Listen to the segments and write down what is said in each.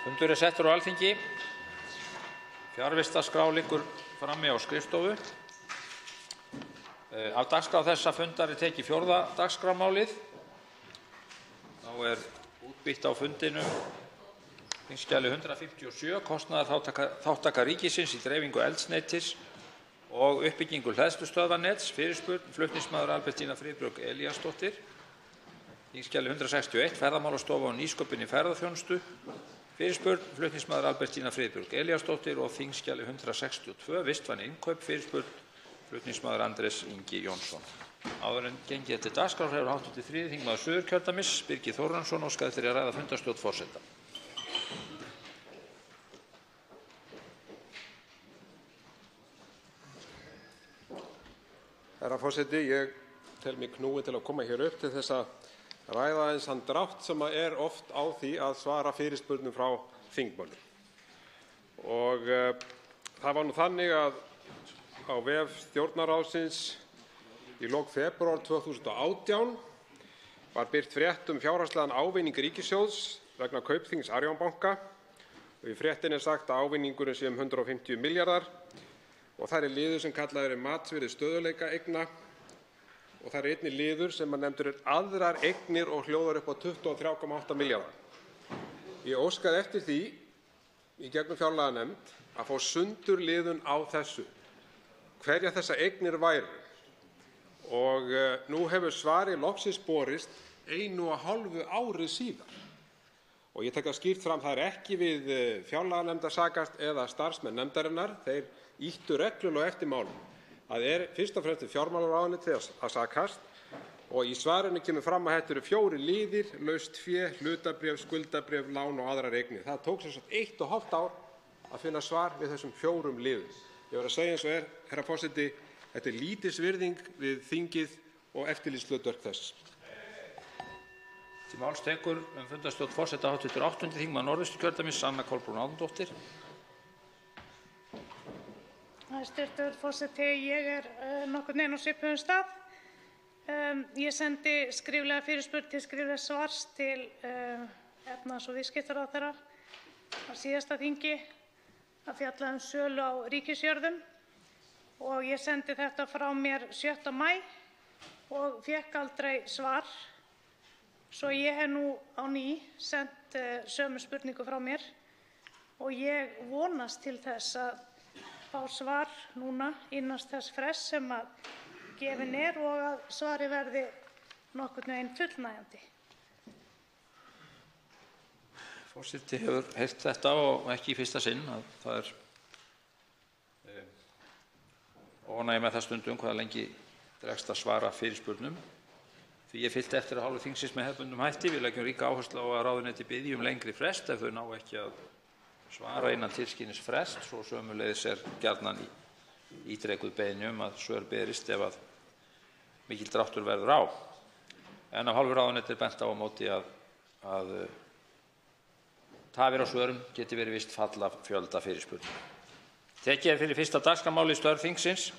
Fundur settur á Alþingi. Fjarvistarskrá liggur frammi á skrifstofu. Af dagskrá þessa fundar tekið 4. dagskrármálið. Þá útbýtt á fundinum þingskjali 157, kostnaðarþátttaka ríkisins í dreifingu eldsneytis og uppbyggingu hleðslustöðvarnets. Fyrirspurn flutningsmaður Albertína Friðbjörg Elíasdóttir. Þingskjali 161, ferðamálastofa og nýsköpun í ferðaþjónustu. Fyrirspurn flutningsmaður Albertína Friðbjörg Elíasdóttir og þingskjali 162, vistvæn innkaup. Fyrirspurn flutningsmaður Andrés Ingi Jónsson. Áður en gengið til dagskrár hefur hv. 3. þingmaður Suðurkjördæmis, Birgir Þórarinsson, óskað eftir að ræða fundarstjórn forseta. Herra forseti, ég tel mig knúinn til að koma hér upp til þess að ræða aðeins þann drátt sem oft á því að svara fyrirspurnum frá þingmönnum. Og það var nú þannig að á vef Stjórnarráðsins í lok febrúar 2018 var birt frétt fjárhagslegan ávinning ríkissjóðs vegna kaupþings Arion banka. Og í fréttinni sagt að ávinningurinn sé 150 milljarðar og það liður sem kallaður matsvirði stöðugleika eigna. Og það einnig liður sem nefndur aðrar eignir og hljóðar upp á 23,8 milljarða. Ég óskaði eftir því í gegnum fjárlaganefnd að fá sundurliðun á þessu, hverjar þessar eignir væru. Og nú hefur svarið loksins borist 1,5 ári síðar. Og ég tek það skýrt fram, það ekki við fjárlaganefnd að sakast eða starfsmenn nefndarinnar, þeir ýttu reglulega eftir málum. Það fyrst og fremst fjármálaráðuneytið að sakast og í svarinu kemur fram að þetta eru 4 liðir, laust fé, hlutabréf, skuldabréf, lán og aðrar eignir. Það tók sem sagt 1,5 ár að finna svar við þessum 4 liðum. Ég verð að segja eins og herra forseti, þetta lítilsvirðing við þingið og eftirlitshlutverk þess. Til máls tekur fundarstjórn forseta hv. 8. þingmaður Norðausturkjördæmis, Anna Kolbrún Árnadóttir. Hæstvirtur forseti, ég nokkurn veginn á svipuðum stað. Ég sendi skriflega fyrirspurn til skriflegs svars til efnahags- og viðskiptaráðherra á síðasta þingi að fjalla sölu á ríkisjörðum og ég sendi þetta frá mér 7. maí og fékk aldrei svar. Svo ég hef nú á ný sent sömu spurningu frá mér og ég vonast til þess að fá svar núna innan þess frests sem gefinn og að svarið verði nokkurn veginn fullnægjandi. Forseti hefur heyrt þetta og ekki í fyrsta sinn að það óánægja með það stundum hvað lengi dregst að svara fyrirspurnum. Því fylgt eftir af hálfu þingsins með hefðbundnum hætti. Við leggjum ríka áherslu á að ráðuneyti biðji lengri frest ef þau ná ekki að svara innan tilskilins frests og sömuleiðis gjarnan ítrekuð beiðni að svör berist ef að mikill dráttur verður á. En af hálfu ráðuneyti bent á móti að tafir á svörum geti verið vist fall af fjölda fyrirspurna. Tekið fyrir fyrsta dagskrármálið störf þingsins.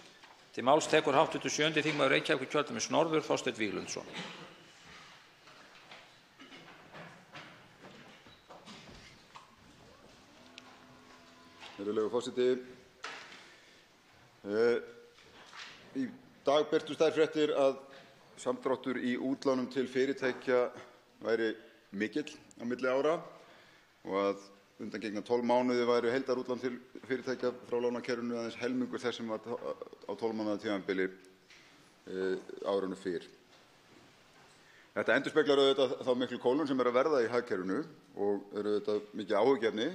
Til máls tekur hv. 7. þingmaður Reykjavíkurkjördæmis norður, Þorsteinn Víglundsson. Virðulegur forseti, í dag birtust þær fréttir að samdráttur í útlánum til fyrirtækja væri mikill á milli ára og að undangengna 12 mánuði væru heildarútlán til fyrirtækja frá lánakerfinu aðeins helmingur þess sem var á 12 mánaða tímabili árinu fyrr. Þetta endurspeglar auðvitað þá miklu kólnun sem að verða í hagkerfinu og auðvitað mikið áhyggjuefni.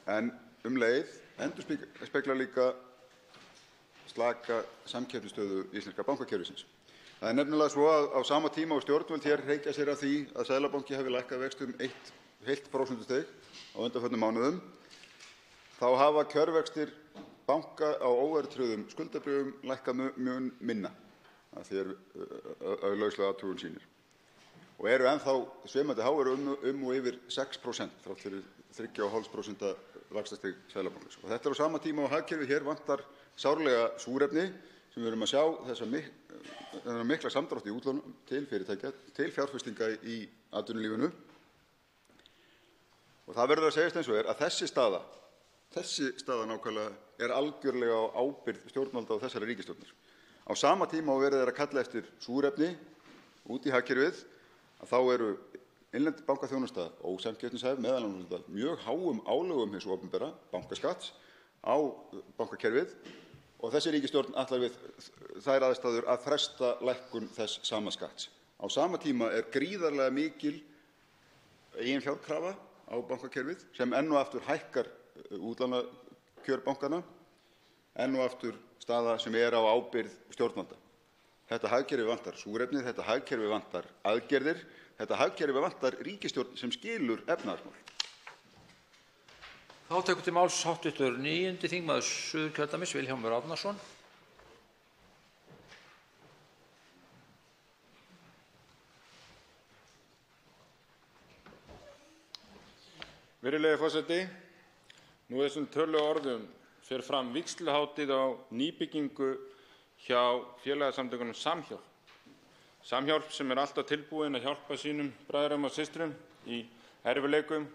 En leið endurspeglar líka slaka samkeppnisstöðu íslenska bankakerfisins. Það nefnilega svo að á sama tíma og stjórnvöld hér hreykja sér af því að Seðlabanki hafi lækkað vexti 1 prósentustig á undanförnum mánuðum, þá hafa kjörvextir banka á óverðtryggðum skuldabréfum lækkað mun minna að því augljóslega athugun sýnir. Og eru ennþá svimandi háir og yfir 6% þrátt fyrir 3,5% vaxtastig Seðlabankans. Og þetta á sama tíma og hagkerfið hér vantar sárlega súrefni sem við erum að sjá þessa mikla samdrátt í útlánum til fyrirtækja, til fjárfestinga í atvinnulífinu. Og það verður að segjast eins og að þessi staða nákvæmlega algjörlega á ábyrgð stjórnvalda og þessari ríkisstjórnar. Á sama tíma og verið að kalla eftir súrefni út í hagkerfið, að þá eru innlend bankaþjónusta ósamkeppnishæf, meðal annars mjög háum álögum hins opinbera, bankaskatts, á bankakerfið, og þessi ríkisstjórn ætlar við þær aðstæður að fresta lækkun þess sama skatts. Á sama tíma gríðarlega mikil eiginfjárkrafa á bankakerfið sem enn og aftur hækkar útlánakjör bankanna, enn og aftur staða sem á ábyrgð stjórnvalda. Þetta hagkerfi vantar súrefni, þetta hagkerfi vantar aðgerðir, þetta hagkerfi vantar ríkisstjórn sem skilur efnahagsmál. Þá tekur til máls hv. 9. þingmaður Suðurkjördæmis, Vilhjálmur Árnason. Virðulegi forseti, nú þessum töluðu orðum fer fram vígsluhátíð á nýbyggingu hjá félagasamtökunum Samhjálp. Samhjálp sem alltaf tilbúin að hjálpa sínum bræðrum og systrum í erfiðleikum,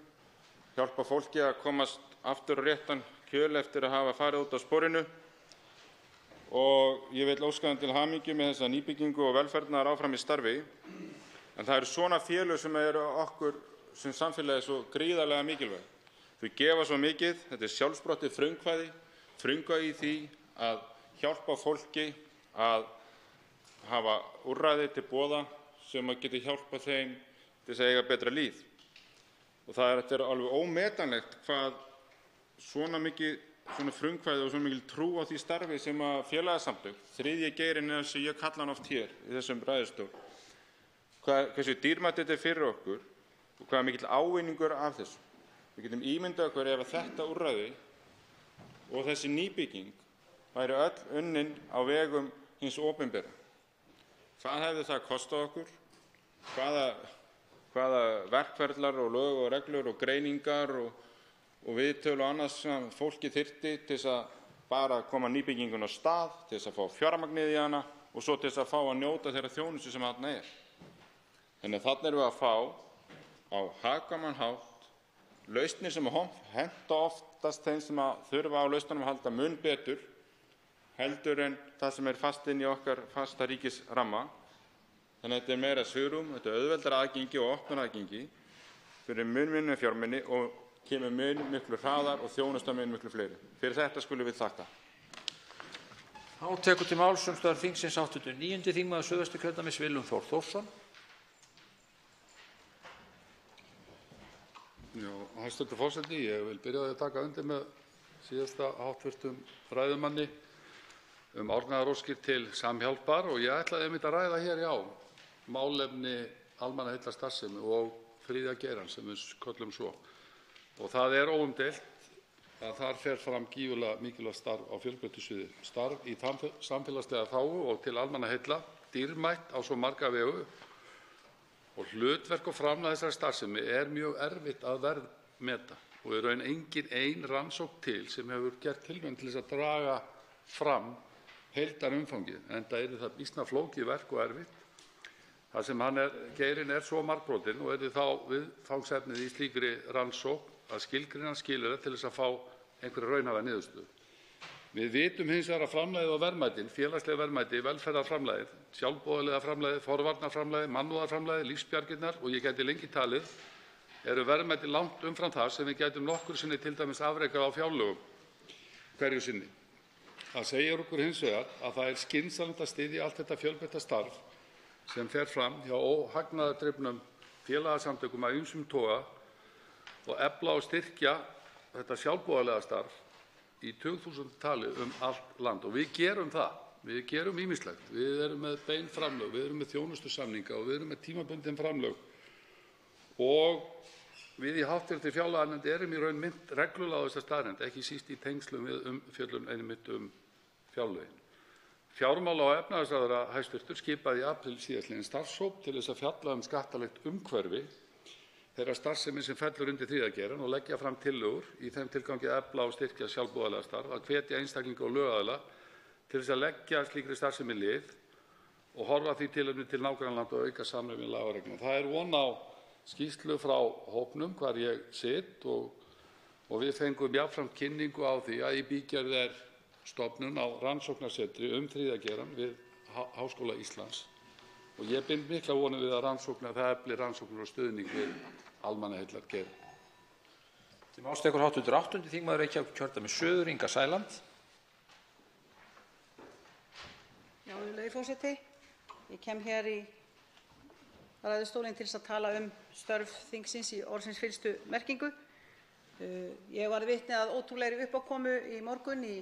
hjálpa fólki að komast aftur á réttan kjöl eftir að hafa farið út á sporinu. Og ég vil óska þeim til hamingju með þessa nýbyggingu og velferðnar áfram í starfi. En það eru svona félög sem eru okkur sem samfélagi svo gríðarlega mikilvæg. Þau gefa svo mikið, þetta sjálfsprottið frumkvæði í því að hjálpa fólki að hafa úrræði til boða sem getur hjálpað þeim til að eiga betra líf. Og þetta alveg ómetanlegt hvað svona frumkvæði og svona mikil trú á því starfi sem að félagasamtök, þriðji geirinn eins og ég kalla hann oft hér í þessum ræðustól, hversu dýrmætt þetta fyrir okkur og hvað mikill ávinningur af þessu. Við getum ímyndað okkur ef þetta úrræði og þessi nýbygging væri öll unnin á vegum hins opinbera. Hvað hefði það kostað okkur? Hvaða verkferlar og lög og reglur og greiningar og viðtöl og annað sem fólki þyrfti til þess að bara koma nýbyggingun á stað, til þess að fá fjármagnið í hana og svo til þess að fá að njóta þeirra þjónustu sem þarna er. Þannig að þarna erum við að fá á hagkvæman hátt lausnir sem henta oftast þeim sem að þurfa á lausnunum að halda mun betur heldur en það sem fast inn í okkar fasta ríkisramma. Þannig að þetta meira svigrúm, þetta auðveldara aðgengi og opnara aðgengi fyrir mun minni fjármuni og kemur mun miklu hraðar og þjónusta mun miklu fleiri. Fyrir þetta skulum við þakka. Þá tekur til máls störf þingsins hv. 9. þingmaður Suðvesturkjördæmis, Willum Þór Þórsson. Hæstv. forseti, ég vil byrja á að taka undir með síðasta hv. ræðumanni árnaðaróskir til Samhjálpar og ég ætlaði einmitt að ræða hér málefni almannaheillastarfsemi og þriðja geirann sem við köllum svo. Og það er óumdeilt að þar fer fram gífurlega mikilvægt starf á fjölbreyttu sviði. Starf í samfélagslega þágu og til almannaheilla, dýrmætt á svo marga vegu. Og hlutverk og framlag þessari starfsemi mjög erfitt að verðmeta og raun engin ein rannsókn til sem hefur gert tilraun til þess að draga fram heildarumfangið, enda það býsna flókið verk og erfitt. Það sem geirinn svo margbrotinn og þá viðfangsefnið í slíkri rannsókn að skilgreina skilyrði til þess að fá einhverja raunhæfa niðurstöðu. Við vitum hins vegar að framlagið og verðmætin, félagslega verðmæti, velferðarframlagið, sjálfboðaliða framlagið, forvarnarframlagið, mannúðarframlagið, lífsbjargirnar og ég gæti lengi talið, eru verðmæti langt umfram það sem við gætum nokkru sinni til dæmis afrekað á fjárlögum hverju sinni. Það segir okkur hins vegar að það skynsamlegt að styðja allt þetta fjölbreytta starf sem fer fram hjá óhagnaðardrifnum félagasamtökum af ýmsum toga og efla og styrkja þetta sjálfboðaliða starf í tugþúsund tali allt land og við gerum það. Við gerum ýmislegt. Við erum með bein framlög, við erum með þjónustusamninga og við erum með tímabundin framlög og við í hv. fjárlaganefnd erum í raun minnt reglulega á þessa staðreynd, ekki síst í tengslum við umfjöllun einmitt fjárlögin. Fjármála- og efnahagsráðherra hæstvirtur skipaði í apríl síðastliðinn starfshóp til þess að fjalla skattalegt umhverfi þeirra starfsemi sem fellur undir þriðja geirann og leggja fram tillögur í þeim tilgangi að efla og styrkja sjálfboðaliða starf, að hvetja einstaklinga og lögaðila til þess að leggja slíkri starfsemi lið og horfa því tilefni til nágrannalanda og auka samræmi í lagareglum. Það von á skýrslu frá hópnum hvar ég sit og við fengum jafnframt kynningu á því að í bígerð stofnun á rannsóknarsetri þriðja geirann við Háskóla Íslands og ég bind mikla vonir við að það efli rannsóknir og stuðning við almannaheillargeirann. Til máls tekur hv. 8. þingmaður Reykjavíkurkjördæmis suður, Inga Sæland. Já, virðulegi forseti. Ég kem hér í ræðustólinn til að tala störf þingsins í orðsins fyllstu merkingu. Ég varð vitni að ótrúlegri uppákomu í morgun í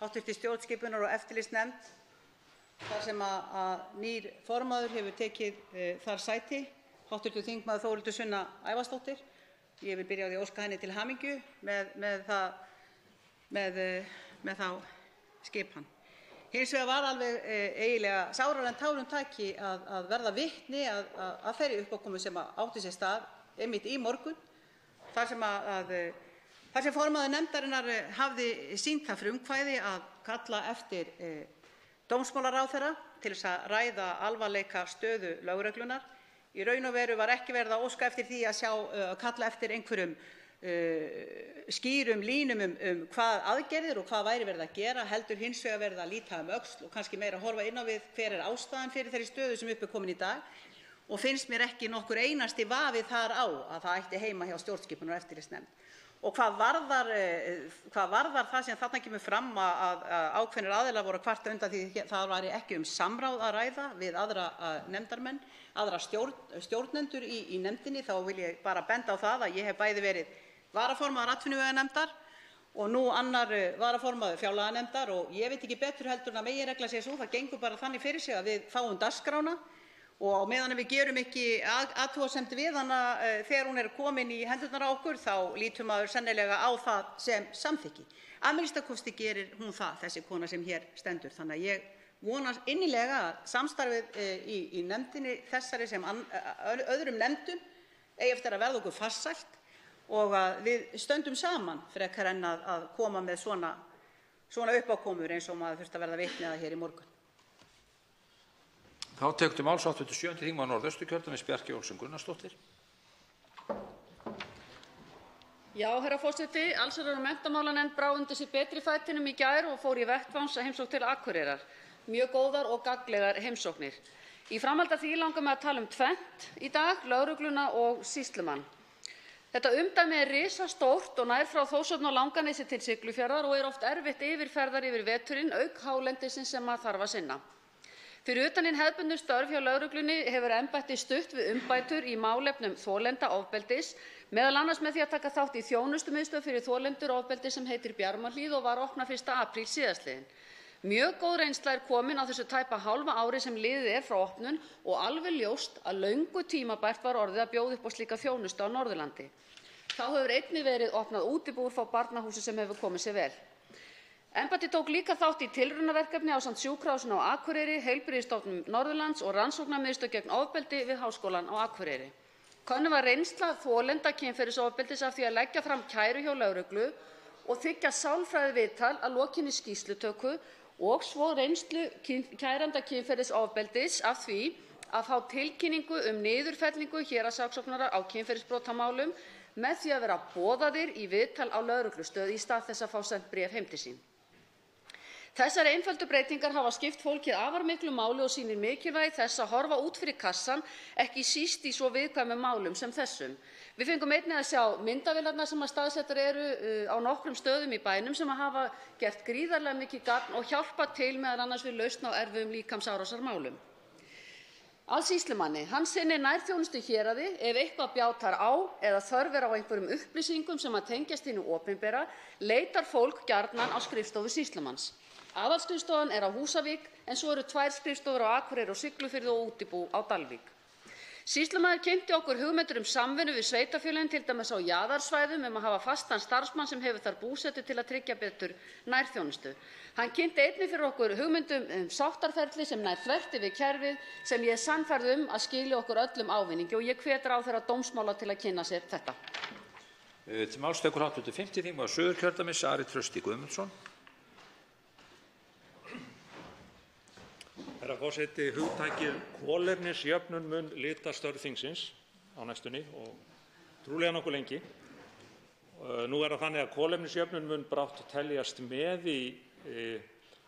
hv. stjórnskipunar- og eftirlitsnefnd þar sem að nýr formaður hefur tekið þar sæti, hv. þingmaður Þórhildur Sunna Ævarsdóttir. Ég vil byrja á því að óska henni til hamingju með þá skipan. Hins vegar var alveg eiginlega sárara en tárum taki að verða vitni að þeirri uppákomu sem átti sér stað einmitt í morgun, þar sem formaður nefndarinnar hafði sýnt það frumkvæði að kalla eftir dómsmálaráðherra til að ræða alvarleika stöðu lögreglunnar. Í raun og veru var ekki verið að óska eftir því að kalla eftir einhverjum skýrum línum hvað aðgerðir og hvað væri verið að gera, heldur hins vegar verið að líta öxl og kannski meira horfa inn á við hver ástæðan fyrir þeirri stöðu sem upp komin í dag, og finnst mér ekki nokkur einasti vafi þar á að það ætti heima hjá stjórnskipunar- og eftirlitsnefnd. Og hvað varðar það sem þarna kemur fram að ákveðnir aðilar voru að kvarta undan því það væri ekki samráð að ræða við aðra nefndarmenn, aðra stjórnendur í nefndinni, þá vil ég bara benda á það að ég hef bæði verið varaformaður atvinnuveganefndar og nú annar varaformaður fjárlaganefndar og ég veit ekki betur heldur en að meginreglan sé sú, það gengur bara þannig fyrir sig að við fáum dagskrána og á meðan við gerum ekki athugasemd við hana þegar hún komin í hendurnar á okkur, þá lítur maður sennilega á það sem samþykki. Að minnsta kosti gerir hún það, þessi kona sem hér stendur. Þannig að ég vona innilega að samstarfið í nefndinni þessari sem öðrum nefndum eigi eftir að verða okkur farsælt og að við stöndum saman frekar en að koma með svona uppákomur eins og maður þurfti að verða vitni að hér í morgun. Þá tekur til máls hv. 7. þingmaður Norðausturkjördæmis, Bjarkey Olsen Gunnarsdóttir. Já, herra forseti, allsherjar- og menntamálanefnd brá undir sig betri fætinum í gær og fór í vettvangsheimsókn til Akureyrar. Mjög góðar og gagnlegar heimsóknir. Í framhaldi af því langar mig að tala tvennt í dag, lögregluna og sýslumann. Þetta umdæmi risastórt og nær frá Þórshöfn og Langanesi til Siglufjarðar og oft erfitt yfirferðar yfir veturinn, auk hálendisins sem maður þarf að sinna. Fyrir utan hin hefðbundnu störf hjá lögreglunni hefur embættið stutt við umbætur í málefnum þolenda ofbeldis, meðal annars með því að taka þátt í þjónustumiðstöð fyrir þolendur ofbeldis sem heitir Bjarmahlíð og var opnað 1. apríl síðastliðinn. Mjög góð reynsla komin á þessu tæpa hálfa ári sem liðið frá opnun og alveg ljóst að löngu tímabært var orðið að bjóða upp á slíka þjónustu á Norðurlandi. Þá hefur einnig verið opnað útibú frá Barnahúsi sem hefur komið sér vel. Embættið tók líka þátt í tilraunaverkefni ásamt Sjúkrahúsinu á Akureyri, Heilbrigðisstofnun Norðurlands og rannsóknarmiðstöð gegn ofbeldi við Háskólann á Akureyri. Könnuð var reynsla þolenda kynferðisofbeldis af því að leggja fram kæru hjá lögreglu og þiggja sálfræðiviðtal að lokinni skýrslutöku og svo reynslu kæranda kynferðisofbeldis af því að fá tilkynningu niðurfellingu héraðssaksóknara á kynferðisbrotamálum með því að vera boðaðir í viðtal á lögreglustöð í stað þess að fá sent bréf heim til sín. Þessar einföldu breytingar hafa skipt fólkið afar miklu máli og sýnir mikilvægi þess að horfa út fyrir kassann, ekki síst í svo viðkvæmum málum sem þessum. Við fengum einnig að sjá myndavélarnar sem staðsettar eru á nokkrum stöðum í bænum sem hafa gert gríðarlega mikið gagn og hjálpað til meðal annars við lausn á erfiðum líkamsárásarmálum. Að sýslumanni, hann sinnir nærþjónustu héraði ef eitthvað bjátar á eða þörf á einhverjum upplýsingum sem tengjast hinu opinbera, leitar fólk gjarnan á skrifstofu sýslumanns. Aðalskrifstofan á Húsavík en svo eru 2 skrifstofur á Akureyri og Siglufirði og útibú á Dalvík. Sýslumaður kynnti okkur hugmyndir samvinnu við sveitarfélögin, til dæmis á jaðarsvæðum að hafa fastan starfsmann sem hefur þar búsetu til að tryggja betur nærþjónustu. Hann kynnti einnig fyrir okkur hugmyndum sáttarferli sem nær þvert yfir kerfið sem ég er sannfærð að skili okkur öllum ávinningi og ég hvet ráðherra dómsmála til að kynna sér þetta. Til máls tekur hv. 5. þingmaður Suðurkjördæmis, Ari Trausti Guðmundsson. Herra forseti, hugtakið kolefnisjöfnun mun lita störf þingsins. á næstunni og trúlega nokkuð lengi. Nú það þannig að kolefnisjöfnun mun brátt teljast með í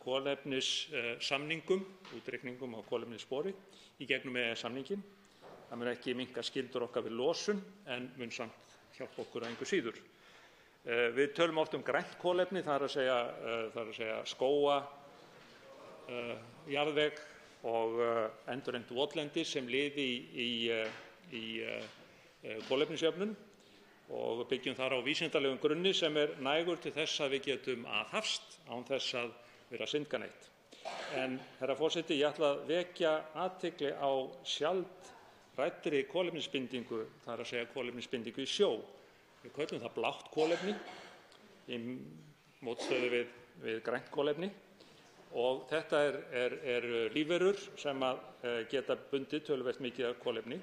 kolefnissamningum, útreikningum á kolefnisspori í gegnum EES-samninginn. Það mun ekki minnka skyldur okkar við losun en mun samt hjálpa okkur að engu síður. Við tölum oft grænt kolefni, það er að segja skóga, jarðveg og endurheimt votlendi sem lið í kolefnisjöfnun og byggjum þar á vísindalegum grunni sem nægur til þess að við getum aðhafst án þess að vera syndganeitt. En, herra forseti, ég ætla að vekja athygli á sjaldræddri kolefnisbindingu, það er að segja kolefnisbindingu í sjó. Við köllum það blátt kolefni í mótstöðu við grænt kolefni og þetta er lífverur sem geta bundið töluvert mikið af kolefni.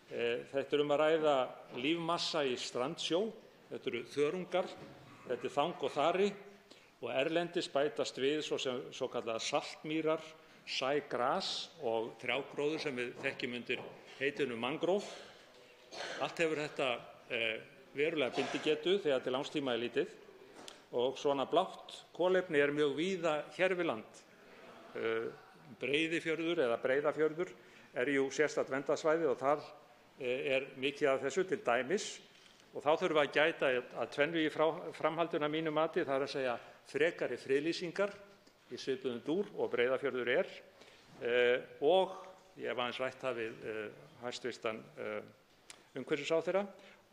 Þetta að ræða lífmassa í strandsjó, þetta eru þörungar, þetta þang og þari og erlendis bætast við svo kallaðar saltmýrar, sægras og trjágróður sem við þekkjum undir heitinu mangróf. Allt hefur þetta verulega bindigetu þegar til langs tíma lítið og svona blátt kolefni mjög víða hér við land. Breiðifjörður eða Breiðafjörður jú sérstakt verndarsvæði og þar mikið af þessu til dæmis og þá þurfum við að gæta að tvennu í framhaldinu að mínu mati, það er að segja frekari friðlýsingar í svipuðum dúr og Breiðafjörður og ég hef aðeins rætt það við hæstvirtan umhverfisráðherra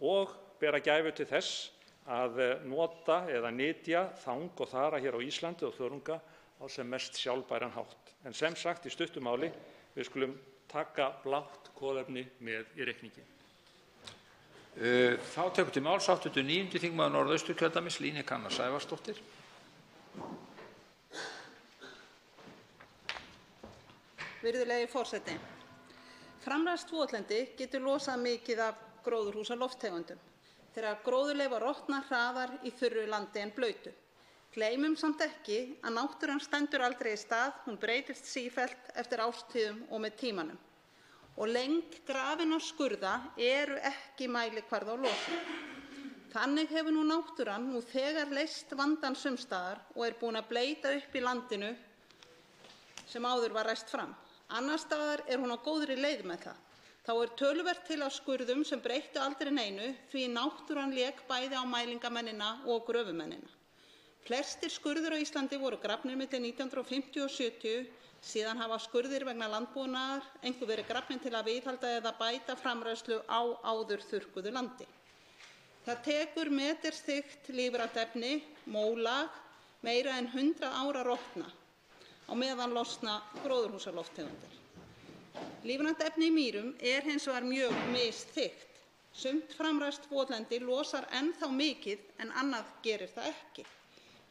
og bera gæfu til þess að nota eða nytja þang og þara hér á Íslandi og þörunga á sem mest sjálfbæran hátt. En sem sagt í stuttu máli, við skulum taka blátt kolefni með í reikninginn. Þá tekur til máls 89. þingmaður Norðausturkjördæmis, Líneik Anna Sævarsdóttir. Virðulegi forseti. Framræst votlendi getur losað mikið af gróðurhúsalofttegundum þegar gróðurleifar rotna hraðar í þurru landi en blautu. Gleymum samt ekki að náttúran stendur aldrei í stað, hún breytist sífellt eftir árstíðum og með tímanum. Og lengd grafinna skurða eru ekki mælikvarði á losun. Þannig hefur náttúran nú þegar leyst vandann sums staðar og búin að bleyta upp í landinu sem áður var ræst fram. Annars staðar hún á góðri leið með það. Þá töluvert til af skurðum sem breyttu aldrei neinu því náttúran lék bæði á mælingamennina og gröfumennina. Flestir skurður á Íslandi voru grafnir milli 1950 og 70, síðan hafa skurðir vegna landbúnaðar einkum verið grafnir til að viðhalda eða bæta framræslu á áður þurrkuðu landi. Það tekur metersþykkt lífrænt efni, mólag, meira en 100 ára að rotna á meðan losna gróðurhúsalofttegundir. Lífrænt efni í mýrum hins vegar mjög misþykkt. Sumt framræst votlendi losar ennþá mikið en annað gerir það ekki.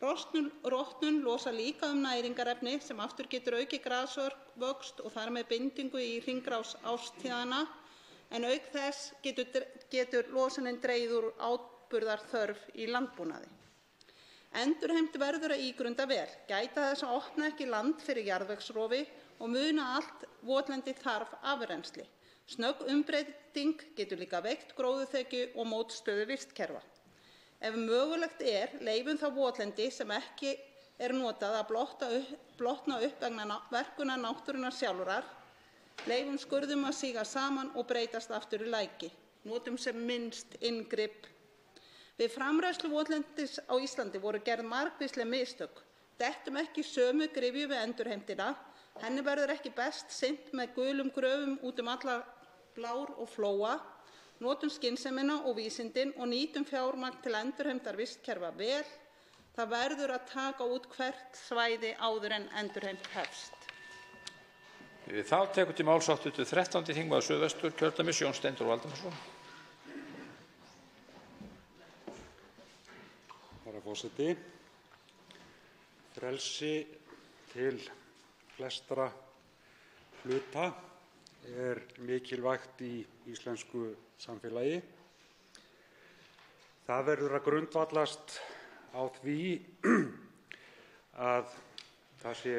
Rotnun losar líka næringarefni sem aftur getur aukið grasvöxt og þar með bindingu í hringrás árstíðanna en auk þess getur losunin dregið úr áburðarþörf í landbúnaði. Endurheimt verður að ígrunda vel, gæta þess að opna ekki land fyrir jarðvegsrofi og muna allt votlendi þarf afrennsli. Snögg umbreyting getur líka veikt gróðurþekju og mótstöðu vistkerfa. Ef mögulegt leyfum þá votlendi sem ekki notað að blotna upp vegna verkunar náttúrunnar sjálfrar, leyfum skurðum að síga saman og breytast aftur í læki. Notum sem minnst inngrip. Við framræslu votlendis á Íslandi voru gerð margvísleg mistök. Dettum ekki sömu gryfju við endurheimtina. Henni verður ekki best sinnt með gulum gröfum út alla blár og flóa. Notum skynsemina og vísindin og nýtum fjármagn til endurheimtar vistkerfa vel. Það verður að taka út hvert svæði áður en endurheimt hefst. Þá tekur til máls 13. þingmaður Suðvesturkjördæmis, Jón Steindór Valdimarsson. Herra forseti, frelsi til flestra hluta mikilvægt í íslensku samfélagi. Það verður að grundvallast á því að það sé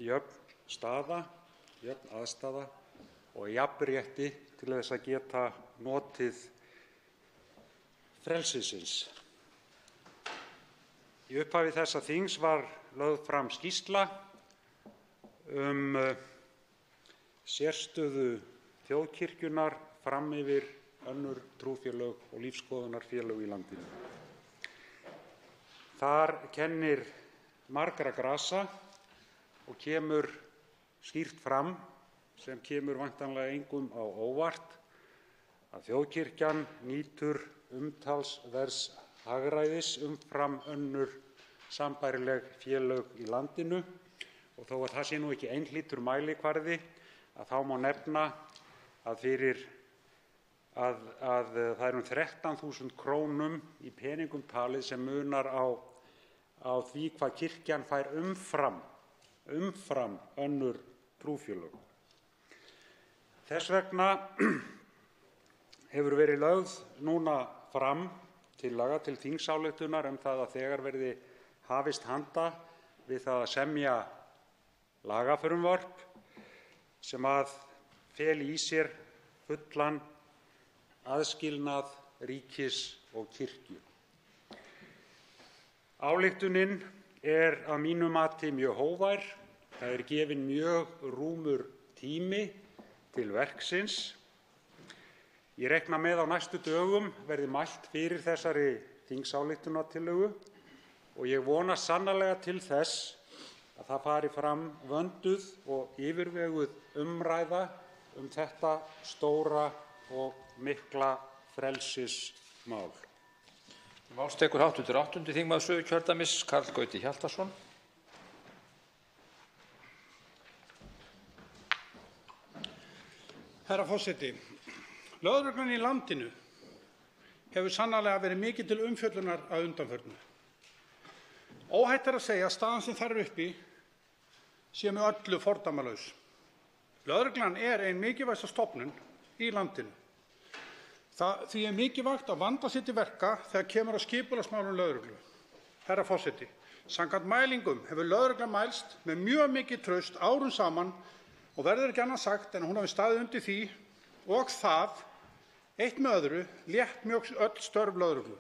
jöfn staða, jöfn aðstaða og jafnrétti til þess að geta notið frelsisins. Í upphafi þessa þings var lögð fram skýrsla sérstöðu þjóðkirkjunnar fram yfir önnur trúfélög og lífsskoðunarfélög í landinu. Þar kennir margra grasa og kemur skýrt fram, sem kemur væntanlega engum á óvart, að þjóðkirkjan nýtur umtalsverðs hagræðis umfram önnur sambærileg félög í landinu, og þó að það sé nú ekki einhlítur mælikvarði, að þá má nefna að það er 13.000 krónum í peningum talið sem munar á því hvað kirkjan fær umfram önnur trúfélög. Þess vegna hefur verið lögð núna fram tillaga til þingsályktunar það að þegar verði hafist handa við það að semja lagafrumvarp sem að feli í sér fullan aðskilnað ríkis og kirkju. Ályktunin að mínu mati mjög hógvær. Það er gefinn mjög rúmur tími til verksins. Ég reikna með á næstu dögum verði mælt fyrir þessari þingsályktunartillögu og ég vonast sannarlega til þess að það fari fram vönduð og yfirveguð umræða þetta stóra og mikla frelsismál. Máls tekur hv. 8. þingmaður Suðurkjördæmis, Karl Gauti Hjaltason. Herra forseti, lögreglan í landinu hefur sannarlega verið mikið til umfjöllunar að undanförnu. Óhætt að segja að staðan sem þar uppi sé með öllu fordæmalaus. Lögreglan er ein mikilvægasta stofnun í landinu. Því er mikilvægt að vanda sig til verka þegar kemur að skipulagsmálum lögreglu. Herra forseti, samkvæmt mælingum hefur lögreglan mælst með mjög mikið traust árum saman og verður ekki annað sagt en að hún hafi staðið undir því og það, eitt með öðru, létt mjög öll störf lögreglu.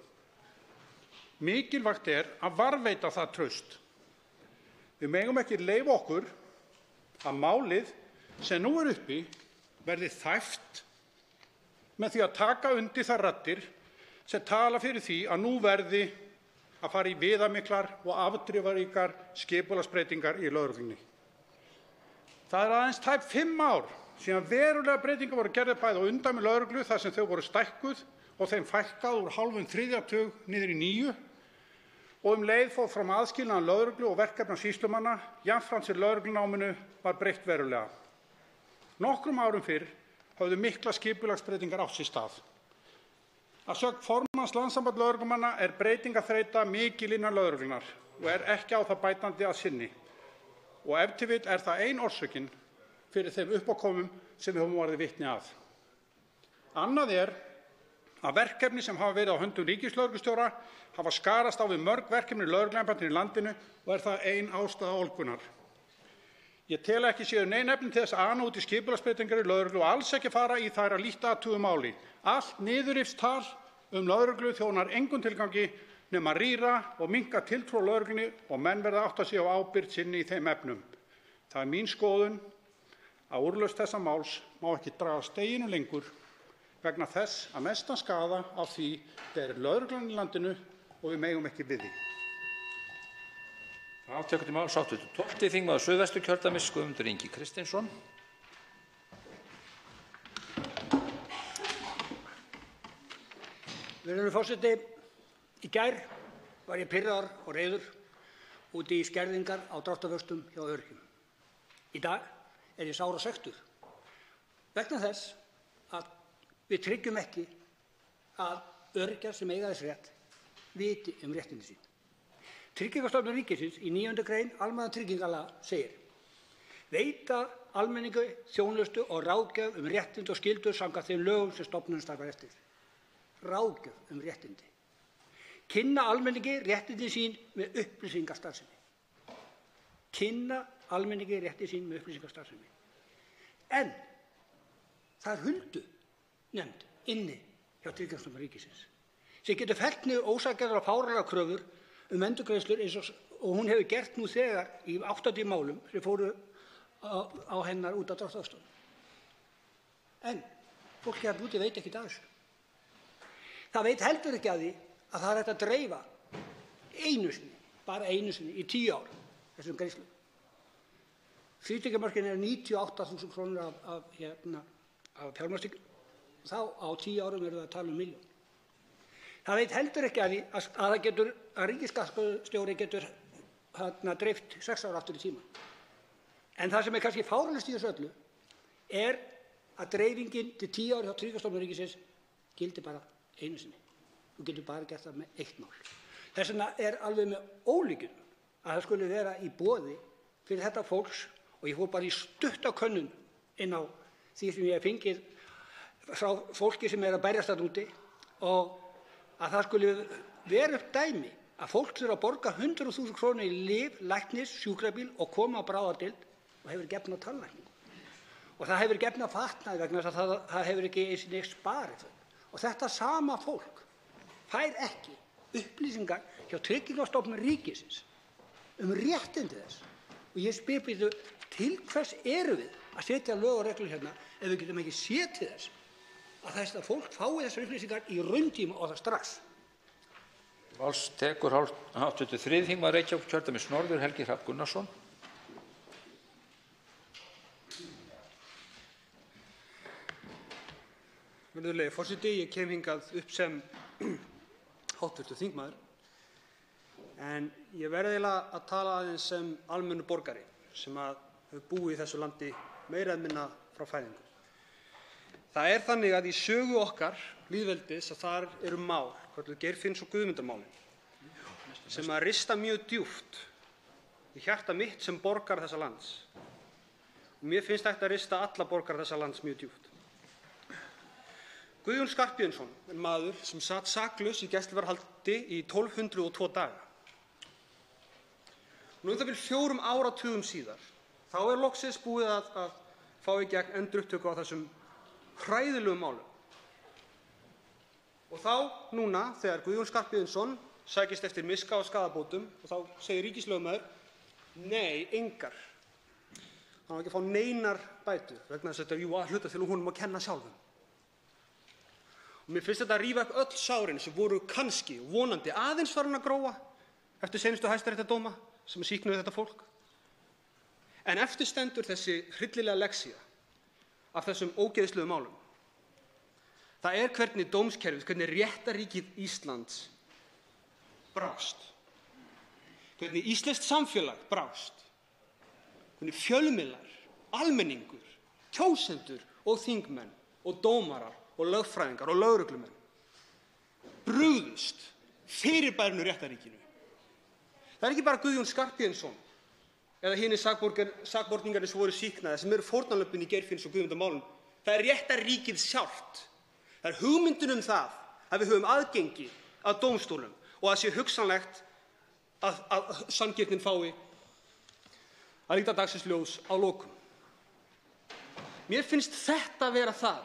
Mikilvægt er að varðveita það traust. Við megum ekki leyfa okkur að málið sem nú er uppi verði þæft með því að taka undir þær raddir sem tala fyrir því að nú verði að fara í viðamiklar og afdrifaríkar skipulagsbreytingar í lögreglunni. Það er aðeins tæp 5 ár síðan verulegar breytingar voru gerðar bæði á umdæmi lögreglu þar sem þau voru stækkuð og þeim fækkað úr hálfum þriðja tug niður í 9 og leið fór fram aðskilnaður lögreglu og verkefna sýslumanna, jafnframt sem lögreglunáminu var breytt verulega. Nokkrum árum fyrr höfðu miklar skipulagsbreytingar átt sér stað. Að sögn formanns Landssambands lögreglumanna er breytingaþreyta mikil innan lögreglunnar og er ekki á það bætandi að sinni. Og ef til vill er það ein orsökin fyrir þeim uppákomum sem við höfum orðið vitni að. Annað er að verkefni sem hafa verið á höndum ríkislögreglustjóra hafa skarast á við mörg verkefni lögregluembættanna í landinu og er það ein ástæða ólgunnar. Ég tel ekki séu nein efni til þess að ana út í skipulagsbreytingar í lögreglu og alls ekki fara í þær að líta athuguðu máli. Allt niðurrifstal lögreglu þjónar engum tilgangi nema að rýra og minnka tiltrú á lögreglunni og menn verða að átta sig á ábyrgð sinni í þeim efnum. Það er mín skoðun að úrlausn þessa máls má ekki draga steginu lengur vegna þess að mestan skaða af því ber lögreglan í landinu og við megum ekki við því. Tekur til máls hv. 12. þingmaður Suðvesturkjördæmis, Guðmundur Ingi Kristinsson. Virðulegur forseti, í gær var ég pirraður og reiður út í skerðingar á dráttarvöxtum hjá öryrkjum. Í dag er ég sár og svekktur vegna þess að við tryggjum ekki að öryrkjar sem eiga þess rétt viti réttindi sín. Tryggingastofnun ríkisins í 9. grein almannatryggingalaga segir: veita almenningi þjónustu og ráðgjöf réttindi og skyldur samkvæmt þeim lögum sem stofnunin starfar eftir. Ráðgjöf réttindi. Kynna almenningi réttindi sín með upplýsingastarfsemi. Kynna almenningi réttindi sín með upplýsingastarfsemi. En það er Huldu nefnd inni hjá Tryggingastofnun ríkisins sem getur fellt niður ósanngjarnar og fáránlegar kröfur endurgreiðslur og hún hefur gert nú þegar í 80 málum sem fóru á hennar út af dráttarvaxtunum. En fólk hérna úti veit ekki af þessu. Það veit heldur ekki af því að það hægt að dreifa einu sinni, bara einu sinni í 10 ár þessum greiðslum. Frítekjumörkin 98.000 krónur af fjármagnstekjum. Þá á 10 árum erum við að tala milljón. Það veit heldur ekki af því að ríkisskattstjóri getur dreift 6 ára aftur í tímann. En það sem kannski fáránlegast í þessu öllu að dreifingin til 10 ára hjá Tryggingastofnun ríkisins gildir bara einu sinni. Þú getur bara gert það með 1 mál. Þess vegna alveg með ólíkindum að það skuli vera í boði fyrir þetta fólks, og ég fór bara í stutta könnun inn á því sem ég hef fengið frá fólki sem að berjast þarna úti, og að það skuli vera upp dæmi að fólk þurfa að borga 100.000 krónur í lyf, læknis, sjúkrabíl og koma á bráðadeild og hefur gefna tannlækningu. Og það hefur gefna fatnaði vegna þess að það hefur ekki eins og neitt sparið. Og þetta sama fólk fær ekki upplýsingar hjá Tryggingastofnun ríkisins réttindi þess. Og ég spyr býtu, til hvers erum við að setja lög og reglur hérna ef við getum ekki séð til þess að þetta fólk fái þessar upplýsingar í rauntíma og það strax. Máls tekur hv. 3. þingmaður Reykjavíkurkjördæmis norður, Helgi Hrafn Gunnarsson. Virðulegi forseti, ég kem hingað upp sem hv. þingmaður, en ég verð eiginlega að tala aðeins sem almennur borgari sem hefur búið í þessu landi meira eða minna frá fæðingu. Það þannig að í sögu okkar lýðveldis að þar eru mál, kölluð Geirfinns- og Guðmundarmálin, sem rista mjög djúpt í hjarta mitt sem borgara þessa lands. Og mér finnst þetta að rista alla borgara þessa lands mjög djúpt. Guðjón Skarphéðinsson maður sem sat saklaus í gæsluvarðhaldi í 1202 daga. Nú það vil 4 áratugum síðar, þá loksins búið að fá í gegn endurupptöku á þessum hræðilegum málum. Og þá núna, þegar Guðjón Skarphéðinsson sækist eftir miska og skaðabótum, og þá segir ríkislögmaður, nei, engar. Hann á ekki að fá neinar bætur, vegna þess að þetta að hluta til honum að kenna sjálfum. Og mér finnst þetta að rífa upp öll sárin sem voru kannski, vonandi, aðeins farin að gróa eftir seinustu hæstaréttardóma sem sýknuðu þetta fólk. En eftir stendur þessi hryllilega lexía af þessum ógeðslegu málum. Það hvernig dómskerfið, hvernig réttarríkið Íslands brást. Hvernig íslenskt samfélag brást. Hvernig fjölmiðlar, almenningur, kjósendur og þingmenn og dómarar og lögfræðingar og lögreglumenn brugðust fyrirbærinu réttarríkinu. Það ekki bara Guðjón Skarphéðinsson eða hinir sakborningarnir sem voru sýknaðir sem eru fórnarlömbin í Geirfinns- og Guðmundarmálum. Það réttarríkið sjálft. Það hugmyndin það að við höfum aðgengi að dómstólum og að sé hugsanlegt að sanngirnin fái að líta dagsins ljós á lokum. Mér finnst þetta vera það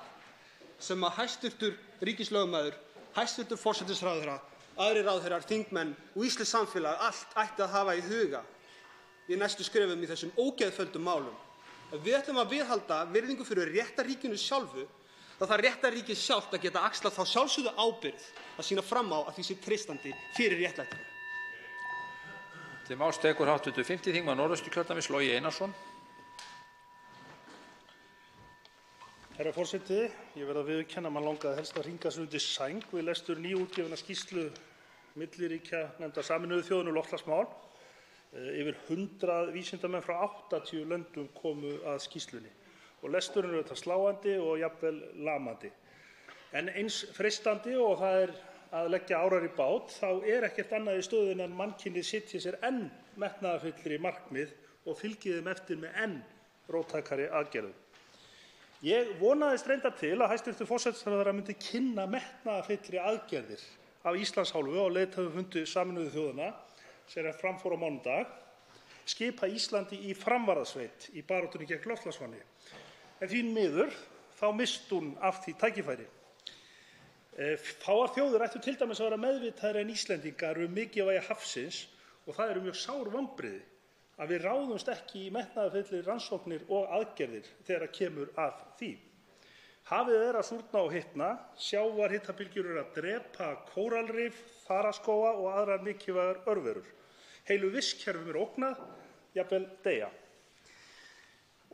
sem að hæstvirtur ríkislögmaður, hæstvirtur forsætisráðherra, aðrir ráðherrar, þingmenn og íslenskt samfélag allt ætti að hafa í huga í næstu skrefum í þessum ógeðföldum málum. Ef við ætlum að viðhalda virðingu fyrir réttarríkinu sjálfu, þá þarf réttarríkið sjálft að geta axlað þá sjálfsögðu ábyrgð að sýna fram á að því sé treystandi fyrir réttlætinu. Til máls tekur hv. 5. þingmaður Norðausturkjördæmis, Logi Einarsson. Herra forseti, ég verð að viðurkenna að mann langaði helst að hringa sig undir sæng við lestur nýútgefinna skýrslu milliríkjanefndar Sameinuðu þjóðanna um loftslagsmál. Yfir 100 vísindamenn frá 80 löndum komu að skýrslunni og lesturinn auðvitað sláandi og jafnvel lamandi. En eins freistandi og það að leggja árar í bát, þá ekkert annað í stöðunni en mannkynið setji sér enn metnaðarfyllri markmið og fylgi þeim eftir með enn róttækari aðgerðum. Ég vonaðist reyndar til að hæstv. Forsætisráðherra myndi kynna metnaðarfyllri aðgerðir af Íslands hálfu á leiðtogafundi Sameinuðu þjóðanna sem fram fór á mánudag, skipa Íslandi í framvarðasveit í baráttunni gegn loftslagsvánni. En því miður þá missti hún af því tækifæri. Fáar þjóðir ættu til dæmis að vera meðvitaðri en Íslendingar mikilvægi hafsins og það eru mjög sár vonbrigði að við ráðumst ekki í metnaðarfullar rannsóknir og aðgerðir þegar kemur að því. Hafið að súrna og hitna, sjávarhitabylgjur að drepa kóralrif, þaraskóga og aðrar mikilvægar örverur. Heilu vistkerfum ógnað, jafnvel deyja.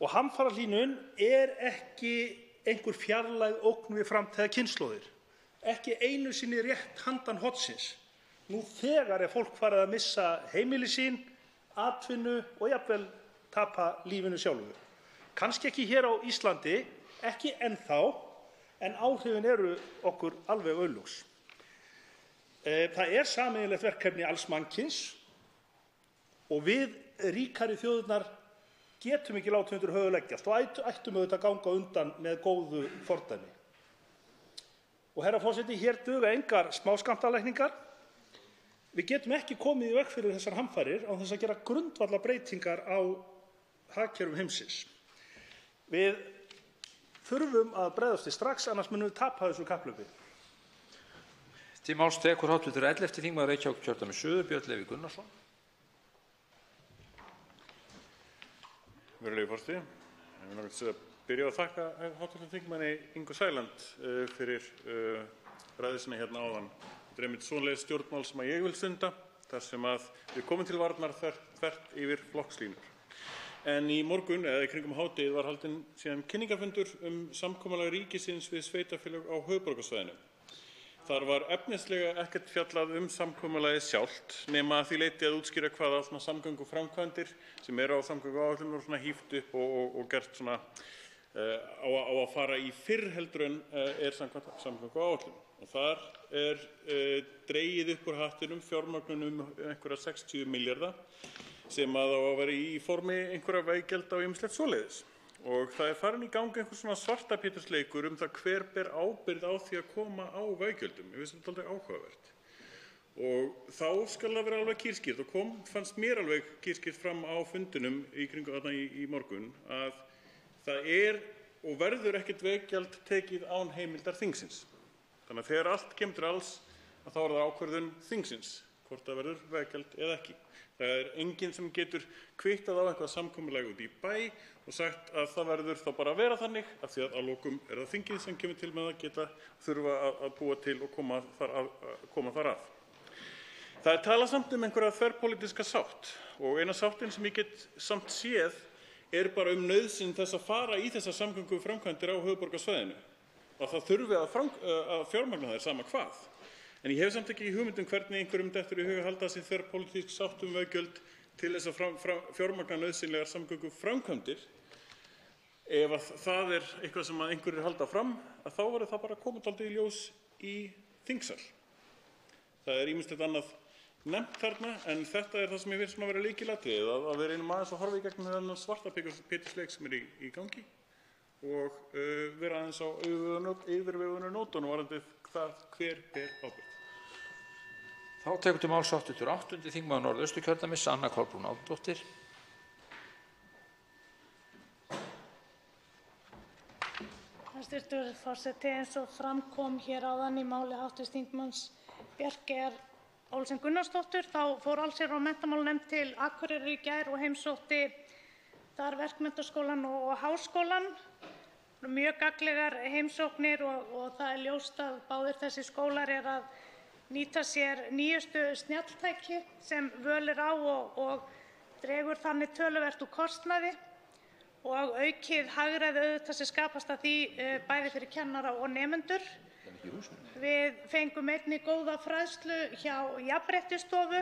Og hamfarahlýnun ekki einhver fjarlæg ógn við framtíðarkynslóðir, ekki einu sinni rétt handan hornsins. Nú þegar fólk farið að missa heimili sín, atvinnu og jafnvel tapa lífinu sjálfu. Kannski ekki hér á Íslandi, ekki ennþá, en áhrifin eru okkur alveg augljós. Það sameiginlegt verkefni alls mannkyns og við ríkari þjóðirnar getum ekki látið undir höfuð leggjast og ættum auðvitað að ganga undan með góðu fordæmi. Og herra forseti, hér duga engar smáskammtalækningar. Við getum ekki komið í veg fyrir þessar hamfarir án þess að gera grundvallarbreytingar á hagkerfum heimsins. Við þurfum að bregðast við strax, annars munum við tapa þessu kapphlaupi. Til máls tekur hv. 11. þingmaður Reykjavíkurkjördæmis suður, Björn Leví Gunnarsson. Virðulegi forseti, ég vil náttúrulega byrja að þakka hv. þingmanni Ingu Sæland fyrir ræðu sína hérna áðan. Þetta einmitt svoleiðis stjórnmál sem ég vil stunda, þar sem við komum til varnar þvert yfir flokkslínur. En í morgun, eða í kringum hádegið, var haldinn síðan kynningarfundur samkomulag ríkisins við sveitarfélög á höfuðborgarsvæðinu. Þar var efnislega ekkert fjallað samkomulagið sjálft, nema að því leyti að útskýra hvaða samgönguframkvæmdir sem eru á samgönguáætlun og híft upp og gert á að fara í fyrr heldur en samkvæmt samgönguáætlun. Og þar dregið upp úr hattinum fjármögnun einhverja 60 milljarða sem á að vera í formi einhverja veggjalda og ýmislegt svoleiðis. Og það farin í gangi einhver svona svartapétursleikur það hver ber ábyrgð á því að koma á veggjöldum. Ég finnst þetta aldrei áhugavert. Og þá skal það vera alveg kýrskýrt og fannst mér alveg kýrskýrt fram á fundinum í kringum þarna í morgun að það og verður ekkert veggjald tekið án heimildar þingsins. Þannig að þegar allt kemur til alls þá það ákvörðun þingsins hvort það verður veggjald eða ekki. Það enginn sem getur kvittað á eitthvað samkomulag út í bæ og sagt að það verður þá bara að vera þannig af því að lokum það þingið sem kemur til með að þurfa að búa til og koma þar að. Það talað samt einhverja þverpólitíska sátt og eina sáttin sem ég get samt séð bara nauðsyn þess að fara í þessar samgönguframkvæmdir á höfuðborgarsvæðinu. Að það þurfi að fjármagna þær sama hvað. En ég hef samt ekki hugmynd hvernig einhverjum dettur í hug að halda sig þverpólitísk sátt veggjöld til þess að fjármagna nauðsynlegar samgönguframkvæmdir. Ef það eitthvað sem einhverjir halda fram, þá verður það bara komið dálítið í ljós í þingsal. Það ýmislegt annað nefnt þarna, en þetta það sem ég finnst vera lykilatriði, að við reynum aðeins að horfa í gegnum þennan svartapétursleik sem í gangi og vera aðeins á yfirvegunarnótunum varðandi hver ber ábyrgð. Þá tekur til máls hv. 8. þingmaður Norðausturkjördæmis, Anna Kolbrún Árnadóttir. Hæstv. forseti, eins og fram kom hér áðan í máli hv. þingmanns Bjarkeyjar Olsen Gunnarsdóttur, þá fór allsherjar- og menntamálanefnd til Akureyrar í gær og heimsótti þar Verkmenntaskólann og Háskólann. Mjög gagnlegar heimsóknir og það ljóst að báðir þessir skólar að nýta sér nýjustu snjalltæki sem völ á og dregur þannig töluvert úr kostnaði og aukið hagræði auðvitað sem skapast af því bæði fyrir kennara og nemendur. Við fengum einnig góða fræðslu hjá Jafnréttisstofu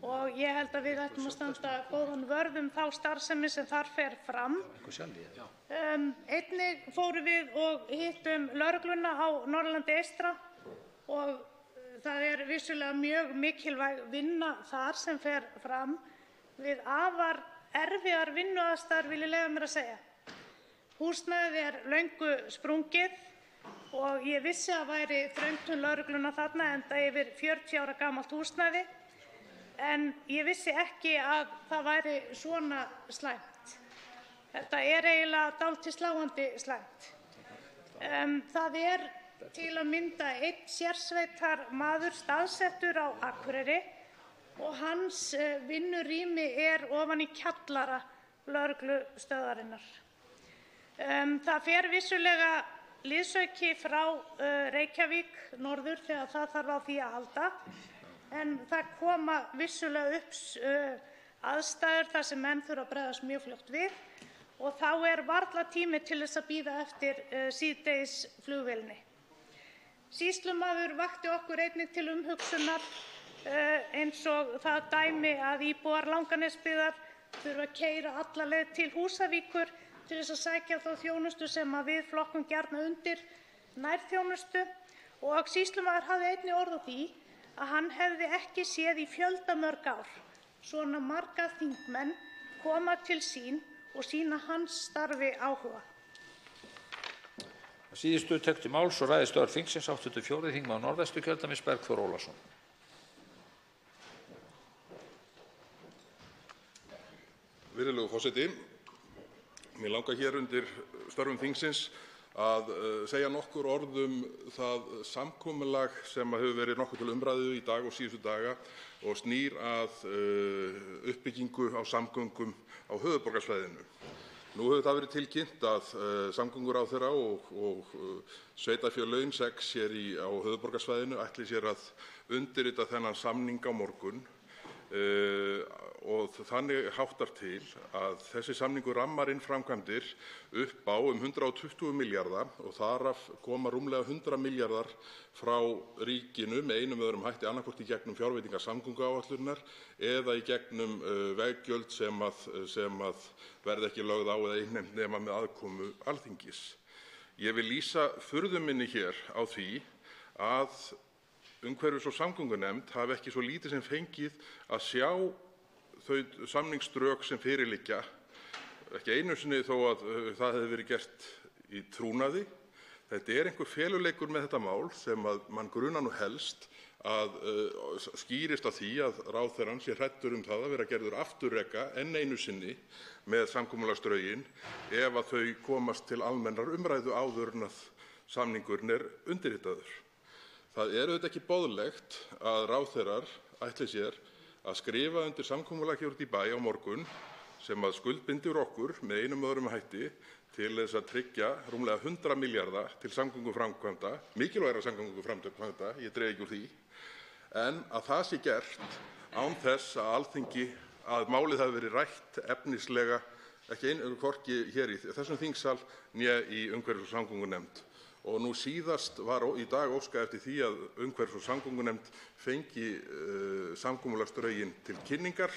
og ég held að við ættum að standa góðan vörð þá starfsemi sem þar fer fram. Einnig fórum við og hittum lögregluna á Norðurlandi eystra og það vissulega mjög mikilvæg vinna þar sem fer fram við afar erfiðar vinnuaðstæður, vil ég leyfa mér að segja. Húsnæðið löngu sprungið og ég vissi að væri þröngtun lögreglunnar þarna enda yfir 40 ára gamalt húsnæði, en ég vissi ekki að það væri svona slæmt. Þetta eiginlega dálítið sláandi slæmt. Það til að mynda einn sérsveitarmaður staðsettur á Akureyri og hans vinnurými ofan í kjallara lögreglustöðvarinnar. Það fer vissulega liðsauki frá Reykjavík norður þegar það þarf á því að halda, en það koma vissulega upp aðstæður þar sem menn þurfa að bregðast mjög fljótt við og þá varla tími til þess að bíða eftir síðdegisflugvélinni. Sýslumaður vakti okkur einnig til umhugsunar eins og það dæmi að íbúar Langanesbyggðar þurfa að keyra alla leið til Húsavíkur til þess að sækja þá þjónustu sem við flokkum gjarna undir nærþjónustu og sýslumaður hafði einnig orð á því að hann hefði ekki séð í fjöldamörg ár svona marga þingmenn koma til sín og sýna hans starfi áhuga. Að síðustu tek til máls og ræðismaður þingsins 84. þingmaður Norðvesturkjördæmis Bergþór Ólason. Virðulegur forseti, mig langar hér undir störfum þingsins að segja nokkur orð það samkomulag sem hefur verið nokkuð til umræðu í dag og síðustu daga og snýr að uppbyggingu á samgöngum á höfuðborgarsvæðinu. Nú hefur það verið tilkynnt að samgönguráðherra og sveitarfélögin 6 hér á höfuðborgarsvæðinu ætli sér að undirrita þennan samning á morgun og þannig háttar til að þessi samningur rammar inn framkvæmdir upp á 120 milljarða og þar af koma rúmlega 100 milljarðar frá ríkinu með einum eða öðrum hætti annaðhvort í gegnum fjárveitingar samgönguáætlunar eða í gegnum veggjöld sem að verða ekki lögð á eða innheimt nema með aðkomu Alþingis. Ég vil lýsa furðu minni hér á því að umhverfis- og samgöngunefnd hafi ekki svo lítið sem fengið að sjá þau samningsdrög sem fyrir liggja, ekki einu sinni þó að það hefði verið gert í trúnaði. Þetta einhver feluleikur með þetta mál sem að mann grunar nú helst að skýrist af því að ráðherrann sé hræddur það að vera gerður afturreka enn einu sinni með samkomulagsdrögin ef að þau komast til almennrar umræðu áður en að samningurinn undirritaður. Það auðvitað ekki boðlegt að ráðherrar ætli sér að skrifa undir samkomulag hér úti í bæ á morgun sem að skuldbindur okkur með einum öðrum hætti til þess að tryggja rúmlega 100 milljarða til samgönguframkvæmda, mikilvægra samgönguframkvæmda, ég dreg ekki úr því, en að það sé gert án þess að Alþingi, að málið hafi verið rætt efnislega, ekki hvorki hér í þessum þingsal né í umhverfis- og samgöngunefnd. Og nú síðast var í dag óskað eftir því að umhverfis- og samgöngunefnd fengi samkomulagsdrögin til kynningar,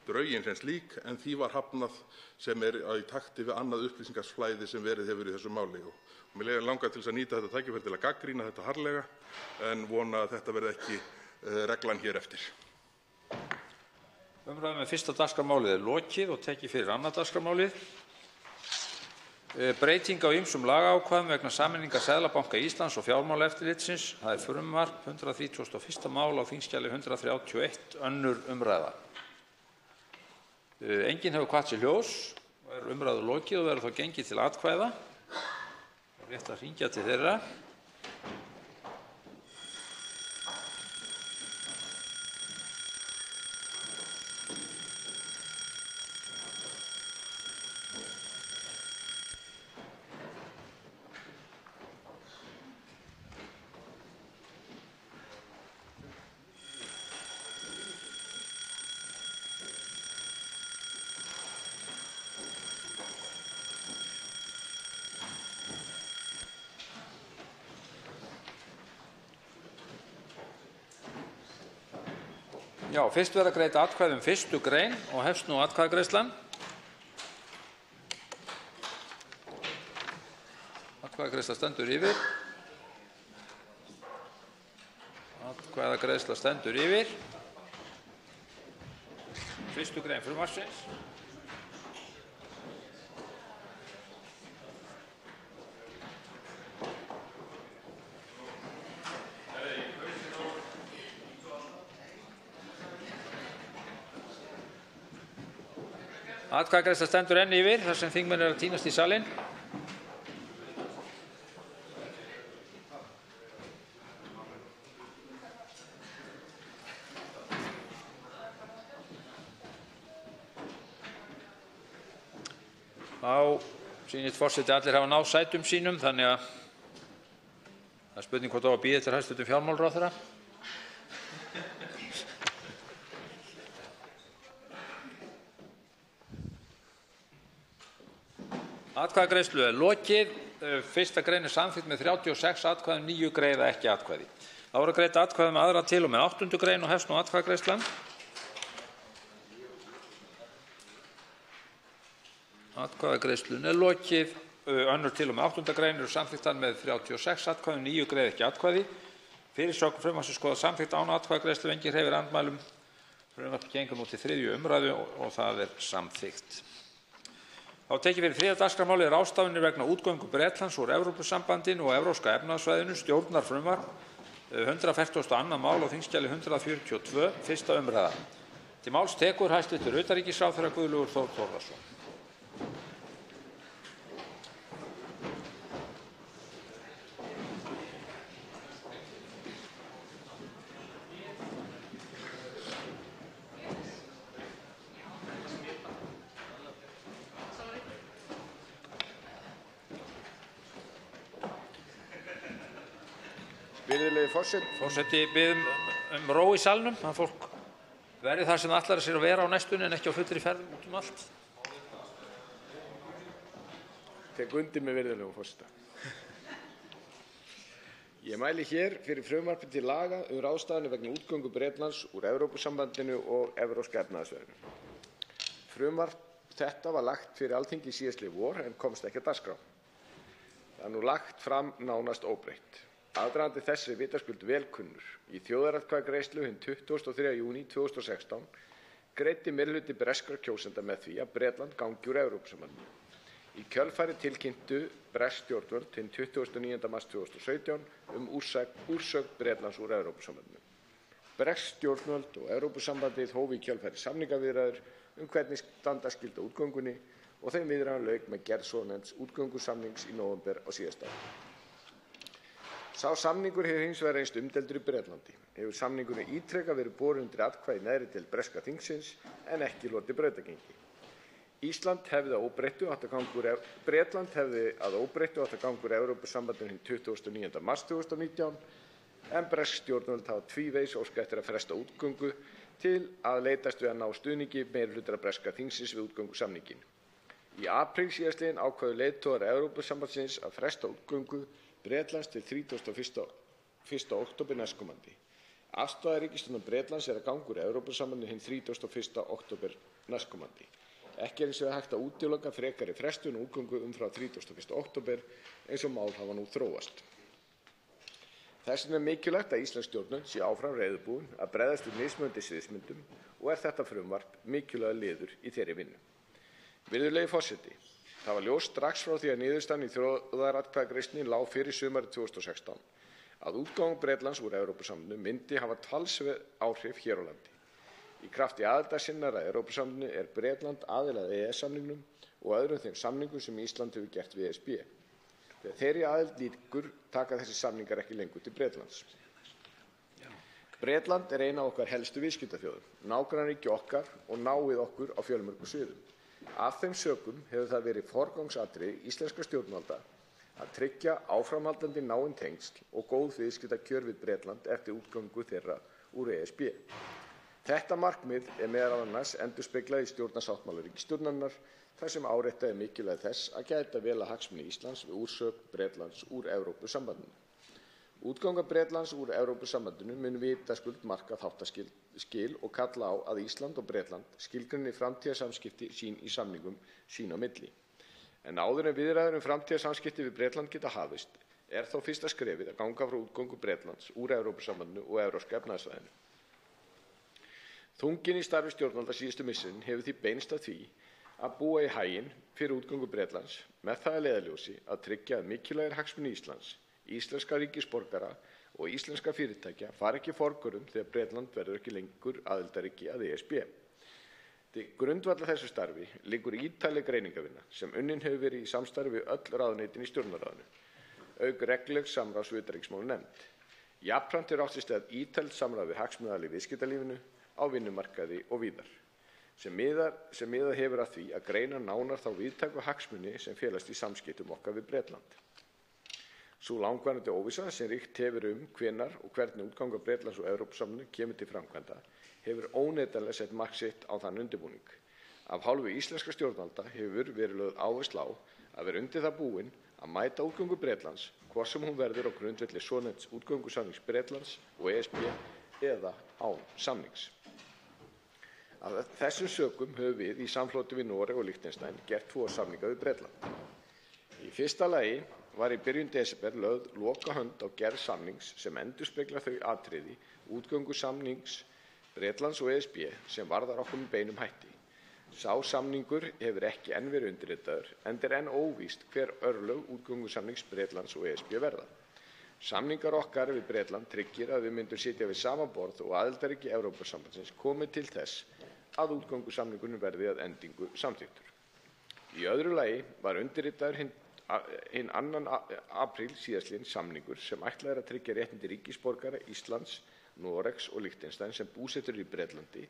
drögin sem slík, en því var hafnað sem í takti við annað upplýsingarsflæði sem verið hefur í þessu máli. Og mér langar til þess að nýta þetta tækifæri til að gagnrýna þetta harðlega en vona að þetta verði ekki reglan hér eftir. Umræðu með fyrsta dagskrármálið lokið og tekið fyrir annað dagskrármálið. Breyting á ýmsum lagaákvæðum vegna sameiningar Seðlabanka Íslands og Fjármálaeftirlitsins. Það frumvarp 131. mál á þingskjali 131, önnur umræða. Enginn hefur kvatt sér hljóðs og umræðu lokið og verður þá gengið til atkvæða. Rétt að hringja til þeirra. Já, fyrst verða greidd atkvæði 1. grein og hefst nú atkvæðagreiðslan. Atkvæðagreiðsla stendur yfir. Atkvæðagreiðsla stendur yfir. 1. grein frumvarpsins. Atkvæðagreiðsla stendur enn yfir þar sem þingmenn eru að tínast í salinn. Þá sýnist forseti að allir hafa náð sætum sínum, þannig að það er spurning hvort á að bíða eftir hæstv. Fjármálaráðherra. Atkvæðagreiðslu er lokið. Fyrsta grein er samþykkt með 36 atkvæðum, 9 greiða ekki atkvæði. Þá voru greidd atkvæði með aðra til og með 8. grein og hefst nú atkvæðagreiðslan. Atkvæðagreiðslunni er lokið. Önnur til og með 8. grein eru samþykktar með 36 atkvæðum, 9 greiða ekki atkvæði. Fyrirsögn frumvarpsins skoðað samþykkt án atkvæðagreiðslu, enginn hreyfir andmælum. Frumvarpið gengur nú til 3. umræðu og það er samþykkt. Þá tekið fyrir 3. dagskrármálið ráðstafanir vegna útgöngu Bretlands úr Evrópusambandinu og Evrópska efnahagssvæðinu, stjórnarfrumvarp, 142. mál á þingskjali 142, 1. umræða. Til máls tekur hæstv. utanríkisráðherra Guðlaugur Þór Þórðarson. Forseti biður ró í salnum, að fólk verði þar sem það ætlar sér að vera á næstunni en ekki á fullri ferð út allt. Tek undir með virðulegum forseta. Ég mæli hér fyrir frumvarpi til laga ráðstafanir vegna útgöngu Bretlands úr Evrópusambandinu og Evrópska efnahagssvæðinu. Frumvarp þetta var lagt fyrir Alþingi síðastliðið vor en komst ekki á dagskrá. Það er nú lagt fram nánast óbreytt. Aðdragandi þess er vitaskuld vel kunnur. Í þjóðaratkvæðagreiðslu hinn 23. júní 2016 greiddi meirihluti breskra kjósenda með því að Bretland gangi úr Evrópusambandinu. Í kjölfarið tilkynntu bresk stjórnvöld hinn 29. mars 2017 úrsögn Bretlands úr Evrópusambandinu. Bresk stjórnvöld og Evrópusambandið hófu í kjölfarið samningaviðræður hvernig standa skyldi á útgöngunni og þeim viðræðum lauk með gerð svonefnds útgöngusamnings í nóvember á síðasta ári. Sá samningur hefur hins vegar reynst umdeildur í Bretlandi. Hefur samningurinn ítrekað verið borinn undir atkvæði í neðri deild breska þingsins en ekki hlotið brautargengi. Bretland hefði að óbreyttu átt að ganga úr Evrópusambandinu hinn 29. mars 2019 en bresk stjórnvöld hafa tvívegis óskað eftir að fresta útgöngu til að leitast við að ná stuðningi meirihluta breska þingsins við útgöngusamninginn. Í apríl síðastliðinn ákváðu leiðtogar Evrópusambandsins að fresta útgöngu Bretlands til 31. október næstkomandi. Afstaða ríkisstjórnar Bretlands er að ganga úr Evrópusambandinu hinn 31. október næstkomandi. Ekki hins vegar hægt að útiloka frekari frestun og útgöngu frá 31. október eins og mál hafa nú þróast. Þess vegna er mikilvægt að íslensk stjórnvöld sé áfram reiðubúin að bregðast við mismunandi sviðsmyndum og er þetta frumvarp mikilvægur liður í þeirri vinnu. Virðulegi forseti, það var ljóst strax frá því að niðurstaðan í þjóðaratkvæðagreiðslunni lá fyrir sumarið 2016 að útgangur Bretlands úr Evrópusambandinu myndi hafa talsverð áhrif hér á landi. Í krafti aðildar sinnar að Evrópusambandinu er Bretland aðili að EES-samningnum og öðrum þeim samningum sem Ísland hefur gert við ESB. Þegar þeirri aðild lýkur taka þessi samningar ekki lengur til Bretlands. Bretland er ein af okkar helstu viðskiptaþjóðum, nágrannaríki okkar og náið okkur á fjölmörgum sviðum. Af þeim sökum hefur það verið forgangsatriði íslenskra stjórnvalda að tryggja áframhaldandi náin tengsl og góð viðskiptakjör við Bretland eftir útgöngu þeirra úr ESB. Þetta markmið er meðal annars endurspeglað í stjórnarsáttmála ríkisstjórnarinnar þar sem áréttað er mikilvægi þess að gæta vel að hagsmuni Íslands við úrsögn Bretlands úr Evrópusambandinu. Útganga Bretlands úr Evrópusambandinu mun vitaskuld marka þáttaskil og kalla á að Ísland og Bretland skilgreini framtíðarsamskipti sín í samningum sín á milli. En áður en viðræður framtíðarsamskipti við Bretland geta hafist er þó fyrsta skrefið að ganga frá útgöngu Bretlands úr Evrópusambandinu og Evrópska efnahagssvæðinu. Þunginn í starfi stjórnvalda síðustu misserin hefur því beinst að því að búa í haginn fyrir útgöngu Bretlands með það að leiðarljósi að tryggja að mikilvægir hagsmunir Íslands, íslenska ríkisborgara og íslenska fyrirtækja fari ekki forgörðum þegar Bretland verður ekki lengur aðildarríki að ESB. Til grundvallar þessu starfi liggur ítarleg greiningarvinna sem unnin hefur verið í samstarfi við öll ráðuneytin í Stjórnarráðinu, auk reglulegs samráðs við utanríkismálanefnd. Jafnframt átt sér stað ítarlegt samráð við hagsmunaaðila í viðskiptalífinu, á vinnumarkaði og víðar. sem miðað hefur að því að greina nánar þá víðtæku hagsmuni sem felast í samskiptum okkar við Bretland. Sú langvarandi óvissa sem ríkt hefur hvenær og hvernig útganga Bretlands úr Evrópusambandinu kemur til framkvæmda hefur óneitanlega sett mark sitt á þann undirbúning. Af hálfu íslenskra stjórnvalda hefur verið lögð áhersla á að vera undir það búin að mæta útgöngu Bretlands, hvort sem hún verður á grundvelli svonefnds útgöngusamnings Bretlands og ESB eða án samnings. Af þessum sökum höfum við í samfloti við Noreg og Liechtenstein gert 2 samninga við Bretland. Í fyrsta lagi var í byrjun desember lögð lokahönd á gerð samnings sem endurspeglar þau atriði útgöngusamnings Bretlands og ESB sem varðar okkur með beinum hætti. Sá samningur hefur ekki enn verið undirritaður enda enn óvíst hver örlög útgöngusamnings Bretlands og ESB verða. Samningar okkar við Bretland tryggir að við myndum sitja við sama borð og aðildarríki Evrópusambandsins komi til þess að útgöngusamningurinn verði að endingu samþykktur. Í öðru lagi var undirritaður hinn 2. apríl síðastliðinn samningur sem ætlað að tryggja réttindi ríkisborgara Íslands, Noregs og Liechtenstein sem búsettur í Bretlandi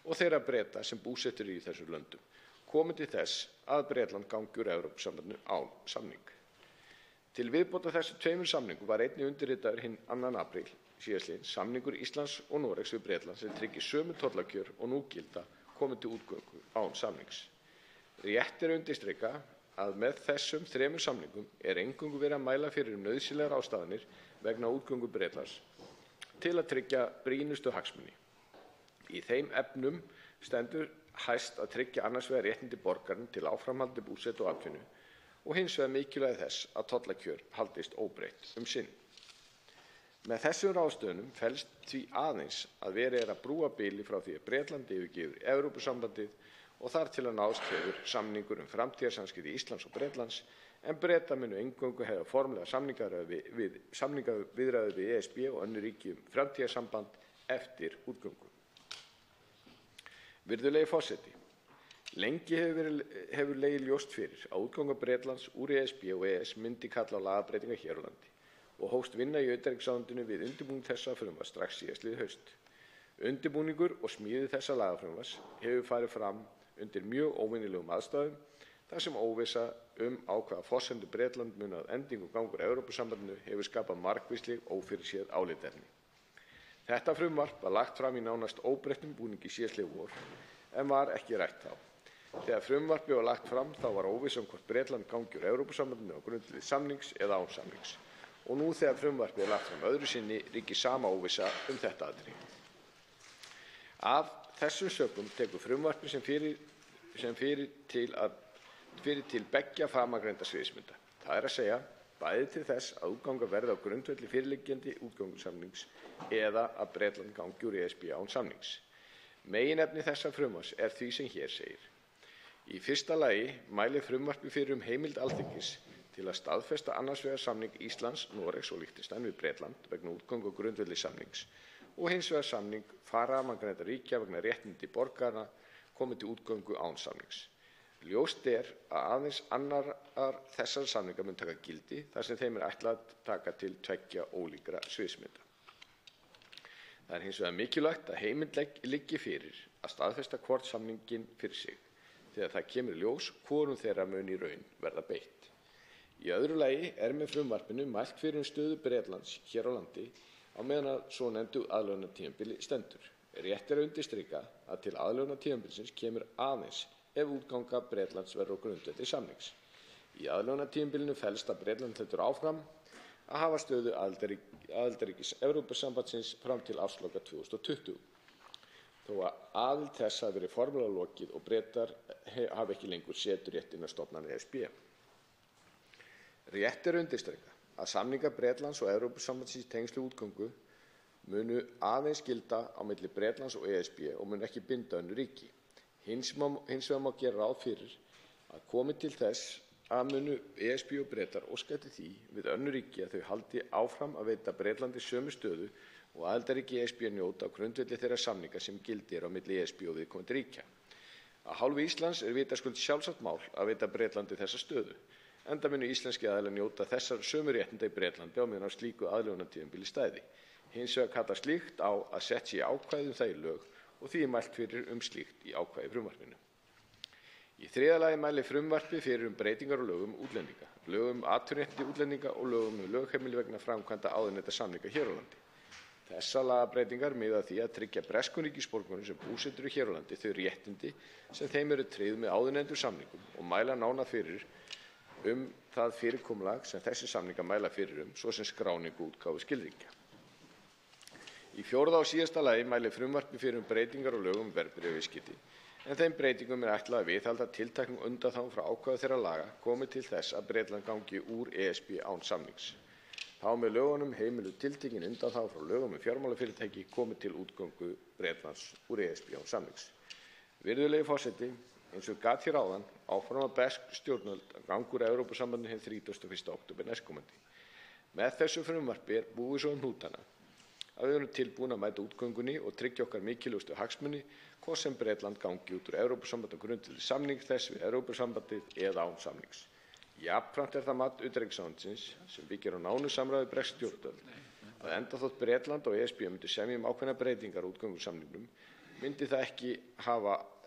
og þeirra Breta sem búsettur í þessum löndum komi til þess að Bretland gangi úr Evrópusambandinu án samning. Til viðbótar þessum 2 samningum var einnig undirritaður hinn 2. apríl síðastliðinn samningur Íslands og Noregs við Bretland sem tryggir sömu tollakjör og nú gilda komi til útgöngu án samnings. Rétt er að undirstrika að með þessum 3 samningum er eingöngu verið að mæla fyrir nauðsynlegar ástæðanir vegna útgöngu Bretlands til að tryggja brýnustu hagsmuni. Í þeim efnum stendur hæst að tryggja annars vegar réttindi borgarinn til áframhaldandi búsetu og atvinnu og hins vegar mikilvægi þess að tollakjör haldist óbreytt sinn. Með þessum ráðstöfunum felst því aðeins að verið er að brúa bili frá því að Bretland yfirgefur Evrópusambandið og þar til að nást hefur samningur framtíðarsamskipti Íslands og Bretlands en Bretar munu eingöngu hafa formlega samningaviðræður við ESB og önnur ríki framtíðarsamband eftir útgöngu. Virðulegi forseti, lengi hefur legið ljóst fyrir að útganga Bretlands úr ESB og ES myndi kalla á lagabreytingar hér á landi og hófst vinna í utanríkisráðuneytinu við undirbúning þessa frumvarps strax síðastliðið haust. Undirbúningur og smíði þessa lagafrumvarps hefur farið fram undir mjög óvenjulegum aðstæðum þar sem óvissa á hvaða forsendur Bretland muni að endingu gangur Evrópusambandinu hefur skapað margvísleg ófyrirséð álitaefni. Þetta frumvarp var lagt fram í nánast óbreyttum búningi síðastliðið vor en var ekki rætt þá. Þegar frumvarpið var lagt fram þá var óvissa hvort Bretland gangi úr Evrópusambandinu á grundvelli samnings eða án samnings. Og nú þegar frumvarpið er lagt fram öðru sinni ríkir sama óvissa þetta atriði. Af þessum sökum tekur frumvarpið sem fyrir til beggja framangreinda sviðsmynda. Það er að segja bæði til þess að útganga verði á grundvelli fyrirliggjandi útgöngusamnings eða að Bretland gangi úr ESB án samnings. Meginefni þessa frumvarps er því sem hér segir. Í fyrsta lagi mælir frumvarpið fyrir heimild Alþingis til að staðfesta annars vegar samning Íslands, Noregs og Liechtenstein við Bretland vegna útgöngu á grundvelli samnings og hins vegar samning framangreindra ríkja vegna réttindi borgaranna komi til útgöngu án samnings. Ljóst er að aðeins annar þessara samninga mun taka gildi þar sem þeim er ætlað að taka til 2 ólíkra sviðsmynda. Það er hins vegar mikilvægt að heimild liggi fyrir að staðfesta hvort samninginn fyrir sig þegar það kemur í ljós hvorum þeirra mun í raun verða beitt. Í öðru lagi er með frumvarpinu mælt fyrir stöðu Bretlands hér á landi á meðan að svonefndu aðlögunartímabili stendur. Rétt er að undirstrika að til aðlögunartímabilsins kemur aðeins ef útganga Bretlands verður á grundvelli samnings. Í aðlögunartímabilinu felst að Bretland heldur áfram að hafa stöðu aðildarríkis Evrópusambandsins fram til ársloka 2020. Þó að aðild þess hafi verið formlega lokið og Bretar hafi ekki lengur seturétt innan stofnana ESB. Rétt er að undirstrika að samningar Bretlands og Evrópusambandsins í tengslum við útgöngu munu aðeins gilda á milli Bretlands og ESB og munu ekki binda önnur ríki. Hins vegar má gera ráð fyrir að komi til þess að munu ESB og Bretar óska eftir því við önnur ríki að þau haldi áfram að veita Bretlandi sömu stöðu og aðildarríki ESB njóta á grundvelli þeirra samninga sem gildir á milli ESB og viðkomandi ríkja. Af hálfu Íslands er vitaskuld sjálfsagt mál að veita Bretlandi þessa stöðu, enda munu íslenski aðilar njóta þessar sömu réttinda í Bretlandi á meðan á slíku aðlögunartímabili stæði. Hins vegar kallar slíkt á að sett sé ákvæði það í lög og því mælt fyrir slíkt í ákvæði frumvarpinu. Í þriðja lagi mælir frumvarpið fyrir breytingar á lögum útlendinga, lögum atvinnurétti útlendinga og lögum lögheimili vegna framkvæmda áðurnefndra samninga hér á landi. Þessar lagabreytingar miða að því að tryggja breskum ríkisborgurum sem búsettir eru hér á landi þau réttindi sem þeim eru tryggð með áðurnefndum samningum og mæla nánar fyrir það fyrirkomulag sem þessi samningar mæla fyrir svo sem skráningu og útgáfu skilríkja. Í fjórða og síðasta lagi mælir frumvarpið fyrir breytingar á lögum verðbréfaviðskipti en þeim breytingum er ætlað að viðhalda tilteknum undanþágum frá ákvæðum þeirra laga komi til þess að Bretland gangi úr ESB án samnings. Þá með lögunum heimiluð tiltekin undanþága frá lögum fjármálafyrirtæki komi til útgöngu Bretlands úr ESB án samnings. Virðulegi forseti, eins og gat hér áðan, áforma bresk stjórnvöld að ganga úr Evrópusambandinu hinn 31. október næstkomandi. Með þessu frumvarpi búið svo hnútana að við erum tilbúin að mæta útgöngunni og tryggja okkar mikilvægustu hagsmuni, hvort sem Bretland gangi út úr Evrópusambandinu á grundvelli samnings þess við Evrópusambandið eða án samnings. Jafnframt það mat utanríkisráðuneytisins, sem byggir á nánu samráði við bresk stjórnvöld, að enda þótt Bretland og ESB myndu semja ákveðnar breytingar á útgöngusamningnum, myndi það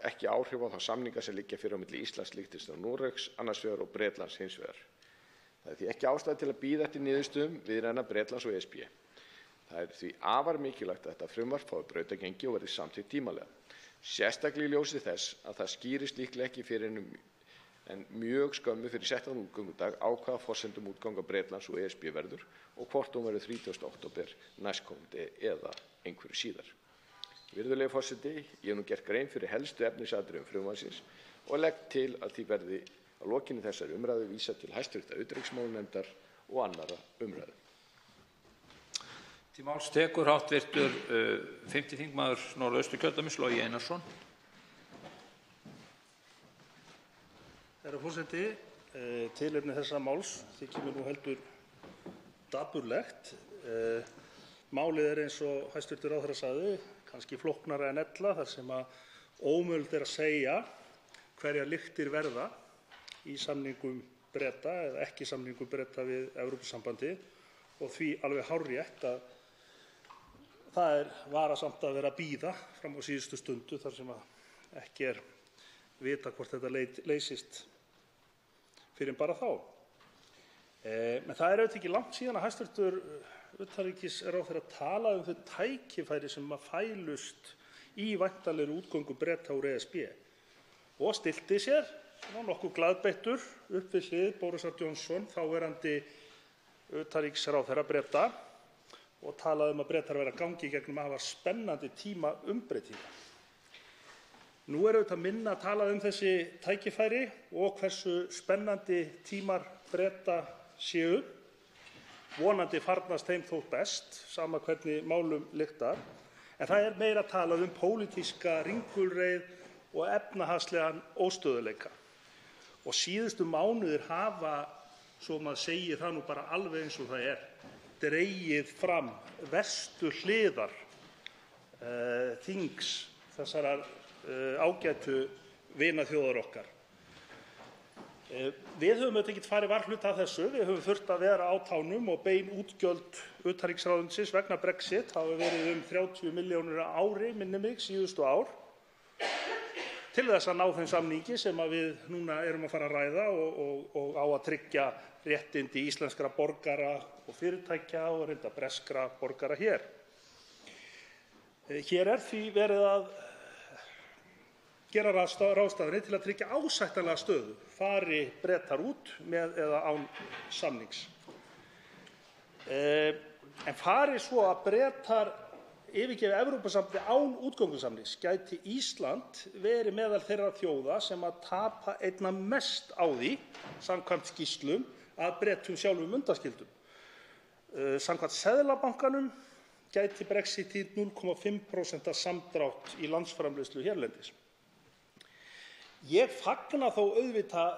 ekki áhrif á þá samninga sem liggja fyrir á milli Íslands, Liechtensteins og Noregs annars vegar og Bretlands hins vegar. Það því ekki ástæða til að bíða eftir niðurstöðum viðræðna Bretlands og ESB. Það því afar mikilvægt að þetta frumvarp fái brautargengi og verði samþykkt tímanlega. Sérstaklega í ljósi þess að það skýrist líklega ekki fyrir en mjög skömmu fyrir settan útgöngudag á hvaða forsendum útganga Bretlands og ESB verður og hvort hún verður 30. október næstkomandi eða einhverju síðar. Virðulegi forseti, ég hef nú gert grein fyrir helstu efnisatriðum frumvarpsins og legg til að því verði að lokinni þessari umræðu vísað til hæstv. Utanríkismálanefndar og annarra umræðu. Til máls tekur hv. 5. þingmaður Norðausturkjördæmis, Logi Einarsson. Herra forseti, tilefni þessa máls þykir mér nú heldur dapurlegt. Málið eins og hæstv. ráðherra sagði, kannski flóknara en ella þar sem ómögulegt að segja hverjar lyktir verða í samningum Breta eða ekki samningum Breta við Evrópusambandið og því alveg hárrétt að það varasamt að vera að bíða fram á síðustu stundu þar sem ekki vita hvort þetta leysist fyrr en bara þá. En það auðvitað ekki langt síðan að hæstv. Utanríkisráðherra talaði þau tækifæri sem fælust í væntanlegri útgöngu Breta úr ESB og stillti sér nokkuð glaðbeittur upp við hlið Borisar Johnson, þáverandi utanríkisráðherra Breta, og talaði að Bretar væru að ganga í gegnum afar spennandi tíma umbreytinga. Nú auðvitað minna að tala þessi tækifæri og hversu spennandi tímar Breta séu. Vonandi farnast þeim þó best, sama hvernig málum lyktar, en það meira talað pólitíska ringulreið og efnahagslegan óstöðugleika. Og síðustu mánuðir hafa, svo maður segir það nú bara alveg eins og það dregið fram verstu hliðar þings þessarar ágætu vinaþjóðar okkar. Við höfum auðvitað ekki farið varhluta af þessu. Við höfum þurft að vera á tánum og bein útgjöld utanríkisráðuneytisins vegna Brexit hafa verið 30 milljónir á ári, minnir mig, síðustu ár, til þess að ná þeim samningi sem við núna erum að fara að ræða og á að tryggja réttindi íslenskra borgara og fyrirtækja og reynda breskra borgara hér. Hér því verið að gera ráðstafanir til að tryggja ásættanlega stöðu fari Bretar út með eða án samnings. En fari svo að Bretar yfirgefi Evrópusambandið án útgöngusamnings gæti Ísland verið meðal þeirra þjóða sem að tapa einna mest á því, samkvæmt skýrslum, að Bretum sjálfum undanskildum. Samkvæmt Seðlabankanum gæti Brexit þýtt 0,5% samdrátt í landsframleiðslu hérlendis. Ég fagna þó auðvitað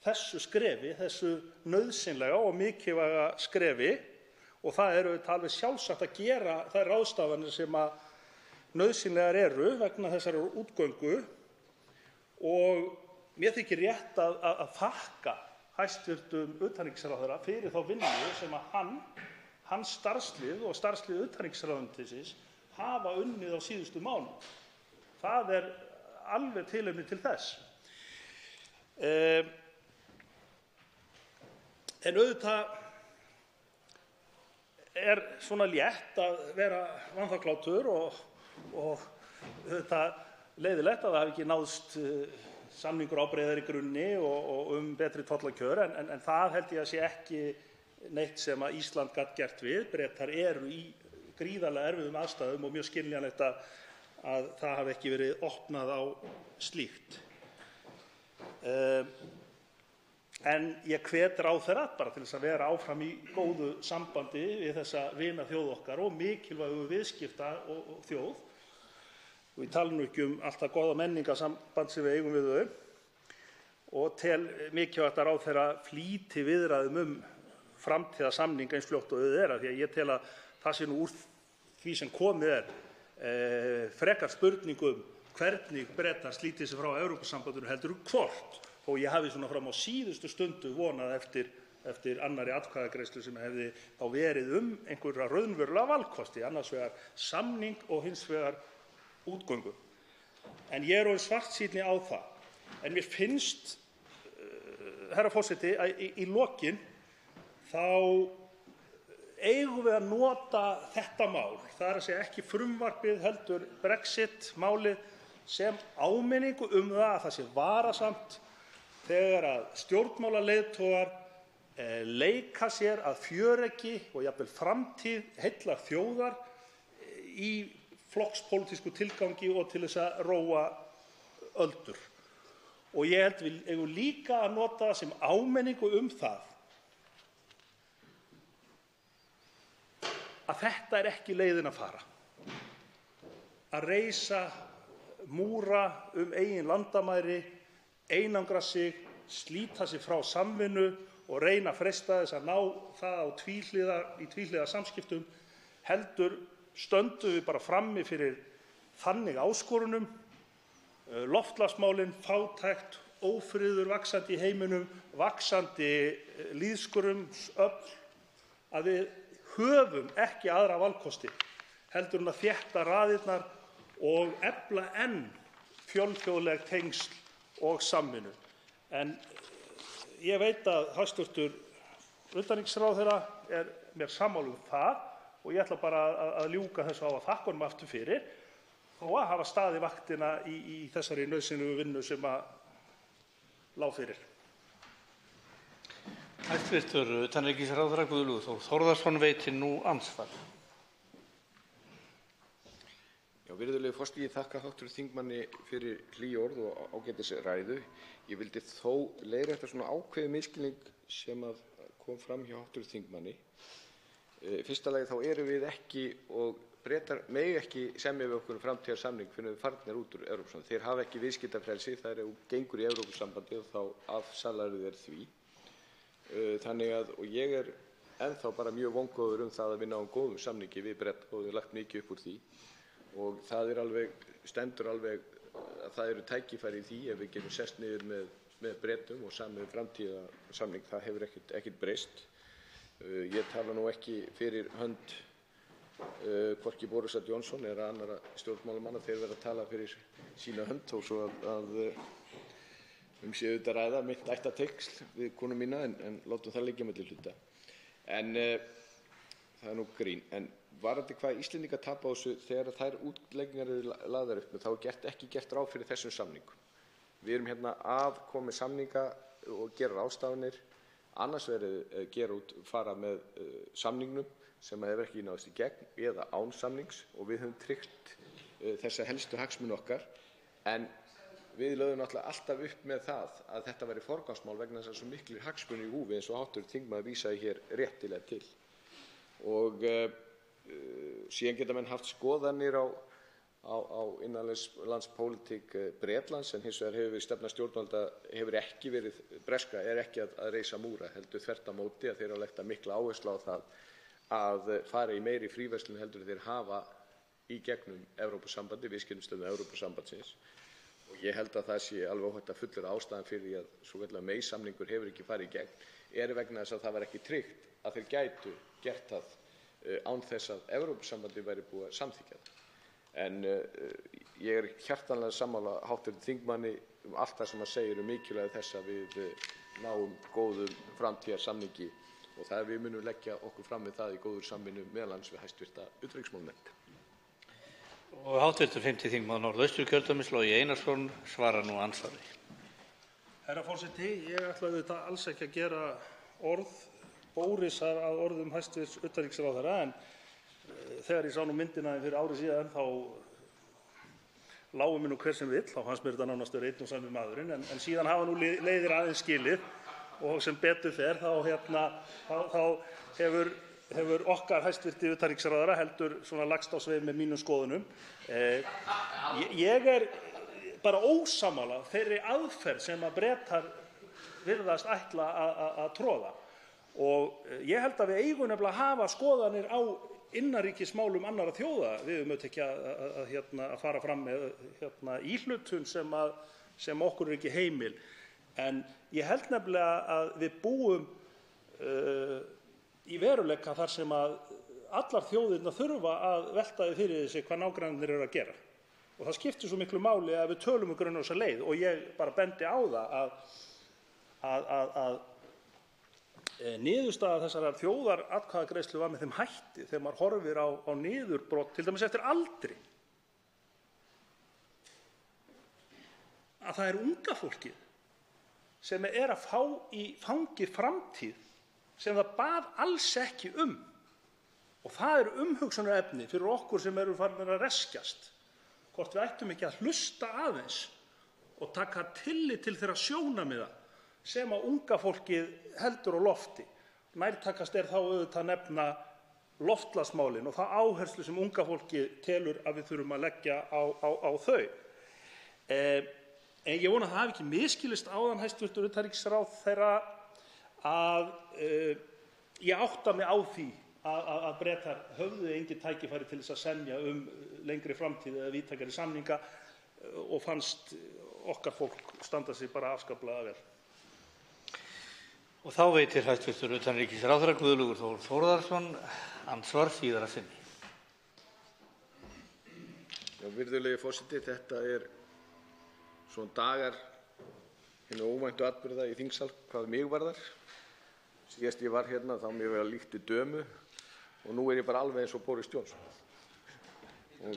þessu skrefi, þessu nauðsynlega og mikilvæga skrefi, og það auðvitað alveg sjálfsagt að gera þær ráðstafanir sem nauðsynlegar eru vegna þessarar útgöngu, og mér þykir rétt að þakka hæstv. Utanríkisráðherra fyrir þá vinnu sem hans starfslið og starfslið utanríkisráðuneytisins hafa unnið á síðustu mánuðum. Það er alveg tilefni til þess. En auðvitað er svona létt að vera vanþakklátur og auðvitað leiðilegt að það hafi ekki náðst samningur á breiðari grunni og betri tollakjör, en það held ég að sé ekki neitt sem að Ísland gat gert við. Bretar eru í gríðarlega erfiðum aðstæðum og mjög skiljanlegt að það hafi ekki verið opnað á slíkt. En ég hvet ráðherra bara til þess að vera áfram í góðu sambandi við þessa vinaþjóð okkar og mikilvægu viðskipta og þjóð. Og ég tala nú ekki allt það góða menningarsamband sem við eigum við þau, og tel mikilvægt að ráðherra flýti viðræðum framtíðarsamning eins fljótt og auðið því að ég tel að það sé nú úr því sem komið frekar spurningum hvernig Bretar slíti sig frá Evrópusambandinu heldur hvort, og ég hafi svona fram á síðustu stundu vonað eftir annarri atkvæðagreiðslu sem hefði þá verið einhverja raunverulega valkosti, annars vegar samning og hins vegar útgöngu. En ég orðinn svartsýnni á það. En mér finnst, herra forseti, að í lokin þá eigum við að nota þetta mál, það er að segja ekki frumvarpið heldur Brexit-málið, sem áminningu það að það sé varasamt þegar að stjórnmálaleiðtogar leika sér að fjöreggi og jafnvel framtíð heillar þjóðar í flokkspólitísku tilgangi og til þess að róa öldur. Og ég held við eigum líka að nota það sem áminningu það að þetta er ekki leiðin að fara. Að reisa múra eigin landamæri, einangra sig, slíta sig frá samvinnu og reyna að freista þess að ná það í tvíhliða samskiptum, heldur stöndum við bara frammi fyrir þannig áskorunum, loftslagsmálin, fátækt, ófriður vaxandi í heiminum, vaxandi lýðskrumsöfl, að við höfum ekki aðra valkosti heldur en að þétta raðirnar og efla enn fjölþjóðleg tengsl og samvinnu. En ég veit að hæstv. Utanríkisráðherra er mér sammála það og ég ætla bara að ljúka þessu á að þakka honum aftur fyrir og að hafa staðið vaktina í þessari nauðsynlegu vinnu sem lá fyrir. Hæstv. Utanríkisráðherra Guðlaugur Þór Þórðarson veitir nú andsvar. Virðulegi forseti, ég þakka hv. þingmanni fyrir hlý orð og ágætis ræðu. Ég vildi þó leiðrétta svona ákveðinn misskilning sem kom fram hjá hv. þingmanni. Í fyrsta lagi þá erum við ekki, og Bretar mega ekki semja við okkur framtíðarsamning fyrr en við farnir út úr Evrópusambandinu. Þeir hafa ekki viðskiptafrelsi, það er ef þú gengur í Evrópusambandið og þá afsalarðu þér því. Þannig að, og ég er ennþá bara mjög vongóður það að við náum góðum samningi við Breta og við lagt mikið upp úr því. Og það stendur alveg að það eru tækifæri í því ef við getum sest niður með Bretum og samið framtíðarsamning. Það hefur ekkert breyst. Ég tala nú ekki fyrir hönd hvorki Borisar Johnson eða annarra stjórnmálamanna, þeir verða að tala fyrir sína hönd þó svo að sé auðvitað ræða mitt ættartengsl við konu mína en látum það liggja milli hluta. En það er nú grín. En varðandi hvað Íslendingar tapa á þessu þegar þær útleggingar eru lagðar upp með, þá er ekki gert ráð fyrir þessum samningum. Við erum hérna að koma með samninga og gera ráðstafanir, annars verið fara með samningnum sem hefur ekki náðst í gegn eða án samnings, og við höfum tryggt þessa helstu hagsmuni okkar. En við lögðum náttúrulega alltaf upp með það að þetta væri forgangsmál vegna þess að svo miklir hagsmunir í húfi eins og hv. þingmaður vísaði hér réttilega til. Og síðan geta menn haft skoðanir á innanlandspólitík Bretlands, en hins vegar hefur við stefna stjórnvalda ekki verið breska, ekki að reisa múra, heldur þvert á móti að þeir hafa lagt mikla áherslu á það að fara í meiri fríverslun heldur þeir hafa í gegnum Evrópusambandið, viðskiptastöðvum Evrópusambandsins. Og ég held að það sé alveg óhætt að fullyrða ástæðan fyrir því að svokallaður May-samningur hefur ekki farið í gegn vegna þess að það var ekki tryggt að þeir gætu gert það án þess að Evrópusambandið væri búið að samþykkja það. En ég hjartanlega sammála hv. þingmanni allt það sem hann segir mikilvægi þess að við náum góðum framtíðarsamningi og það við munum leggja okkur fram við það í góður samvinnu meðal annars við hæstv. Utanríkismálanefnd. Og hv. 5. þingmaður Norðausturkjördæmis, Logi Einarsson, svarar nú andsvari. Herra forseti, ég ætlaði þetta alls ekki að gera orð Bórisar að orðum hæstv. Utanríkisráðherra, en þegar ég sá nú myndina fyrir ári síðan þá lágu mér nú hver sem vill, þá fannst mér þetta nánast vera einn og sami maðurinn, en síðan hafa nú leiðir aðeins skilið og sem betur fer þá hefur okkar hæstv. Utanríkisráðherra heldur svona lagst á sveif með mínum skoðunum. Ég er bara ósammála þeirri aðferð sem að Bretar virðast ætla að troða og ég held að við eigum nefnilega að hafa skoðanir á innanríkismálum annarra þjóða. Við höfum auðvitað ekki að fara fram með íhlutun sem okkur ekki heimil. En ég held nefnilega að við búum í veruleika þar sem að allar þjóðirnar þurfa að velta því fyrir sig hvað nágrannarnir eru að gera. Og það skiptir svo miklu máli að við tölum um þessa leið og ég bara bendi á það að niðurstaða þessarar þjóðaratkvæðagreiðslu var með þeim hætti þegar maður horfir á niðurbrot, til dæmis eftir aldri, að það unga fólkið sem er að fá í fangið framtíð sem það bað alls ekki um. Og það umhugsunarefni fyrir okkur sem eru farnir að reskjast, hvort við ættum ekki að hlusta aðeins og taka tillit til þeirra sjónarmiða sem að unga fólkið heldur á lofti. Nærtækast þá auðvitað að nefna loftslagsmálin og það áherslu sem unga fólkið telur að við þurfum að leggja á þau. En ég vona að það hafi ekki misskilist áðan hæstv. Utanríkisráðherra að ég átta mig á því að Bretar höfðu engin tækifæri til þess að semja lengri framtíð eða víðtækari samninga og fannst okkar fólk standa sig bara afskaplega vel. Og þá veitir hæstv. Utanríkisráðherra Guðlaugur Þór Þórðarson andsvar síðara sinni. Virðulegi forseti, þetta svona dagar hinna óvæntu atburða í þingsal hvað mig varðar. Síðast ég var hérna þá mér vera líkt við dömu og nú ég bara alveg eins og Boris Johnson. Og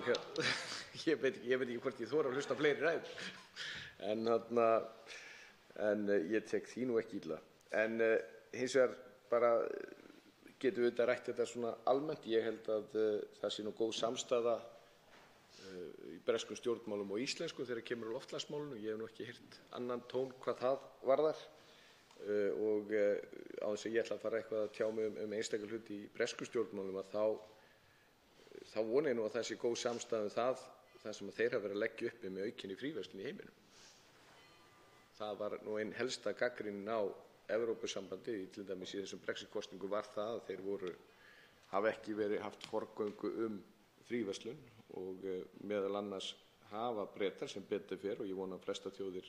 ég veit ekki hvort ég þori að hlusta fleiri ræður. En ég tek því nú ekki illa. En hins vegar bara getum við þetta rætt þetta svona almennt. Ég held að það sé nú góð samstaða í breskum stjórnmálum og íslensku þegar kemur á loftslagsmálinu. Ég hef nú ekki heyrt annan tón hvað það varðar og á þess að ég ætla að fara eitthvað að tjá mig einstakar hluti í bresku stjórnmálum að þá vona ég nú að það sé góð samstaða það sem þeir hafa verið að leggja uppi með aukinni fríverslun í heiminum. Það var nú ein helsta gagnrýnin á Evrópusambandið til dæmis í þessum Brexit-kosningum var það að þeir hafa ekki haft forgöngu fríverslun og meðal annars hafa Bretar sem betur fer og ég vona að flestar þjóðir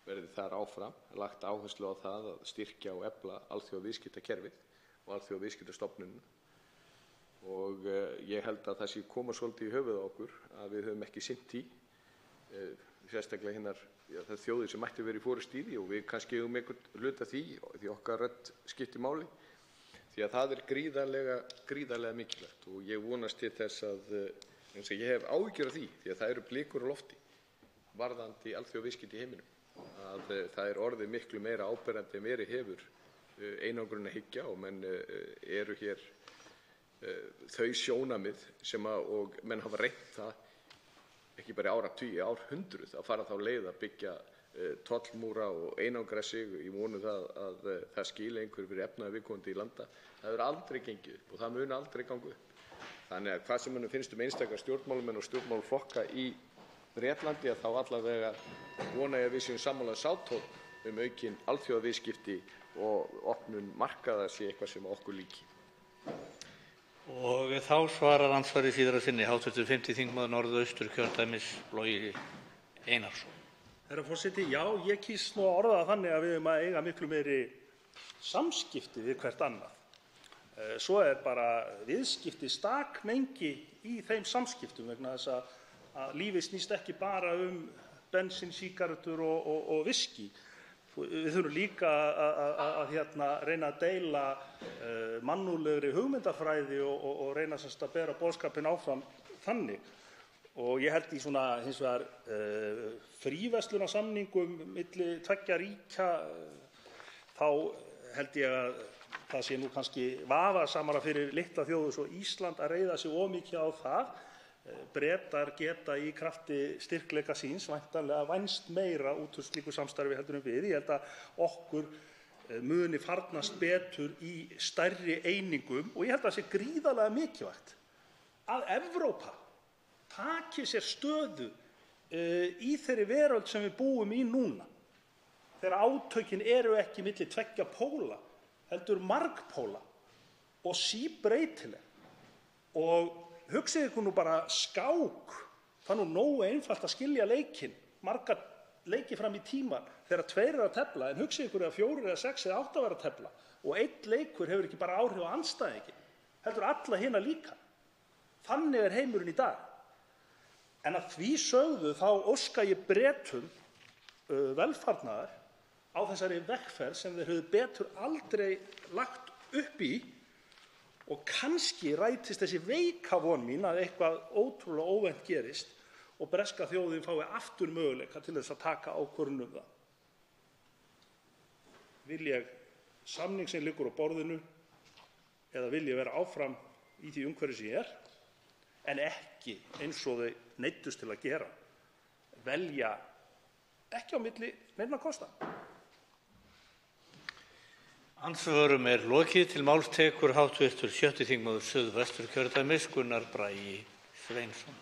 verði þar áfram lagt áherslu á það að styrkja og efla alþjóðaviðskiptakerfið og alþjóðaviðskiptastofnunina. Og ég held að það sé koma svolítið í höfuð á okkur að við höfum ekki sinnt því, sérstaklega þær þjóðir sem mættu verið í forystu í því og við kannski eigum einhvern hluta því okkar rödd skiptir máli því að það gríðarlega mikilvægt og ég vonast til þess að ég hef áhyggjur af því að það eru blikur á lofti varðandi alþjóðaviðskipti í heiminum að það orðið miklu meira áberandi en verið hefur einangrunarhyggja og menn eru hér þau sjónarmið sem og menn hafa reynt það ekki bara í áratugi, árhundruð að fara þá leið að byggja tollmúra og einangra sig í vonu að það skili einhver fyrir efnaði viðkomandi í landa. Það hefur aldrei gengið upp og það mun aldrei ganga upp. Þannig að hvað sem mönnum finnst einstakar stjórnmálamenn og stjórnmálaflokka í Bretlandi að þá allavega vona ég að við séum sammála sátttónn aukin alþjóðaviðskipti og opnun markaða sé eitthvað sem okkur líki. Og þá svarar andsvarið síðara sinni hv. 5. þingmaður Norðausturkjördæmis Logi Einarsson. Herra forseti, já, ég kýs nú að orða það þannig að við eigum að eiga miklu meiri samskipti við hvert annað. Svo bara viðskipti stakmengi í þeim samskiptum vegna þess að lífið snýst ekki bara bensín, sígarettur og viskí. Við þurfum líka að reyna að deila mannúðlegri hugmyndafræði og reyna að bera boðskapinn áfram þannig. Og ég held í svona hins vegar fríverslunarsamningum milli tveggja ríkja þá held ég að það sé nú kannski vafasamara fyrir litla þjóð eins og Ísland að reiða sig of mikið á það. Bretar geta í krafti styrkleika síns væntanlega vænst meira út úr slíku samstarfi heldur en við. Ég held að okkur muni farnast betur í stærri einingum og ég held að það sé gríðarlega mikilvægt að Evrópa taki sér stöðu í þeirri veröld sem við búum í núna. Þegar átökin eru ekki milli tveggja póla, heldur margpóla og síbreytileg. Og hugsið ykkur nú bara skák, það nú nógu einfalt að skilja leikinn, marga leiki fram í tíman þegar 2 eru að tefla, en hugsið ykkur að 4 eða 6 eða 8 vera að tefla og 1 leikur hefur ekki bara áhrif á andstæðinginn, heldur alla hina líka. Þannig er heimurinn í dag. En að því sögðu þá óska ég Bretum velfarnaðar á þessari vegferð sem þeir höfðu betur aldrei lagt upp í og kannski rætist þessi veika von mín að eitthvað ótrúlega óvænt gerist og breska þjóðin fái aftur möguleika til þess að taka ákvörðun það. Vil ég samning sem liggur á borðinu eða vil ég vera áfram í því umhverfi sem ég en ekki eins og þau neyddust til að gera, velja ekki á milli neinna kosta. Andsvörum lokið. Til máls tekur hv. 7. þingmaður Suðvesturkjördæmis Gunnar Bragi Sveinsson.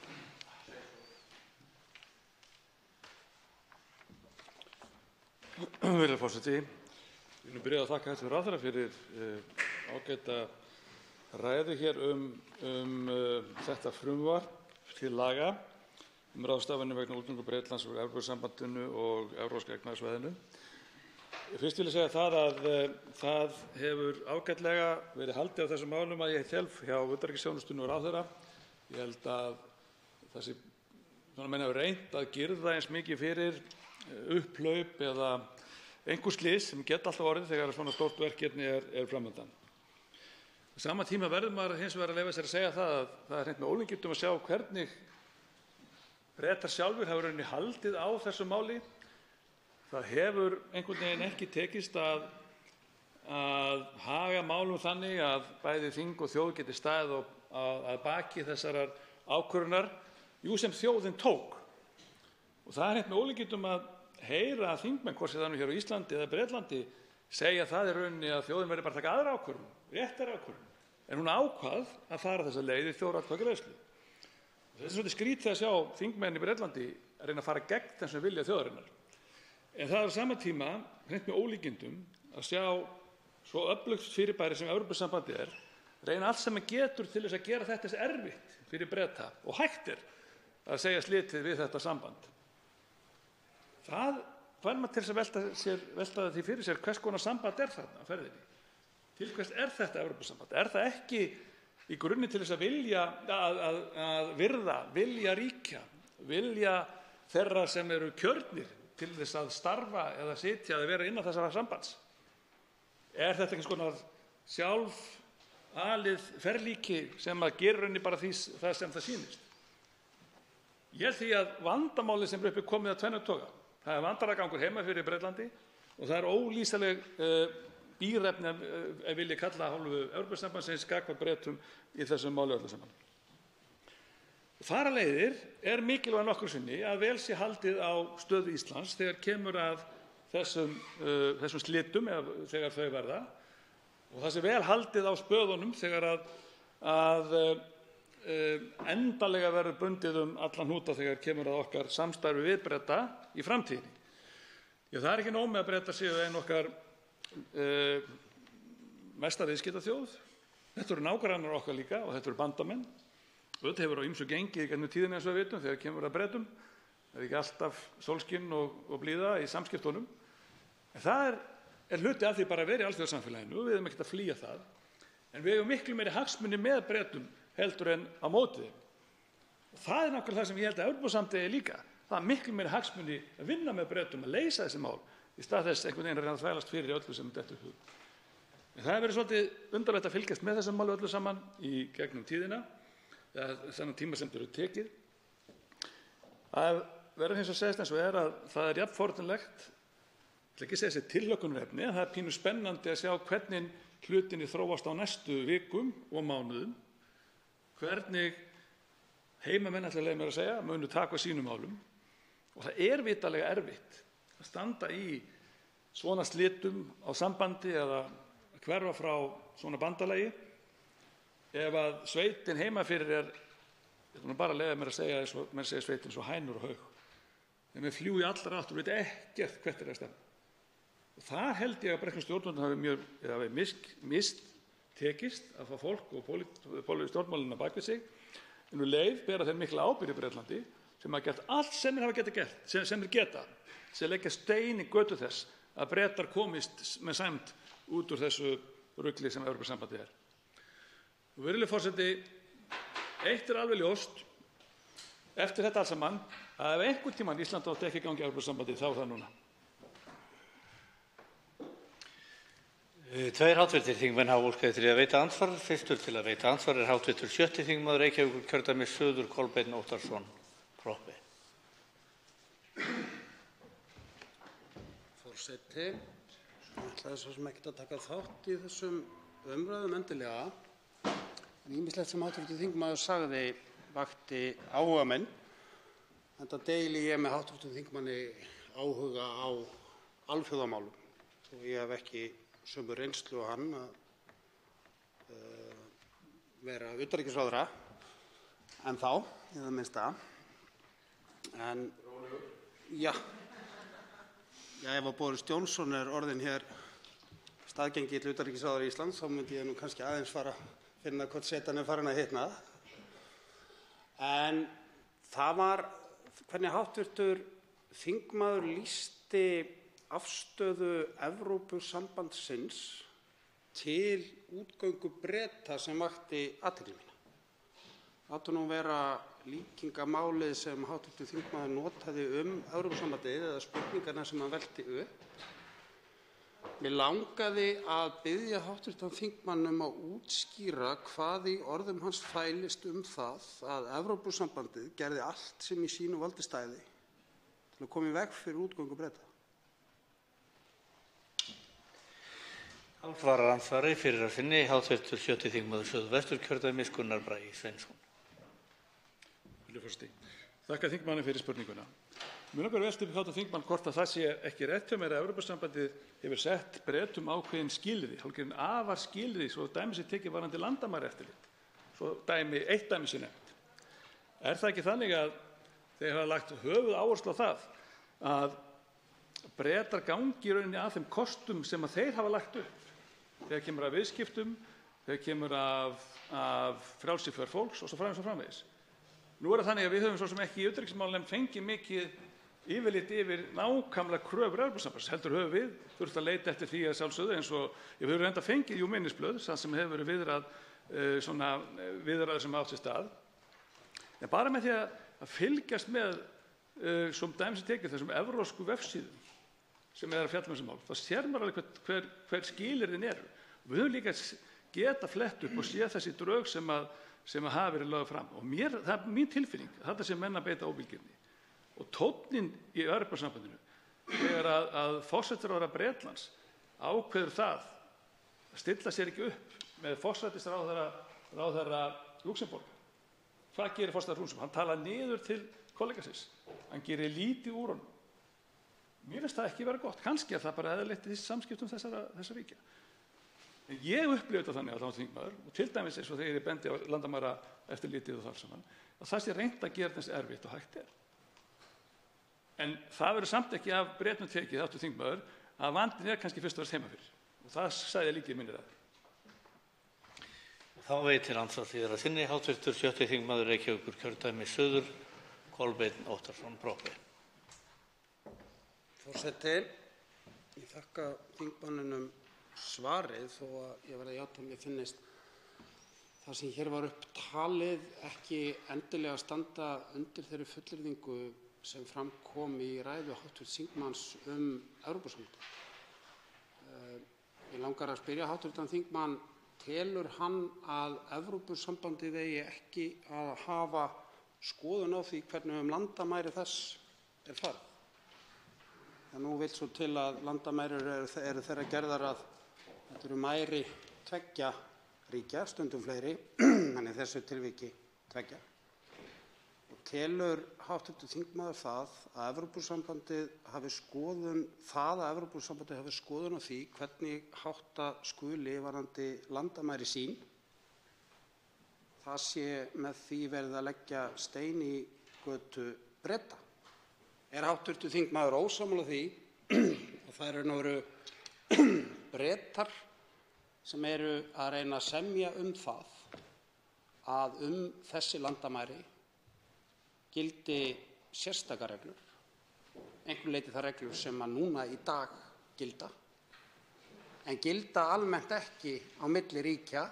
Virðulegur forseti, ég vil byrja að þakka hæstv. ráðherra fyrir ágæta ræðu hér þetta frumvarp til laga ráðstafanir vegna útgöngu Bretlands úr Evrópusambandinu og Evrópska efnahagssvæðinu. Fyrst vil ég segja það að það hefur ágætlega verið haldið á þessum málum að ég tel hjá utanríkisþjónustunni og ráðherra. Ég held að þessi menn hafi reynt að girða eins mikið fyrir upphlaup eða einhver slys sem geta alltaf orðið þegar svona stórt verkefni er framundan. Á sama tíma verður maður hins vegar að leyfa sér að segja það að það hreint með ólíkindum að sjá hvernig Bretar sjálfir hafa rauninni haldið á þessu máli. Það hefur einhvern veginn ekki tekist að haga málum þannig að bæði þing og þjóð geti staðið að baki þessarar ákvörðunar, sem þjóðin tók. Og það er hreint með ólíkindum að heyra að þingmenn, hvort sem það nú hér á Íslandi eða Bretlandi, segja það í rauninni að þjóðin verði bara að taka aðra ákvörðun, réttari ákvörðun. En hún ákvað að fara þessa leið í þjóðaratkvæðagreiðslu. Þetta er svolítið skrýtið að sjá þingmenn í Bretlandi að reyna að fara gegn þessum vilja þjóðarinnar. En það er á sama tíma hreint með ólíkindum að sjá svo öflugt fyrirbæri sem Evrópusambandið reyna allt sem getur til þess að gera þetta erfitt fyrir Breta og hægt að segja slitið við þetta samband. Það fær maður til þess að velta því fyrir sér hvers konar samband þarna á ferðinni. Til hvers þetta Evrópusamband? Það ekki í grunni til þess að vilja að virða, vilja ríkja, vilja þeirra sem eru kjörnir til þess að starfa eða sitja eða vera innan þessara sambands? Þetta einhvers konar sjálfalið ferlíki sem að gera rauninni bara það sem það sýnist? Ég held því að vandamálið sem uppi komið að tvennu toga. Það er vandræðagangur heima fyrir Bretlandi og það er ólýsanleg bíræfni ef vilja kalla hálfu Evrópusambandsins gagnvart Bretum í þessum máli öllu saman. Þar af leiðir mikilvægt nokkru sinni að vel sé haldið á stöðu Íslands þegar kemur að þessum slitum eða þegar þau verða og það sé vel haldið á spöðunum þegar að endanlega verður bundið allan hnúta þegar kemur að okkar samstarfi við Breta í framtíðinni. Það er ekki nóg með að Bretar séu ein okkar mesta viðskiptaþjóð. Þetta eru nágrannar okkar líka og þetta eru bandamenn. Þetta hefur á ýmsu gengið í gegnum tíðinni eins og við vitum þegar kemur að Bretum. Það ekki alltaf sólskinn og blíða í samskiptunum. En það hluti af því bara að vera í alþjóðasamfélaginu og við erum ekkert að flýja það. En við eigum miklu meiri hagsmuni með Bretum heldur en á móti þeim. Og það er nákvæmlega það sem ég held að Evrópusambandið er líka. Það er miklu meiri hagsmuni að vinna með Bretum að leysa þessi mál í stað þess einhvern veginn að reyna að þvælast fyrir öllu sem dettur í hug. En það hefur verið svolítið undarlegt að fylgjast með þessum máli öllu saman í gegnum tíðina, eða þennan tíma sem þau eru tekið. Það verður hins að segja eins og er að það er jafn forvitnilegt, ég ætla ekki að segja þessi tilhlökkunarefni, en það er pínu spennandi að sjá hvernig hlutinni þróast á næstu vikum og mánuðum, hvernig heimamenn, ætla að leyfa mér að segja, munu taka á sínum málum. Og það er vitalega erfitt að standa í svona slitum á sambandi eða að hverfa frá svona bandalagi ef að sveitin heima fyrir er, ég ætla bara að leyfa mér að segja eins og menn segja sveitin svo hænur og haug. Þegar menn fljúi allar áttur og veit ekkert hvert er að stemma. Og það held ég að breskum stjórnvöldum hafi mistekist að fá fólk og pólitísku stjórnmálin að bak við sig. En leið bera þeir mikla ábyrgð í Bretlandi sem hafa gert allt sem þeir hafa geta gert, sem þeir geta, sem leggja stein í götu þess að Bretar komist með sæmd út úr þessu rugli sem Evrópusambandið er. Og virðulegi forseti, eitt er alveg ljóst eftir þetta alls saman að ef einhvern tímann Ísland átti ekki í gangi Evrópusambandið þá er það núna. Tveir háttvirtir þingmenn hafa óskað eftir að veita andsvar. Fyrstur til að veita andsvar er háttvirtur 7. þingmaður Reykjavíkurkjördæmis suður Kolbeinn Óttarsson Proppé. Forseti, ég ætlaði svo sem ekkert að taka þátt í þessum umræðum endilega, en ýmislegt sem háttvirtur þingmaður sagði vakti áhuga minn, enda deili ég með háttvirtum þingmanni áhuga á alþjóðamálum, og ég hef ekki sömu reynslu á hann að vera utanríkisráðherra en þá, í það minnsta. En já, ef að Boris Johnson er orðinn hér staðgengill utanríkisráðherra Íslands, þá myndi ég nú kannski aðeins fara að finna hvort setan er farin að hitna. En það var hvernig háttvirtur þingmaður lýsti afstöðu Evrópusambandsins til útgöngu Breta sem vakti athygli mína. Láttu nú vera líkingamálið sem háttvirtur þingmaður notaði Evrópusambandið eða spurningarnar sem hann velti upp. Mig langaði að biðja háttvirtan þingmann að útskýra hvað í orðum hans fælist það að Evrópusambandið gerði allt sem í sínu valdi stæði til að koma í veg fyrir útgöngu Breta. Svarar andsvari fyrir að sinni háttvirtur 7. þingmaður Suðvesturkjördæmis Gunnar Bragi Sveinsson. Þakka þingmanni fyrir spurninguna. Mér langar að velta upp í þingmann hvort að það sé ekki rétt hjá mér að Evrópusambandið hefur sett Bretum ákveðin skilyrði, hálfgerðin afar skilyrði, svo dæmi sé tekið varðandi landamæraeftirlit. Svo eitt dæmi sé nefnt. Er það ekki þannig að þeir hafa lagt höfuðáherslu á það að Bretar gangi í rauninni að þeim kostum sem að þeir hafa lagt upp? Þegar kemur að viðskiptum, þegar kemur af frjálsi för fólks og svo framvegis. Nú er það þannig að við höfum svo sem ekki í utanríkismálanefnd fengið mikið yfirlit yfir nákvæmlega kröfur Evrópusambandsins. Heldur höfum við þurft að leita eftir því að sjálfsögðu eins og við höfum reynda fengið minnisblöð sem hefur verið viðrað sem átt sér stað. En bara með því að fylgjast með sem dæmis tekið þessum evrópsku vefsíðum sem er að fjalla þessum mál, þá sér maður alveg hver skilyrðin eru. Við höfum líka geta flett upp og séð þessi drög sem hafa verið lögð fram. Og það er mín tilfinning, þetta sem menn að beita óbilgirni. Og tónninn í Evrópusambandinu, þegar að forsætisráðherra Bretlands ákveður það að stilla sér ekki upp með forsætisráðherra Lúxemborg. Hvað gerir forsætisráðherra Lúxemborg? Hann talar niður til kollega síns. Hann gerir lítið úr honum. Mér finnst það ekki vera gott. Kannski er það bara eðlilegt í samskiptum þessara ríkja. En ég upplifi þetta þannig að þingmaður, og til dæmis eins og þegar ég bendi á landamæraeftirlitið og þar saman, að það sé reynt að gera þess erfitt og hægt er. En það verður samt ekki af Bretum tekið þáttur þingmaður að vandinn er kannski fyrst og fremst heima fyrir. Og það sagði ég líka í minni ræðu. Þá veitir andsvar því að sinni háttvirtur 7. þingmaður Reykjavíkurkjördæmis suður Kolbeinn Óttarsson Proppé. Forseti, ég þakka þingmanninum svarið þó að ég verði að játa að mér finnist það sem hér var upp talið ekki endilega standa undir þeirri fullyrðingu sem fram kom í ræðu hv. þingmanns Evrópusambandið. Mig langar að spyrja hv. þingmann, telur hann að Evrópusambandið eigi ekki að hafa skoðun á því hvernig landamæri þess farið? En nú vill svo til að landamæri eru þeirra gerðar að þetta eru mæri 2 ríkja, stundum fleiri, en í þessu tilviki 2. Og telur hv. þingmaður það að Evrópusambandið hafi skoðun á því hvernig hátta skuli varðandi landamæri sín, það sé með því verið að leggja stein í götu Breta? Er hv. þingmaður ósammála því að það eru Bretar sem eru að reyna að semja það að þessi landamæri gildi sérstakar reglur, einhverju leyti þær reglur sem að núna í dag gilda, en gilda almennt ekki á milli ríkja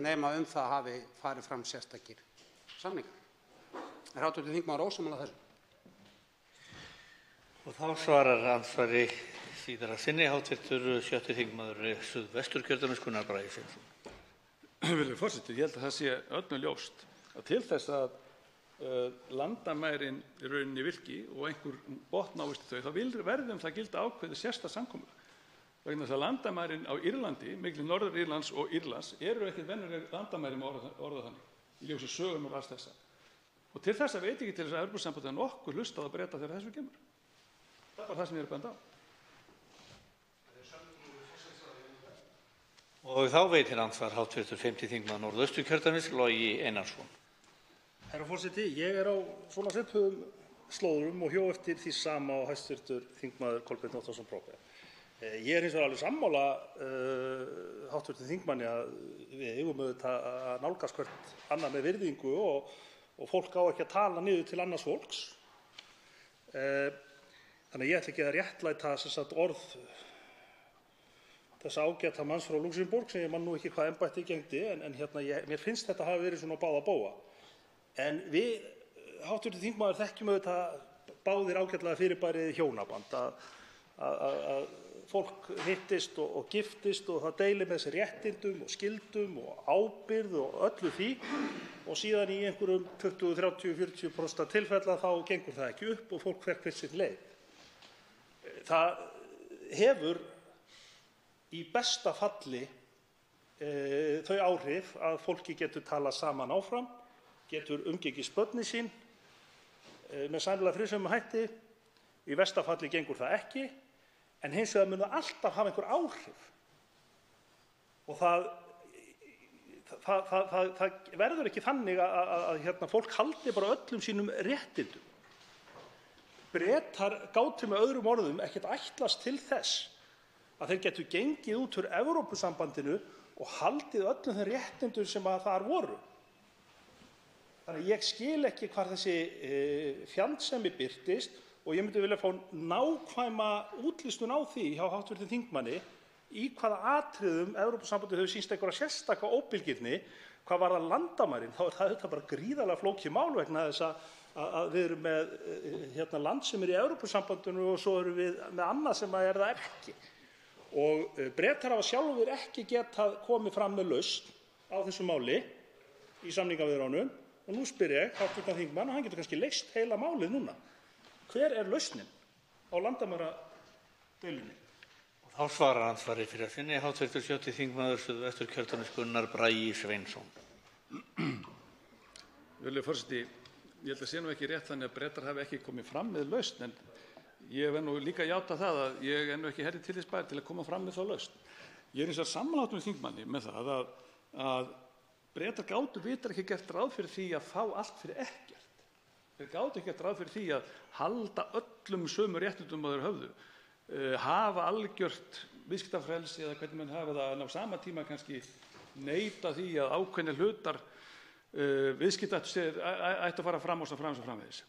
nema það hafi farið fram sérstakir samningar? Er hv. þingmaður ósammála þessu? Og þá svarar andsvari síðar að sinni hv. 7. þingmaður Suðvesturkjördæmis Gunnar Bragi Sveinsson. Virðulegur forseti, ég held að það sé öllum ljóst að til þess að landamærin í rauninni virki og einhver botn náist þau, þá verður það gilda ákveðið sérstakt samkomulag. Vegna þess að landamærin á Írlandi, milli Norður-Írlands og Írlands, eru ekki venjuleg landamæri með orða þannig, í ljósi sögum og alls þessa. Og til þess að veit ekki til þess að Evrópusambandið nokkuð hlustað að Breta þegar þessu kemur. Það er bara það sem ég er að benda á. Og þá veitir andsvar hv. 5. þingmaður Norðausturkjördæmis Logi Einarsson. Herra forseti, ég er á svona svipuðum slóðum og hjó eftir því sama og hæstv. Þingmaður Kolbeinn Óttarsson Proppé. Ég er hins vegar alveg sammála hv. þingmanni að við eigum auðvitað að nálgast hvert annað með virðingu og fólk á ekki að tala niður til annars fólks. Þannig að ég ætla ekki að réttlæta orð þessa ágæta manns frá Luxemborg sem ég man nú ekki hvað embætti gegndi, en mér finnst þetta hafi verið svona á báða bóga. En við, hv. þingmaður, þekkjum auðvitað báðir ágætlega fyrirbærið hjónaband, að fólk hittist og giftist og það deilir með sér réttindum og skyldum og ábyrgð og öllu því, og síðan í einhverjum 20, 30, 40% tilfella þá gengur það ekki upp og fólk fer hver sín leið. Það hefur í besta falli þau áhrif að fólki getur talað saman áfram, getur umgengist börnin sín með sæmilega friðsömum hætti. Í versta falli gengur það ekki, en hins vegar mun það alltaf hafa einhver áhrif. Og það verður ekki þannig að fólk haldi bara öllum sínum réttindum. Bretar gátu með öðrum orðum ekkert ætlast til þess að þeir getu gengið út úr Evrópusambandinu og haldið öllum þeim réttindum sem að þar voru. Þannig að ég skil ekki hvar þessi fjandsemi birtist og ég myndi vilja fá nákvæma útlistun á því hjá hv. þingmanni í hvaða atriðum Evrópusambandið hefur sýnst einhverja sérstaka óbilgirni hvað varðar landamærin. Þá er það bara gríðarlega flókið mál vegna þess að við erum með land sem er í Evrópusambandinu og svo erum við með annað sem er það ekki. Og Bretar hafa sjálfir ekki getað komið fram með lausn á þessu máli í samningaviðræðunum og nú spyr ég hv. þingmann og hann getur kannski leyst heila málið núna. Hver er lausnin á landamæradeilunni? Þá svarar andsvari fyrir að sinni hv. 7. þingmaður Suðvesturkjördæmis Gunnar Bragi Sveinsson. Virðulegur forseti, ég held að sé nú ekki rétt þannig að Bretar hafi ekki komið fram með lausn, en ég verð nú líka að játa það að ég er nú ekki herri til þess bær til að koma fram með þá lausn. Ég er hins vegar sammála með þingmanni með það að Bretar gátu vitar ekki gert ráð fyrir því að fá allt fyrir ekkert. Þeir gátu ekki gert ráð fyrir því að halda öllum sömu réttindum að þeir höfðu, hafa algjört viðskiptafrelsi eða hvernig menn hafa það, en á sama tíma kannski neita því að ákveðnir hlutar viðskiptaættu að fara fram og framvegis.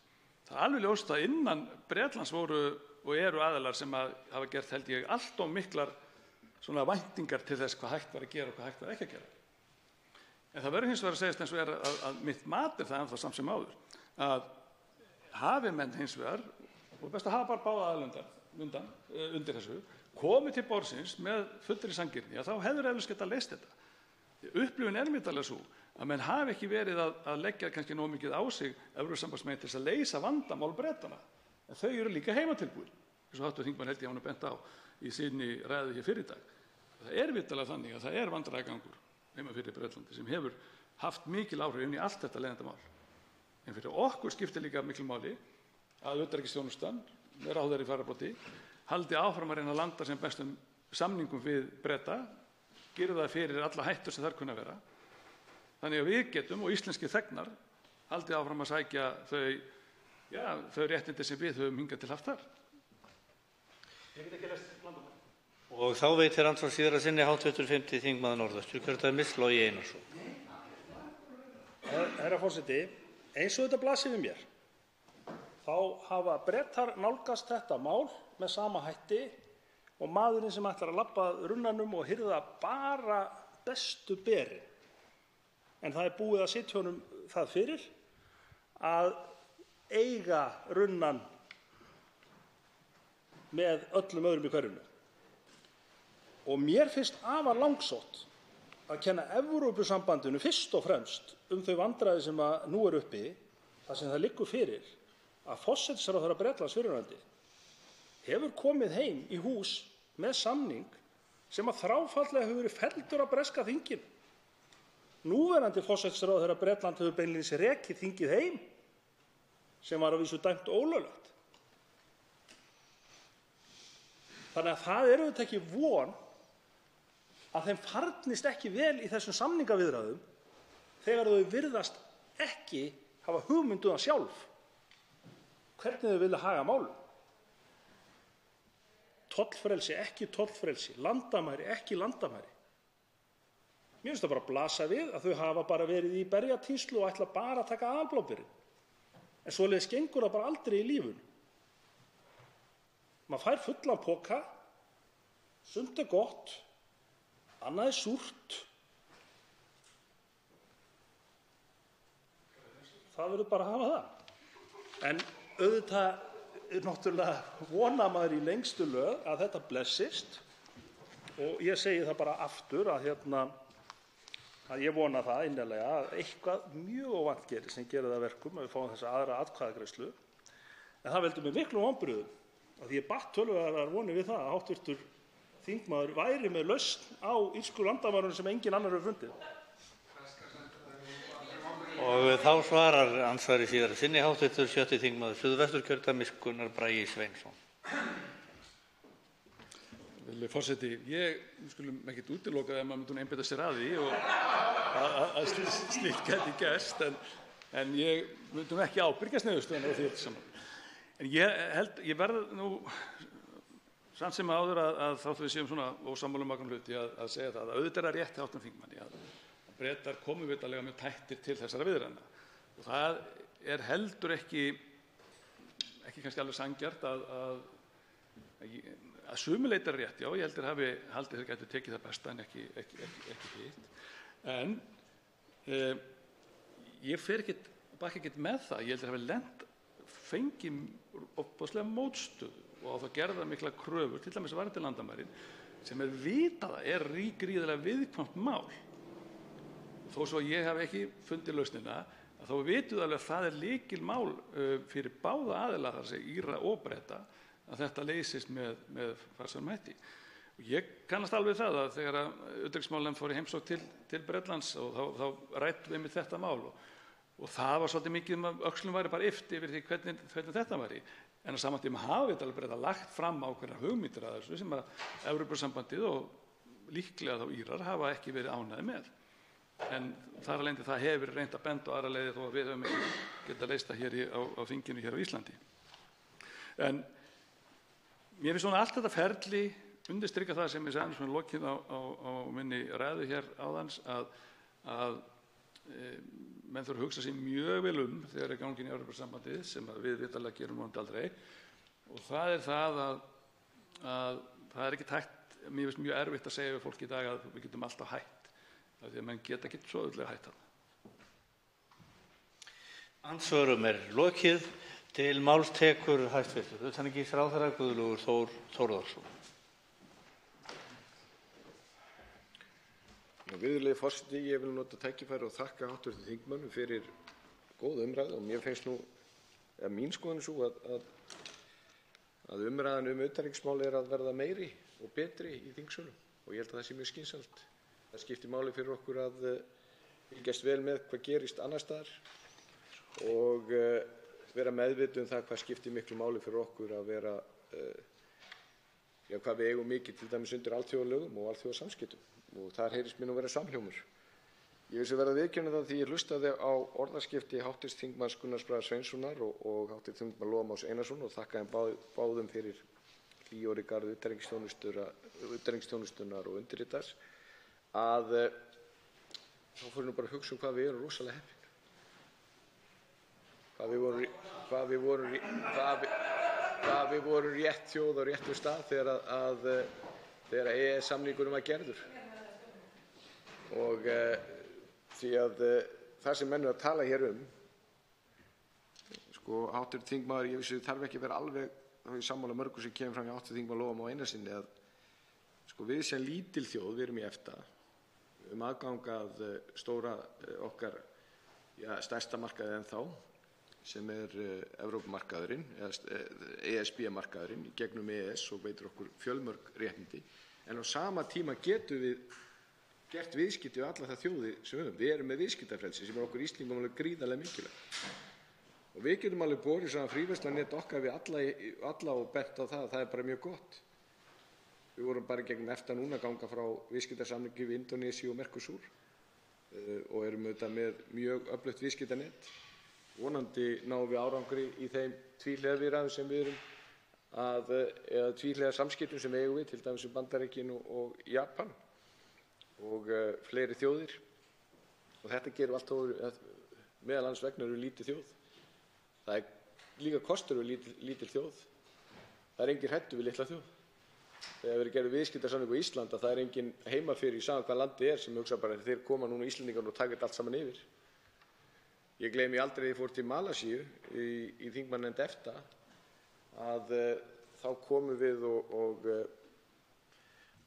Það er alveg ljóst að innan Bretlands voru og eru aðilar sem hafa gert, held ég, allt of miklar svona væntingar til þess hvað hægt var að gera og hvað hægt var ekki að gera. En það verður hins vegar að segjast eins og að mitt mat það ennþá samt sem áður, að hafi menn hins vegar, og best að hafa bara báða aðilundar undir þessu, komið til borðsins með fullri sanngirni, þá hefur eflaust getað leyst þetta. Upplifun mitt sú að menn hafi ekki verið að leggja kannski nóg mikið á sig Evrópusambandsmegin til þess að leysa vandamál Bretanna. En þau eru líka heimatilbúin, eins og hv. þingmaður held ég hann bent á í sinni ræðu hér fyrr í dag. Það vitanlega þannig að það vandræðagangur heima fyrir Bretlandi sem hefur haft mikil áhrif inn í allt þetta leiðindamál. En fyrir okkur skiptir líka miklu máli að utanríkisþjónustan með ráðherra í fararbroddi haldi áfram að reyna að landa sem bestum samningum við Breta, gera það fyrir alla hættur sem þar kunna vera. Þannig að við getum og íslenskir þegnar haldið áfram að sækja þau réttindi sem við höfum hingað til haft þar. Ég get ekki lest landamæri. Og þá veitir andsvar síðara sinni hv. 5. þingmaður Norðausturkjördæmis, Logi Einarsson. Herra forseti, eins og þetta blasir við mér, þá hafa Bretar nálgast þetta mál með sama hætti og maðurinn sem ætlar að labba runnanum og hirða bara bestu berin. En það búið að setja honum það fyrir að eiga runnan með öllum öðrum í hverfinu. Og mér finnst afar langsótt að kenna Evrópusambandinu fyrst og fremst þau vandræði sem nú uppi, þar sem það liggur fyrir að forsætisráðherra Bretlands fyrrverandi hefur komið heim í hús með samning sem þráfaldlega hefur verið felldur af breska þinginu. Núverandi forsætisráðherra Bretland hefur beinlínis rekið þingið heim, sem var að vísu dæmt ólöglegt. Þannig að það auðvitað ekki von að þeim farnist ekki vel í þessum samningaviðræðum þegar þau virðast ekki hafa hugmynd það sjálf hvernig þau vilja haga málum. Tollfrelsi, ekki tollfrelsi, landamæri, ekki landamæri. Mér finnst það bara að blasa við að þau hafa bara verið í berjatínslu og ætla bara að taka aðalblóðbyrinn. En svoleiðis gengur það bara aldrei í lífinu. Maður fær fullan poka, sumt gott, annað súrt. Það verður bara að hafa það. En auðvitað náttúrulega vonar maður í lengstu lög að þetta blessist og ég segi það bara aftur að ég vona það innilega að eitthvað mjög óvænt gerir sem gerir það verkum að við fáum þessa aðra atkvæðagreiðslu. En það veldur mér miklum vonbrigðum að ég batt töluverðar vonir við það að hv. þingmaður væri með lausn á írsku landamærunum sem enginn annar hefur fundið. Og þá svarar andsvari síðara sinni hv. 7. þingmaður Suðvesturkjördæmis, Gunnar Bragi Sveinsson. Forseti, við skulum ekkert útiloka að maður myndi einbeita sér að því og að slíkt gæti gerst, en ég myndi ekki ábyrgjast niðurstöðuna á því öllu saman. En ég verð nú samt sem áður að þáttu við séum svona ósammála ákveðna hluti að segja það að auðvitað er rétt hjá hv. þingmanni að Bretar komu vitanlega mjög tættir til þessara viðræðna. Og það er heldur ekki kannski alveg sanngjarnt að sumu leyti er rétt, já, ég heldur hafi haldið þeir gætu tekið það besta en ekki hitt. En ég fer ekkert með það. Ég heldur hafi fengið ofboðslega mótstöðu og á það gerða mikla kröfur, til dæmis varðandi landamærin, sem vitað er gríðarlega viðkvæmt mál. Þó svo ég hef ekki fundið lausnina, þá vitum við alveg að það er lykilmál fyrir báða aðila, þar sem Íra og Breta, að þetta leysist með farsælum hætti. Ég kannast alveg það að þegar utanríkismálanefnd fór í heimsókn til Bretlands og þá ræddum við þetta mál og það var svolítið mikið að öxlum væri bara yft yfir því hvernig þetta væri. En á sama tíma hafa við Breta lagt fram ákveðnar hugmyndir að þessu sem að Evrópusambandið og líklega þá Írar hafa ekki verið ánægðir með. En þar af leiðandi það hefur reynt að benda á aðra leiðir þó að við höfum ekki getað leyst það hér á þinginu hér á Íslandi. En mér finnst svona allt þetta ferli undirstrika það sem ég sagði svona lokið á minni ræðu hér áðans að menn þurfa að hugsa sér mjög vel þegar er gangin í Evrópusambandið sem við vitanlega gerum vonandi aldrei. Og það er það að það er ekki hægt, mér finnst mjög erfitt að segja við fólk í dag að við getum alltaf hætt af því að menn geta ekki svo auðvitað hægt þarna. Andsvörum lokið. Til máls tekur hæstv. utanríkisráðherra Guðlaugur Þór Þórðarson. Virðulegi forseti, ég vil nota tækifærið og þakka hv. þingmönnum fyrir góða umræðu og mér finnst mín skoðun sú að umræðan utanríkismál að verða meiri og betri í þingsölum og ég held að það sé mjög skynsamlegt. Það skiptir máli fyrir okkur að fylgjast vel með hvað gerist annars staðar og vera meðvituð það hvað skiptir miklu máli fyrir okkur að vera hvað við eigum mikið til dæmis undir alþjóðalögum og alþjóðasamskiptum og þar heyrist mér vera samhljómur. Ég vil sem verða að viðurkenna það því ég hlustaði á orðaskipti hv. þingmanns Gunnars Braga Sveinssonar og hv. þingmanns Loga Más Einarssonar og þakka þeim báðum fyrir hlýorð í garð utanríkisþjónustunnar og undirritars að þá fór ég bara að hugsa hvað við erum rosalega heppin. Hvað við vorum rétt þjóð á réttum stað þegar EES-samningurinn var gerður. Og því að það sem menn eru að tala hér hv. þingmaður, ég vissi þarf ekki að vera alveg sammála mörgu sem kemur fram hjá hv. þingmaður Loga Má Einarssyni að við sem lítil þjóð, við erum í EFTA, aðgang að stóra okkar stærsta markaði ennþá sem Evrópumarkaðurinn eða ESB-markaðurinn í gegnum EES og veitir okkur fjölmörg réttindi en á sama tíma getum við gert viðskipti við allar þær þjóðir sem við höfum. Við erum með viðskiptafrelsi sem okkur Íslendingum alveg gríðarlega mikilvægt. Og við getum alveg borið svona fríverslunarnet okkar við alla og bent á það að það bara mjög gott. Við vorum bara gegnum EFTA núna að ganga frá viðskiptasamningi við Indónesíu og Mercosur og erum auðvitað með mjög öflugt viðskiptanet. Vonandi náum við árangri í þeim tvíhliða viðræðum sem við erum eða tvíhliða samskiptum sem við eigum við, til dæmis við Bandaríkin og Japan og fleiri þjóðir. Og þetta gerum allt meðal annars vegna erum við lítil þjóð. Það er líka kostur við lítil þjóð. Það er engin hræddur við litla þjóð. Þegar við gerum viðskiptasamning á Íslandi að það er engin heima fyrir í sama hvað landið er sem hugsa bara að þeir koma núna Íslendingar og taka þetta allt saman yfir. Ég gleymi aldrei að ég fór til Malasíu í þingmannanefnd EFTA að þá komum við og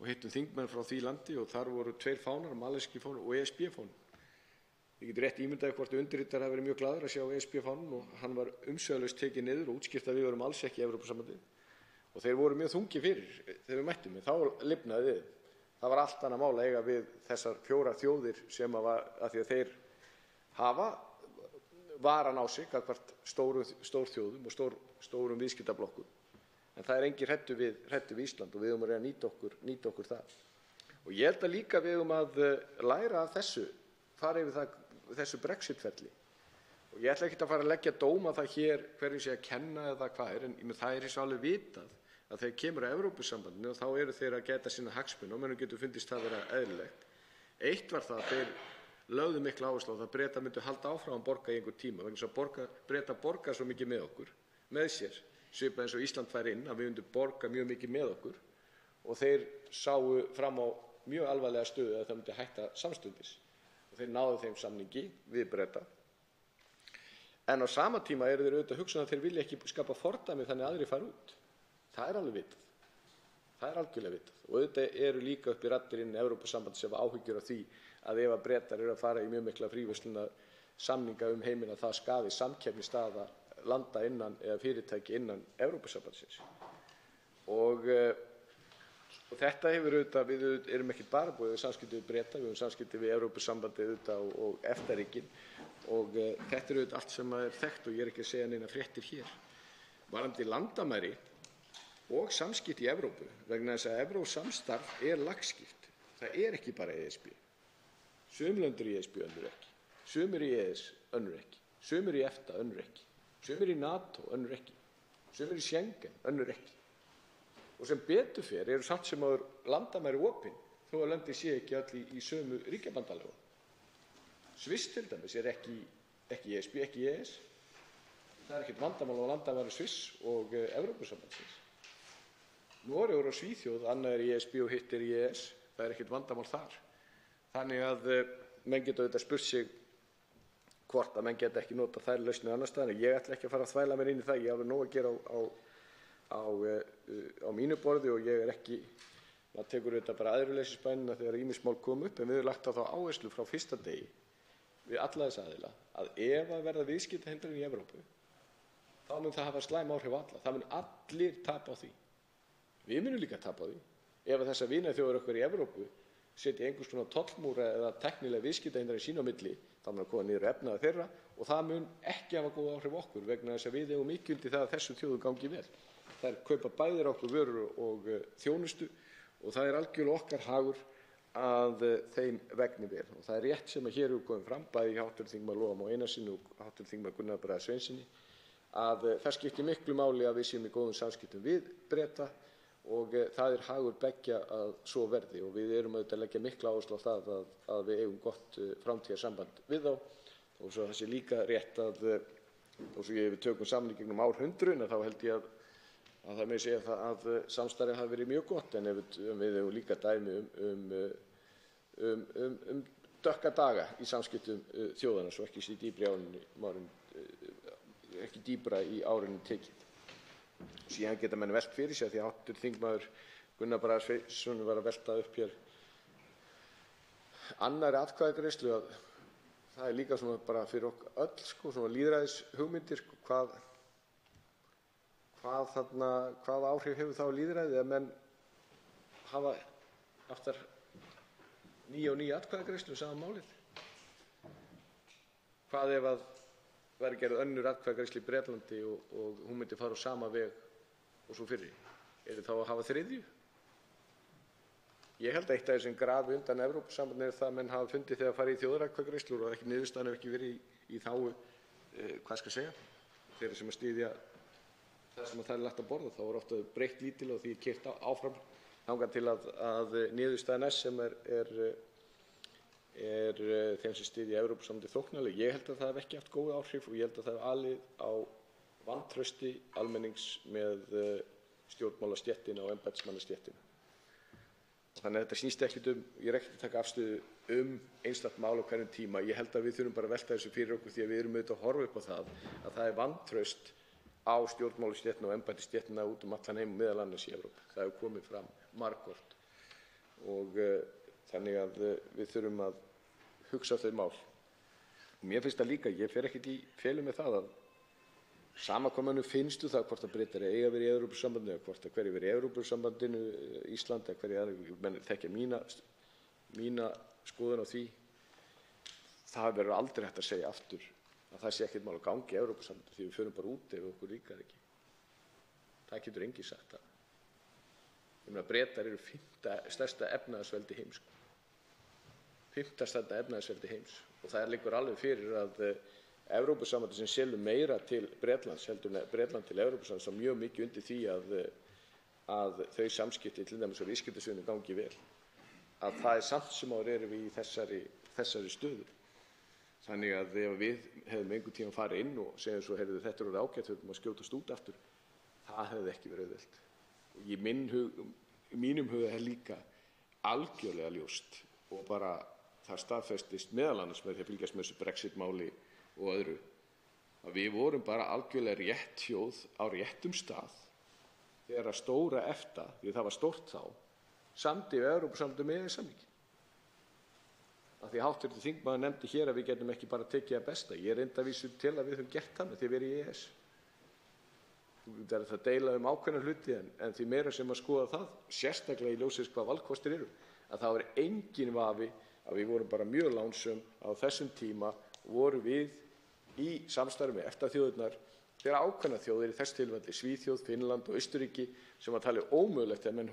hittum þingmenn frá því landi og þar voru 2 fánar, malasíski fánar og ESB-fánar. Ég get rétt ímyndað hvort undirritar hafi verið mjög glaður að sjá ESB-fánann og hann var umsvifalaust tekinn niður og útskýrt að við vorum alls ekki í Evrópusambandið. Og þeir voru mjög þungir fyrir þegar við mættum við. Þá lifnaði við. Það var allt annað mál að eiga við þessar 4 þjóðir sem að því að þeir hafa varan á sig gagnvart stórþjóðum og stórum viðskiptablokkum. En það er engin hræddur við Ísland og við eigum að reyna að nýta okkur það. Og ég held að líka við eigum að læra af þessu, fara yfir þessu Brexit-ferli. Og ég ætla ekki að fara að leggja dóma það hér hverjum sé að kenna eða hvað en það er hins vegar alveg vitað að þegar kemur að Evrópusambandinu og þá eru þeir að gæta sinna hagsmuna og mönnum getur fundist það vera eðlilegt. Eitt var það að þeir lögðu mikla áherslu á það að Bretar myndu halda áfram að borga í einhvern tíma vegna þess að Bretar borga svo mikið með okkur, með sér, svipað eins og Ísland fær inn að við myndum borga mjög mikið með okkur og þeir sáu fram á mjög alvarlega stöðu að það myndi hætta samstundis og þeir náðu þeim samningi við Breta. En á sama tíma eru þeir auðvitað að hugsa að þeir vilja ekki skapa fordæmi þannig að aðrir fara út. Það er alveg vitað. Það er algjörlega vitað. Og auðvitað eru líka uppi raddir innan Evrópusambandið sem hafa áhyggjur af því að ef að Bretar eru að fara í mjög mikla fríverslunarsamninga heiminn að það skaði samkeppnisstaða landa innan eða fyrirtæki innan Evrópusambandsins. Og þetta hefur auðvitað, við erum ekki bara búið við samskipti við Breta, við höfum samskipti við Evrópusambandið auðvitað og EFTA-ríkin og þetta er auðvitað allt sem er þekkt og ég er ekki að segja neina fréttir hér. Varðandi landamæri og samskipti í Evrópu vegna þess að Evrópsamstarf er lagskipt. Það er ekki bara ESB. Sum lönd eru í ESB, önnur ekki. Sum eru í EES, önnur ekki. Sum eru í EFTA, önnur ekki. Sum eru í NATO, önnur ekki. Sum eru í Schengen, önnur ekki. Og sem betur fer eru samt sem áður landamæri opin þó að löndin sé ekki öll í sömu ríkjabandalögum. Sviss til dæmis er ekki ESB, ekki EES. Það er ekkert vandamál á landamæri Sviss og Evrópusambandsins. Noregur og Svíþjóð, annað er í ESB og hitt er í EES. Það er ekkert vandamál þar. Þannig að menn geta auðvitað spurt sig hvort að menn geta ekki notað þær lausnir annars staðar. Ég ætla ekki að fara að þvæla mér inn í það. Ég hef alveg nóg að gera á mínu borði og ég er ekki, maður tekur auðvitað bara æðruleysisbænina þegar ýmis mál koma upp, en við höfum lagt á þá áherslu frá fyrsta degi við alla þessa aðila að ef að verða viðskiptahindranir í Evrópu þá mun það hafa slæm áhrif á alla. Það mun allir tapa á því. Við munum líka tapa á því. Ef að þessar vinaþjóðir okkar í Evrópu setja einhvers konar tollmúra eða tæknilega viðskiptahindranir sín á milli, þá mun það koma niður efnaði þeirra og það mun ekki hafa góð áhrif á okkur vegna þess að við eigum mikið undir það að þessum þjóðum gangi vel. Þær kaupa bæði okkur vörur og þjónustu og það er algjörlega okkar hagur að þeim vegni vel. Og það er rétt sem að hér hefur komið fram, bæði hv. þm. Loga Má Einarssyni og hv. þm. Gunnar Bragi Sveinssyni, að það skiptir miklu máli að við séum í góðum samskiptum við Breta og það er hagur beggja að svo verði og við erum auðvitað að leggja mikla áherslu á það að við eigum gott framtíðarsamband við þá. Og svo það sé líka rétt að og svo við tökum saman í gegnum árhundruðina þá held ég að það megi segja það að samstarfið hafi verið mjög gott, en við eigum líka dæmi um dökka daga í samskiptum þjóðanna, svo ekki sé dýpra í árinu tekið. Síðan geta menn velt fyrir sér, því að hv. þingmaður Gunnar Bragi Sveinsson var að velta upp hér annarri atkvæðagreiðslu, að það er líka svona bara fyrir okkur öll svona lýðræðishugmyndir, hvað áhrif hefur það á lýðræðið að menn hafa aftur nýja atkvæðagreiðslu um sama málið? Hvað ef að væri gerð önnur atkvæðagreiðsla í Bretlandi og hún myndi fara á sama veg og svo fyrri? Þá að hafa þriðju? Ég held að eitt af þessum grafi undan Evrópusambandinu er það að menn hafa fundið þegar farið í þjóðaratkvæðagreiðslur og niðurstaðan hefur ekki verið í þágu, þeirra sem að styðja það sem það er lagt að borða. Þá er ofta breytt lítil og því keyrt áfram þangað til að niðurstaðan sem er þeim sem styðja Evrópusambandið þóknanleg. Ég held að það hef ekki haft góð áhrif og ég held að það hef alið á vantrausti almennings með stjórnmálastéttina og embættismannastéttina. Þannig að þetta snýst ekkert ég er ekkert að taka afstöðu einstakt mál á hverjum tíma. Ég held að við þurfum bara að velta þessu fyrir okkur því að við erum auðvitað að horfa upp á það að það er vantraust á stjórnmálastéttina og embættistéttina út allan heim, meðal annars í Evrópu. Það hefur komið fram margoft og þannig að við þurfum að hugsa þau mál. Og mér finnst það líka, ég fer ekkert í felum með það að sama hvað mönnum finnst það hvort að Bretar eiga að vera í Evrópusambandinu eða hvort að hverjir vera í Evrópusambandinu, Ísland eða hverjir aðrir, menn þekkja mína skoðun á því, það verður aldrei hægt að segja aftur að það sé ekkert mál að gangi í Evrópusambandinu því við förum bara út ef okkur líkar ekki. Það getur enginn sagt það. Ég meina Bretar eru 5. stærsta efnahagsveldi heims. 5. stærsta efnahagsveldi heims og það liggur alveg fyrir að Evrópusambandið sem selur meira til Bretlands heldur en Bretland til Evrópusambandsins á mjög mikið undir því að þau samskipti til dæmis á viðskiptasviðinu gangi vel. Að það er samt sem áður erum við í þessari stöðu. Þannig að ef við hefðum einhvern tíma farið inn og segjum svo, heyrðu þetta er orðið ágætt, við höfum að skjótast út aftur, það hefði ekki verið auðvelt. Og í mínum huga er líka algjörlega ljóst og bara það staðfestist meðal annars með því að fylgjast með þessu Brexit-máli og öðru, að við vorum bara algjörlega rétt þjóð á réttum stað þegar að stóra EFTA, því það var stórt þá, samdi við Evrópusambandið með samninginn. Af því hv. þingmaður nefndi hér að við getum ekki bara tekið það besta. Ég er reyndar að vísu til að við höfum gert það með því að vera í EES. Það er að deila ákveðna hluti en því meira sem að skoða það, sérstaklega í ljósi hvað valkostir eru, að það er enginn vafi að við vorum bara mjög lánsöm á þessum tíma voru við í samstarfi með EFTA-þjóðirnar þegar ákveðnar þjóðir, í þess tilfelli Svíþjóð, Finnland og Austurríki, sem var talið ómögulegt að menn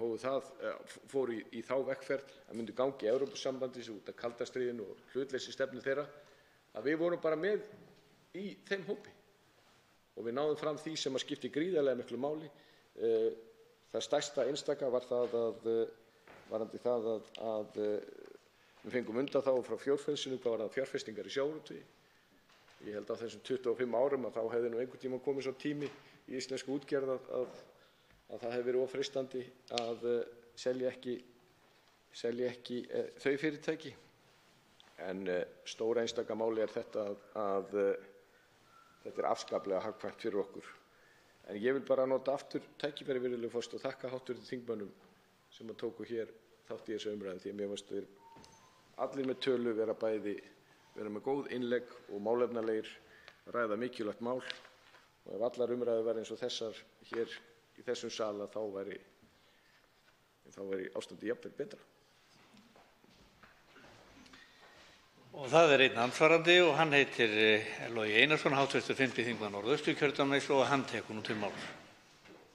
fóru í þá vegferð að myndu gangi í Evrópusambandið út af kalda stríðinu og hlutleysisstefnu þeirra, að við vorum bara með í þeim hópi. Og við náðum fram því sem að skipti gríðarlega miklu máli. Það stærsta einstaka var varðandi það að við fengum undanþágu frá fjárfestingu hvað varðandi fjárfestingar í sjávarútvegi. Ég held að á þessum 25 árum að þá hefði nú einhvern tíma komið svo tími í íslensku útgerð að það hefði verið of freistandi að selja ekki þau fyrirtæki En stóra einstaka máli þetta að þetta afskaplega hagkvæmt fyrir okkur. En ég vil bara nota aftur tækifæri, virðulegur forseti, og þakka hv. þingmönnum sem tóku hér þátt í þessu umræðu, því að mér fannst þeir allir með tölu vera með góð innlegg og málefnalegir, ræða mikilvægt mál. Og ef allar umræður væru eins og þessar hér í þessum sal, þá væri ástandið jafnvel betra. Og það einn andsvarandi og hann heitir Logi Einarsson, hv. 5. þingmaður Norðausturkjördæmis, og hann tekur nú til máls.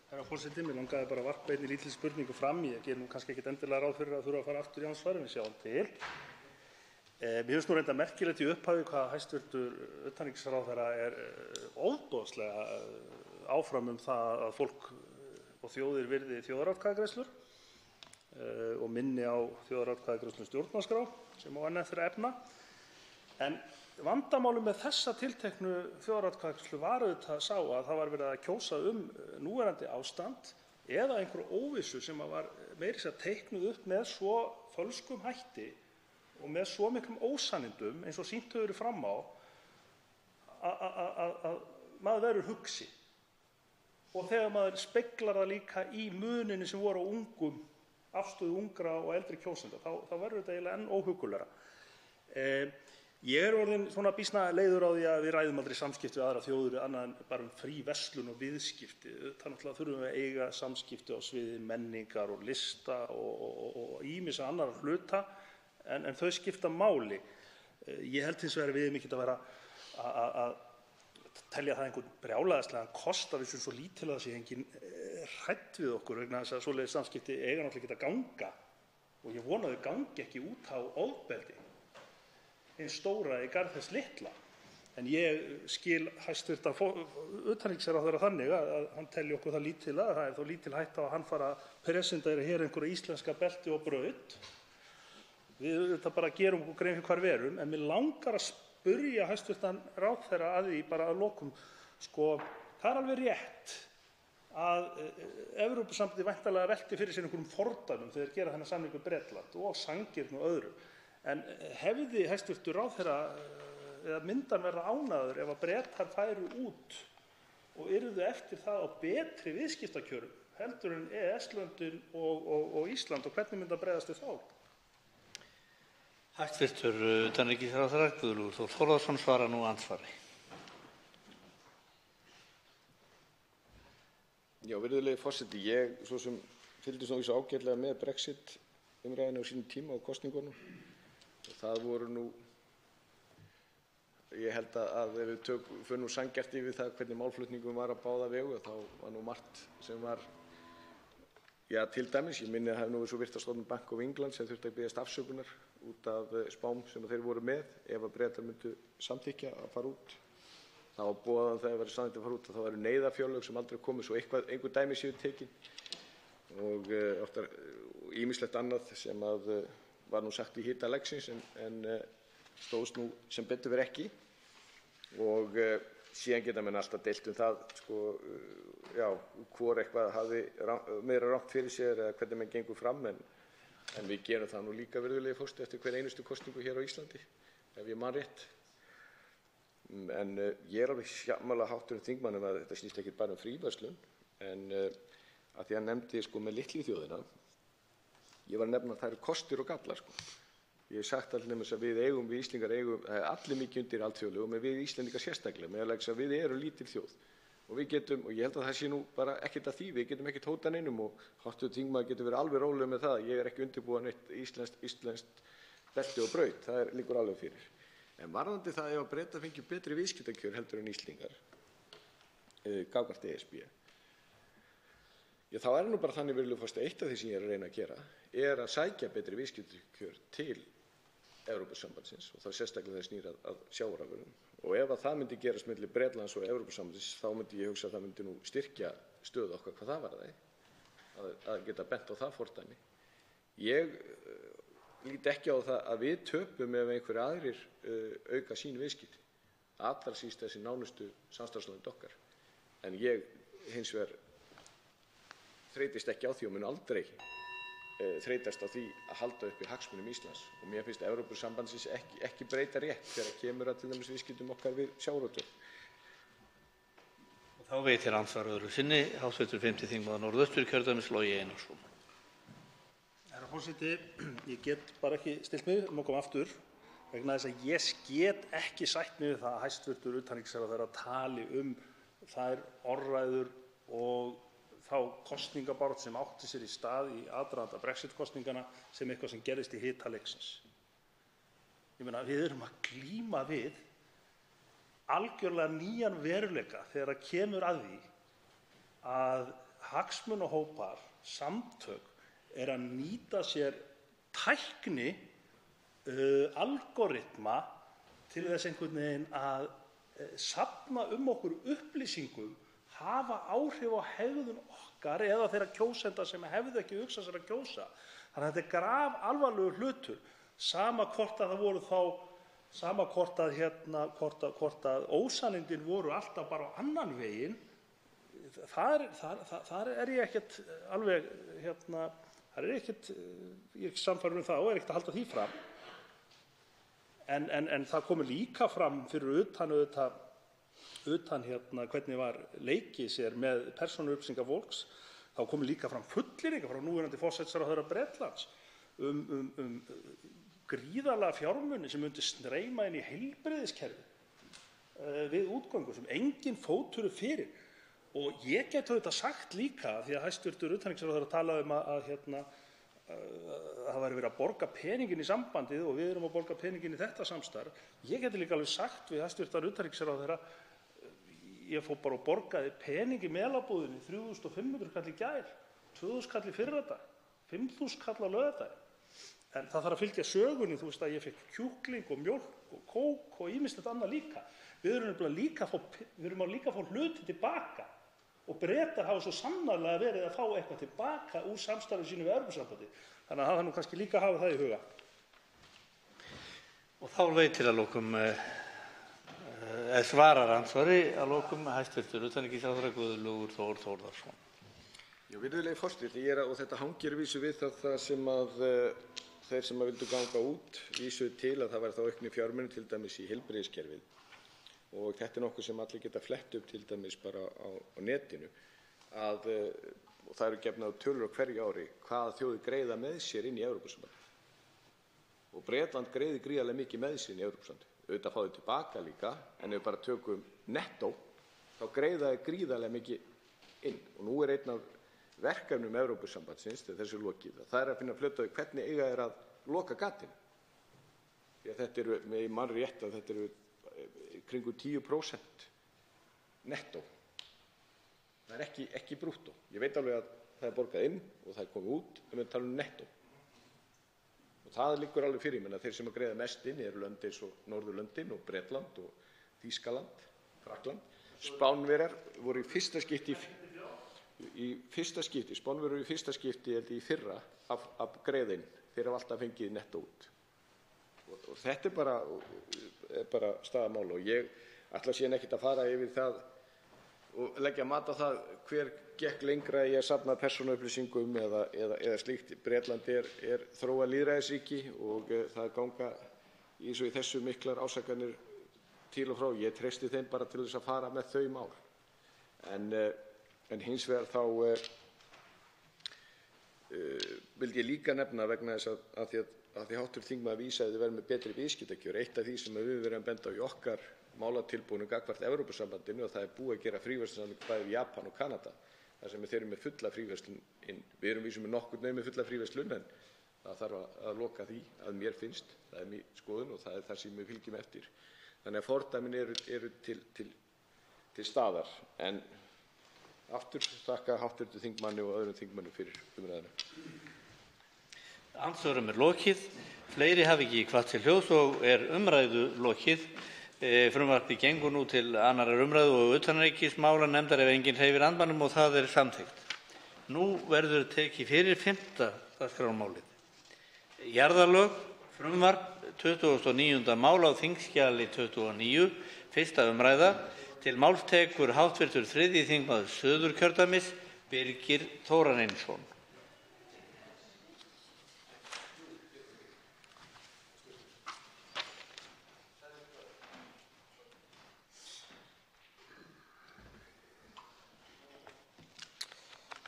Herra forseti, mér langaði bara að varpa einni lítil spurningu fram. Ég geri nú kannski ekkert endilega ráð fyrir að þurfa að fara aftur í andsvar, en við sjáum til. Mér finnst nú reynda merkilegt í upphafi hvað hæstv. Utanríkisráðherra er ofboðslega áfram það að fólk og þjóðir virði þjóðaratkvæðagreiðslur og minni á þjóðaratkvæðagreiðslu stjórnarskrá sem á enn eftir að efna. En vandamálið með þessa tilteknu þjóðaratkvæðagreiðslu var auðvitað sá að það var verið að kjósa núverandi ástand eða einhverja óvissu sem var meira að segja teiknuð upp með svo fölskum hætti og með svo miklum ósannindum eins og sýnt hefur verið fram á að maður verður hugsi. Og þegar maður speglar það líka í muninu sem voru á afstöðu ungra og eldri kjósenda, þá verður þetta eiginlega enn óhuggulegra. Ég orðinn svona býsna leiður á því að við ræðum aldrei samskipti við aðra þjóðir annað en bara fríverslun og viðskipti. Náttúrulega þurfum við að eiga samskipti á sviði menningar og lista og ýmissa annarra hluta, en þau skipta máli. Ég held hins vegar að við eigum ekki að vera að telja það einhvern brjálæðislegan kost að við séum svo lítil að það sé enginn hrædd við okkur, vegna þess að svoleiðis samskipti eiga náttúrulega ekki að ganga, og ég vona að þau gangi ekki út á ofbeldi hins stóra í garð þess litla. En ég skil hæstv. Utanríkisráðherra þannig að hann telji okkur það lítila, það er þó lítil hætta á að hann fara að presentera hér einhverja íslenska belti og braut. Við bara gerum okkur grein fyrir hvar við erum, en mig langar að spyrja hæstv. Ráðherra að því bara að lokum, það er alveg rétt að Evrópusambandið væntanlega velti fyrir sér einhverjum fordæmum þegar þeir gera þennan samning við Bretland og sanngirni og öðru. En hefði hæstv. Ráðherra eða myndan verða ánægður ef að Bretar færu út og yrðu eftir það á betri viðskiptakjörum heldur en EES-löndin og Ísland, og hvernig myndi að bregðast við þá? Hæstv. Utanríkisráðherra Guðlaugur Þór Þórðarson svarar nú andsvari. Já, virðulegi forseti, ég svo sem fylgdist nú svo ágætlega með Brexit umræðinu á sínum tíma og kosningunum. Það voru nú, ég held að ef við förum sanngjarnt yfir það hvernig málflutningum var að báða vegu, þá var nú margt sem var, já, til dæmis, ég minni að það hefði nú verið svo virt að stofnun Bank of England sem þurfti að biðjast afsökunar út af spám sem þeir voru með ef að Bretar myndu samþykkja að fara út. Það var boðað þegar væri samþykkt að fara út að það væru neyðarfjárlög sem aldrei komu, svo einhver dæmi séu tekin og ýmislegt annað sem að var nú sagt í hita leiksins en stóðst nú sem betur verið ekki. Og síðan geta menn alltaf deilt það, já, hvor eitthvað hafi meira rangt fyrir sér eða hvernig menn gengur fram, en við gerum það nú líka, virðulegi forseti, eftir hver einustu kosningu hér á Íslandi, ef ég man rétt. En ég alveg sammála hv. þingmanninum að þetta snýst ekki bara fríverslun, en að því að nefndi með litlu þjóðina, ég var að nefna að það eru kostir og gallar. Ég hef sagt allir að við Íslendingar eigum allir mikið undir alþjóðlegu, og við Íslendingar sérstaklega, meðal þess að við erum lítil þjóð og við getum, og ég held að það sé nú bara ekkert að því, við getum ekkert hótað neinum, og hv. þingmaður getur verið alveg rólegur með það, ég er ekki undirbúinn neitt íslenskt belti og braut, það liggur alveg fyrir. En varðandi það ef að Bretar fengju betri viðskiptakjör heldur en Íslendingar gagnvart ESB, já, þá nú bara þannig, virðulegur forseti, eitt af því sem ég er að reyna að gera er að sækja betri viðskiptakjör til Evrópusambandsins, og þá sérstaklega þegar snýr að sjávarafurðum. Og ef að það myndi gerast milli Bretlands og Evrópusambandsins, þá myndi ég hugsa að það myndi nú styrkja stöðu okkar hvað það varðaði, að geta bent á það fordæmi. Ég lít ekki á það að við töpum ef einhverjir aðrir auka sín viðskipti, allra síst þessi nánustu samstarfslönd okkar. En ég hins vegar þreytist ekki á því og mun aldrei þreytast á því að halda uppi hagsmunum Íslands. Og mér finnst Evrópusambandsins ekki breyta rétt þegar kemur að til dæmis viðskiptum okkar við sjávarútveg. Þá veitir andsvar öðru sinni hv. 5. þingmaður Norðausturkjördæmis, Logi Einarsson. Herra forseti, ég get bara ekki stillt mig að koma aftur vegna þess að ég get ekki sætt mig við það að hæstv. Utanríkisráðherra tali þær orðræður og þá kosningabaráttu sem átti sér í stað í aðdraganda Brexit-kosninganna sem eitthvað sem gerðist í hita leiksins. Ég meina, við erum að glíma við algjörlega nýjan veruleika þegar kemur að því að hagsmunahópar, samtök að nýta sér tækni, algoritma til þess einhvern veginn að safna okkur upplýsingum, hafa áhrif á hegðun okkar eða þeirra kjósenda sem hefðu ekki hugsað sér að kjósa. Þannig að þetta er grafalvarlegur hlutur, sama hvort að það voru hvort að ósannindin voru alltaf bara á annan veginn. Þar er ég ekkert alveg, þar er ekkert, ég er ekki sannfærður það og er ekkert að halda því fram. En það komur líka fram fyrir utan hvernig var leikið sér með persónuupplýsingar fólks, þá komu líka fram fullyrðingar frá núverandi forsætisráðherra Bretlands gríðarlega fjármuni sem myndi streyma inn í heilbrigðiskerfið við útgöngu sem engin fótur fyrir. Og ég get auðvitað sagt líka, því að hæstv. Utanríkisráðherra talaði að það væri verið að borga peninginn í sambandið og við erum að borga peninginn í þetta samstarf. Ég geti líka alveg sagt við hæstv. Utanríkisráðherra, ég fór bara og borgaði pening í Melabúðinni, 3.500 kall í gær, 2.000 kall í fyrradag, 5.000 kall á laugardag. En það þarf að fylgja sögunni, þú veist að ég fekk kjúkling og mjólk og kók og ýmislegt annað líka. Við erum líka að fá hluti tilbaka og Bretar hafa svo sannarlega verið að fá eitthvað tilbaka úr samstarfi sínu við Evrópusambandið. Þannig að það þarf nú kannski líka að hafa það í huga. Og þá veitir að lokum svarar andsvari að lokum hæstv. Utanríkisráðherra Guðlaugur Þór Þórðarson. Já, virðulegi forseti, og þetta hangir vísu við það sem að þeir sem vildu ganga út vísu til að það væri þá auknir fjármunir til dæmis í heilbrigðiskerfið. Og þetta nokkuð sem allir geta flett upp til dæmis bara á netinu og það eru gefnar tölur á hverju ári hvaða þjóðir greiða með sér inn í Evrópusambandið. Og Bretland greiðir gríðarlega mikið með sér inn í Evrópusambandið. Auðvitað fá þau tilbaka líka, en ef við bara tökum nettó, þá greiða þau gríðarlega mikið inn. Og nú er einn af verkefnum Evrópusambandsins, þegar þessu lokið, það er að finna flötu á hvernig eiga þeir að loka gatinu. Því að þetta eru, með mann rétt að þetta eru kringu 10% nettó. Það er ekki brúttó. Ég veit alveg að það er borgað inn og það er komið út, en við talum nettó. Og það liggur alveg fyrir, menn að þeir sem að greiða mest inn eru lönd eins og Norðurlöndin og Bretland og Þýskaland, Frakkland. Spánverjar voru í fyrsta skipti Spánverjar í fyrsta skipti í fyrra að greiða inn. Þeir hafa alltaf fengið nettó út. Og þetta er bara staðamála og ég ætla síðan ekkert að fara yfir það og leggja mat á það hver gekk lengra í að safna persónuupplýsingum eða slíkt. Bretland er þróað lýðræðisríki og það ganga í þessu miklar ásakanir til og frá. Ég treysti þeim bara til þess að fara með þau mál. En hins vegar þá vildi ég líka nefna vegna þess að því hv. þingmaður vísaði verið með betri viðskiptakjör. Eitt af því sem við verðum að benda á í okkar málatilbúinu gagnvart Evrópusambandinu og það er búið að gera fríverslunarsamning bæði við Japan og Kanada þar sem þeir eru með fulla fríverslun inn. Við erum vísum með nokkurn veginn með fulla fríverslun en það þarf að loka því að mér finnst. Það er mín skoðun og það er það sem við fylgjum eftir. Þannig að fordæmin eru til staðar. En aftur þakka hv. þingmanni og öðrum þingmönnum fyrir umræðuna. Andsvörum er lokið. Fleiri hafi ekki hvatt til hljóðs og er umræðu lokið. Frumvarpið gengur nú til 2. umræðu og utanríkismálanefndar ef enginn hreyfir andmælum og það er samþykkt. Nú verður tekið fyrir 5. dagskrármálið. Jarðalög, frumvarp 29. mál á þingskjali 29, 1. umræða. Til máls tekur hv. 3. þingmaður Suðurkjördæmis, Birgir Þórarinsson.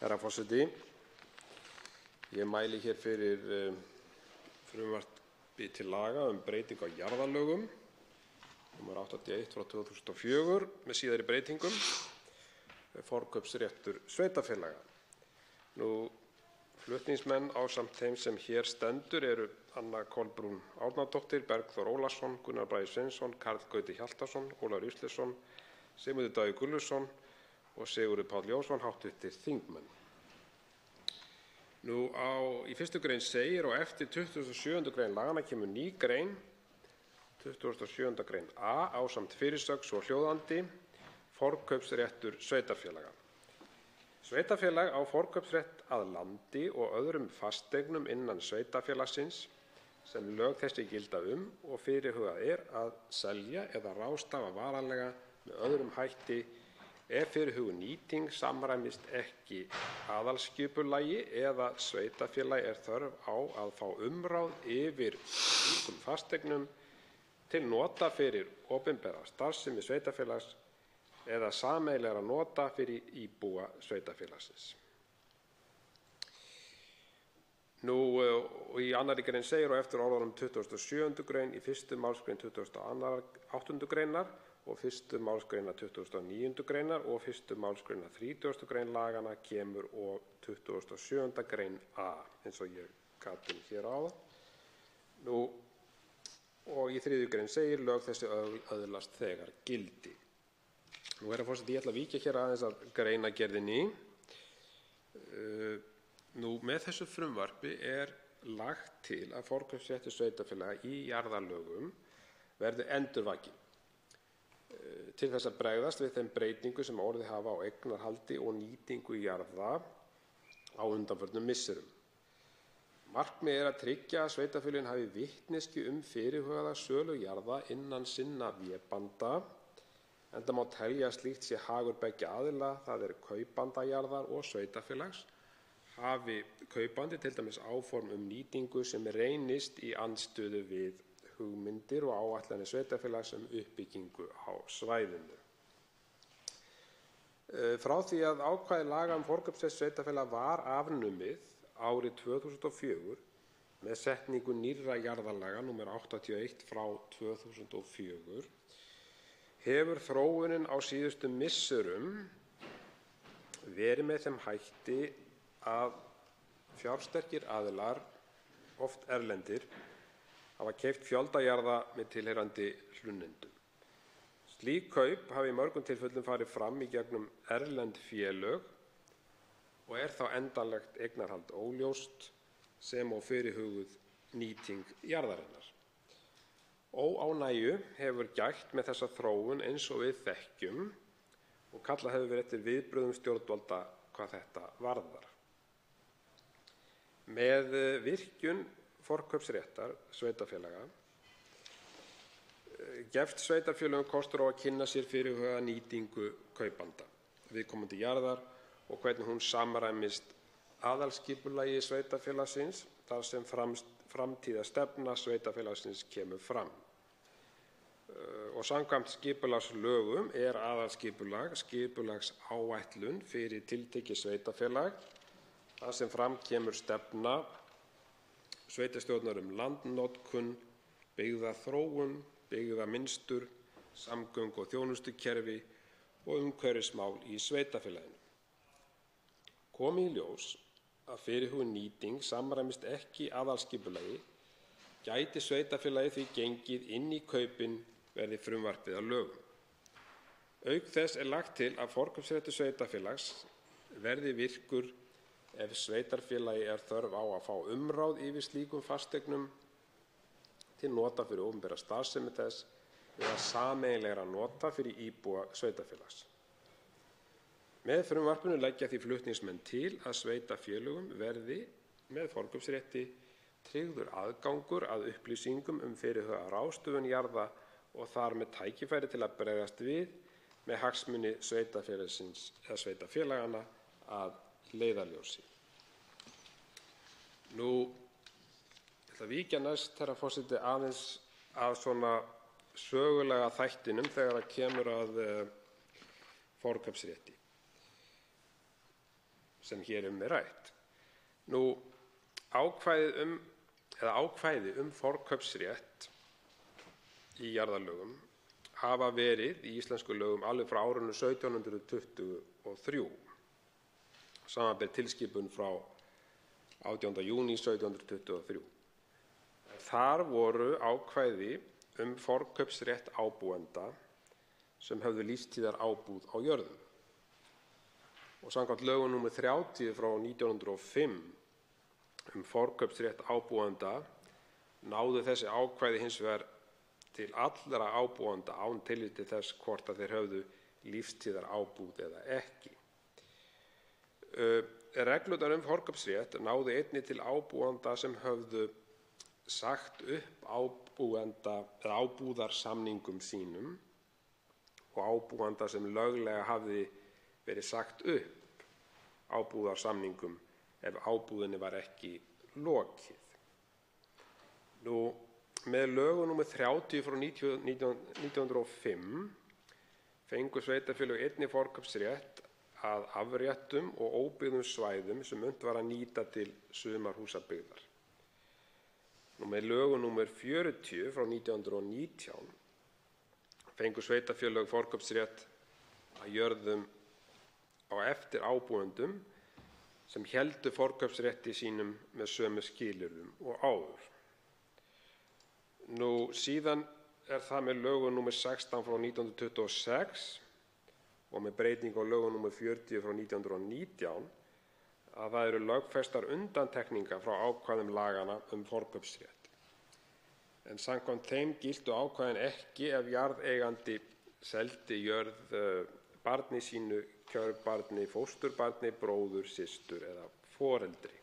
Herra forseti. Ég mæli hér fyrir frumvarpi til laga breytingu á jarðalögum, nr. 81/2004, með síðari breytingum, forkaupsréttur sveitarfélaga. Flutningsmenn ásamt þeim sem hér stendur eru Anna Kolbrún Árnadóttir, Bergþór Ólason, Gunnar Bragi Sveinsson, Karl Gauti Hjaltason, Ólafur Ísleifsson, Sigmundur Davíð Gunnlaugsson og Sigurður Páll Jónsson, hv. þingmenn. Í 1. grein segir: og eftir 27. grein laganna kemur ný grein, 27. grein A, ásamt fyrirsögn svo hljóðandi: forkaupsréttur sveitarfélaga. Sveitarfélag á forkaupsrétt að landi og öðrum fasteignum innan sveitarfélagsins sem lög þessi gilda og fyrirhugað að selja eða ráðstafa varanlega með öðrum hætti ef fyrirhuguð nýting samræmist ekki aðalskipulagi eða sveitarfélagi þörf á að fá umráð yfir slíkum fasteignum til nota fyrir opinbera starfsemi sveitarfélags eða sameiginlegra nota fyrir íbúa sveitarfélagsins. Í 2. grein segir: og eftir orðunum 27. grein í 1. málsgrein 28. greinar og 1. málsgreinar 29. greinar og 1. málsgreinar 30. grein laganna kemur og 27. grein A, eins og ég gat hér áðan. Og í 3. grein segir: lög þessi öðlast þegar gildi. Herra forseti, ég ætla að víkja hér aðeins að greinargerðinni. Með þessu frumvarpi er lagt til að forkaupsréttur sveitarfélaga í jarðalögum verði endurvakinn til þess að bregðast við þeim breytingum sem orðið hafa á eignarhaldi og nýtingu jarða á undanförnum misserum. Markmiðið er að tryggja að sveitarfélögin hafi vitneskju fyrirhugaða sölu jarða innan sinna vébanda, enda má telja að slíkt sé hagur beggja aðila, það kaupanda jarðar og sveitarfélags, hafi kaupandi til dæmis áform nýtingu sem reynist í andstöðu við hugmyndir og áætlanir sveitarfélags uppbyggingu á svæðinu. Frá því að ákvæði laga forkaupsrétt sveitarfélaga var afnumið árið 2004 með setningu nýrra jarðalaga, nr. 81/2004, hefur þróunin á síðustu misserum verið með þeim hætti að fjársterkir aðilar, oft erlendir, hafa keypt fjölda jarða með tilheyrandi hlunnindum. Slík kaup hafa í mörgum tilfellum farið fram í gegnum erlend félög og þá endanlegt eignarhald óljóst sem og fyrirhuguð nýting jarðarinnar. Óánægju hefur gætt með þessa þróun eins og við þekkjum og kallað hefur verið eftir viðbrögðum stjórnvalda hvað þetta varðar. Með virkjun forkaupsréttar sveitarfélaga gefst sveitarfélögum kostur á að kynna sér fyrirhugaða nýtingu kaupanda viðkomandi jarðar og hvernig hún samræmist aðalskipulagi sveitarfélagsins þar sem framtíðarstefna sveitarfélagsins kemur fram. Og samkvæmt skipulagslögum aðalskipulag skipulagsáætlun fyrir tiltekið sveitarfélag þar sem fram kemur stefna sveitarstjórnar landnotkun, byggðaþróun, byggðamynstur, samgöngu- og þjónustukerfi og umhverfismál í sveitarfélaginu. Komi í ljós að fyrirhuguð nýting samræmist ekki aðalskipulagi gæti sveitarfélagið því gengið inn í kaupin verði frumvarpið að lögum. Auk þess lagt til að forkaupsréttur sveitarfélags verði virkur ef sveitarfélagi þörf á að fá umráð yfir slíkum fasteignum til nota fyrir opinbera starfsemi þess eða sameiginlegra nota fyrir íbúa sveitarfélags. Með frumvarpinu leggja því flutningsmenn til að sveitarfélögum verði með forkaupsrétti tryggður aðgangur að upplýsingum fyrirhugaða ráðstöfun jarða og þar með tækifæri til að bregðast við með hagsmuni sveitarfélagsins eða sveitarfélaganna að leiðarljósi. Ég ætla að víkja næst, herra forseti, aðeins að svona sögulega þættinum þegar kemur að forkaupsrétti. sem hér rætt. Ákvæði forkaupsrétt í jarðalögum hafa verið í íslenskum lögum alveg frá árinu 1723, samanber tilskipun frá 18. júní 1723. Þar voru ákvæði forkaupsrétt ábúenda sem höfðu lífstíðarábúð á jörðum. Og samkvæmt lögum nr. 30 frá 1905 forkaupsrétt ábúenda náðu þessi ákvæði hins vegar til allra ábúenda án tillits til þess hvort að þeir höfðu lífstíðarábúð eða ekki. Reglurnar forkaupsrétt náðu einnig til ábúenda sem höfðu sagt upp ábúðarsamningum sínum og ábúenda sem löglega hafði verið sagt upp ábúðarsamningum ef ábúðinni var ekki lokið. Með lögum nr. 30 frá 1905 fengu sveitarfélög einnig forkaupsrétt að afréttum og óbyggðum svæðum sem unnt var að nýta til sumarhúsabyggðar. Með lögum nr. 40 frá 1919 fengu sveitarfélög forkaupsrétt að jörðum á eftir ábúendum sem héldu forkaupsrétti sínum með sömu skilyrðum og áður. Síðan það með lögum nr. 16 frá 1926 og með breytingu á lögum nr. 40 frá 1919 að það eru lögfestar undantekningar frá ákvæðum laganna forkaupsrétt. En samkvæmt þeim giltu ákvæðin ekki ef jarðeigandi seldi jörð barni sínu, kjörbarni, fósturbarni, bróður, systur eða foreldri.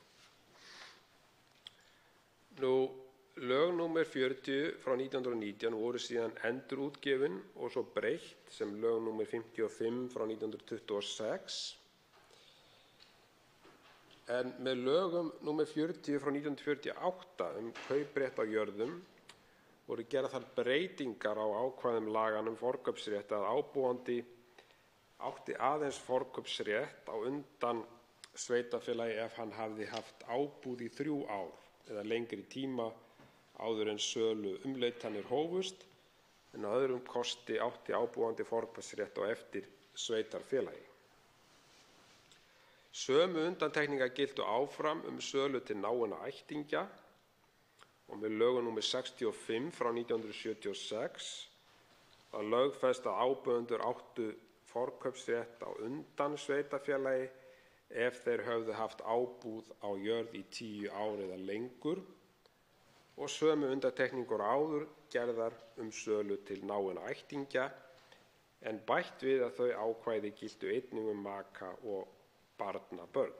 Lög nr. 40 frá 1919 voru síðan endurútgefin og svo breytt sem lög nr. 55 frá 1926. En með lögum nr. 40 frá 1948 kauprétt á jörðum voru gerðar þær breytingar á ákvæðum laganna forkaupsrétt að ábúandi átti aðeins forkaupsrétt á undan sveitarfélagi ef hann hafði haft ábúð í 3 ár eða lengri tíma áður en sölu umleitanir hófust, en að öðrum kosti átti ábúandi forkaupsrétt á eftir sveitarfélagi. Sömu undantekningar giltu áfram sölu til náinna ættingja og með lögum nr. 65 frá 1976 var lögfest að ábúendur áttu forkaupsrétt á undan sveitarfélagi ef þeir höfðu haft ábúð á jörð í 10 ár eða lengur og sömu undantekningar áður gerðar sölu til náinna ættingja en bætt við að þau ákvæði giltu einnig maka og barnabörn.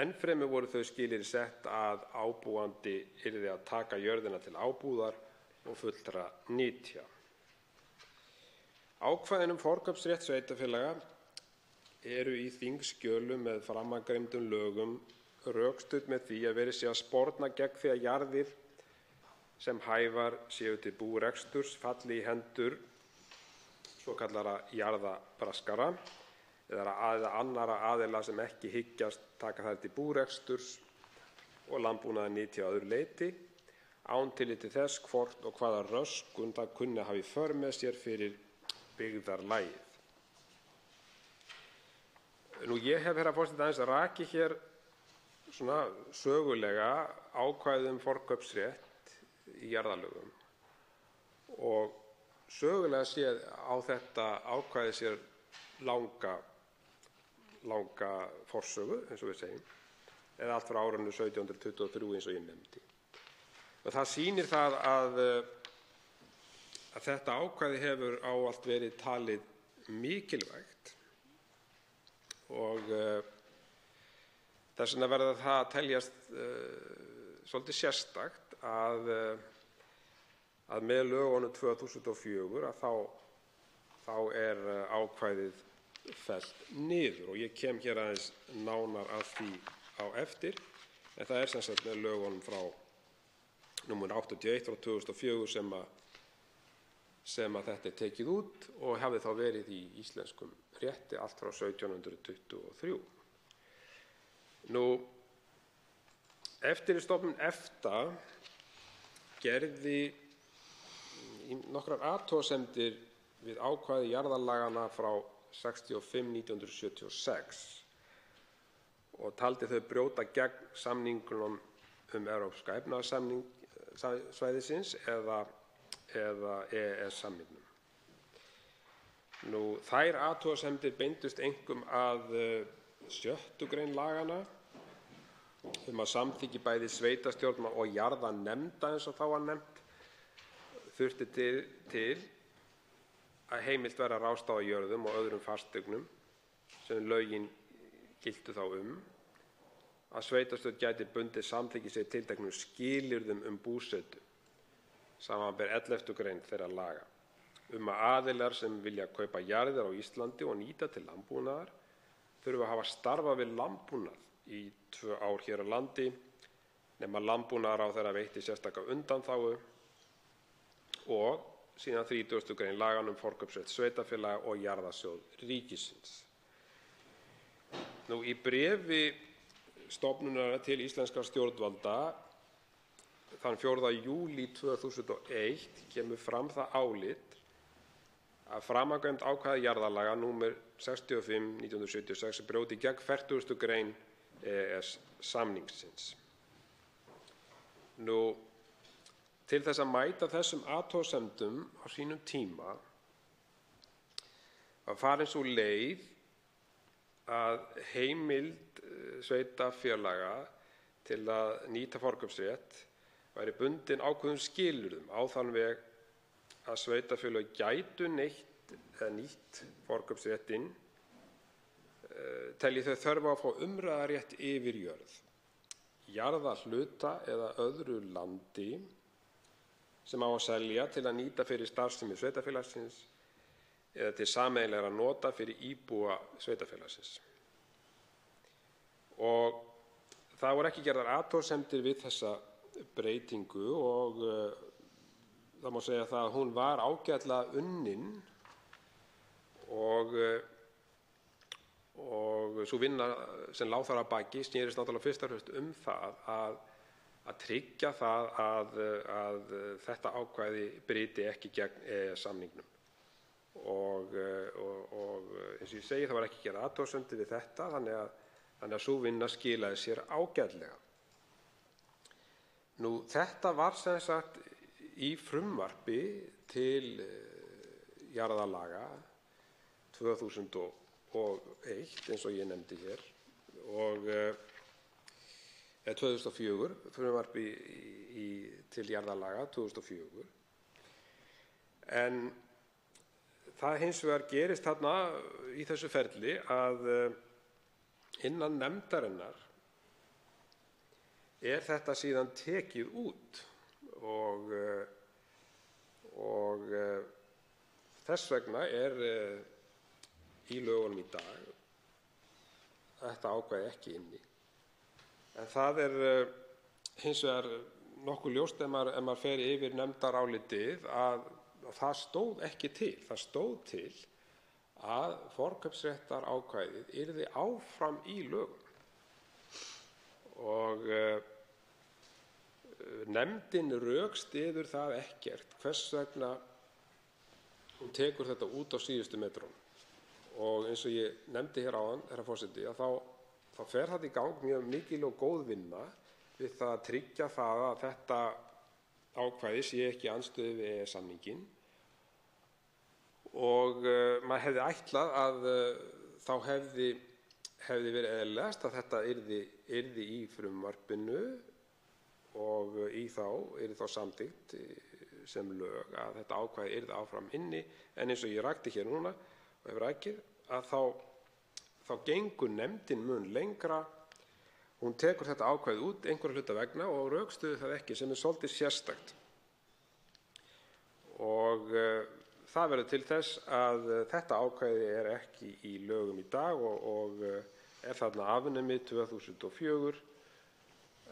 Ennfremur voru þau skilyrði sett að ábúandi yrði að taka jörðina til ábúðar og fullra nytja. Ákvæðin forkaupsrétt sveitarfélaga eru í þingskjölum með framangreindum lögum rökstudd með því að verið sé að sporna gegn því að jarðir sem hæfar séu til búreksturs falli í hendur svokallara jarðabraskara eða annarra aðila sem ekki hyggjast taka þær til búreksturs og landbúnaðarnytja að öðru leyti án tillits til þess hvort og hvaða röskun það kunni að hafa í för með sér fyrir byggðarlagið. Ég hef, herra forseti, aðeins rakið hér svona sögulega ákvæðum forkaupsrétt í jarðalögum og sögulega séð á þetta ákvæði sér langa forsögu, eins og við segjum, eða allt frá árinu 1723 eins og ég nefndi. Og það sýnir það að þetta ákvæði hefur ávallt verið talið mikilvægt og þess vegna verður það að teljast svolítið sérstakt að með lögunum 2004 að þá er ákvæðið fellt niður og ég kem hér aðeins nánar að því á eftir, en það er sem sagt með lögunum frá nr. 81 frá 2004 sem að sem að þetta tekið út og hafði þá verið í íslenskum rétti allt frá 1723. Eftirlitsstofnun EFTA gerði nokkrar athugasemdir við ákvæði jarðalaganna frá 65/1976 og taldi þau brjóta gegn samningnum Evrópska efnahagssvæðisins eða EES-samningnum. Þær athugasemdir beindust einkum að 6. grein laganna að samþykki bæði sveitarstjórna og jarðanefnda, eins og þá var nefnt, þurfti til að heimilt væri að ráðstafa jörðum og öðrum fasteignum sem lögin giltu þá að sveitarstjórn gæti bundið samþykki sig tilteknum skilyrðum búsetu, samanber 11. grein þeirra laga, að aðilar sem vilja kaupa jarðir á Íslandi og nýta til landbúnaðar þurfa að hafa starfað við landbúnað í 2 ár hér á landi nema landbúnaðarráðherra veitti sérstaka undanþágu og síðan 30. grein laganna forkaupsrétt sveitarfélaga og jarðasjóð ríkisins. Í bréfi stofnunarinnar til íslenskra stjórnvalda þann 4. júlí 2001 kemur fram það álit að framangreind ákvæði jarðalaga númer 65/1976 brjóti gegn 40. grein EES-samningsins. Til þess að mæta þessum athugasemdum á sínum tíma var farin sú leið að heimild sveitarfélaga til að nýta forkaupsrétt væri bundin ákveðnum skilyrðum á þann veg að sveitarfélög gætu nýtt forkaupsréttinn telji þau þörf á að fá umráðarétt yfir jörð, jarðahluta eða öðru landi sem á að selja til að nýta fyrir starfsemi sveitarfélagsins eða til sameiginlegra nota fyrir íbúa sveitarfélagsins. Og það voru ekki gerðar athugasemdir við þessa breytingu og það má segja það að hún var ágætlega unnin og sú vinna sem lá þar að baki snerist náttúrulega fyrst og fremst það að tryggja það að þetta ákvæði bryti ekki gegn EES-samningnum. Og eins og ég segi, það var ekki gerð athugasemdir við þetta, þannig að sú vinna skilaði sér ágætlega. Þetta var sem sagt í frumvarpi til jarðalaga 2001, eins og ég nefndi hér, og 2004, frumvarpi til jarðalaga 2004. En það hins vegar gerist þarna í þessu ferli að innan nefndarinnar þetta síðan tekið út og þess vegna í lögunum í dag þetta ákvæði ekki inni. En það hins vegar nokkuð ljóst ef maður fer yfir nefndarálitið að það stóð ekki til. Það stóð til að forkaupsréttarákvæðið yrði áfram í lögum og nefndin rökstyður það ekkert hvers vegna hún tekur þetta út á síðustu metrunum. Og eins og ég nefndi hér áðan, herra forseti, að þá fer þetta í gang mjög mikil og góð vinna við það að tryggja það að þetta ákvæði sé ekki í andstöðu við EES-samninginn og maður hefði ætlað að þá hefði verið eðlilegast að þetta yrði í frumvarpinu og yrði þá samþykkt sem lög að þetta ákvæði yrði áfram inni, en eins og ég rakti hér núna og hefur rakið að þá gengur nefndin mun lengra. Hún tekur þetta ákvæði út einhverra hluta vegna og rökstyður það ekki, sem svolítið sérstakt. Og það verður til þess að þetta ákvæði ekki í lögum í dag og þarna afnumið 2004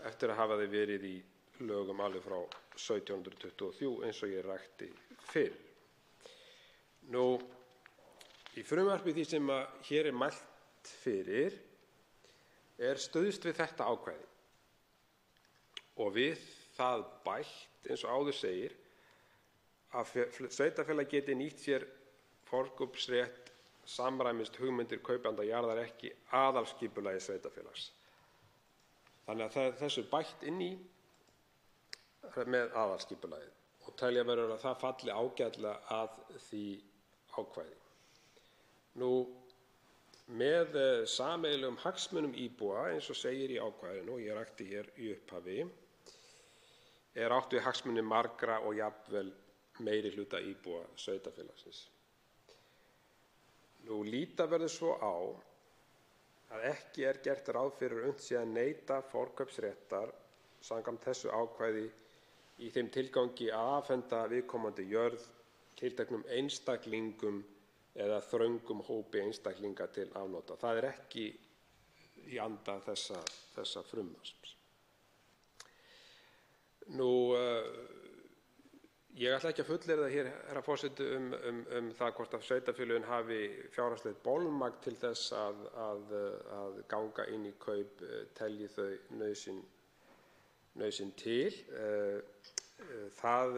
eftir að hafa þau verið í lögum alveg frá 1723 eins og ég rakti fyrr. Í frumvarpi því sem hér mælt fyrir stuðst við þetta ákvæði og við það bætt, eins og áður segir, að sveitarfélag geti nýtt sér forkaupsrétt samræmist hugmyndir kaupanda jarðar ekki aðalskipulagi sveitarfélags. Þannig að þessu bætt inn í með aðalskipulagið og telja verður að það falli ágætlega að því ákvæði. Með sameiginlegum hagsmunum íbúa, eins og segir í ákvæðinu og ég rakti hér í upphafi, átt við hagsmuni margra og jafnvel meiri hluta íbúa sveitarfélagsins. Líta verður svo á að ekki gert ráð fyrir að unnt sé að neita forkaupsréttar samkvæmt þessu ákvæði í þeim tilgangi að afhenda viðkomandi jörð tilteknum einstaklingum eða þröngum hópi einstaklinga til afnota. Það ekki í anda þessa frumvarps. Ég ætla ekki að fullyrða hér, herra forseti, það hvort að sveitarfélögin hafi fjárhagslegt bolmagn til þess að ganga inn í kaup telji þau nauðsyn til. Það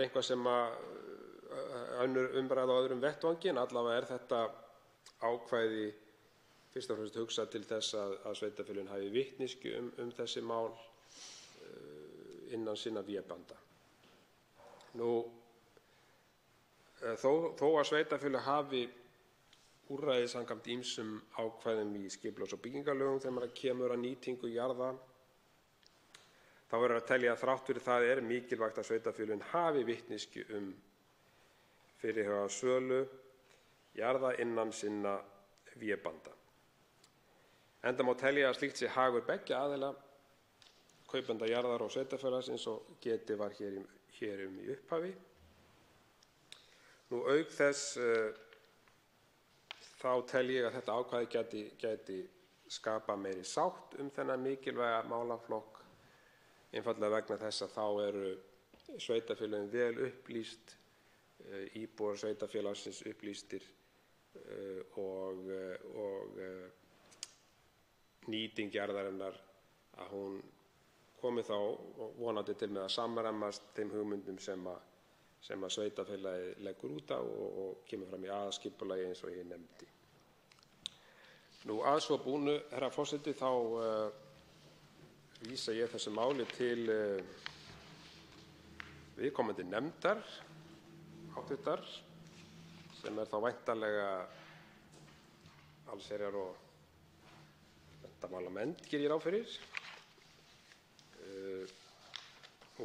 eitthvað sem önnur umræða á öðrum vettvangi, en allavega þetta ákvæði fyrst og fremst hugsað til þess að sveitarfélögin hafi vitneskju þessi mál innan sinna vébanda. Þó að sveitarfélög hafi úrræði samkvæmt ýmsum ákvæðum í skipulags- og byggingarlögum þegar kemur að nýtingu jarða, þá verður að telja að þrátt fyrir það mikilvægt að sveitarfélögin hafi vitneskju fyrirhugaða sölu jarða innan sinna vébanda. Enda má telja að slíkt sé hagur beggja aðila, kaupenda jarðar og sveitarfélagsins, og getið var hér í upphafi. Auk þess þá tel ég að þetta ákvæði gæti skapa meiri sátt þennan mikilvæga málaflokk, einfaldlega vegna þess að þá eru sveitarfélögin vel upplýst, íbúar sveitarfélagsins upplýstir og nýting jarðarinnar að hún komi þá vonandi til með að samræmast þeim hugmyndum sem sveitarfélagið leggur út á og kemur fram í aðalskipulagi eins og ég nefndi. Að svo búnu, herra forseti, þá vísa ég þessu máli til viðkomandi nefndar, háttvirtar, sem þá væntanlega allsherjar- og menntamálanefnd, geri ég ráð fyrir.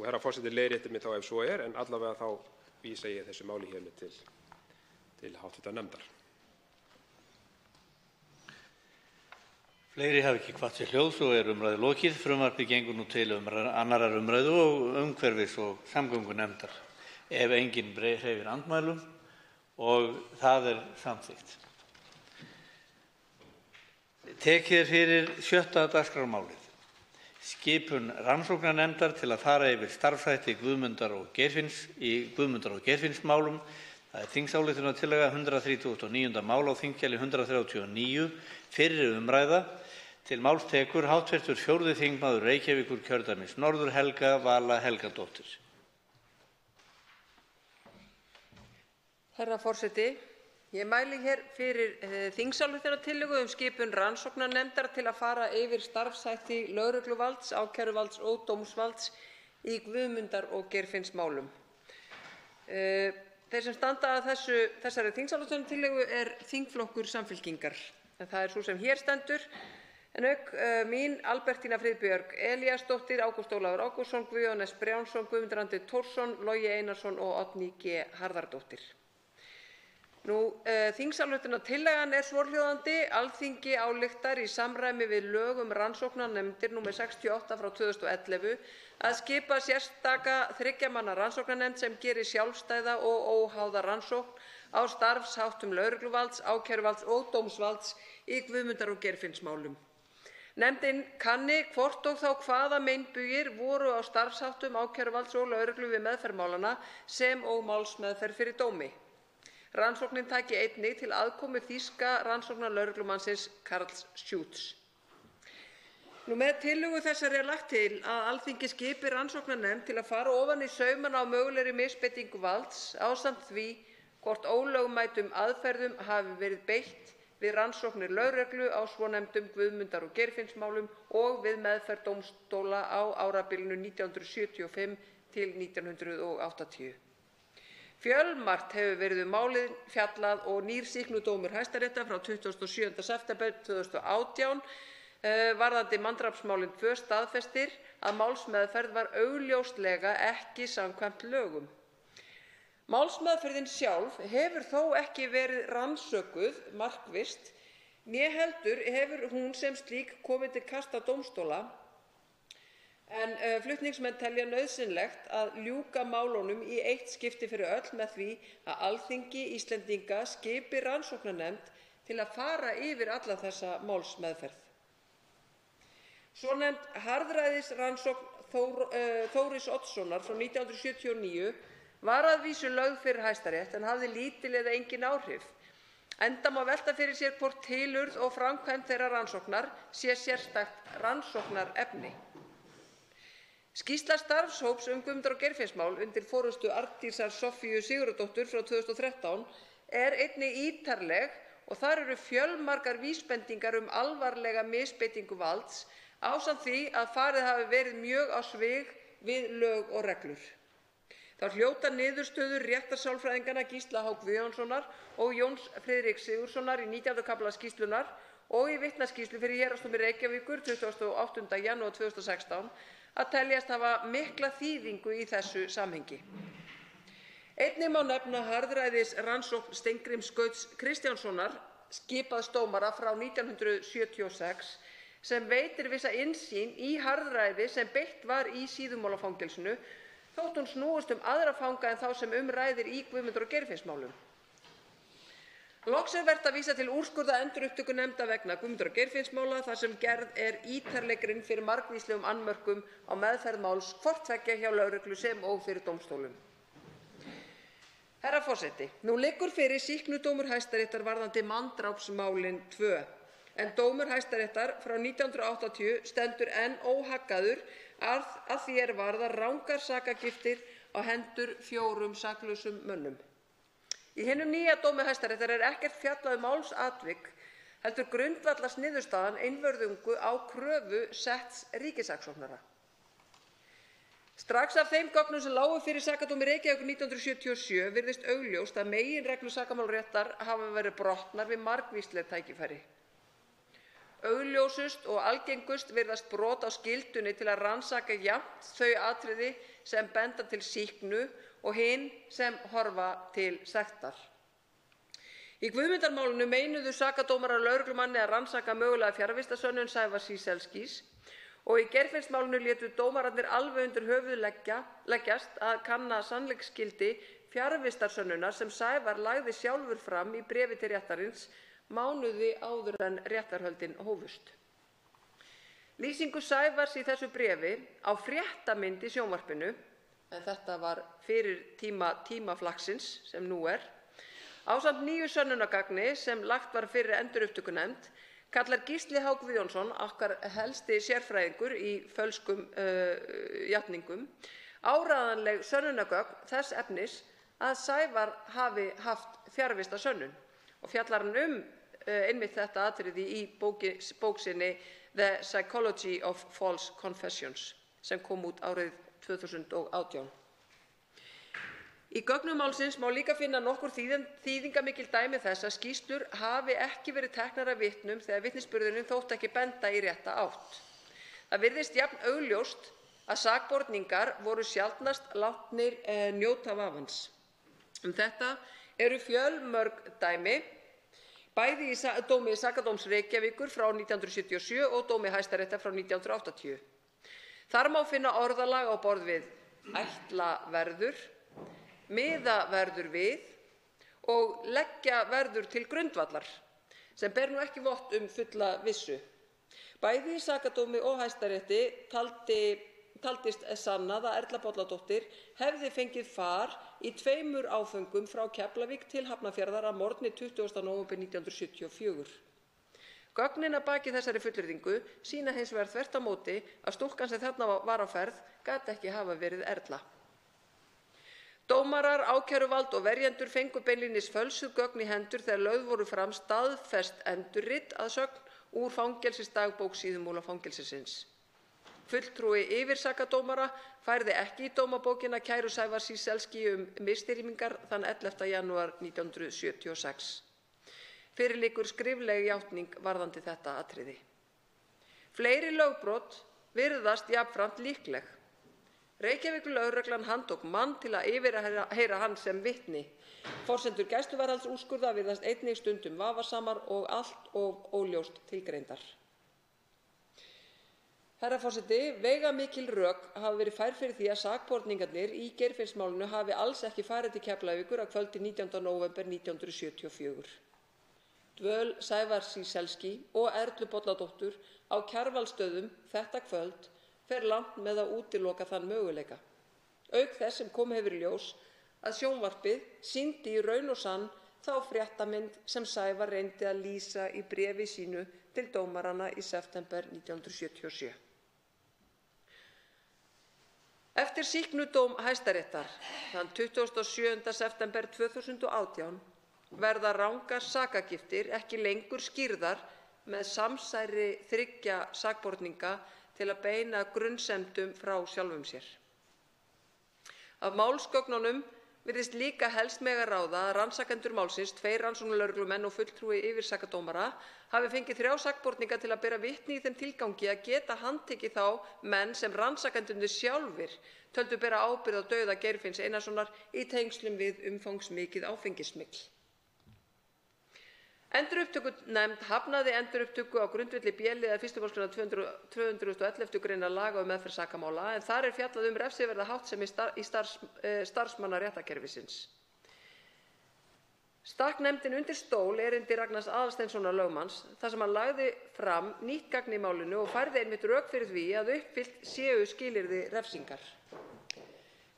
Herra forseti leiðréttir mig þá ef svo en allavega þá vísa ég þessu máli hér með til háttvirtrar nefndar. Fleiri hafa ekki hvatt til hljóðs og umræðu lokið. Frumvarpið gengur nú til annarrar umræðu og umhverfis- og samgöngunefndar. Ef enginn hreyfir andmælum, og það samþykkt. Tekið fyrir 6. dagskrármálið. Skipun rannsóknarnefndar til að fara yfir starfshætti Guðmundar og Geirfinnsmálum. Það þingsályktunartillaga 139. mál á þingskjali 139, fyrri umræða. Til máls tekur hv. 4. þingmaður Reykjavíkurkjördæmis norður, Helga Vala Helgadóttir. Herra forseti, ég mæli hér fyrir þingsályktunartillögu skipun rannsóknarnefndar til að fara yfir starfshætti lögregluvalds, ákæruvalds og dómsvalds í Guðmundar- og Geirfinnsmálum. Þeir sem standa að þessari þingsályktunartillögu þingflokkur Samfylkingar, en það sú sem hér stendur, en auk mín Albertína Friðbjörg Elíasdóttir, Ágúst Ólafur Ágústsson, Guðjón S. Brjánsson, Guðmundur Andri Thorsson, Logi Einarsson og Oddný G. Harðardóttir. Þingsályktunartillagan svohljóðandi: Alþingi ályktar í samræmi við lög rannsóknarnefndir nr. 68/2011 að skipa sérstaka 3 manna rannsóknarnefnd sem geri sjálfstæða og óháða rannsókn á starfsháttum lögregluvalds, ákæruvalds og dómsvalds í Guðmundar- og Geirfinnsmálum. Nefndin kanni hvort og þá hvaða meinbugir voru á starfsháttum ákæruvalds og lögreglu við meðferð málanna sem og málsmeðferð fyrir dómi. Rannsóknin taki einnig til aðkomu þýska rannsóknarlögreglumannsins Karls Schütz. Með tillögu þessari er lagt til að Alþingi skipi rannsóknarnefnd til að fara ofan í saumana á mögulegri misbeitingu valds ásamt því hvort ólögmætum aðferðum hafi verið beitt við rannsóknir lögreglu á svonefndum Guðmundar- og Geirfinnsmálum og við meðferð dómstóla á árabilinu 1975 til 1980. Fjölmargt hefur verið málið fjallað og nýr sýknudómur Hæstaréttar frá 27. september 2018 varðandi manndrápsmálin 2 staðfestir að málsmeðferð var augljóslega ekki samkvæmt lögum. Málsmeðferðin sjálf hefur þó ekki verið rannsökuð markvisst, né heldur hefur hún sem slík komið til kasta dómstóla, en flutningsmenn telja nauðsynlegt að ljúka málunum í eitt skipti fyrir öll með því að Alþingi Íslendinga skipi rannsóknarnefnd til að fara yfir alla þessa málsmeðferð. Svonefnd harðræðisrannsókn Þóris Oddssonar frá 1979 var að vísu lögð fyrir Hæstarétt en hafði lítil eða engin áhrif, enda má velta fyrir sér hvort tilurð og framkvæmd þeirra rannsóknar sé sérstakt rannsóknarefni. Skýrsla starfshóps Guðmundar- og Geirfinnsmál undir forystu Arndísar Soffíu Sigurðardóttur frá 2013 er einnig ítarleg og þar eru fjölmargar vísbendingar alvarlega misbeitingu valds ásamt því að farið hafi verið mjög á svig við lög og reglur. Þá hljóta niðurstöður réttarsálfræðinganna Gísla H. Guðjónssonar og Jóns Friðriks Sigurðssonar í 19. kafla skýrslunnar og í vitnaskýrslu fyrir Héraðsdómi Reykjavíkur 28. janúar 2016 að teljast hafa mikla þýðingu í þessu samhengi. Einnig má nefna harðræðisrannsókn Steingríms Gauts Kristjánssonar, skipaðs dómara frá 1976, sem veitir vissa innsýn í harðræði sem beitt var í Síðumúlafangelsinu, þótt hún snúist aðra fanga en þá sem ræðir í Guðmundar- og Geirfinnsmálum. Loks er vert að vísa til úrskurða endurupptökunefnda vegna Guðmundar- og Geirfinnsmála þar sem gerð er ítarleg grein fyrir margvíslegum annmörkum á meðferð máls hvort tveggja hjá lögreglu sem og fyrir dómstólum. Herra forseti, nú liggur fyrir sýknudómur Hæstaréttar varðandi manndrápsmálin 2, en dómur Hæstaréttar frá 1980 stendur enn óhaggaður að því er varðar rangar sakagiftir á hendur 4 saklausum mönnum. Í hinum nýja dómi Hæstaréttar er ekkert fjallað málsatvik, heldur grundvallast niðurstaðan einvörðungu á kröfu setts ríkissaksóknara. Strax af þeim gögnum sem lágu fyrir sakadómi Reykjavíkur 1977 virðist augljóst að meginreglur sakamálaréttar hafa verið brotnar við margvísleg tækifæri. Augljósust og algengust virðast brot á skyldunni til að rannsaka jafnt þau atriði sem benda til sýknu og hin sem horfa til sektar. Í Guðmundarmálinu meinuðu sakadómarar lögreglumanni að rannsaka mögulega fjarvistarsönnun Sævars Ciesielskis og í Geirfinnsmálinu létu dómararnir alveg undir höfuð leggjast að kanna sannleiksgildi fjarvistarsönnunar sem Sævar lagði sjálfur fram í bréfi til réttarins mánuði áður en réttarhöldin hófust. Lýsingu Sævars í þessu bréfi á fréttamynd í sjónvarpinu, en þetta var fyrir tímaflakksins sem nú er, ásamt nýju sönnunargagni sem lagt var fyrir endurupptökunefnd, kallar Gísli H. Guðjónsson, okkar helsti sérfræðingur í fölskum játningum, áreiðanleg sönnunargögn þess efnis að Sævar hafi haft fjarvistarsönnun og fjallar hann einmitt þetta atriði í bók sinni The Psychology of False Confessions sem kom út árið 2018. Í gögnum málsins má líka finna nokkur þýðingamikil dæmi þess að skýrslur hafi ekki verið teknar af vitnum þegar vitnisburðurinn þótti ekki benda í rétta átt. Það virðist jafn augljóst að sakborningar voru sjaldnast látnir njóta vafans. Þetta eru fjölmörg dæmi, bæði í dómi Sakadóms Reykjavíkur frá 1977 og dómi Hæstaréttar frá 1980. Þar má finna orðalag á borð við ætla verður, miða verður við og leggja verður til grundvallar, sem ber nú ekki vott fulla vissu. Bæði í sakadómi og Hæstarétti taldist sannað að Erla Bolladóttir hefði fengið far í 2 áföngum frá Keflavík til Hafnarfjarðar að morgni 20. nóvember 1974. Gögnin að baki þessari fullyrðingu sýna hins vegar þvert á móti að stúlkan sem þarna var á ferð gat ekki hafa verið Erla. Dómarar, ákæruvald og verjendur fengu beinlínis fölsuð gögn í hendur þegar lögð voru fram staðfest endurrit að sögn úr fangelsisdagbók Síðumúla fangelsisins. Fulltrúi yfirsakadómara færði ekki í dómabókina kæru Sævars Ciesielski misþyrmingar þann 11. janúar 1976. Fyrir liggur skrifleg játning varðandi þetta atriði. Fleiri lögbrot virðast jafnframt líkleg. Reykjavíkurlögreglan handtók mann til að yfirheyra hann sem vitni. Forsendur gæsluvarðhaldsúrskurða virðast einnig stundum vafasamar og allt of óljóst tilgreindar. Herra forseti, veigamikil rök hafa verið færð fyrir því að sakborningarnir í Geirfinnsmálinu hafi alls ekki farið til Keflavíkur að kvöldi 19. nóvember 1974. Dvöl Sævars Ciesielski og Erlu Bolladóttur á Kjarvalsstöðum þetta kvöld fer langt með að útiloka þann möguleika. Auk þess sem kom hefur í ljós að sjónvarpið sýndi í raun og sann þá fréttamynd sem Sævar reyndi að lýsa í bréfi sínu til dómarana í september 1977. Eftir sýknudóm Hæstaréttar þann 27. september 2018 verða rangar sakagiftir ekki lengur skýrðar með samsæri 3 sakborninga til að beina grunnsemdum frá sjálfum sér. Af málsgögnunum virðist líka helst mega ráða að rannsakendur málsins, 2 rannsóknarlögreglumenn og fulltrúi yfirsakadómara, hafi fengið 3 sakborninga til að bera vitni í þeim tilgangi að geta handtekið þá menn sem rannsakendurnir sjálfir töldu bera ábyrgð á dauða Geirfinns Einarssonar í tengslum við umfangsmikið áfengissmygl. Endurupptökunefnd hafnaði endurupptöku á grundvelli b-liðar 1. málsgreinar 211. greinar laga meðferð sakamála, en þar er fjallað refsiverða háttsemi í starfsmanna réttarkerfisins. Stakk nefndin undir stól erindi Ragnars Aðalsteinssonar lögmanns þar sem hann lagði fram nýtt gagn í málinu og færði einmitt rök fyrir því að uppfyllt séu skilyrði refsingar.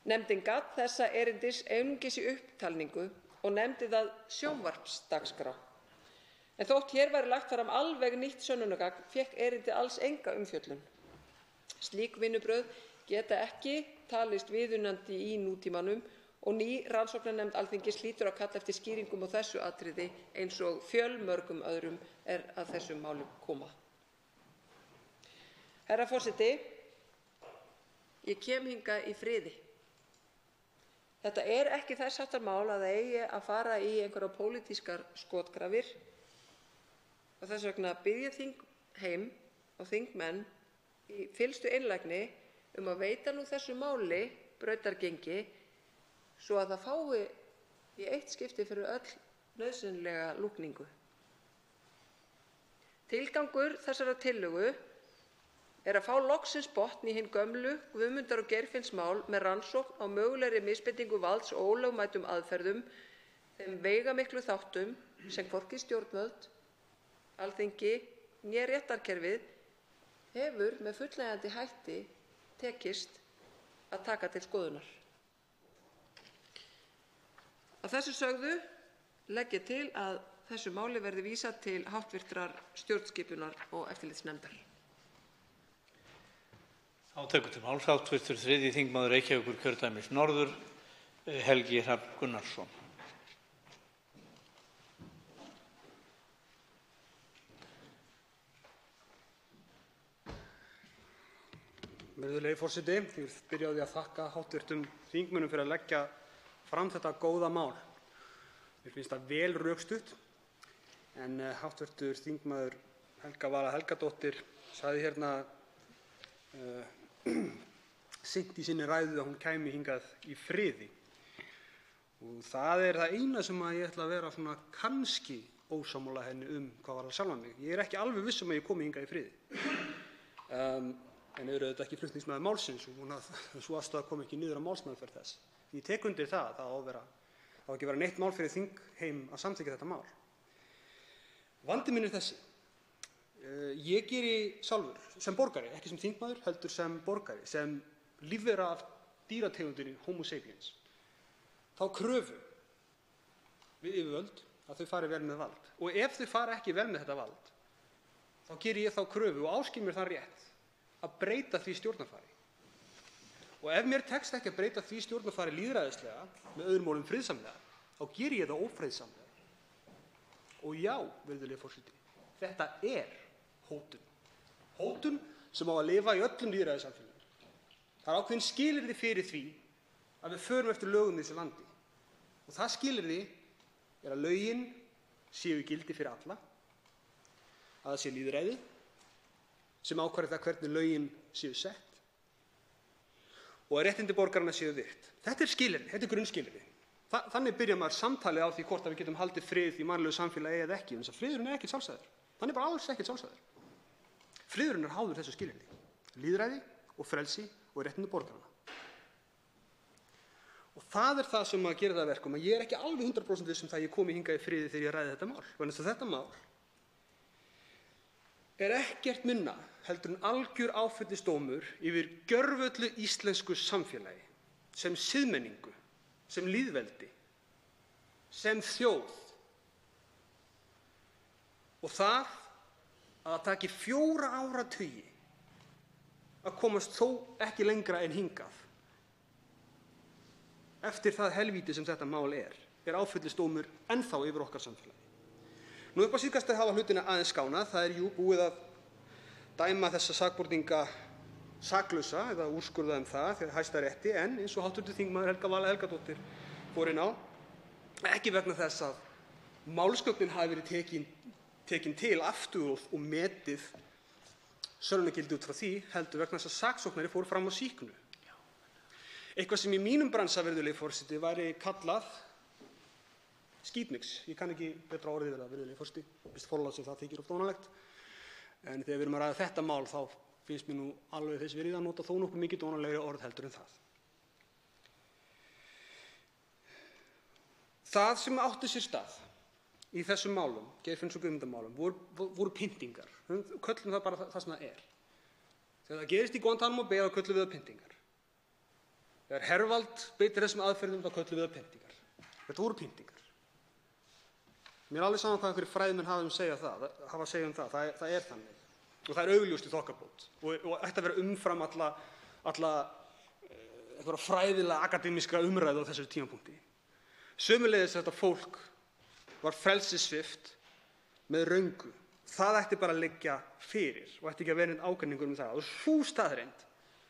Nefndin gat þessa erindis einungis í upptalningu og nefndi það sjónvarpsdagskrá. En þótt hér væri lagt fram alveg nýtt sönnunargagn fékk erindi alls enga umfjöllun. Slík vinnubrögð geta ekki talist viðunandi í nútímanum og ný rannsóknarnefnd Alþingis hlýtur að kalla eftir skýringum á þessu atriði eins og fjölmörgum öðrum er að þessum málum koma. Herra forseti, ég kem hingað í friði. Þetta er ekki þess háttar mál að það eigi að fara í einhverjar pólitískar skotgrafir og þess vegna bið ég þingheim og þingmenn í fyllstu einlægni að veita nú þessu máli brautargengi svo að það fái í eitt skipti fyrir öll nauðsynlega lúkningu. Tilgangur þessarar tillögu er að fá loksins botn í hin gömlu Guðmundar- og Geirfinnsmál með rannsókn á mögulegri misbeitingu valds og ólögmætum aðferðum, þeim veigamiklu þáttum sem hvorki stjórnvöld, Alþingi né réttarkerfið hefur með fullnægjandi hætti tekist að taka til skoðunar. Að þessu sögðu legg ég til að þessu máli verði vísað til háttvirtrar stjórnskipunar- og eftirlitsnefndar. Þá tekur til máls hv. 3. þingmaður Reykjavíkurkjördæmis norður, Helgi Hrafn Gunnarsson. Virðulegi forseti, ég vil byrja á því að þakka hv. þingmönnum fyrir að leggja fram þetta góða mál. Mér finnst það vel rökstutt, en hv. þingmaður Helga Vala Helgadóttir sagði hérna seint í sinni ræðu að hún kæmi hingað í friði. Og það er það eina sem ég ætla að vera svona kannski ósammála henni hvað varðar sjálfan mig. Ég er ekki alveg viss að ég komi hingað í friði. En auðvitað ekki flutningsmaður málsins og vona að sú aðstaða komi ekki niður á málsmeðferð þess. Ég tek undir það, það á ekki vera neitt mál fyrir þingheim að samþykkja þetta mál. Vandi minn er þessi. Ég geri sjálfur, sem borgari, ekki sem þingmaður, heldur sem borgari, sem lífvera af dýrategundinni Homo sapiens, þá kröfu við yfirvöld að þau fari vel með vald. Og ef þau fara ekki vel með þetta vald, þá geri ég þá kröfu og áskil mér þann rétt að breyta því stjórnarfari. Og ef mér tekst ekki að breyta því stjórnarfari lýðræðislega, með öðrum orðum friðsamlega, þá geri ég það ófriðsamlega. Og já, virðulegi forseti, þetta er hótun. Hótun sem á að lifa í öllum lýðræðissamfélögum. Það er ákveðin skilyrði fyrir því að við förum eftir lögum í þessu landi. Og það skilyrði er að lögin séu í gildi fyrir alla, að það sé lýðræði sem ákvarði það hvernig lögin séu sett og að réttindi borgaranna séu virt. Þetta er skilyrði, þetta er grunnskilyrði. Þannig byrja maður samtalið á því hvort að við getum haldið frið í mannlegu samfélagi eða ekki, en þess að friðurinn er ekkert sjálfsagður. Hann er bara alls ekkert sjálfsagður. Friðurinn er háður þessu skilyrði, lýðræði og frelsi og réttindi borgaranna. Og það er það sem að gera það að verkum að ég er ekki alveg 100% viss það að ég komi hingað í friði þegar ég ræði þetta mál. Vegna þess að þetta mál er ekkert minna heldur en algjör áfellisdómur yfir gjörvöllu íslensku samfélagi, sem siðmenningu, sem lýðveldi, sem þjóð. Og það að það taki 4 áratugi að komast þó ekki lengra en hingað eftir það helvíti sem þetta mál er áfellisdómur ennþá yfir okkar samfélagi. Nú upp á síðkastið hafa hlutina aðeins skánað. Það er búið að dæma þessa sakborninga saklausa eða úrskurða það þegar Hæstarétti, en eins og hv. þingmaður Helga Vala Helgadóttir fór inn á, ekki vegna þess að málsgögnin hafi verið tekin til aftur og metið sönnunargildi út frá því, heldur vegna þess að saksóknari fór fram á sýknu. Eitthvað sem í mínum bransa, virðulegi forseti, væri kallað skítmix. Ég kann ekki betra orðið verið, virðulegi forseti. Fyrst forláts sem það þykir oft dónalegt. En þegar við erum að ræða þetta mál, þá finnst mér nú alveg þess virði að nota þó nokkuð mikið dónalegri orð heldur en það. Það sem átti sér stað í þessum málum, Geirfinns og Guðmundar-málum, voru pyntingar. Köllum það bara það sem það er. Þegar það gerist í Guantanamo Bay, þá köllum við það pyntingar. Þegar Hervald beitir þessum aðferðum, þá köllum við það pyntingar. Þetta voru pyntingar. Mér er alveg saman hvað einhverjir fræðimenn hafa að segja um það. Það er þannig. Og það er augljóst í þokkabót. Og ætti að vera umfram alla einhverja fræðilega akademíska umræðu á þessu tímapunkti. Sömuleiðis þetta fólk var frelsissvipt með röngu. Það ætti bara að liggja fyrir og ætti ekki að vera einn ágreiningur um það. Og sú staðreynd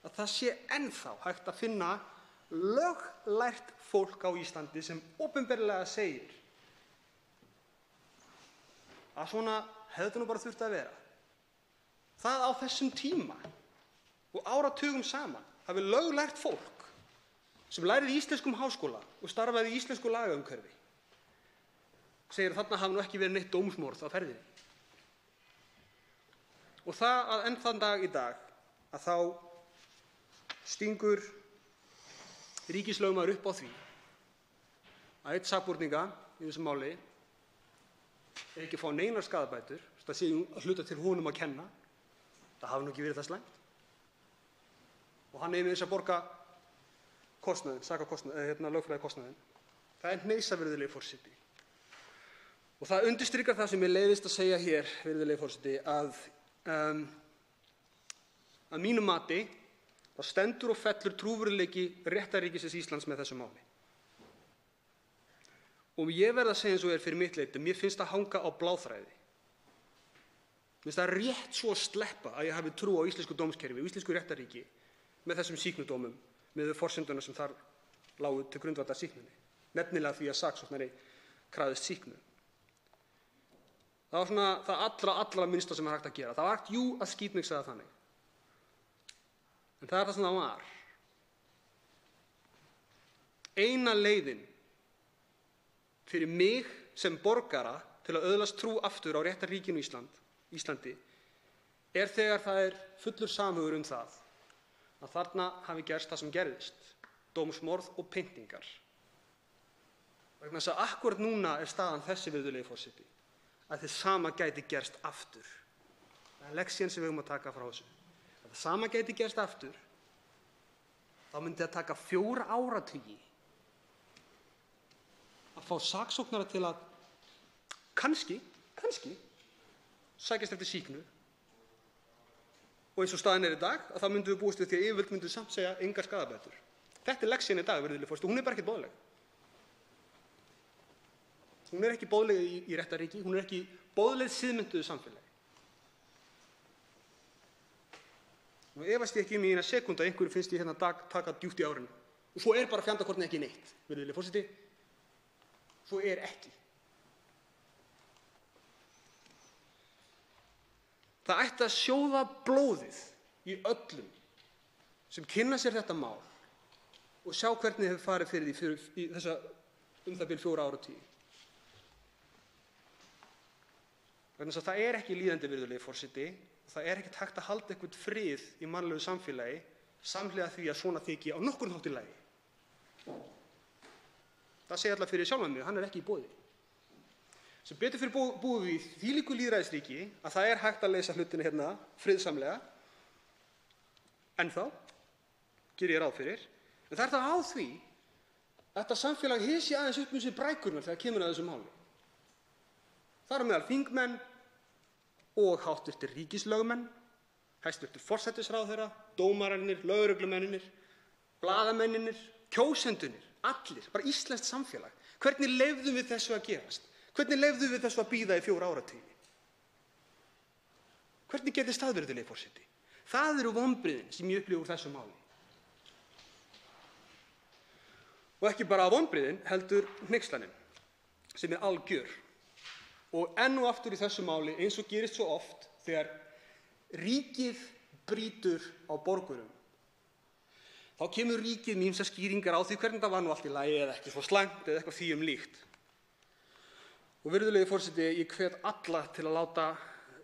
að það sé ennþá hægt að finna löglært fólk á Íslandi sem opinberlega segir að svona hefði nú bara þurft að vera. Það á þessum tíma og áratugum saman hafi löglært fólk sem lærið í íslenskum háskóla og starfaði í íslensku lagaumhverfi segir að þarna hafi nú ekki verið neitt dómsmorð á ferðinni. Og það að enn þann dag í dag að þá stingur ríkislögmaður upp á því að einn sakborninga í þessu máli ekki fá neinar skaðabætur, það sé að hluta til honum að kenna, það hafi nú ekki verið það slæmt. Og hann eigi þess að borga kostnaðinn, lögfræðikostnaðinn. Það er hneisa, virðulegi forseti. Og það undirstrikar það sem ég leiðist að segja hér, virðulegi forseti, að mínu mati það stendur og fellur trúverðugleiki réttarríkisins Íslands með þessu máli. Og ég verð að segja eins og er fyrir mitt leyti, mér finnst það hanga á bláþræði. Mér finnst það rétt svo að sleppa að ég hafi trú á íslensku dómskerfi og íslensku réttarríki með þessum sýknudómum, með forsenduna sem þar lágu til grundvallar sýknunni. Nefnilega því að saksóknari krafðist sýknu. Það var svona það allra minnsta sem er hægt að gera. Það var hægt, að skítmiksa það þannig. En það er það sem það var. Eina leiðin fyrir mig sem borgara til að öðlast trú aftur á réttarríkinu Íslandi er þegar það er fullur samhugur um það að þarna hafi gerst það sem gerðist, dómsmorð og pyntingar. Vegna þess að akkúrat núna er staðan þessi, virðulegi forseti, að þið sama gæti gerst aftur. Það er leksían sem við höfum að taka frá þessu. Ef það sama gæti gerst aftur, þá myndi það taka 4 áratugi að fá saksóknara til að kannski sækjast eftir sýknu. Og eins og staðan er í dag, að þá myndum við búast við því að yfirvöld myndu samt segja engar skaðabætur. Þetta er leksían í dag, virðulegi forseti, hún er bara ekki boðleg. Hún er ekki boðleg í réttarríki, hún er ekki boðleg siðmenntuðu samfélagi. Nú efast ég ekki í eina sekúndu að einhverju finnst ég hérna taka djúpt í árinu. Og svo er bara fjandakornið ekki neitt, virðulegi forseti. Svo er ekki. Það ætti að sjóða blóðið í öllum sem kynna sér þetta mál og sjá hvernig hefur farið fyrir því í þessa það bil 4 áratugi. Vegna þess að það er ekki líðandi, virðulegi forseti, og það er ekki hægt að halda eitthvað frið í mannlegu samfélagi samhliða því að svona þyki á nokkurn hátt í lagi. Það segir alla fyrir sjálfan mig, hann er ekki í boði. Sem betur fyrir búum við í þvílíku lýðræðisríki að það er hægt að leysa hlutina hérna friðsamlega, ennþá, geri ég ráð fyrir, en það er það á því að þetta samfélag hysji aðeins upp með sér brækurnar þegar kemur að þessu máli. Þar á meðal þingmenn og háttvirtir ríkislögmenn, hæstvirtur forsætisráðherra, dómararnir, lögreglumennirnir, blaðamennirnir, kjósendurnir, allir, bara íslenskt samfélag. Hvernig leyfðum við þessu að gerast? Hvernig leyfðum við þessu að bíða í 4 áratugi? Hvernig geti það verið, virðulegi forseti? Það eru vonbrigðin sem ég upplifi úr þessu máli. Og ekki bara vonbrigðin, heldur hneykslaninn, sem er algjör. Og enn og aftur í þessu máli, eins og gerist svo oft, þegar ríkið brýtur á borgurum, þá kemur ríkið með ýmsar skýringar á því hvernig það var nú allt í lagi eða ekki svo slæmt eða eitthvað því líkt. Og virðulegi forseti, ég hvet alla til að láta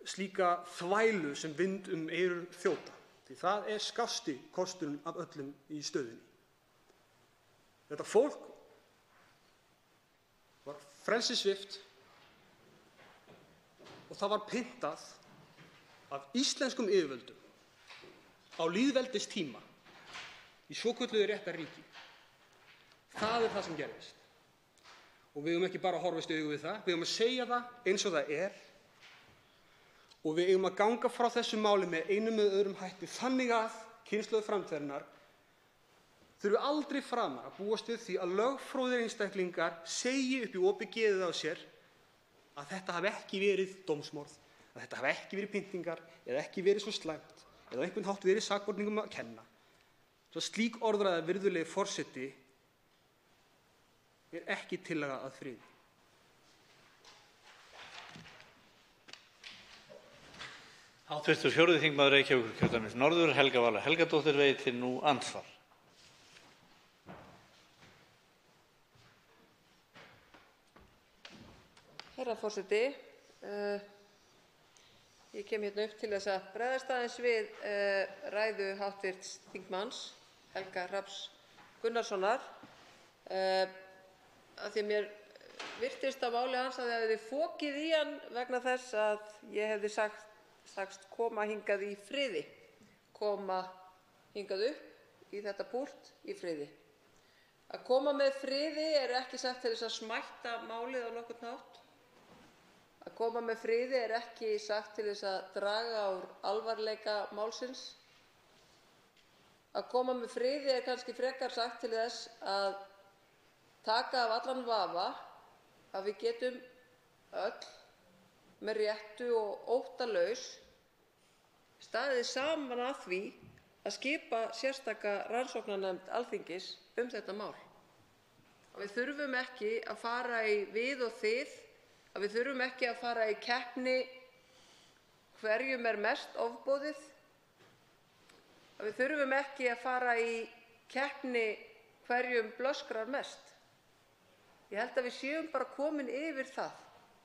slíka þvælu sem vind eyrur þjóta, því það er skásti kosturinn af öllum í stöðunni. Þetta fólk var frelsissvipt og það var pyntað af íslenskum yfirvöldum á lýðveldistíma í svokölluðu réttarríki. Það er það sem gerðist. Og við eigum ekki bara að horfast í augu við það, við eigum að segja það eins og það er og við eigum að ganga frá þessu máli með einum eða öðrum hætti þannig að kynslóðir framtíðarinnar þurfi aldrei framar að búast við því að lögfróðir einstaklingar segi upp í opið geðið á sér að þetta hafi ekki verið dómsmorð, að þetta hafi ekki verið pyntingar eða ekki verið svo slæmt eða á einhvern hátt verið sakborningum að kenna. Svo slík orðræða, virðulegi forseti, er ekki tillaga að friði. Háttvirtur 4. þingmaður Reykjavíkurkjördæmis norður, Helga Vala Helgadóttir, veitir nú andsvar. Herra forseti, ég kem hérna upp til þess að bregðast aðeins við ræðu háttvirts þingmanns Helga Hrafns Gunnarssonar, að því mér virtist á máli hans að það hefði fokið í hann vegna þess að ég hefði sagst koma hingað í friði, koma hingað upp í þetta púlt í friði. Að koma með friði er ekki sagt til þess að smætta málið á nokkurn hátt. Að koma með friði er ekki sagt til þess að draga úr alvarleika málsins. Að koma með friði er kannski frekar sagt til þess að taka af allan vafa að við getum öll með réttu og óttalaus staðið saman að því að skipa sérstaka rannsóknarnefnd Alþingis þetta mál. Að við þurfum ekki að fara í við og þið, að við þurfum ekki að fara í keppni hverjum er mest ofboðið, að við þurfum ekki að fara í keppni hverjum blöskrar mest. Ég held að við séum bara komin yfir það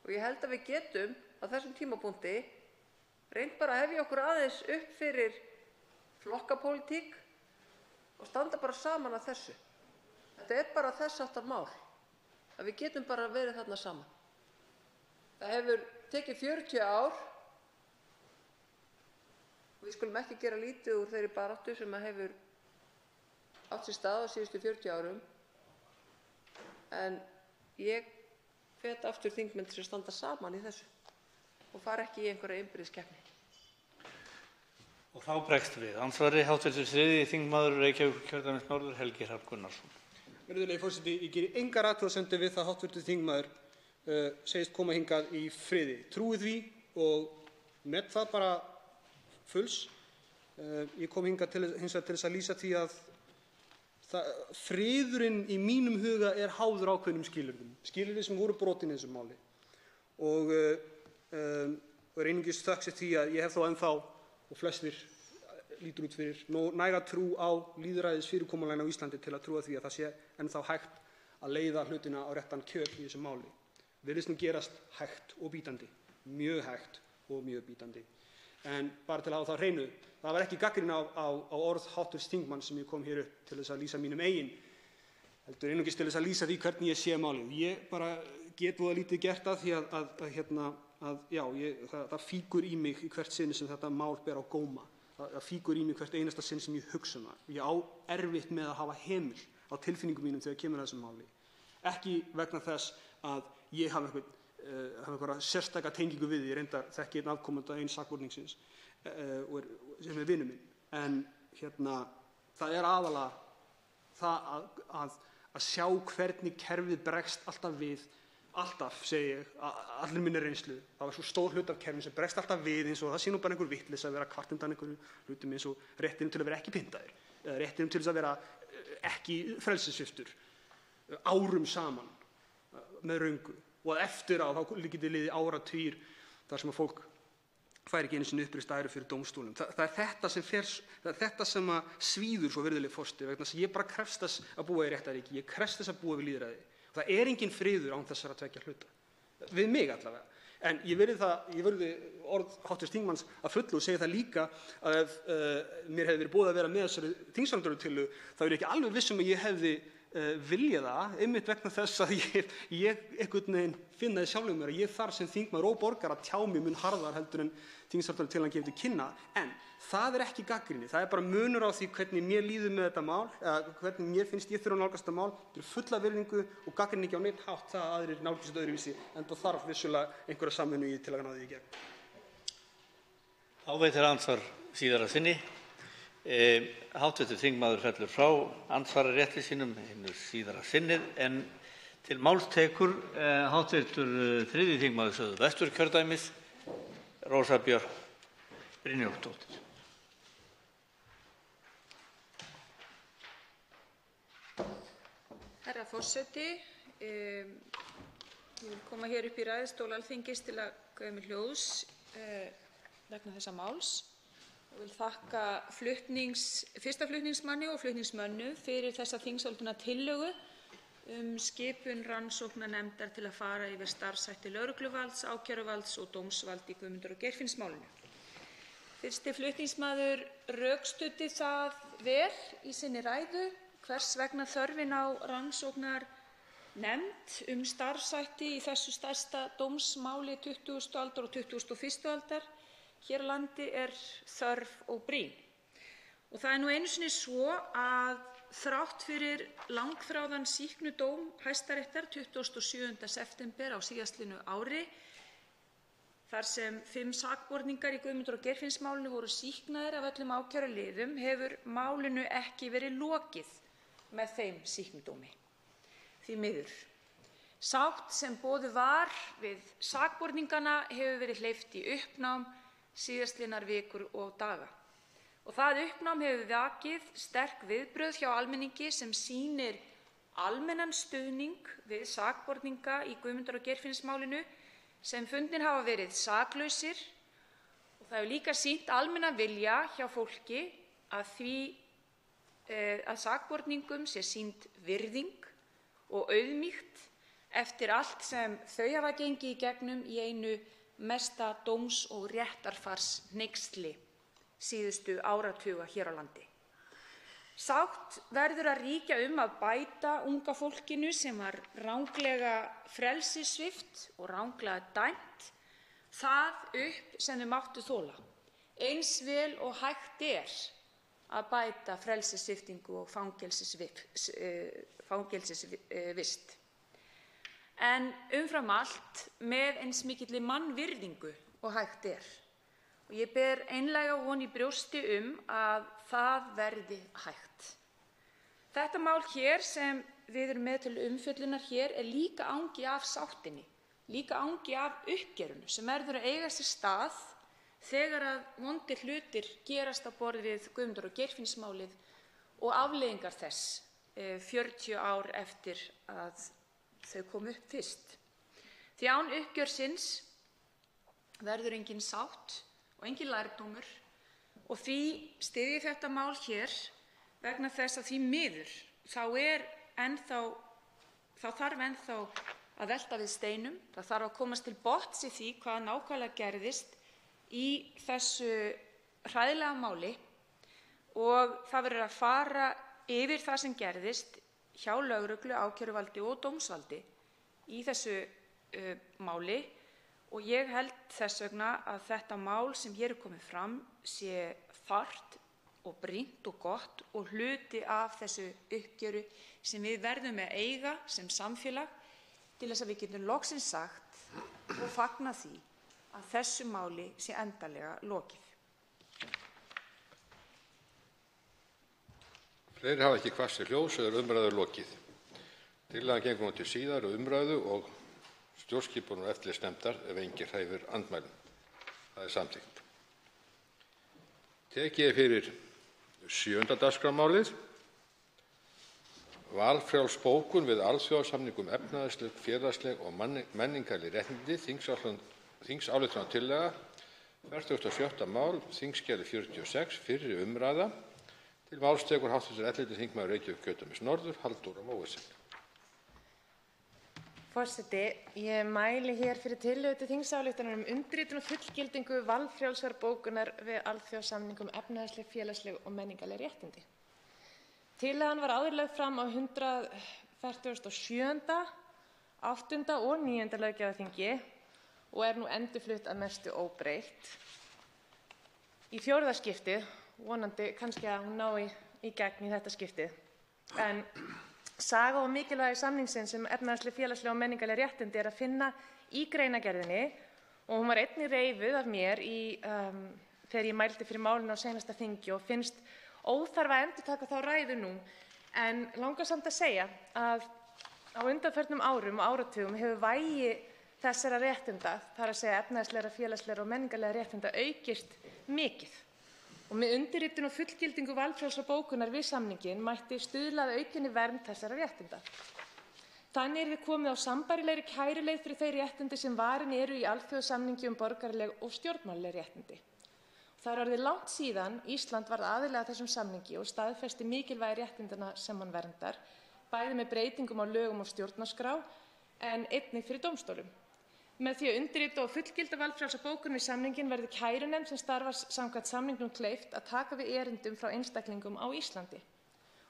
og ég held að við getum á þessum tímapunkti reynt bara að hefja okkur aðeins upp fyrir flokkapólitík og standa bara saman að þessu. Þetta er bara þess háttar mál að við getum bara verið þarna saman. Það hefur tekið 40 ár Við skulum ekki gera lítið úr þeirri baráttu sem hefur átt sér stað á síðustu 40 árum. En ég hvet aftur þingmenn til að standa saman í þessu og fara ekki í einhverja innbyrðiskeppni. Og þá bregst við andsvari hv. 3. þingmaður Reykjavíkurkjördæmis norður, Helgi Hrafn Gunnarsson. Virðulegi forseti, ég geri engar athugasemdir við það hv. þingmaður segist koma hingað í friði. Trúi því og met það bara fulls. Ég kom hingað hins vegar til þess að lýsa því að friðurinn í mínum huga er háður ákveðnum skilyrðum sem voru brotin í þessu máli. Og er einungis þökk sé því að ég hef þó ennþá, og flestir lítur út fyrir, næga trú á lýðræðisfyrirkomulaginu á Íslandi til að trúa því að það sé ennþá hægt að leiða hlutina á réttan kjöl í þessu máli. Virðist nú gerast hægt og bítandi, mjög hægt og mjög bítandi. En bara til að hafa það á hreinu, það var ekki gagnrýni á orð hv. þingmanns sem ég kom hér upp til þess að lýsa mínum eigin, heldur einungis til þess að lýsa því hvernig ég sé málið. Ég bara get voða lítið gert að því það fíkur í mig í hvert sinn sem þetta mál ber á góma. Það fíkur í mig hvert einasta sinn sem ég hugsa það. Ég á erfitt með að hafa hemil á tilfinningum mínum þegar kemur að þessu máli. Ekki vegna þess að ég hafi einhverja sérstaka tengingu við því, ég reyndar þekki einn afkomanda eins sakborningsins sem er vinur minn. En það er aðalega það að sjá hvernig kerfið bregst alltaf við, alltaf, segi ég, allir minni reynslu. Það var svo stór hluti af kerfinu sem bregst alltaf við eins og það sé nú bara einhver vitleysa að vera kvart undan einhverjum hlutum eins og réttinum til að vera ekki pyndaðir, eða réttinum til þess að vera ekki frelsissviptur árum saman með röngu. Og eftir á þá geti liðið áratugir þar sem að fólk fær ekki einu sinni uppreist æru fyrir dómstólum. Það er þetta sem að svíður svo, virðulegi forseti, vegna þess að ég bara krefst þess að búa í réttarríki, ég krefst þess að búa við lýðræði. Það er engin friður án þessara tveggja hluta, við mig allavega. En ég virði orð hv. þingmanns að fullu og segi það líka að ef mér hefði verið boðið að vera með þessari þingsályktunartillögu, þá er ég ekki alveg viss um að ég hefði vilja það, einmitt vegna þess að ég einhvern veginn finna þið sjálfum mér að ég þarf sem þingmaður og borgar að tjá mig mun harðar heldur en þingsályktunartillagan gefur til kynna. En það er ekki gagnrýni, það er bara munur á því hvernig mér líður með þetta mál, eða hvernig mér finnst ég þurfa að nálgast þetta mál. Þetta er fulla virðingu og gagnrýni ekki á neitt hátt það að aðrir nálgast þetta öðruvísi, en það þarf vissulega einhverja samvinnu í til að ná því í gegn. Þá veitir andsvar síðara sinni. Hv. þingmaður fellur frá andsvararétti sínum hinu síðara sinnið, en til máls tekur hv. 3. þingmaður Suðvesturkjördæmis, Rósa Björk Brynjólfsdóttir. Herra forseti, ég vil koma hér upp í ræðustól Alþingis til að gefa mig hljóðs vegna þessa máls. Ég vil þakka fyrsta flutningsmanni og flutningsmönnum fyrir þessa þingsályktunartillögu skipun rannsóknarnefndar til að fara yfir starfshætti lögregluvalds, ákæruvalds og dómsvald í Guðmundar- og Geirfinnsmálinu. Fyrsti flutningsmaður rökstuddi það vel í sinni ræðu hvers vegna þörfin á rannsóknarnefnd starfshætti í þessu stærsta dómsmáli 20. aldar og 21. aldar hér á landi er þörf og brýn. Og það er nú einu sinni svo að þrátt fyrir langþráðan sýknudóm Hæstaréttar 27. september á síðastliðnu ári, þar sem 5 sakborningar í Guðmundar- og Geirfinnsmálinu voru sýknaðir af öllum ákæruliðum, hefur málinu ekki verið lokið með þeim sýknudómi. Því miður. Sátt sem boðuð var við sakborningana hefur verið hleypt í uppnám síðastliðnar vikur og daga. Og það uppnám hefur vakið sterk viðbrögð hjá almenningi sem sýnir almennan stuðning við sakborninga í Guðmundar- og Geirfinnsmálinu sem fundnir hafa verið saklausir, og það hefur líka sýnt almennan vilja hjá fólki að sakborningum sé sýnd virðing og auðmýkt eftir allt sem þau hafa gengið í gegnum í einu mesta dóms- og réttarfarshneyksli síðustu áratuga hér á landi. Sátt verður að ríkja að bæta unga fólkinu sem var ranglega frelsissvipt og ranglega dæmt það upp sem þau máttu þola. eins vel og hægt er að bæta frelsissviptingu og fangelsisvist. En umfram allt með eins mikilli mannvirðingu og hægt er. Og ég ber einlæga von í brjósti að það verði hægt. Þetta mál hér sem við erum með til umfjöllunar hér er líka angi af sáttinni, líka angi af uppgjörinu sem verður að eiga sér stað þegar að vondir hlutir gerast á borð við Guðmundar- og Geirfinnsmálið og afleiðingar þess 40 ár eftir að þau komu upp fyrst. Því án uppgjörsins verður engin sátt og engin lærdómur og því styð ég þetta mál hér vegna þess að því miður þá þarf ennþá að velta við steinum, það þarf að komast til botns í því hvað nákvæmlega gerðist í þessu hræðilega máli og það verður að fara yfir það sem gerðist hjá lögreglu, ákæruvaldi og dómsvaldi í þessu máli og ég held þess vegna að þetta mál sem hér er komið fram sé þarft og brýnt og gott og hluti af þessu uppgjöru sem við verðum að eiga sem samfélag til þess að við getum loksins sagt og fagna því að þessu máli sé endanlega lokið. Fleiri hafa ekki kvatt sér hljóðs eða umræðu lokið. Tillagan gengur nú til síðari umræðu og stjórnskipunar- og eftirlitsnefndar ef enginn hreyfir andmælum. Það er samþykkt. Tekið er fyrir 7. dagskrármálið. Valfrjáls bókun við alþjóðasamning efnahagsleg, félagsleg og menningarleg réttindi, þingsályktunartillaga, 46. mál, þingskjali 46, fyrri umræða. Til máls tekur hv. 11. þingmaður Reykjavík-Kjördæmis norður, Halldóra Mogensen. Forseti, ég mæli hér fyrir tillögu til þingsályktunar undirritun og fullgildingu valfrjálsar bókunar við alþjóðasamning efnahagsleg, félagsleg og menningarleg réttindi. Tillagan var áður lögð fram á 147., 8. og 9. löggjafarþingi og er nú endurflutt að mestu óbreytt. Í 4. skiptið, vonandi kannski að hún nái í gegn í þetta skiptið. En saga og mikilvægi samningsins efnahagsleg, félagsleg og menningarleg réttindi er að finna í greinargerðinni og hún var einnig reifuð af mér þegar ég mælti fyrir málinu á seinasta þingi og finnst óþarfa að endurtaka þá ræðu nú en langar samt að segja að á undanförnum árum og áratugum hefur vægi þessara réttinda, þar að segja efnahagslegra, félagslegra og menningarlegra réttinda aukist mikið. Og með undirritun og fullgildingu valfrjálsrar bókunar við samninginn mætti stuðla að aukinni vernd þessara réttinda. Þannig yrði komið á sambærilegri kæruleið fyrir þau réttindi sem varin eru í alþjóðasamningi borgaraleg og stjórnmálaleg réttindi. Það er orðið langt síðan Ísland varð aðili að þessum samningi og staðfesti mikilvægi réttindana sem hann verndar, bæði með breytingum á lögum og stjórnarskrá en einnig fyrir dómstólum. Með því að undirrita og fullgilda valfrjálsa bókun við samninginn verði kærunefnd sem starfar samkvæmt samningnum kleift að taka við erindum frá einstaklingum á Íslandi.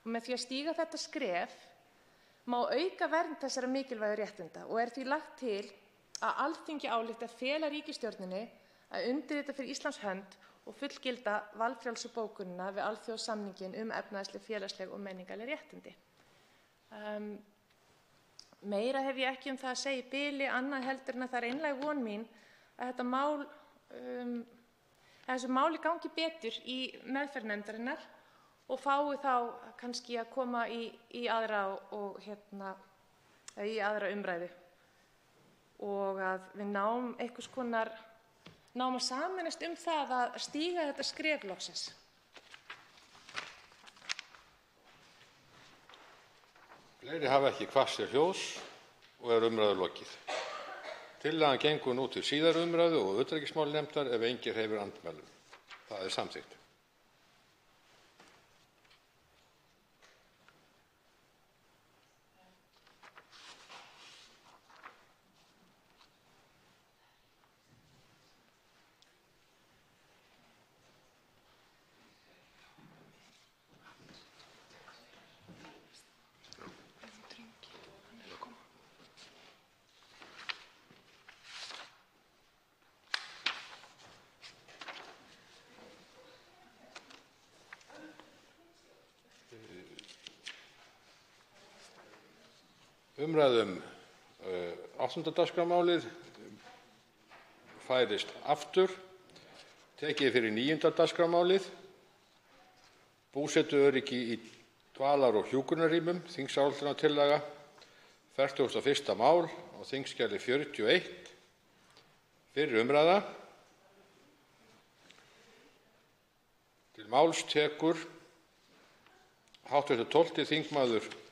Og með því að stíga þetta skref má auka vernd þessara mikilvægu réttinda og er því lagt til að Alþingi álykti að fela ríkisstjórninni að undirrita fyrir Íslands hönd og fullgilda valfrjálsu bókunina við alþjóðasamninginn efnahagsleg, félagsleg og menningarleg réttindi. Meira hef ég ekki það að segja í bili annað heldur en að það er einlæg von mín að þessu máli gangi betur í meðferð nefndarinnar og fái þá kannski að koma í aðra umræðu og að við náum að sameinast það að stíga þetta skref loksins. Fleiri hafa ekki kvatt sér hljóðs og er umræðu lokið. Tillagan gengur nú til síðari umræðu og utanríkismálanefndar ef enginn hreyfir andmælum. Það er samþykkt. Umræða 8. dagskrármálið færist aftur. Tekið fyrir 9. dagskrármálið, búsetuöryggi í dvalar- og hjúkrunarrýmum, þingsályktunartillaga, 41. mál á þingskjali 41, fyrri umræða. Til máls tekur hv. 12. þingmaður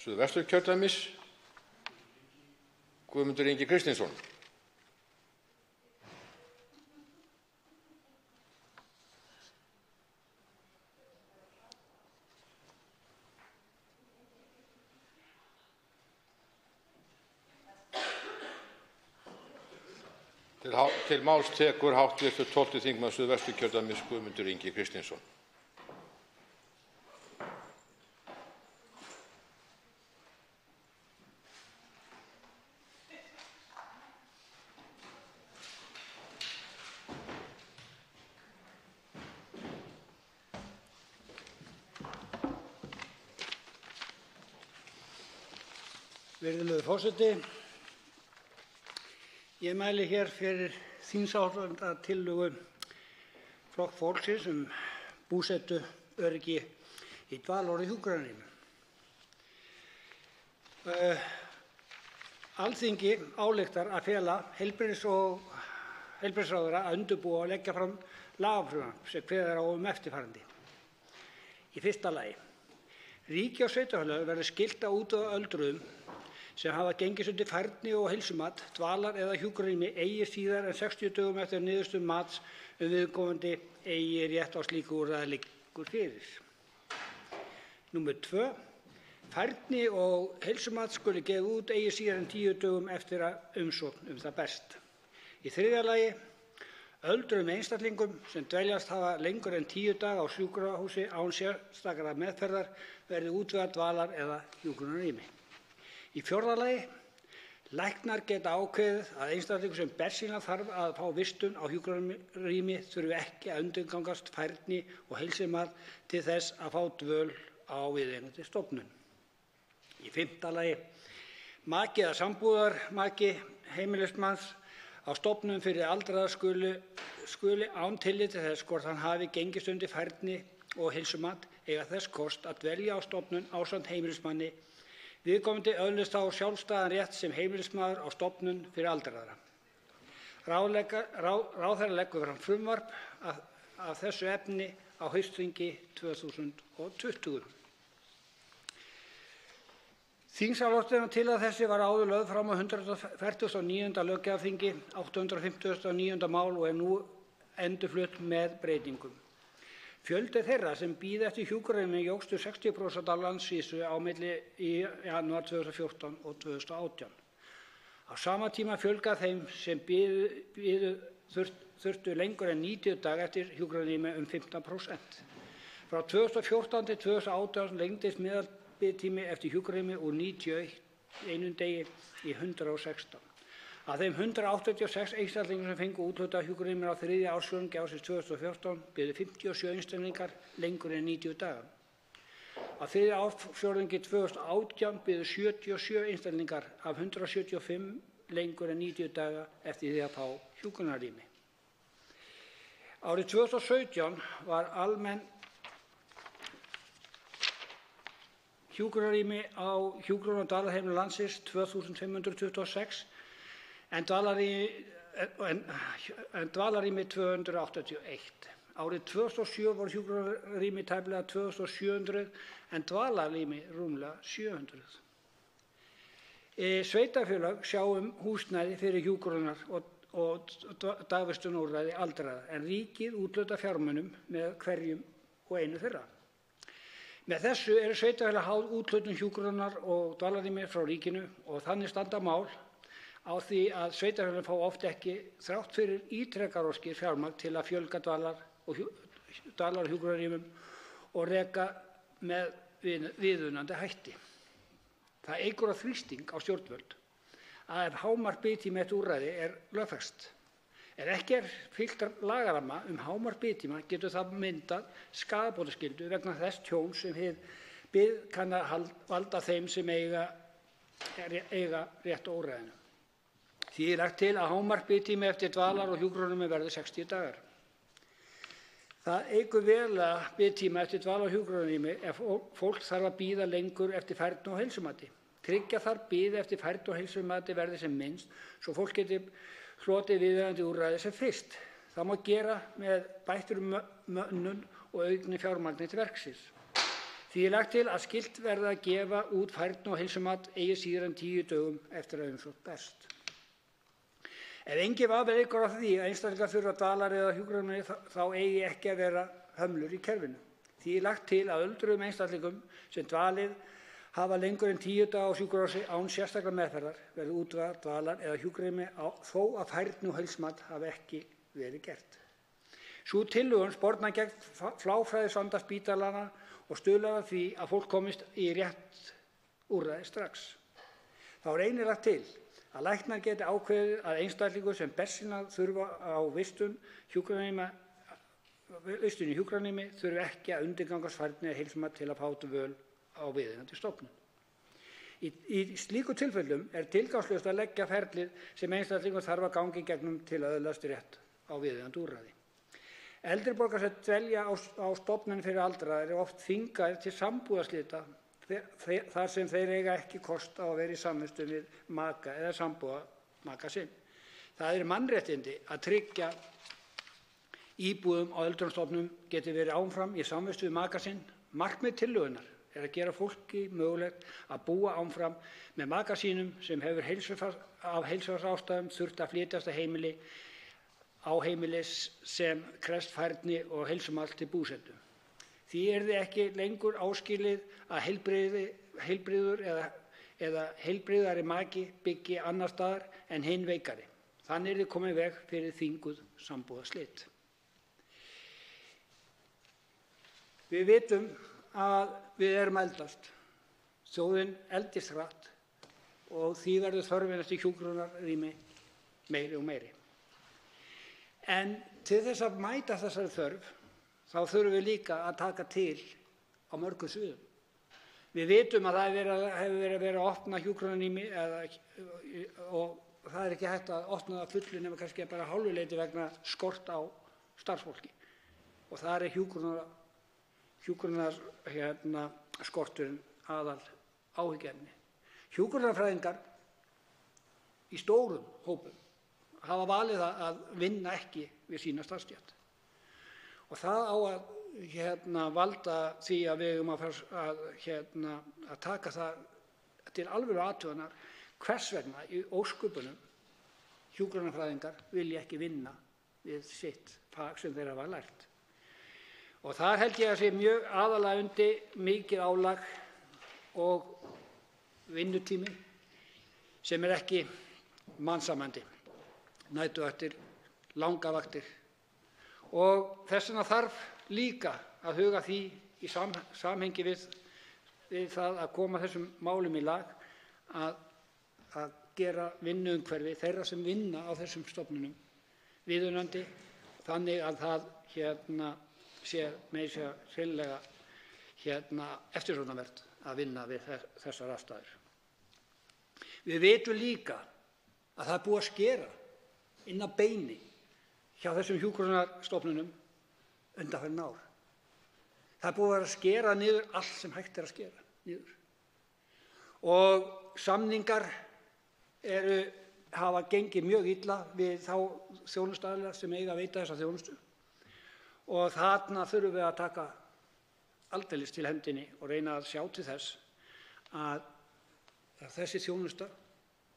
Suðvesturkjördæmis, Guðmundur Ingi Kristinsson. Til máls tekur hv. 12. þingmaður Suðvesturkjördæmis, Guðmundur Ingi Kristinsson. Virðulegur forseti. Ég mæli hér fyrir þingsályktunartillögu Flokks fólksins búsetuöryggi í dvalar- og hjúkrunarrýmum. Alþingi ályktar að fela heilbrigðisráðherra að undirbúa og leggja fram lagafrumvarp sem kveður á eftirfarandi. Í fyrsta lagi, ríki og sveitarfélög verður skylt að útvega öldruðum sem hafa gengist undir færni- og heilsumat, dvalar- eða hjúkrunarrými eigi síðar en 60 dögum eftir niðurstöðu mats viðkomandi eigi rétt á slíku úrræði liggur fyrir. Númer 2. Færni- og heilsumat skuli gefið út eigi síðar en 10 dögum eftir að umsókn það berst. Í þriðja lagi, öldruðum einstaklingum sem dveljast hafa lengur en 10 daga á sjúkrahúsi án sérstakrar meðferðar verði útvegað dvalar- eða hjúkrunarrými. Í fjórða lagi, læknar geta ákveðið að einstaklingur sem bersýnilega þarf að fá vistun á hjúkrunarrými þurfi ekki að undirgangast færni- og heilsumat til þess að fá dvöl á viðeigandi stofnun. Í fimmta lagi, maki eða sambúðarmaki heimilismanns á stofnun fyrir aldraða skuli án tillits til þess hvort hann hafi gengist undir færni- og heilsumat eiga þess kost að dvelja á stofnun ásamt heimilismanni. Viðkomandi öðlist þá sjálfstæðan rétt sem heimilismaður á stofnun fyrir aldraða. Ráðherra leggur fram frumvarp af þessu efni á haustþingi 2020. Þingsályktunartillaga þessi var áður lögð fram á 149. löggjafarþingi, 859. mál og nú endurflutt með breytingum. Fjöldi þeirra sem bíða eftir hjúkrunarrými jókst 60% á landsvísu á milli í janúar 2014 og 2018. Á sama tíma fjölgaði þeim sem þurftu lengur en 90 daga eftir hjúkrunarrými 15%. Frá 2014 til 2018 lengdist meðalbiðtími eftir hjúkrunarrými úr 91 degi í 116. Af þeim 186 einstaklingum sem fengu úthlutað hjúkrunarrými á þriðja ársfjórðungi ársins 2014 biðu 57 einstaklingar lengur en 90 daga. Á þriðja ársfjórðungi 2018 biðu 77 einstaklingar af 175 lengur en 90 daga eftir því að fá hjúkrunarrými. Árið 2017 var almenn hjúkrunarrými á hjúkrunar- og dvalarheimilum landsins 2526 en dvalarrými 281. Árið 2007 voru hjúkrunarrými tæplega 2700 en dvalarrými rúmlega 700. Sveitarfélög sjá húsnæði fyrir hjúkrunar- og dagvistunarúrræði aldraðra en ríkið úthlutar fjármunum með hverjum og einu þeirra. Með þessu eru sveitarfélög háð úthlutun hjúkrunar- og dvalarrými frá ríkinu og þannig standa mál á því að sveitarfélögin fá oft ekki þrátt fyrir ítrekkaróskir fjármagn til að fjölga dvalar- og hjúkrunarrýmum og reka með viðunandi hætti. Það eykur á þrýsting á stjórnvöld að ef hámarksbiðtími eftir úrræði lögfest. Ef ekki fylgt lagaramma hámarksbiðtíma getur það myndað skaðabótaskyldu vegna þess tjóns sem hið Bið kann að valda þeim sem eiga rétt á úrræðinu. Því er lagt til að hámarksbiðtími eftir dvalar- og hjúkrunarrými verði 60 dagar. Það eykur verulega biðtíma eftir dvalar- og hjúkrunarrými ef fólk þarf að bíða lengur eftir færni og heilsumati. Tryggja þarf bið eftir færni og heilsumati verði sem minnst svo fólk geti hlotið viðeigandi úrræði sem fyrst. Það má gera með bættri mönnun og auknu fjármagni til verksins. Því er lagt til að skylt verði að gefa út færni og heilsumat eigi síðar en 10 dögum eftir að umsókn berst. Ef enginn vafi leikur á því að einstaklingar þurfa dvalar- eða hjúkrunarrými þá eigi ekki að vera hömlur í kerfinu. Því er lagt til að öldruðum einstaklingum sem dvalið hafa lengur en 10 daga á sjúkrahúsi án sérstakrar meðferðar verði útvegað dvalar- eða hjúkrunarrými þó að færni og heilsumat hafi ekki verið gert. Sú tilhögun spornar gegn fláfræðisvanda spítalanna og stuðlar að því að fólk komist í rétt úrræði strax. Þá er einnig lagt til að læknar geti ákveðið að einstaklingur sem bersýnilega þurfa á vistun í hjúkrunarrými þurfi ekki að undirgangast færni eða heilsumat til að fá dvöl á viðeigandi stofnun. Í slíku tilfellum er tilgangslaust að leggja ferlið sem einstaklingur þarf að ganga í gegnum til að öðlast rétt á viðeigandi úrræði. Eldri borgarar sem dvelja á stofnun fyrir aldraða eru oft þvingaðir til sambúðarslita þar sem þeir eiga ekki kost á að vera í samvistum við maka eða sambúðarmaka sinn. Það eru mannréttindi að tryggja íbúum á öldrunarstofnunum geti verið áfram í samvistum við maka sinn. Markmið tillögunnar er að gera fólki mögulegt að búa áfram með maka sínum sem hefur af heilsufarsástæðum þurft að flytjast á heimilis sem krefst færni og heilsumats til búsetu. Því yrði ekki lengur áskilið að heilbrigður eða heilbrigðari maki byggi annar staðar en hinn veikari. Þannig yrði komið í veg fyrir þvinguð sambúðarslit. Við vitum að við erum að eldast. Þjóðin eldist hratt og því verður þörfin eftir hjúkrunarrými meiri og meiri. En til þess að mæta þessari þörf þá þurfum við líka að taka til á mörgum sviðum. Við vitum að það hefur verið að opna hjúkrunarrými og það er ekki hægt að opna það fullu nema kannski bara hálfu leyti vegna skort á starfsfólki. Og það er hjúkrunarskorturinn aðal áhyggjuefni. Hjúkrunarfræðingar í stórum hópum hafa valið að vinna ekki við sína starfsstétt. Og það á að valda því að við eigum að taka það til alvöru athugunar hvers vegna í ósköpunum hjúkrunarfræðingar vilja ekki vinna við sitt fag sem þeir hafa lært. Og þar held ég að sé mjög aðallega undir mikið álag og vinnutími sem er ekki mannsæmandi, næturvaktir, langavaktir. Og þess vegna þarf líka að huga því í samhengi við það að koma þessum málum í lag að gera vinnuumhverfi þeirra sem vinna á þessum stofnunum viðunandi þannig að það sé meira hreinlega eftirsóknarvert að vinna við þessar aðstæður. Við vitum líka að það er búið að skera inn að beini hjá þessum hjúkrunarstofnunum undanfarin ár. Það er búið að skera niður allt sem hægt er að skera niður. Og samningar hafa gengið mjög illa við þá þjónustuaðila sem eiga að veita þessa þjónustu. Og þarna þurfum við að taka aldeilis til hendinni og reyna að sjá til þess að þessi þjónusta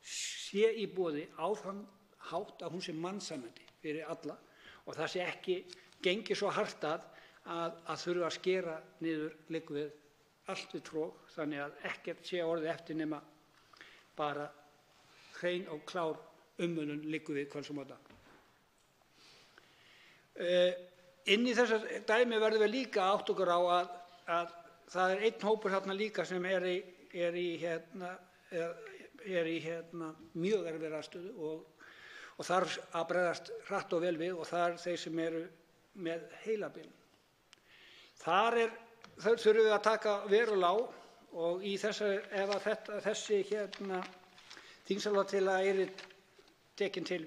sé í boði á þann hátt að hún sé mannsæmandi fyrir alla og það sé ekki gengið svo hart að þurfa að skera niður liggur við allt við trog þannig að ekkert sé orðið eftir nema bara hrein og klár umönnun liggur við hvern sem á dag. Inn í þessar dæmi verðum við líka að átta okkur á að það er einn hópur þarna líka sem er í mjög erfiðri aðstöðu og þarf að bregðast hratt og vel við og það er þeir sem eru með heilabilun. Þar er þurfum við að taka verulega á og í þessu, ef að þessi þingsályktunartillaga yrði tekin til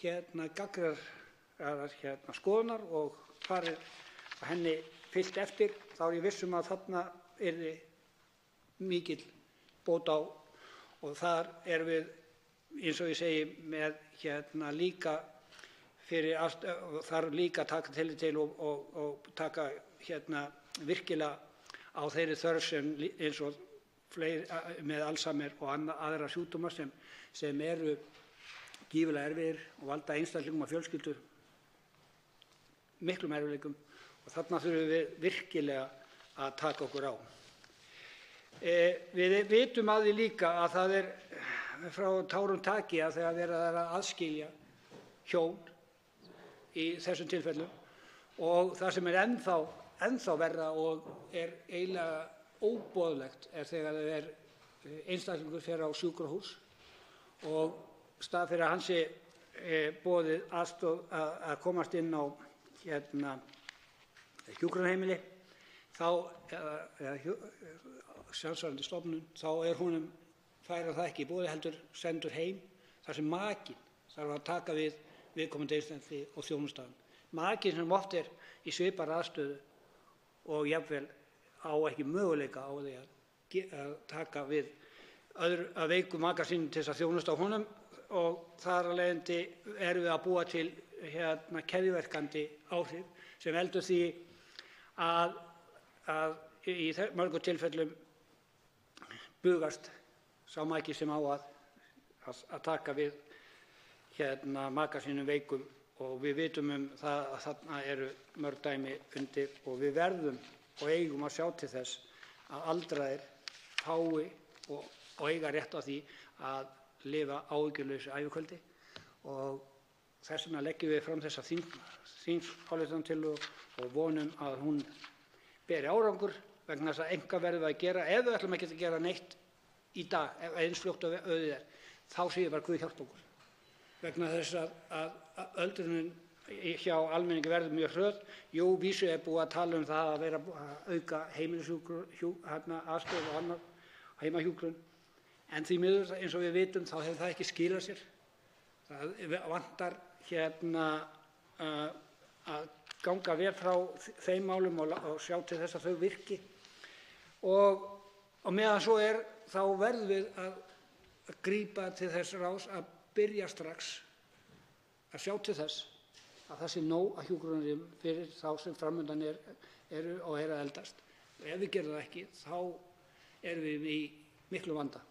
gagngerðrar skoðunar og farið að henni fylgt eftir, þá er ég viss að þarna yrði mikil bót á og þar erum við, eins og ég segi, með líka þarf líka að taka tillit til og taka virkilega á þeirri þörf sem eins og fleiri með Alzheimer og aðra sjúkdóma sem eru gífurlega erfiðir og valda einstaklingum og fjölskyldu miklum erfiðleikum og þarna þurfum við virkilega að taka okkur á. Við vitum að því líka að það er frá tárum taki að þegar verið að aðskilja hjón í þessum tilfellum og það sem er ennþá verra og er eiginlega óboðlegt er þegar það er einstaklingur fer á sjúkrahús og stað fyrir að hann sé boðið aðstoð að komast inn á hjúkrunarheimili þá eða sjálfsvarandi stofnun, þá er honum færa það ekki í boði heldur sendur heim þar sem makinn þarf að taka við viðkomandi einstaklingi og þjónustan. Makinn sem oft er í svipaðri aðstöðu og jafnvel á ekki möguleika á því að taka við að veikum maka sínum til þess að þjónusta honum og þar af leiðandi erum við að búa til keðjuverkandi áhrif sem veldur því að í mörgum tilfellum bugast sá maki sem á að taka við maka sínum veikum og við vitum það að þarna eru mörg dæmi undir og við verðum og eigum að sjá til þess að aldraðir fái og eiga rétt á því að lifa áhyggjulausu ævikvöldi og þess vegna leggjum við fram þessa þingsályktunartillögu og vonum að hún beri árangur vegna þess að eitthvað verðum við að gera ef við ætlum ekki að gera neitt í dag, eins fljótt og auðið er, þá séum við bara Guð hjálpa okkur vegna þess að öldrunin hjá almenningi verður mjög hröð. Jú, vísu er búið að tala það að vera að auka aðstoð og annað heimahjúkrun en því miður eins og við vitum þá hefur það ekki skilað sér. Það vantar að ganga vel frá þeim málum og sjá til þess að þau virki og meðan svo er þá verðum við að grípa til þess ráðs að byrja strax að sjá til þess að það sé nóg að hjúkrunarrýmum fyrir þá sem framundan eru og eru að eldast. Og ef við gerum það ekki, þá erum við í miklu vanda.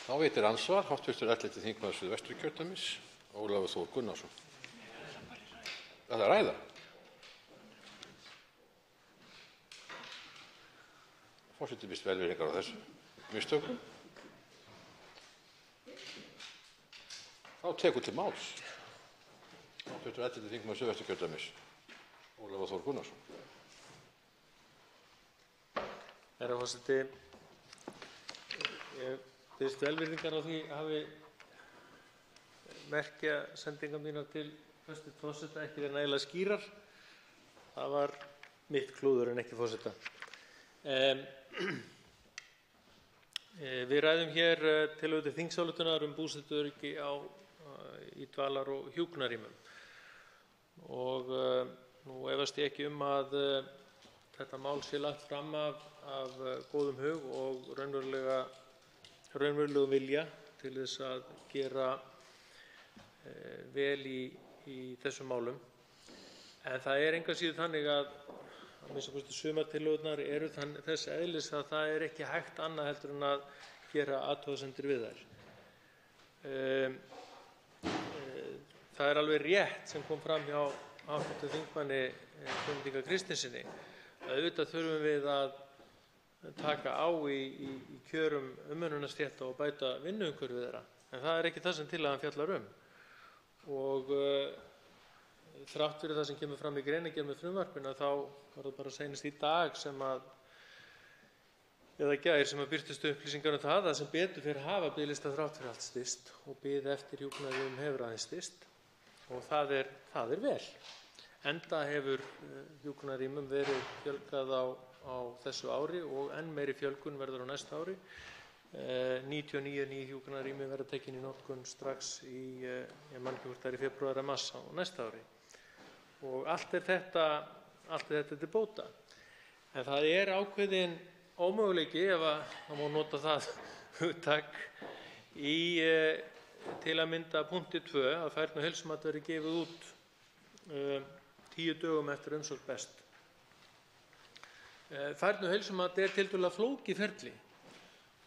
Þá veitir andsvar hv. 11. þingmaður Suðvesturkjördæmis, Ólafur Þór Gunnarsson. Er það að ræða? Forseti biðst velvirðingar á þessu mistökum. Þá tekur til máls hv. 11. þingmaður Suðvesturkjördæmis, Ólafur Þór Gunnarsson. Herra forseti, ég biðst velvirðingar á því hafi merkja sendingar mínar til hæstv. forseta ekki verið nægilega skýrar. Það var mitt klúður en ekki forseta. Við ræðum hér tillögu til þingsályktunar búsetuöryggi í dvalar- og hjúkrunarrýmum. Og nú efast ég ekki að þetta mál sé lagt fram af góðum hug og raunverulegum vilja til þess að gera vel í þessum málum. En það er engu að síður þannig að minnsta kosti sumar tillögurnar eru þess eðlis að það er ekki hægt annað heldur en að gera athugasemdir við þær. Það er alveg rétt sem kom fram hjá hv. þingmanni Guðmundi Inga Kristinssyni að auðvitað þurfum við að taka á í kjörum umönnunarstétta og bæta vinnuumhverfi þeirra. En það er ekki það sem tillagan fjallar Og þrátt fyrir það sem kemur fram í greinargerð með frumvarpinu þá var það bara seinast í dag eða gær sem birtust upplýsingar það að sem betur fer hafa biðlistar þrátt fyrir allt styst og bið eftir hjúkrunarrýmum hefur aðeins styst og það er vel. Enda hefur hjúkrunarrýmum verið fjölgað á þessu ári og enn meiri fjölgun verður á næsta ári. 99 ný hjúkrunarrými verða tekin í notkun strax ég man ekki hvort það í febrúar eða mars á næsta ári. Og allt er þetta til bóta. En það er ákveðinn ómöguleiki, ef það má nota það hugtak, til að mynda punkti 2 að færni- og heilsumat verði gefið út 10 dögum eftir umsókn berst. Færni- og heilsumat er tiltölulega flókið ferli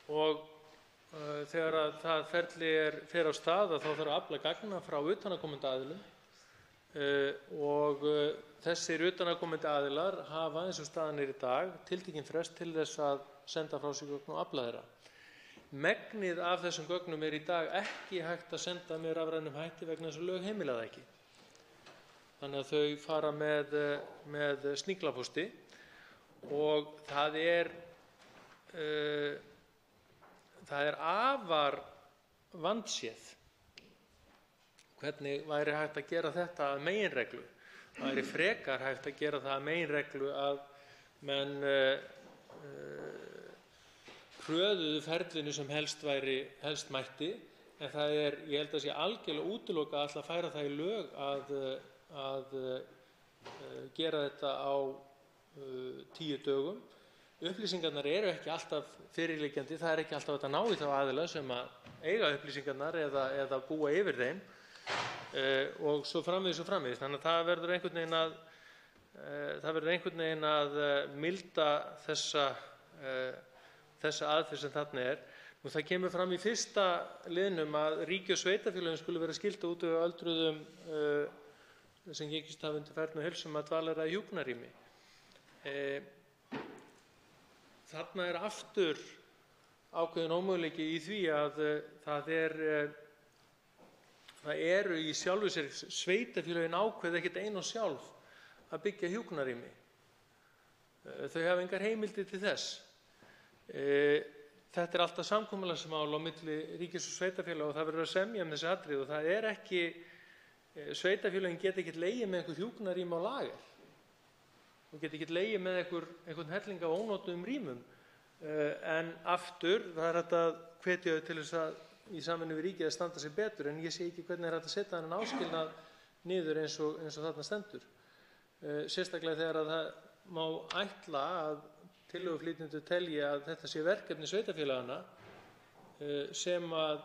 og þegar að það ferli fer á stað þá þarf að afla gagna frá utanaðkomandi aðilum og þessir utanaðkomandi aðilar hafa, eins og staðan er í dag, tiltekinn frest til þess að senda frá sig gögn og afla þeirra. Megnið af þessum gögnum er í dag ekki hægt að senda með rafrænum hætti vegna þess að lög heimila það ekki. Þannig að þau fara með sníklapósti og það er afar vandséð hvernig væri hægt að gera þetta að meginreglu. Það væri frekar hægt að gera það að meginreglu að menn hröðuðu ferlinu sem helst mætti, en það er, ég held að sé algjörlega útilokað að ætla að færa það í lög að gera þetta á 10 dögum. Upplýsingarnar eru ekki alltaf fyrirliggjandi, það er ekki alltaf hægt að ná í þá aðila sem að eiga upplýsingarnar eða búa yfir þeim og svo framvegis. Þannig að það verður einhvern veginn að milda þessa aðferð sem þarna er. Það kemur fram í fyrsta liðnum að ríki og sveitarfélögin skulu vera skylda út á öldruðum sem gengist hafa undir færni- og heilsumat dvalar- eða hjúkrunarrými. Þarna er aftur ákveðinn ómöguleiki í því að það eru í sjálfu sér sveitarfélögin ákveð ekkert ein og sjálf að byggja hjúkrunarrými. Þau hafa engar heimildir til þess. Þetta er alltaf samkomulagsmál á milli ríkis og sveitarfélaga og það verður að semja þessi atriði og það er ekki, sveitarfélögin geta ekkert legið með einhver hjúkrunarrými á lager. Þú getur ekki legið með einhvern helling af ónotuðum rýmum, en aftur það er hægt að hvetja þau til þess að í samvinnu við ríkið að standa sig betur, en ég sé ekki hvernig er hægt að setja þennan áskilnað niður eins og þarna stendur. Sérstaklega þegar að það má ætla að tillöguflytjendur telji að þetta sé verkefni sveitarfélaganna sem að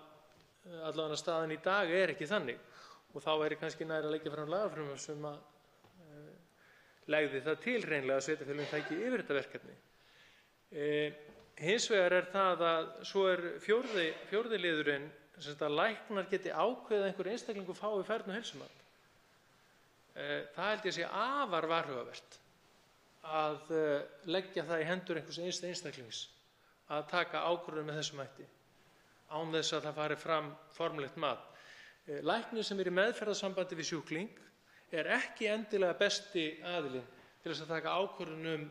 allavega staðan í dag er ekki þannig og þá væri kannski nær að leggja fram lagafrumvarp sem að legði það til hreinlega að sveitarfélögin tæki yfir þetta verkefni. Hins vegar er það að svo er fjórði liðurinn að læknar geti ákveðið að einhver einstaklingur fái færni- og heilsumat. Það held ég sé afar varhugavert að leggja það í hendur einhvers einstaklings að taka ákvörðun með þessum hætti án þess að það fari fram formlegt mat. Læknir sem er í meðferðarsambandi við sjúkling er ekki endilega besti aðilinn til þess að taka ákvörðun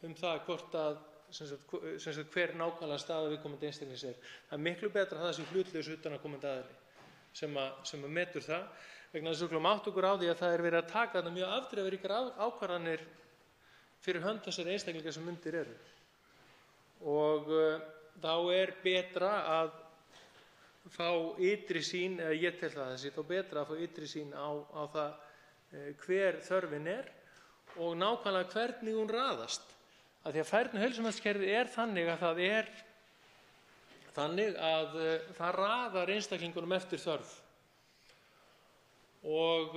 um það hvort að hver nákvæmlega staða viðkomandi einstaklings er. Það er miklu betra að það sé hlutlaus utanaðkomandi aðili sem að metur það, vegna þess að við skulum átta okkur á því að það er verið að taka þarna mjög afdrifaríkar ákvarðanir fyrir hönd þessara einstaklinga sem undir eru. Og þá er betra að fá ytri sýn, eða ég tel það þessi, þá betra að fá ytri sýn á það hver þörfin er og nákvæmlega hvernig hún raðast. Af því að færni- og heilsumatskerfið er þannig að það er þannig að það raðar einstaklingunum eftir þörf. Og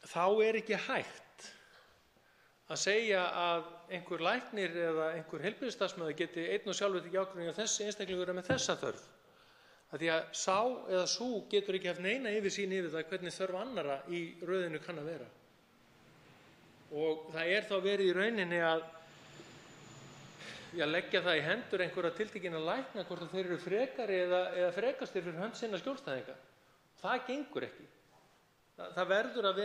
þá er ekki hægt að segja að einhver læknir eða einhver heilbrigðisstarfsmaður geti einn og sjálfur tekið ákvörðun að þessi einstaklingur er með þessa þörf. Af því að sá eða sú getur ekki haft neina yfirsýn yfir það hvernig þörf annarra í röðinu kann að vera. Og það er þá verið í rauninni að leggja það í hendur einhverja tiltekinna lækna hvort þeir eru frekari eða frekastir fyrir hönd sinna skjólstæðinga. Það gengur ekki. Það verður að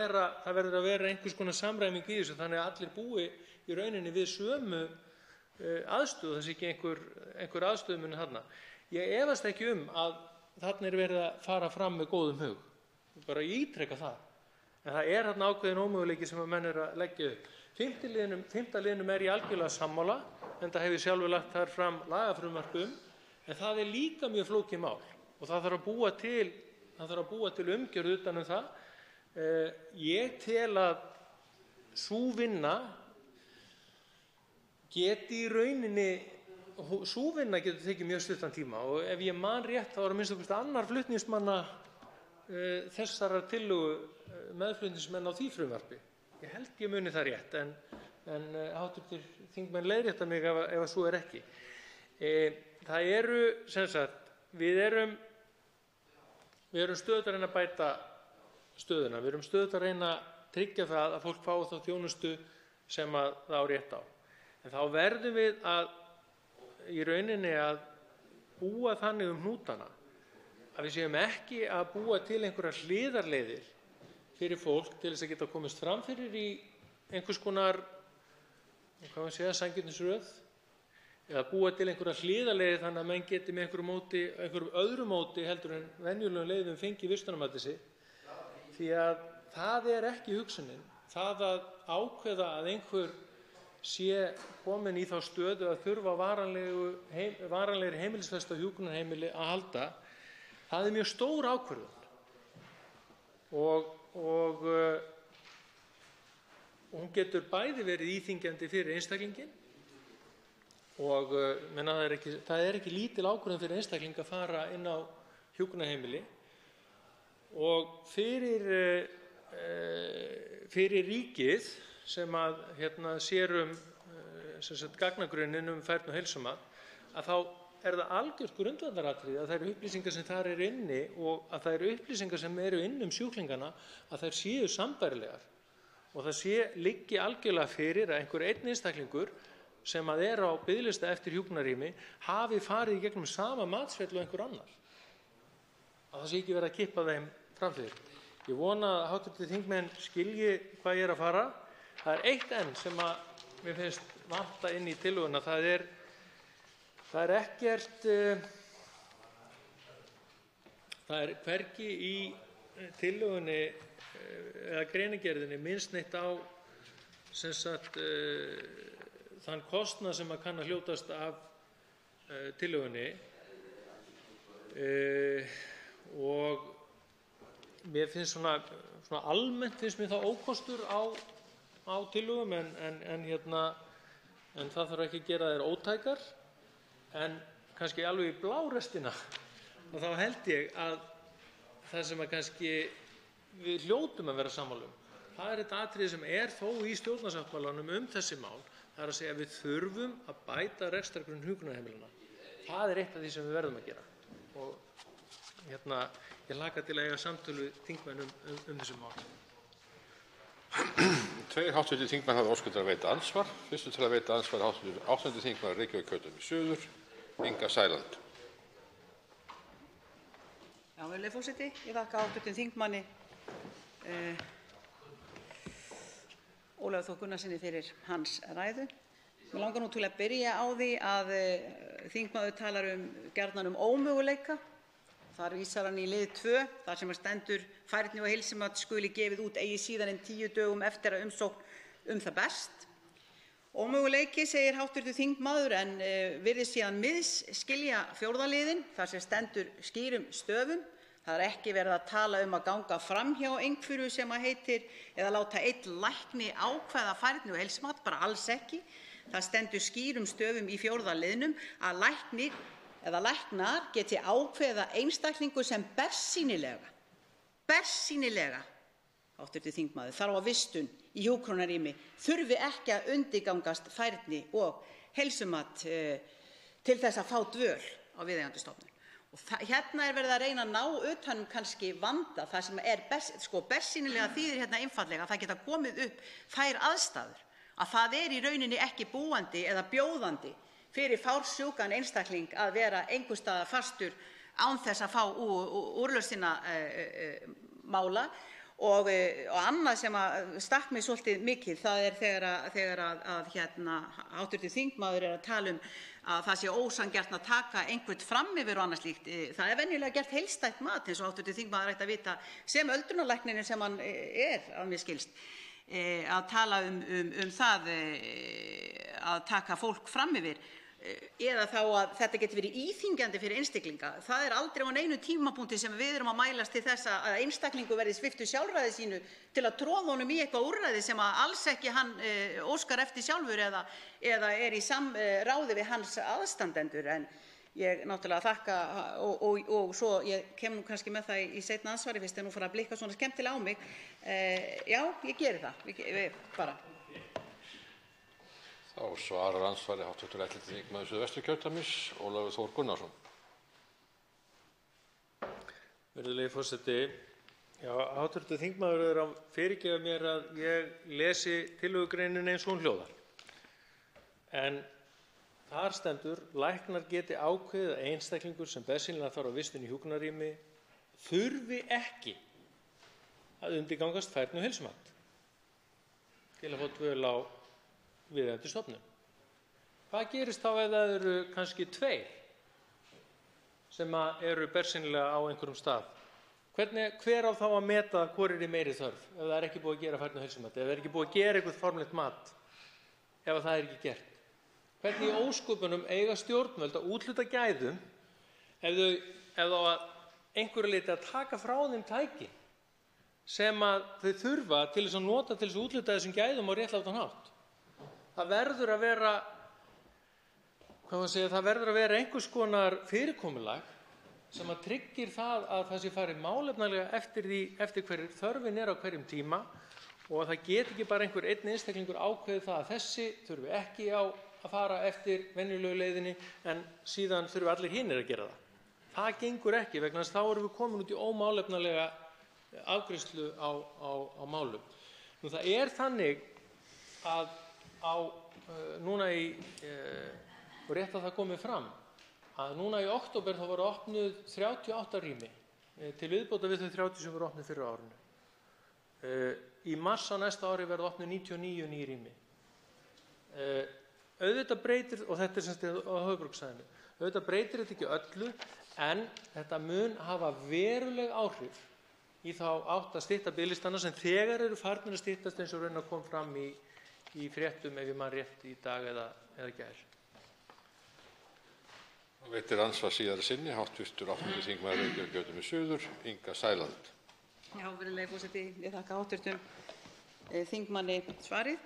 vera einhvers konar samræming í þessu þannig að allir búi í rauninni við sömu aðstöðu, það sé ekki einhver aðstöðumunur þarna. Ég efast ekki að þarna er verið að fara fram með góðum hug. bara ítreka það. En það er þarna ákveðinn ómöguleiki sem að menn eru að leggja upp. Fimmta liðnum er ég algjörlega sammála, enda hef ég sjálfur lagt þar fram lagafrumvarp en það er líka mjög flókið mál og það þarf að búa til umgjörð utan um það. Ég tel að sú vinna geti í rauninni, sú vinna getur tekið mjög stuttan tíma og ef ég man rétt þá er að minnsta kosti annar flutningsmanna þessarar tillögu meðflutningsmenn á því frumvarpi. Ég held ég muni það rétt en hv. þingmenn leiðrétta mig ef svo er ekki. Það eru sem sagt, við erum stöðugt að reyna að bæta stöðuna. Við erum stöðugt að reyna að tryggja það að fólk fái þá þjónustu sem að það á rétt á. En þá verðum við í rauninni að búa þannig hnútana að við séum ekki að búa til einhverjar hliðarleiðir fyrir fólk til þess að geta komist fram fyrir í einhvers konar, sanngirnisröð, eða búa til einhverjar hliðarleiðir þannig að menn geti með einhverjum öðru móti heldur en venjulegum leiðum fengið vistunarmatið sitt. Því að það er ekki hugsunin. Það að ákveða að einhver sé komin í þá stöðu að þurfa varanlegri heimilisfestu á hjúkrunarheimili að halda, það er mjög stór ákvörðun og hún getur bæði verið íþyngjandi fyrir einstaklinginn og það er ekki lítil ákvörðun fyrir einstakling að fara inn á hjúkrunarheimili og fyrir ríkið sem að sér gagnagrunnin færni og heilsumat, að þá er það algjört grundvallaratriði að þær upplýsingar sem þar eru inni og að þær upplýsingar sem eru inni sjúklingana að þær séu sambærilegar og það liggi algjörlega fyrir að einhver einn einstaklingur sem að er á biðlista eftir hjúkrunarrými hafi farið í gegnum sama matsferli og einhver annar. Að það sé ekki verið að kippa þeim fram fyrir. Ég vona að hv. þingmenn skilji hvað ég er að fara. Það er eitt enn sem að mér finnst vanta inn í tillöguna. Það er ekkert, það er hvergi í tillögunni eða greinargerðinni minnst neitt á þann kostnað sem að kann að hljótast af tillögunni og mér finnst svona almennt finnst mér það ókostur á tillögum en það þarf ekki að gera þær ótækar. En kannski alveg í blárestina og þá held ég að það sem að kannski við hljótum að vera sammála það er þetta atriði sem er þó í stjórnarsáttmálanum þessi mál. Það er að segja að við þurfum að bæta rekstrargrunn hjúkrunarheimilanna. Það er eitt af því sem við verðum að gera. Og ég hlakka til að eiga samtölu þingmenn þessi mál. Tveir hv. þingmenn hafa óskað að veita andsvar. Fyrstu til að veita andsvar hv. 8. þingmaður Reykjavíkurkjördæmis suður, Inga Sæland. Virðulegi forseti, ég þakka hv. þingmanni Ólafi Þór Gunnarssyni fyrir hans ræðu. Mig langar nú til að byrja á því að þingmaður talar gjarnan ómöguleika. Þar vísar hann í lið 2, þar sem stendur færni og heilsumat skuli gefið út eigi síðan en 10 dögum eftir að umsókn það berst. Ómöguleiki, segir hv. þingmaður, en virðist síðan misskilja 4. liðinn, þar sem stendur skýrum stöfum. Það er ekki verið að tala að ganga fram hjá einhverju sem heitir eða láta einn lækni ákveða færni og heilsumat, bara alls ekki. Það stendur skýrum stöfum í 4. liðnum að læknir eða læknar geti ákveða einstaklingur sem bersýnilega, hv. þingmaður, þarf á vistun í hjúkrunarrými þurfi ekki að undirgangast færni og heilsumat til þess að fá dvöl á viðeigandi stofnun. Og hérna er verið að reyna að ná utan kannski vanda það sem er bersýnilega þýðir einfaldlega að það geta komið upp þær aðstæður að það er í rauninni ekki búandi eða bjóðandi fyrir fársjúkan einstakling að vera einhvers staðar fastur án þess að fá úrlausn sinna mála Og annað sem stakk mig svolítið mikið, það er þegar hv. þingmaður er að tala um að það sé ósanngjarnt að taka einhvern fram yfir og annað slíkt. Það er venjulega gert heildstætt mat, eins og hv. þingmaður ætti að vita, sem öldrunarlæknirinn sem hann er, að mér skilst, að tala um það að taka fólk fram yfir. Eða þá að þetta geti verið íþyngjandi fyrir einstaklinga. Það er aldrei á neinu tímapunkti sem við erum að mælast til þess að einstaklingur verði sviptur sjálfræði sínu til að tróða honum í eitthvað úrræði sem alls ekki hann óskar eftir sjálfur eða er í samráði við hans aðstandendur. En ég náttúrulega þakka og svo ég kem nú kannski með það í seinna ansvari fyrst en nú fara að blikka svona skemmtilega á mig. Já, ég geri það. Bara. Þá svarar andsvari hv. 11. þingmaður Suðvesturkjördæmis, Ólafur Þór Gunnarsson. Virðulegi forseti, já, hv. þingmaður er að fyrirgefa mér að ég lesi tillögugreinina eins og hún hljóðar. En þar stendur: læknar geti ákveðið að einstaklingur sem bersýnilega þarf á vistun í hjúkrunarrými þurfi ekki að undirgangast færni- og heilsumat til að fá dvöl á viðeigandi stofnun. Hvað gerist þá ef það eru kannski 2 sem eru bersýnilega á einhverjum stað? Hver á þá að meta hvor er í meiri þörf ef það er ekki búið að gera færni- og heilsumat, ef það er ekki búið að gera eitthvað formlegt mat, ef það er ekki gert? Hvernig í ósköpunum eiga stjórnvöld að úthluta gæðum ef þá að einhverju leyti að taka frá þeim tæki sem þau þurfa til þess að nota til þess að úthluta þessum gæðum á réttlátan hátt? Það verður að vera, það verður að vera einhvers konar fyrirkomulag sem að tryggir það að það sé farið málefnalega eftir hverju þörfin er á hverjum tíma og að það geti ekki bara einhver einn einstaklingur ákveðið það að þessi þurfi ekki að fara eftir venjulegu leiðinni en síðan þurfi allir hinir að gera það. Það gengur ekki vegna þess að þá erum við komin út í ómálefnalega afgreiðslu á málum. Nú það er þannig að núna og rétt að það komið fram að núna í október þá voru opnuð 38 rými til viðbótar við þau 30 sem voru opnuð fyrir árinu. Í mars á næsta ári verða opnuð 99 ný rými. Auðvitað breytir, og þetta er sem sagt á höfuðborgarsvæðinu, auðvitað breytir þetta ekki öllu en þetta mun hafa veruleg áhrif í þá átt að stytta biðlistana sem þegar eru farnir að styttast eins og raunar kom fram í fréttum ef ég man rétt í dag eða gær. Veitir andsvar síðari sinni, hv. 8. þingmaður Reykjavíkurkjördæmis suður, Inga Sæland. Já, virðulegi forseti, ég þakka hv. þingmanni svarið.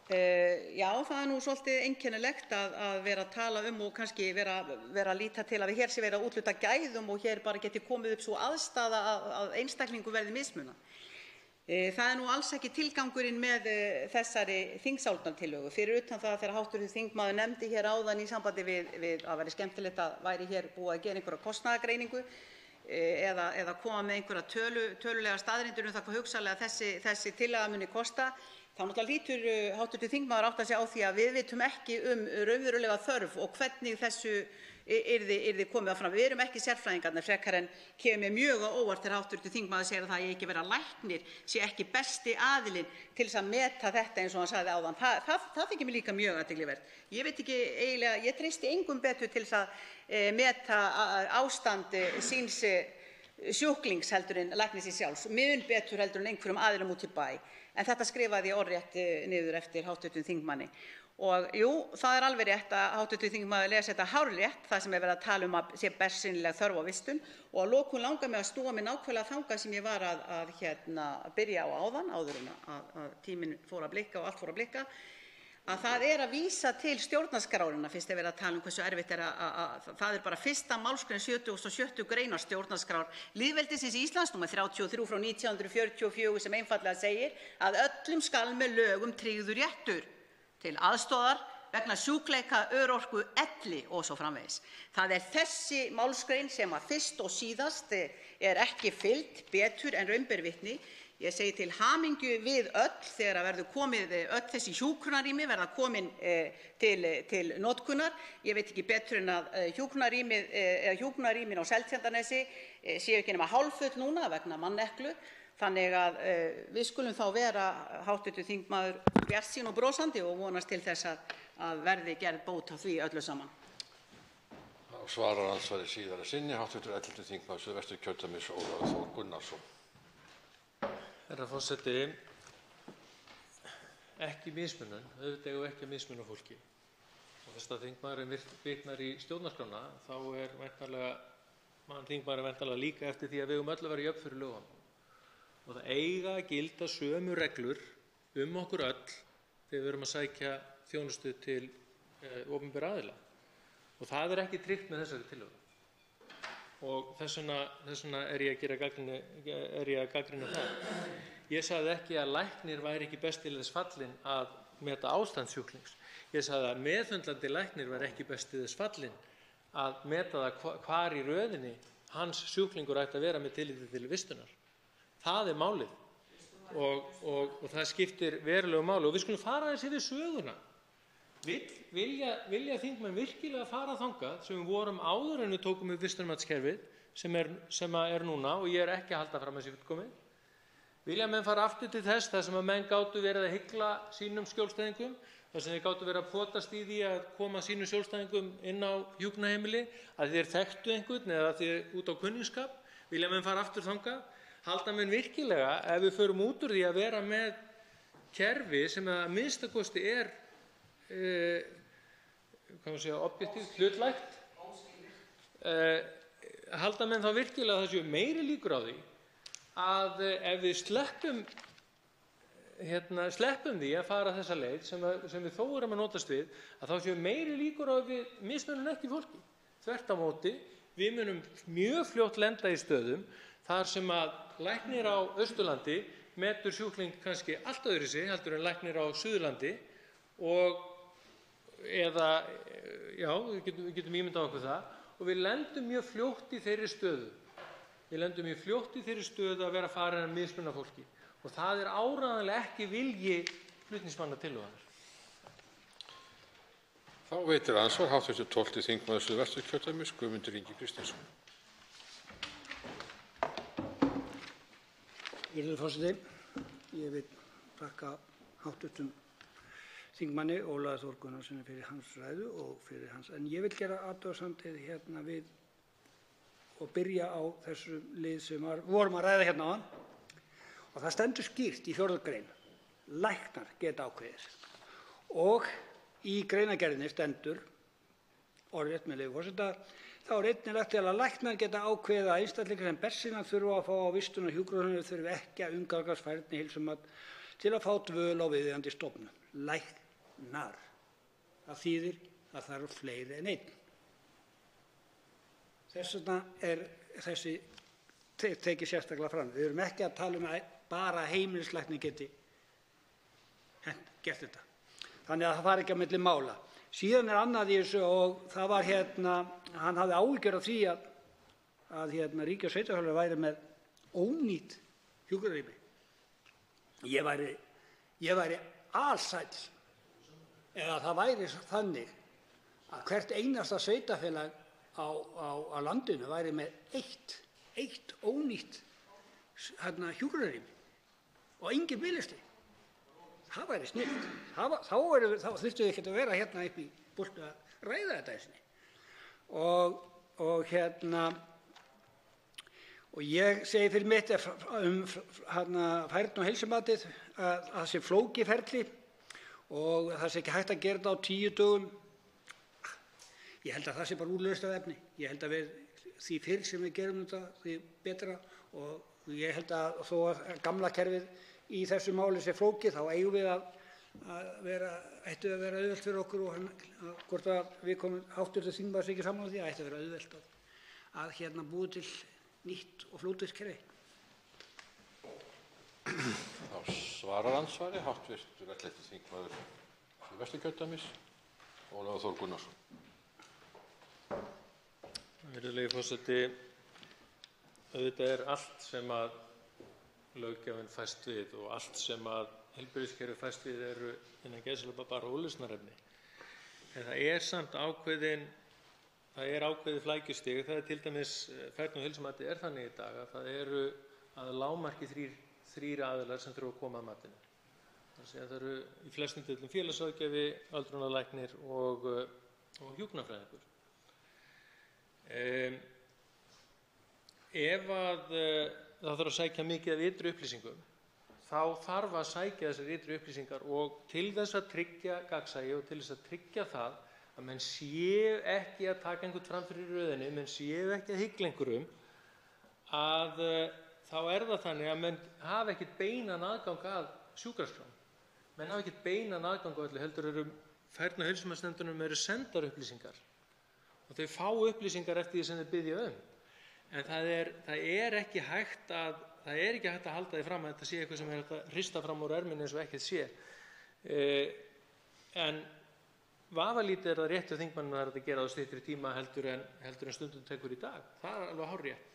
Já, það er nú svolítið einkennilegt að vera að tala og kannski vera að líta til að hér sé verið að úthluta gæðum og hér bara geti komið upp svo aðstaða að einstaklingu verði mismunað. Það er nú alls ekki tilgangurinn með þessari þingsályktunartillögu. Fyrir utan það þegar hv. þingmaður nefndi hér áðan í sambandi við að væri skemmtilegt að væri hér búið að gera einhverja kostnaðargreiningu eða koma með einhverja tölulega staðreyndir um það hvað hugsanlega þessi tillaga muni kosta, þá náttúrulega hlýtur hv. þingmaður átta sig á því að við vitum ekki raunverulega þörf og hvernig þessu yrði komið fram. Við erum ekki sérfræðingarnir, frekar en kemur mér mjög á óvart þegar hv. þingmaður segir að það eigi ekki vera læknir sé ekki besti aðilinn til þess að meta þetta eins og hann sagði áðan. Það þykir mér líka mjög athyglisvert. Ég veit ekki eiginlega, ég treysti engum betur til þess að meta ástand síns sjúklings heldur en læknisins sjálfs, mun betur heldur en einhverjum aðilum út í bæ. En þetta skrifaði ég orðrétt niður eftir hv. þingmanni. Og jú, það er alveg rétt að hv. þingmaður lesi þetta hárrétt, það sem er verið að tala um að sé bersýnileg þörf á vistun. Og að lokum langar mig að snúa mig nákvæmlega þangað sem ég var að byrja á áðan, áður en að tíminn fór að blikka og allt fór að blikka, að það er að vísa til stjórnarskrárinnar fyrst er verið að tala um hversu erfitt er að það er bara 1. málsgrein 76. greinar stjórnarskrár lýðveldisins Íslands nr. 33 frá 1944 sem einfaldlega segir að öllum skal með lögum tryggður réttur til aðstoðar vegna sjúkleika, örorku, elli og svo framvegis. Það er þessi málsgrein sem að fyrst og síðast er ekki fylgt betur en raun ber vitni. Ég segi til hamingju við öll þegar verður komið öll þessi hjúkrunarrými verða komin til notkunar. Ég veit ekki betur en að hjúkrunarrýmin á Seltjarnarnesi séu ekki nema hálffull núna vegna manneklu Þannig að við skulum þá vera, hv. þingmaður, bjartsýn og brosandi og vonast til þess að verði gerð bót á því öllu saman. Svarar andsvari síðara sinni, hv. 11. þingmaður Suðvesturkjördæmis, Ólafur Þór Gunnarsson. Herra forseti, ekki mismunun, auðvitað eigum við ekki að mismuna fólki. Og þess að þingmaðurinn vitnar í stjórnarskrána, þá man þingmaðurinn væntanlega líka eftir því að við eigum öll að vera jöfn fyrir lögunum. Og það eiga að gilda sömu reglur okkur öll þegar við erum að sækja þjónustu til opinberra aðila. Og það ekki tryggt með þessari tillögu. Og þess vegna er ég að gagnrýna það. Ég sagði ekki að læknir væri ekki best til þess fallinn að meta ástand sjúklings. Ég sagði að meðhöndlandi læknir væri ekki best til þess fallinn að meta það hvar í röðinni hans sjúklingur ætti að vera með tilliti til vistunar. Það málið og það skiptir verulegu máli og við skulum fara þessi við söguna. Vilja þingmenn virkilega fara þangað sem við vorum áður en við tókum upp vistunarmatskerfið sem núna og ég ekki að halda fram að sé fullkomið. Vilja menn fara aftur til þess þar sem að menn gátu verið að hygla sínum skjólstæðingum, þar sem þeir gátu verið að potast í því að koma sínum skjólstæðingum inn á hjúkrunarheimili að þeir þekktu einhvern eða þeir út á kunningsskap. Vilja menn fara aftur þangað? Halda menn virkilega ef við förum út úr því að vera með kerfi sem að minnsta kosti objektíft, hlutlægt, halda menn þá virkilega að það séu meiri líkur á því að ef við sleppum því að fara þessa leið sem við þó erum að notast við, að þá séu meiri líkur á að við mismunum ekki fólki. Þvert á móti, við munum mjög fljótt lenda í stöðum þar sem að læknir á Austurlandi metur sjúkling kannski allt öðruvísi heldur en læknir á Suðurlandi við getum ímyndað okkur það og við lendum mjög fljótt í þeirri stöðu. Við lendum mjög fljótt í þeirri stöðu að vera farin að mismuna fólki og það áreiðanlega ekki vilji flutningsmanna tillögunnar. Þá veitir andsvar hv. 12. þingmaður Suðvesturkjördæmis, Guðmundur Ingi Kristinsson. Virðulegur forseti, ég vil þakka hv. þingmanni Ólafi Þór Gunnarssyni fyrir hans ræðu en ég vil gera athugasemdir við og byrja á þessu lið sem vorum að ræða áðan og það stendur skýrt í 4. grein. Læknar geta ákveðið og í greinargerðinni stendur orðrétt með leyfi forseta: þá einnig lagt til að læknar geta ákveðið að einstaklingar sem bersýnilega þurfa að fá á vistun á hjúkrunarheimili þurfi ekki að umgangast færni heilsumat til að fá dvöl á viðeigandi stofnun. Læknar. Það þýðir að það eru fleiri en einn. Þess vegna þessi tekið sérstaklega fram. Við erum ekki að tala að bara heimilislæknir geti gert þetta. Þannig að það fari ekki á milli mála. Síðan annað í þessu og það var hann hafði áhyggjur af því að ríki og sveitarfélög væri með ónýt hjúkrunarrými. Ég væri alsæll eða það væri þannig að hvert einasta sveitarfélag á landinu væri með eitt ónýtt hjúkrunarrými og engin biðlisti. Það væri snillt. Þá þyrftum við ekkert að vera upp í púlti að ræða þetta eins og ég segi fyrir mitt færni og heilsumatið að það sé flókið ferli og það sé ekki hægt að gera þetta á 10 dögum. Ég held að það sé bara úrlausnarefni. Ég held að því fyrr sem við gerum þetta, því betra og ég held að þó að gamla kerfið í þessu máli sé flókið, þá eigum við ættu að vera auðvelt fyrir okkur og hvort að við komum hv. þingmaður ekki saman á því að ættu að vera auðvelt að búa til nýtt og flókið kerfi. Þá svarar andsvari hv. 11. þingmaður Suðvesturkjördæmis, Ólafur Þór Gunnarsson. Virðulegi forseti, auðvitað allt sem að löggjafinn fæst við og allt sem að heilbrigðiskerfið fæst við eru innan gæsalappa bara úrlausnarefni. En það samt ákveðið flækjustig. Það til dæmis færni og heilsumatið þannig í dag að það eru að lágmarki 3 3 aðilar sem þurfa að koma að matinu. Það eru í flestum tilfellum félagsráðgjafi, öldrunarlæknir og hjúkrunarfræðingur. Ef það þarf að sækja mikið af ytri upplýsingum, þá þarf að sækja þessar ytri upplýsingar og til þess að tryggja gagnsæi og til þess að tryggja það að menn séu ekki að taka einhvern fram fyrir röðinni, menn séu ekki að hygla einhverjum, að þá það þannig að menn hafa ekkert beinan aðgang að sjúkraskrám. Menn hafa ekkert beinan aðgang á öllu, heldur færni- og heilsumatsnefndunum eru sendar upplýsingar og þau fá upplýsingar eftir því sem þau biðja um. En það er ekki hægt að halda því fram að þetta sé eitthvað sem hægt að hrista fram úr erminni eins og ekkert sé. En vafalítið það rétt hjá þingmannum að þetta gera á styttri tíma heldur en stundum tekur í dag. Það alveg hárrétt.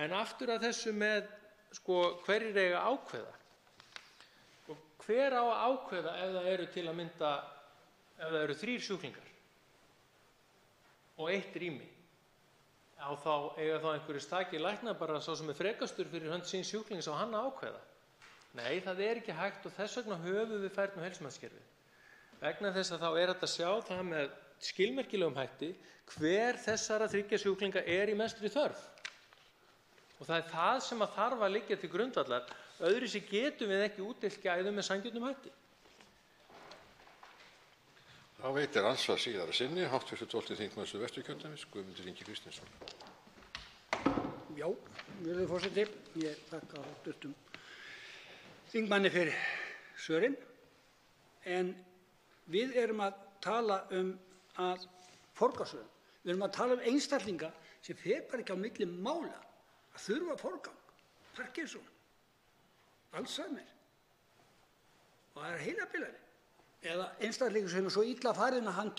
En aftur að þessu með hverjir eiga að ákveða. Hver á að ákveða ef það eru til að mynda, ef það eru 3 sjúklingar og 1 rými? Eiga þá einhverjir stakir læknar bara sá sem frekastur fyrir hönd síns sjúklings á hann að ákveða? Nei, það er ekki hægt og þess vegna höfum við færni- og heilsumatskerfið. Vegna þess að þá er hægt að sjá það með skilmerkilegum hætti hver þessara 3 sjúklinga í mestri þörf. Og það er það sem að þarf að liggja til grundvallar. Öðruvísi getum við ekki útdeilt gæðum með sanngjörnum hætti. Þá veitir andsvar síðara sinni hv. 12. þingmaður Suðvesturkjördæmis, Guðmundur Ingi Kristinsson. Já, virðulegur forseti, ég þakka hv. þingmanni fyrir svörin. En við erum að tala að forgangsröðun. Við erum að tala einstaklinga sem fer bara ekki á milli mála að þurfa forgang. Parkinson, Alzheimer og það heilabilari. Eða einstaklingur sem svo illa farinn að hann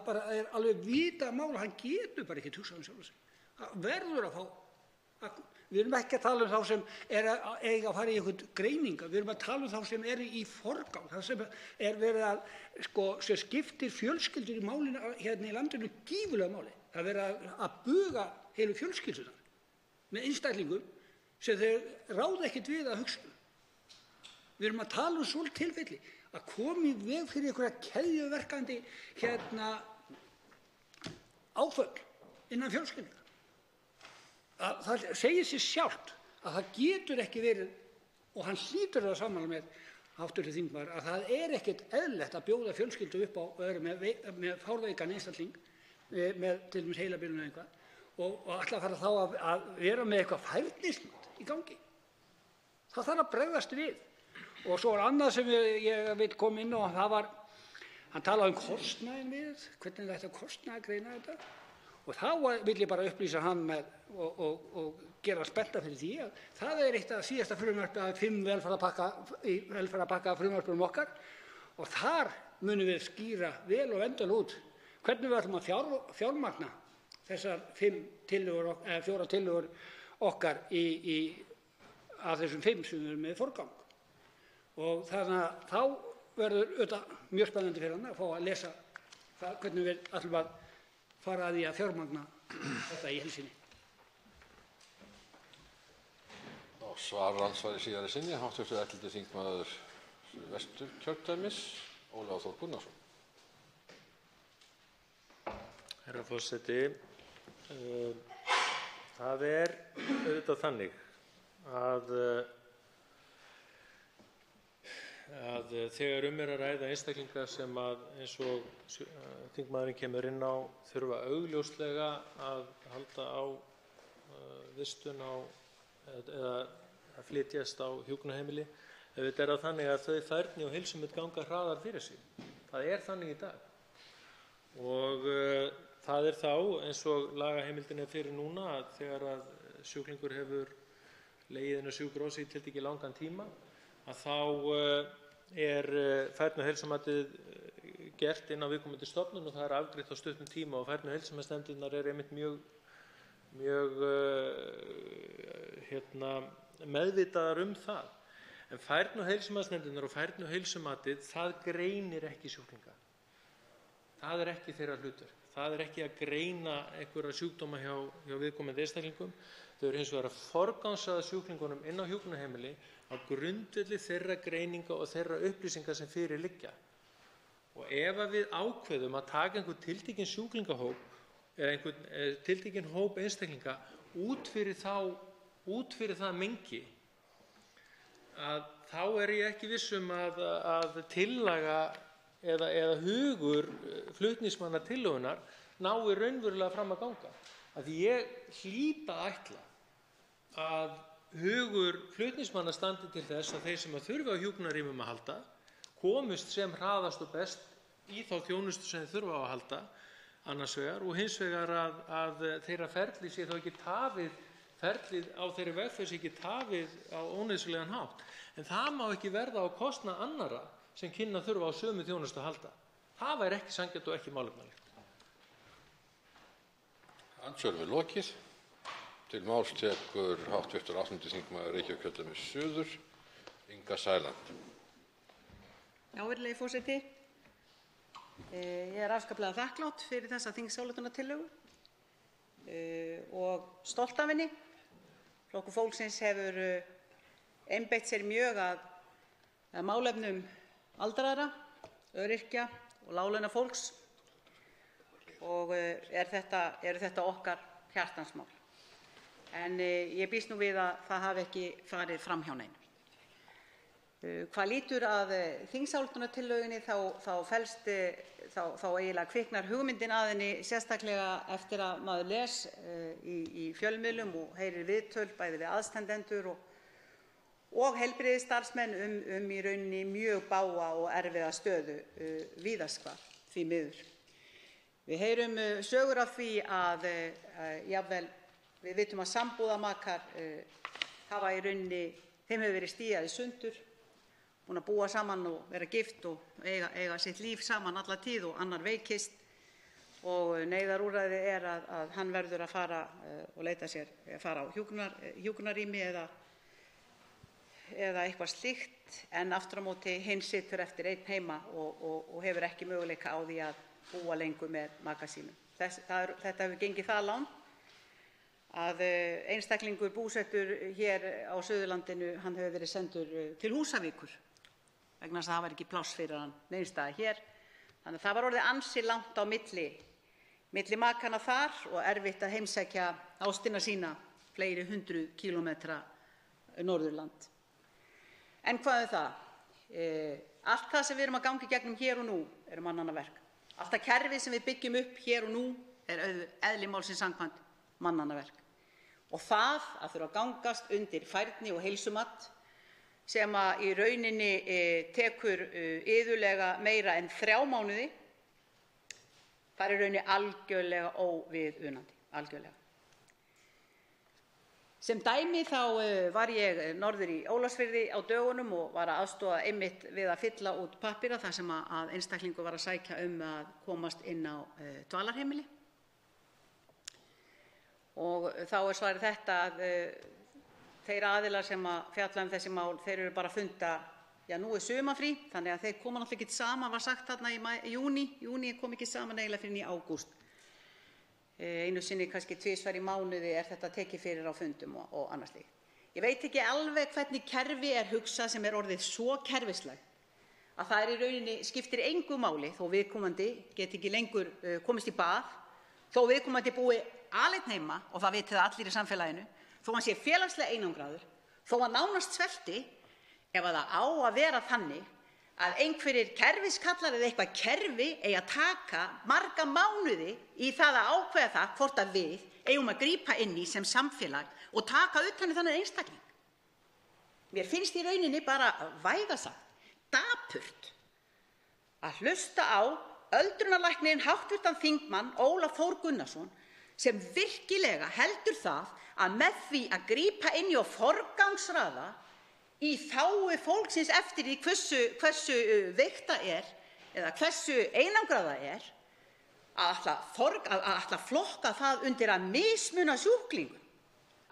bara alveg vita mál, hann getur bara ekki hugsað sjálfan sig. Það verður að fá. Við erum ekki að tala þá sem eiga að fara í einhvern greininga. Við erum að tala þá sem í forgang. Það sem verið að, sem skiptir fjölskyldur í málinu hérna í landinu gífurlega máli. Það verið að buga heilu fjölskyldunar með einstaklingum sem þeir ráða ekkert við að hugsa. Við erum að tala svolítið tilfelli að koma í veg fyrir einhverja keðjuverkandi áföll innan fjölskyldunnar. Það segir sér sjálft að það getur ekki verið, og hann hlýtur það sammála með hv. þingmaður, að það er ekkert eðlilegt að bjóða fjölskyldu upp á og vera með fárveikan einstakling með til dæmis heilabilun eða eitthvað og ætla að fara þá að vera með eitthvað færnismat í gangi. Það þarf að bregðast við. Og svo annað sem ég vil koma inn á, hann talaði kostnaðinn við, hvernig þetta kostnaðargreina þetta. Og þá vil ég bara upplýsa hann og gera spennta fyrir því að það er eitt af síðasta frumvarpi af 5 velferðarpakka frumvörpum okkar og þar munum við skýra vel og endanlega út hvernig við ætlum að fjármagna þessar 4 tillögur okkar af þessum 5 sem við erum með forgang. Og þannig að þá verður auðvitað mjög spennandi fyrir hann að fá að lesa það, hvernig við ætlum að fara að því að fjármagna þetta í heilsinni. Svarar andsvari síðari sinni hv. 11. þingmaður Suðvesturkjördæmis, Ólafur Þór Gunnarsson. Herra forseti, það er auðvitað þannig að þegar er að ræða einstaklinga sem eins og þingmaðurinn kemur inn á þurfa augljóslega að halda á vistun eða að flytjast á hjúkrunarheimili, auðvitað er það þannig að þau færni og heilsumut ganga hraðar fyrir sig. Það er þannig í dag. Og það er þá, eins og lagaheimildin er fyrir núna, að þegar að sjúklingur hefur legið inn á sjúkrahúsi í tiltekið langan tíma, að þá færni- og heilsumatið gert inn á viðkomandi stofnun og það er afgreitt á stuttum tíma og færni- og heilsumatsnefndirnar einmitt mjög meðvitaðar það. En færni- og heilsumatsnefndirnar og færni- og heilsumatið, það greinir ekki sjúklinga. Það er ekki þeirra hlutverk. Það er ekki að greina einhverja sjúkdóma hjá viðkomandi einstaklingum. Þau eru hins vegar að forgangsraða sjúklingunum inn á hjúkrunarheimili á grundvelli þeirra greininga og þeirra upplýsinga sem fyrir liggja. Og ef við ákveðum að taka einhvern tiltekinn sjúklingahóp eða einhvern tiltekinn hóp einstaklinga út fyrir það mengi, þá er ég ekki viss að tillaga eða hugur flutningsmanna tillögunnar nái raunverulega fram að ganga. Því ég hlýt að ætla að hugur flutningsmanna standi til þess að þeir sem þurfa á hjúkrunarrýmum að halda komist sem hraðast og best í þá þjónustu sem þeir þurfa á að halda annars vegar, og hins vegar að þeirra ferli sé þá ekki tafið, ferlið á þeirri vegferð sé ekki tafið á ónauðsynlegan hátt. En það má ekki verða á kostnað annarra sem kynna þurfa á sömu þjónustu að halda. Það væri ekki sanngjarnt og ekki málefnalegt. Andsvörum er lokið. Til máls tekur hv. 8. þingmaður Reykjavíkurkjördæmis suður, Inga Sæland. Já, virðulegi forseti. Ég er afskaplega þakklát fyrir þessa þingsályktunartillögu og stolt af henni. Flokkur fólksins hefur einbeitt sér mjög að málefnum aldraðra, öryrkja og láglaunafólks og eru þetta okkar hjartansmál. En ég býst nú við að það hafi ekki farið fram hjá neinum. Hvað lýtur að þingsályktunartillögunni þá eiginlega kviknar hugmyndin að henni sérstaklega eftir að maður les í fjölmiðlum og heyrir viðtöl bæði við aðstandendur og heilbrigðisstarfsmenn í rauninni mjög bága og erfiða stöðu víðast hvar, því miður. Við heyrum sögur af því að jafnvel við vitum að sambúðarmakar hafa í rauninni, þeim hefur verið stíað í sundur, búin að búa saman og vera gift og eiga sitt líf saman alla tíð og annar veikist og neyðarúrræði er að hann verður að fara og fara á hjúkrunarrými eða eitthvað slíkt, en aftur á móti hinn situr eftir einn heima og hefur ekki möguleika á því að búa lengur með maka sínum. Þetta hefur gengið það langt að einstaklingur búsettur hér á Suðurlandinu, hann hefur verið sendur til Húsavíkur vegna þess að það var ekki pláss fyrir hann neins staðar hér. Þannig að það var orðið ansi langt á milli makana þar og erfitt að heimsækja ástina sína fleiri 100 kílómetra Norðurland. En hvað það? Allt það sem við erum að ganga í gegnum hér og nú eru mannanna verk. Allt það kerfið sem við byggjum upp hér og nú er eðli málsins samkvæmt mannanna verk. Og það að þurfa að gangast undir færni og heilsumat sem í rauninni tekur iðulega meira en 3 mánuði, það er í rauninni algjörlega óviðunandi, algjörlega. Sem dæmi þá var ég norður í Ólafsfirði á dögunum og var að aðstoða einmitt við að fylla út pappíra þar sem að einstaklingur var að sækja að komast inn á dvalarheimili. Og þá er svarið þetta að þeir aðilar sem að fjalla þessi mál, þeir eru bara að funda, nú er sumarfrí, þannig að þeir koma náttúrulega ekki saman, var sagt þarna í júní kom ekki saman eiginlega fyrir í ágúst. Einu sinni kannski 2 í mánuði er þetta tekið fyrir á fundum og annars slíkt. Ég veit ekki alveg hvernig kerfi er hugsað sem er orðið svo kerfislægt að það í rauninni skiptir engu máli þó viðkomandi geti ekki lengur komist í bað, þó viðkomandi búi aleinn heima og það viti það allir í samfélaginu, þó hann sé félagslega einangraður, þó hann nánast svelti, ef það á að vera þannig að einhverjir kerfiskallar eða eitthvað kerfi eigi að taka marga mánuði í það að ákveða það hvort að við eigum að grípa inn í sem samfélag og taka utan þannig einstakling. Mér finnst í rauninni bara vægast sagt dapurt að hlusta á öldrunarlækninn hv. þingmann Ólaf Þór Gunnarsson sem virkilega heldur það að með því að grípa inn í og forgangsraða í þágu fólksins eftir því hversu veikt það er eða hversu einangrað það er, að ætla að flokka það undir að mismuna sjúklingum,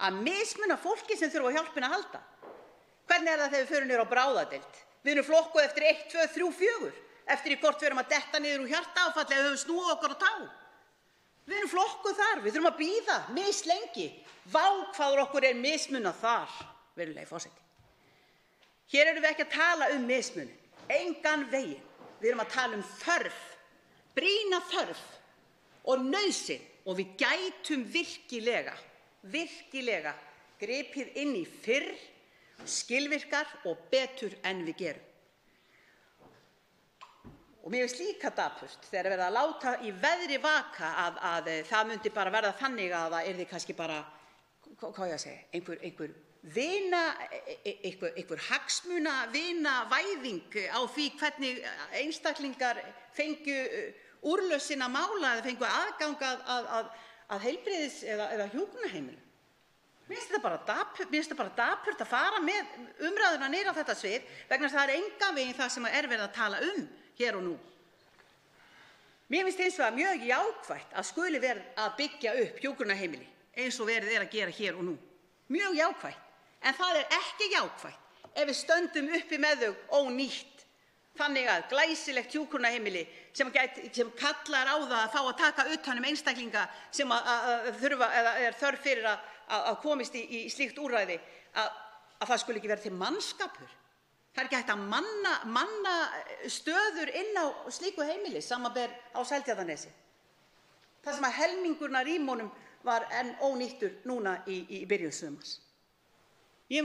að mismuna fólki sem þurfa á hjálpina að halda. Hvernig er það þegar við förum niður á bráðadeild? Við erum flokkuð eftir 1, 2, 3, 4, eftir í hvort við erum að detta niður úr hjartaáfalli eða höfum snúið okkur á tá. Við erum flokkuð þar, við þurfum að bíða mislengi. Vá hvað okkur er mismunað þar, virðulegi forseti. Hér erum við ekki að tala um mismun, engan veginn. Við erum að tala um þörf, brýna þörf og nauðsyn, og við gætum virkilega gripið inn í fyrr, skilvirkar og betur en við gerum. Og mér finnst líka dapurt þegar verið að láta í veðri vaka að það myndi bara verða þannig að það yrði kannski bara, hvað ég að segja, einhver hagsmunavæðing á því hvernig einstaklingar fengju úrlausn sinna mála eða fengu aðgang að heilbrigðis- eða hjúkrunarheimilum. Mér finnst það bara dapurt að fara með umræðuna niður á þetta svið vegna þess að það er engan veginn það sem er verið að tala um hér og nú. Mér finnst hins vegar mjög jákvætt að skuli verið að byggja upp hjúkrunarheimili eins og verið er að gera hér og nú. Mjög jákvætt. En það er ekki jákvætt ef við stöndum uppi með þau ónýtt. Þannig að glæsilegt hjúkrunarheimili sem kallar á það að fá að taka utan um einstaklinga sem þurfa eða er þörf fyrir að komist í slíkt úrræði, að það skuli ekki vera til mannskapur. Það er ekki hægt að manna stöður inn á slíku heimili, samanber á Seltjarnarnesi. Það sem að helmingurinn af rýmunum var enn ónýttur núna í byrjun sumars. Ég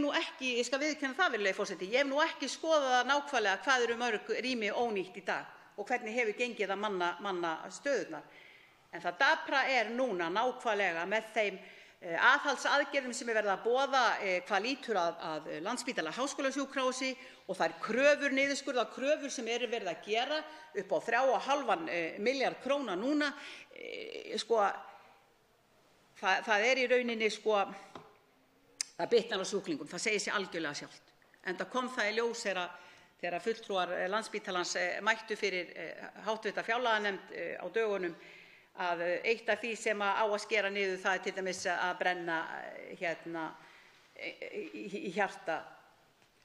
skal viðurkenna það, virðulegi forseti, ég hef ekki skoðað nákvæmlega hvað eru mörg rými ónýtt í dag og hvernig hefur gengið að manna stöðurnar. En það dapra er núna nákvæmlega með þeim aðhaldsaðgerðum sem er verið að boða hvað lýtur að Landspítala háskólasjúkrahúsi og þær kröfur, niðurskurðarkröfur sem eru verið að gera upp á 3,5 milljarð króna núna. Það er í rauninni það bitnar á sjúklingum, það segir sig algjörlega sjálft. Enda kom það í ljós þegar fulltrúar Landspítalans mættu fyrir háttvirta fjárlaganefnd á dögunum að eitt af því sem á að skera niður það er til dæmis að brenna í hjarta,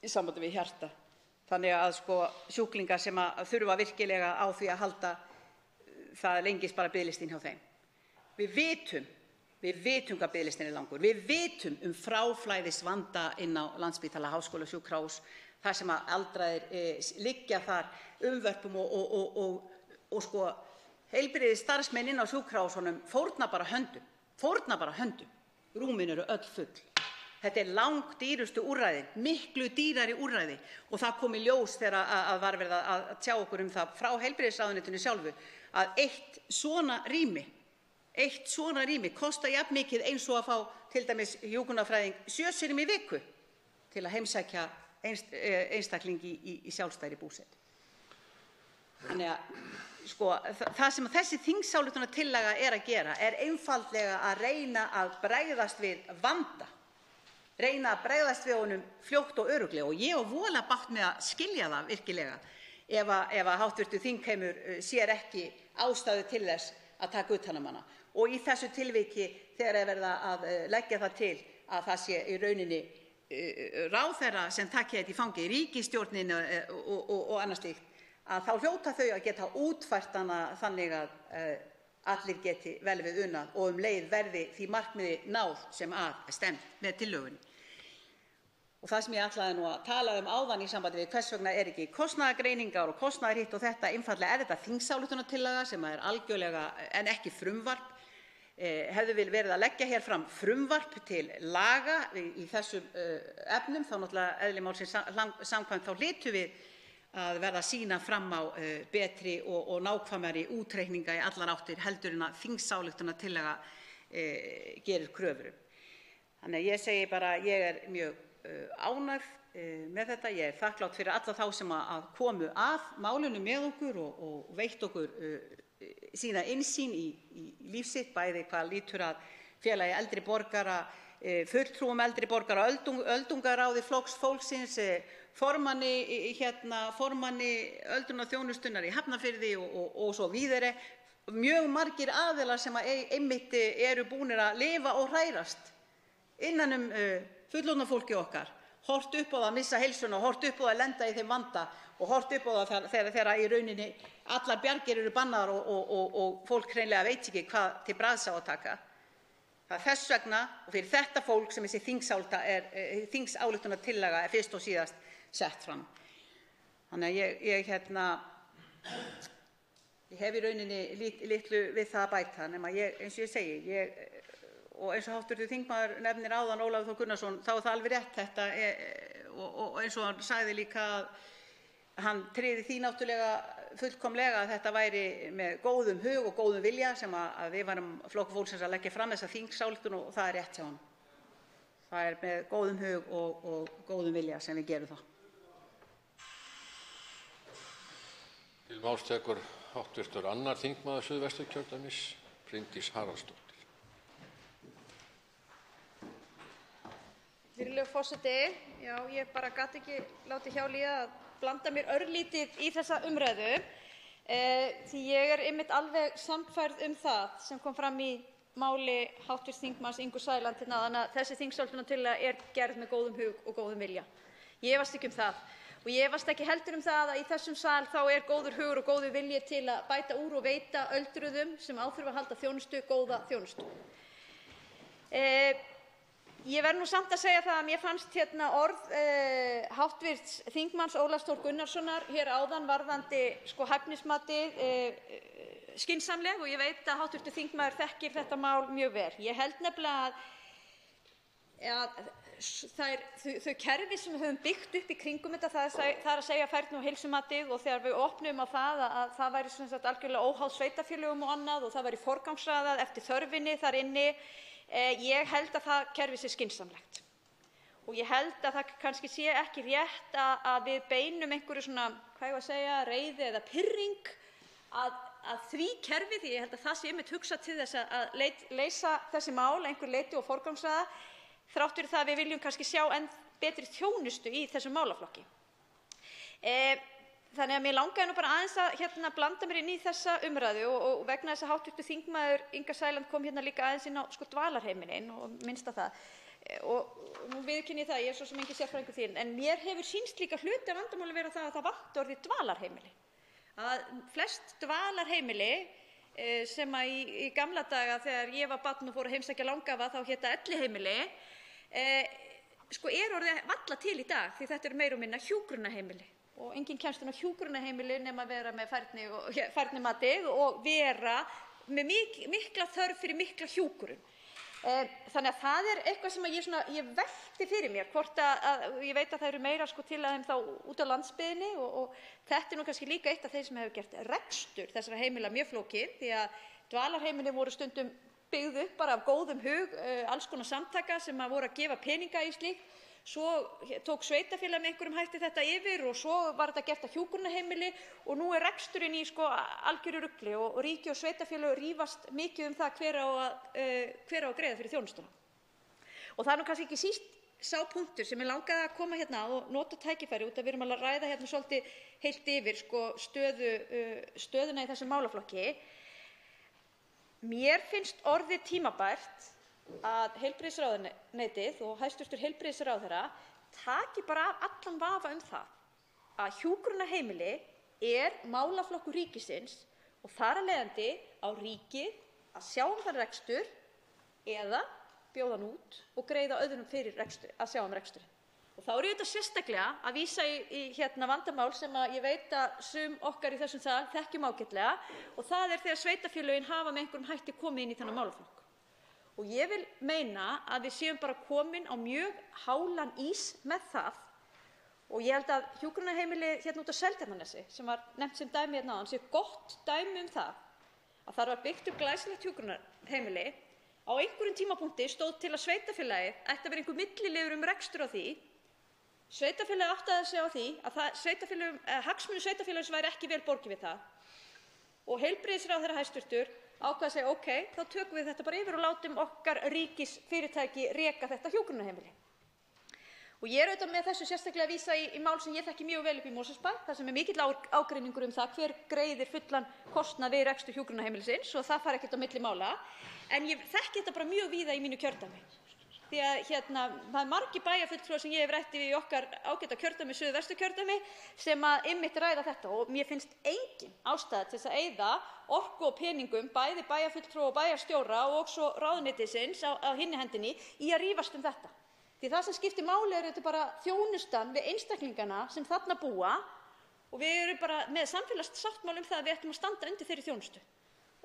í sambandi við hjarta. Þannig að sjúklingar sem þurfa virkilega á því að halda, það lengist bara biðlistinn hjá þeim. Við vitum hvað biðlistinn er langur. Við vitum fráflæðisvanda inn á Landspítala háskólasjúkrahús, þar sem aldraðir liggja þar umvörpum og heilbrigðisstarfsmenn inn á sjúkrahúsunum fórna bara höndum. Rúmin eru öll full. Þetta er langdýrustu úrræðin, miklu dýrari úrræði, og það kom í ljós þegar að var verið að tjá okkur um það frá heilbrigðisráðuneytinu sjálfu að eitt svona rými kostar jafn mikið eins og að fá til dæmis hjúkrunarfræðing 7 sinnum í viku til að heimsækja einstakling í sjálfstæðri búsetu. Þannig að það sem þessi þingsályktunartillaga er að gera er einfaldlega að reyna að bregðast við vanda, reyna að bregðast við honum fljótt og örugglega, og ég á voðalega bágt með að skilja það virkilega ef að hv. þingheimur sér ekki ástæðu til þess að taka utan um hana. Og í þessu tilviki þegar er verið að leggja það til að það sé í rauninni ráðherra sem taki þetta í fangi, ríkisstjórnin og annað slíkt, að þá hljóta þau að geta útfært hana þannig að allir geti vel við unað og leið verði því markmiði náð sem að stefnt með tillögunni. Og það sem ég ætlaði nú að tala um áðan í sambandi við hvers vegna er ekki kostnaðargreiningar og kostnaðarhitt og þetta, einfaldlega er þetta þingsályktunartillaga sem er algjörlega en ekki frumvarp. Hefðu við verið að leggja hér fram frumvarp til laga í þessum efnum, þá náttúrulega eðli málsins samkvæmt þá hlytum við að verða að sýna fram á betri og nákvæmari útreikninga í allar áttir heldur en að þingsályktunartillaga gerir kröfur um. Þannig að ég segi bara að ég er mjög ánægð með þetta. Ég er þakklát fyrir alla þá sem að komu að málinu með okkur og veitt okkur sína innsýn í líf sitt, bæði hvað lýtur að félagi eldri borgara, fulltrúum eldri borgara, öldungaráði Flokks fólksins, formanni öldrunarþjónustunnar í Hafnarfirði og svo víðari. Mjög margir aðilar sem einmitt eru búnir að lifa og hrærast innan fullorðna fólki okkar, horft upp á það að missa heilsuna, horft upp á það að lenda í þeim vanda og horft upp á það þegar í rauninni allar bjargir eru bannaðar og fólk hreinlega veit ekki hvað til bragðs á að taka. Það er þess vegna og fyrir þetta fólk sem þessi þingsályktunartillaga er fyrst og síðast sett fram. Þannig að ég hef í rauninni litlu við það að bæta, nema eins og ég segi, og eins og hv. þingmaður nefnir áðan, Ólafur Þór Gunnarsson, þá er það alveg rétt þetta, og eins og hann sagði líka að hann tryði því náttúrulega fullkomlega að þetta væri með góðum hug og góðum vilja sem að við varum Flokkur fólksins að leggja fram þessa þingsályktun, og það er rétt hjá honum. Það er með góðum hug og góðum vilja sem við gerum það. Til máls tekur hv. 2. þingmaður Suðvesturkjördæmis, Bryndís Haraldsdóttir. Virðulegur forseti, já, ég bara gat ekki látið hjá líða að blanda mér örlítið í þessa umræðu, því ég er einmitt alveg sannfærð það sem kom fram í máli hv. þingmanns Ingu Sæland hérna áðan, að þessi þingsályktunartillaga er gerð með góðum hug og góðum vilja. Ég efast ekki það. Og ég efast ekki heldur það að í þessum sal þá er góður hugur og góður vilji til að bæta úr og veita öldruðum sem á þurfa að halda þjónustu góða þjónustu. Ég verð nú samt að segja það að mér fannst orð hv. þingmanns Ólafs Þór Gunnarssonar hér áðan varðandi hæfnismatið skynsamleg, og ég veit að hv. þingmaður þekkir þetta mál mjög vel. Ég held nefnilega að þau kerfi sem við höfum byggt upp í kringum þetta, það er að segja færni- og heilsumatið, og þegar við opnum á það að það væri algjörlega óháð sveitarfélögum og annað og það væri forgangsraðað eftir þörfinni þar inni, ég held að það kerfi sé skynsamlegt. Og ég held að það kannski sé ekki rétt að við beinum einhverju reiði eða pirring að því kerfi, því ég held að það sé einmitt hugsað til þess að leysa þessi mál einhver leyti og forgangsraða, þrátt fyrir það að við viljum kannski sjá enn betri þjónustu í þessum málaflokki. Þannig að mér langaði nú bara aðeins að blanda mér inn í þessa umræðu, og vegna þess að hv. þingmaður Inga Sæland kom líka aðeins inn á dvalarheimilin og minnst á það, og nú viðurkenni ég það, ég er svo sem engin sérfræðingur því, en mér hefur sýnst líka hluti af vandamáli vera það að það vanti orðið dvalarheimili. Að flest dvalarheimili sem í gamla daga þegar ég var barn og fór að heimsækja Langafa þá hét það elliheimili, er orðið varla til í dag, því þetta eru meira og minna hjúkrunarheimili, og enginn kemst inn á hjúkrunarheimili nema að vera með færnimatið og vera með mikla þörf fyrir mikla hjúkrun. Þannig að það er eitthvað sem ég velti fyrir mér, hvort að ég veit að það eru meira til að þeim þá út á landsbyggðinni, og þetta er nú kannski líka eitt af þeim sem hefur gert rekstur þessara heimila mjög flókið, því að dvalarheimili voru stundum byggð upp bara af góðum hug alls konar samtaka sem voru að gefa peninga í slíkt. Svo tók sveitarfélag með einhverjum hætti þetta yfir og svo var þetta gert að hjúkrunarheimili, og nú er reksturinn í algjöru rugli, og ríki og sveitarfélag rífast mikið um það hver á að greiða fyrir þjónustuna. Og það er nú kannski ekki síst sá punktur sem ég langaði að koma og nota tækifæri, út að við erum að ræða svolítið heilt yfir stöðuna í þessum málaflokki. Mér finnst orðið tímabært að heilbrigðisráðuneytið og hæstv. Heilbrigðisráðherra taki bara af allan vafa um það að hjúkrunarheimili er málaflokkur ríkisins, og þar af leiðandi á ríkið að sjá um þann rekstur eða bjóða hann út og greiða öðrum fyrir að sjá um reksturinn. Og þá er ég sérstaklega að vísa í vandamál sem ég veit að sum okkar í þessum sal þekkjum ágætlega, og það er þegar sveitarfélögin hafa með einhverjum hætti komið inn í þennan málaflokk. Og ég vil meina að við séum bara komin á mjög hálan ís með það, og ég held að hjúkrunarheimili út á Seltjarnarnesi, sem var nefnt sem dæmi áðan, sé gott dæmi um það að þar var byggt upp glæsilegt hjúkrunarheimili. Á einhverjum tímapunkti stóð til að sveitarfélagið ætti að vera einhver milliliður rekstur á því. Sveitarfélagið áttaði sig á því að hagsmunum sveitarfélagsins væri ekki vel borgið við það, og heilbrigðisráðherra hæstvirtur ákvað að segja: ókei, þá tökum við þetta bara yfir og látum okkar ríkisfyrirtæki reka þetta hjúkrunarheimili. Og ég er auðvitað með þessu sérstaklega að vísa í mál sem ég þekki mjög vel upp í Mosfellsbæ, þar sem mikill ágreiningur það hver greiðir fullan kostnað við rekstur hjúkrunarheimilisins, og það fari ekkert á milli mála. En ég þekki þetta bara mjög víða í mínu kjördæmi. því að það er margir bæjarfulltrúar sem ég hef rætt við í okkar ágæta kjördæmi, Suðvesturkjördæmi, sem einmitt ræða þetta og mér finnst engin ástæða til þess að eyða orku og peningum, bæði bæjarfulltrúa og bæjarstjóra og svo ráðuneytisins á hinni hendinni í að rífast um þetta. Því það sem skiptir máli er þetta bara þjónustan við einstaklingana sem þarna búa og við erum bara með samfélagssáttmála það að við ættum að standa undir þeirri þjónustu.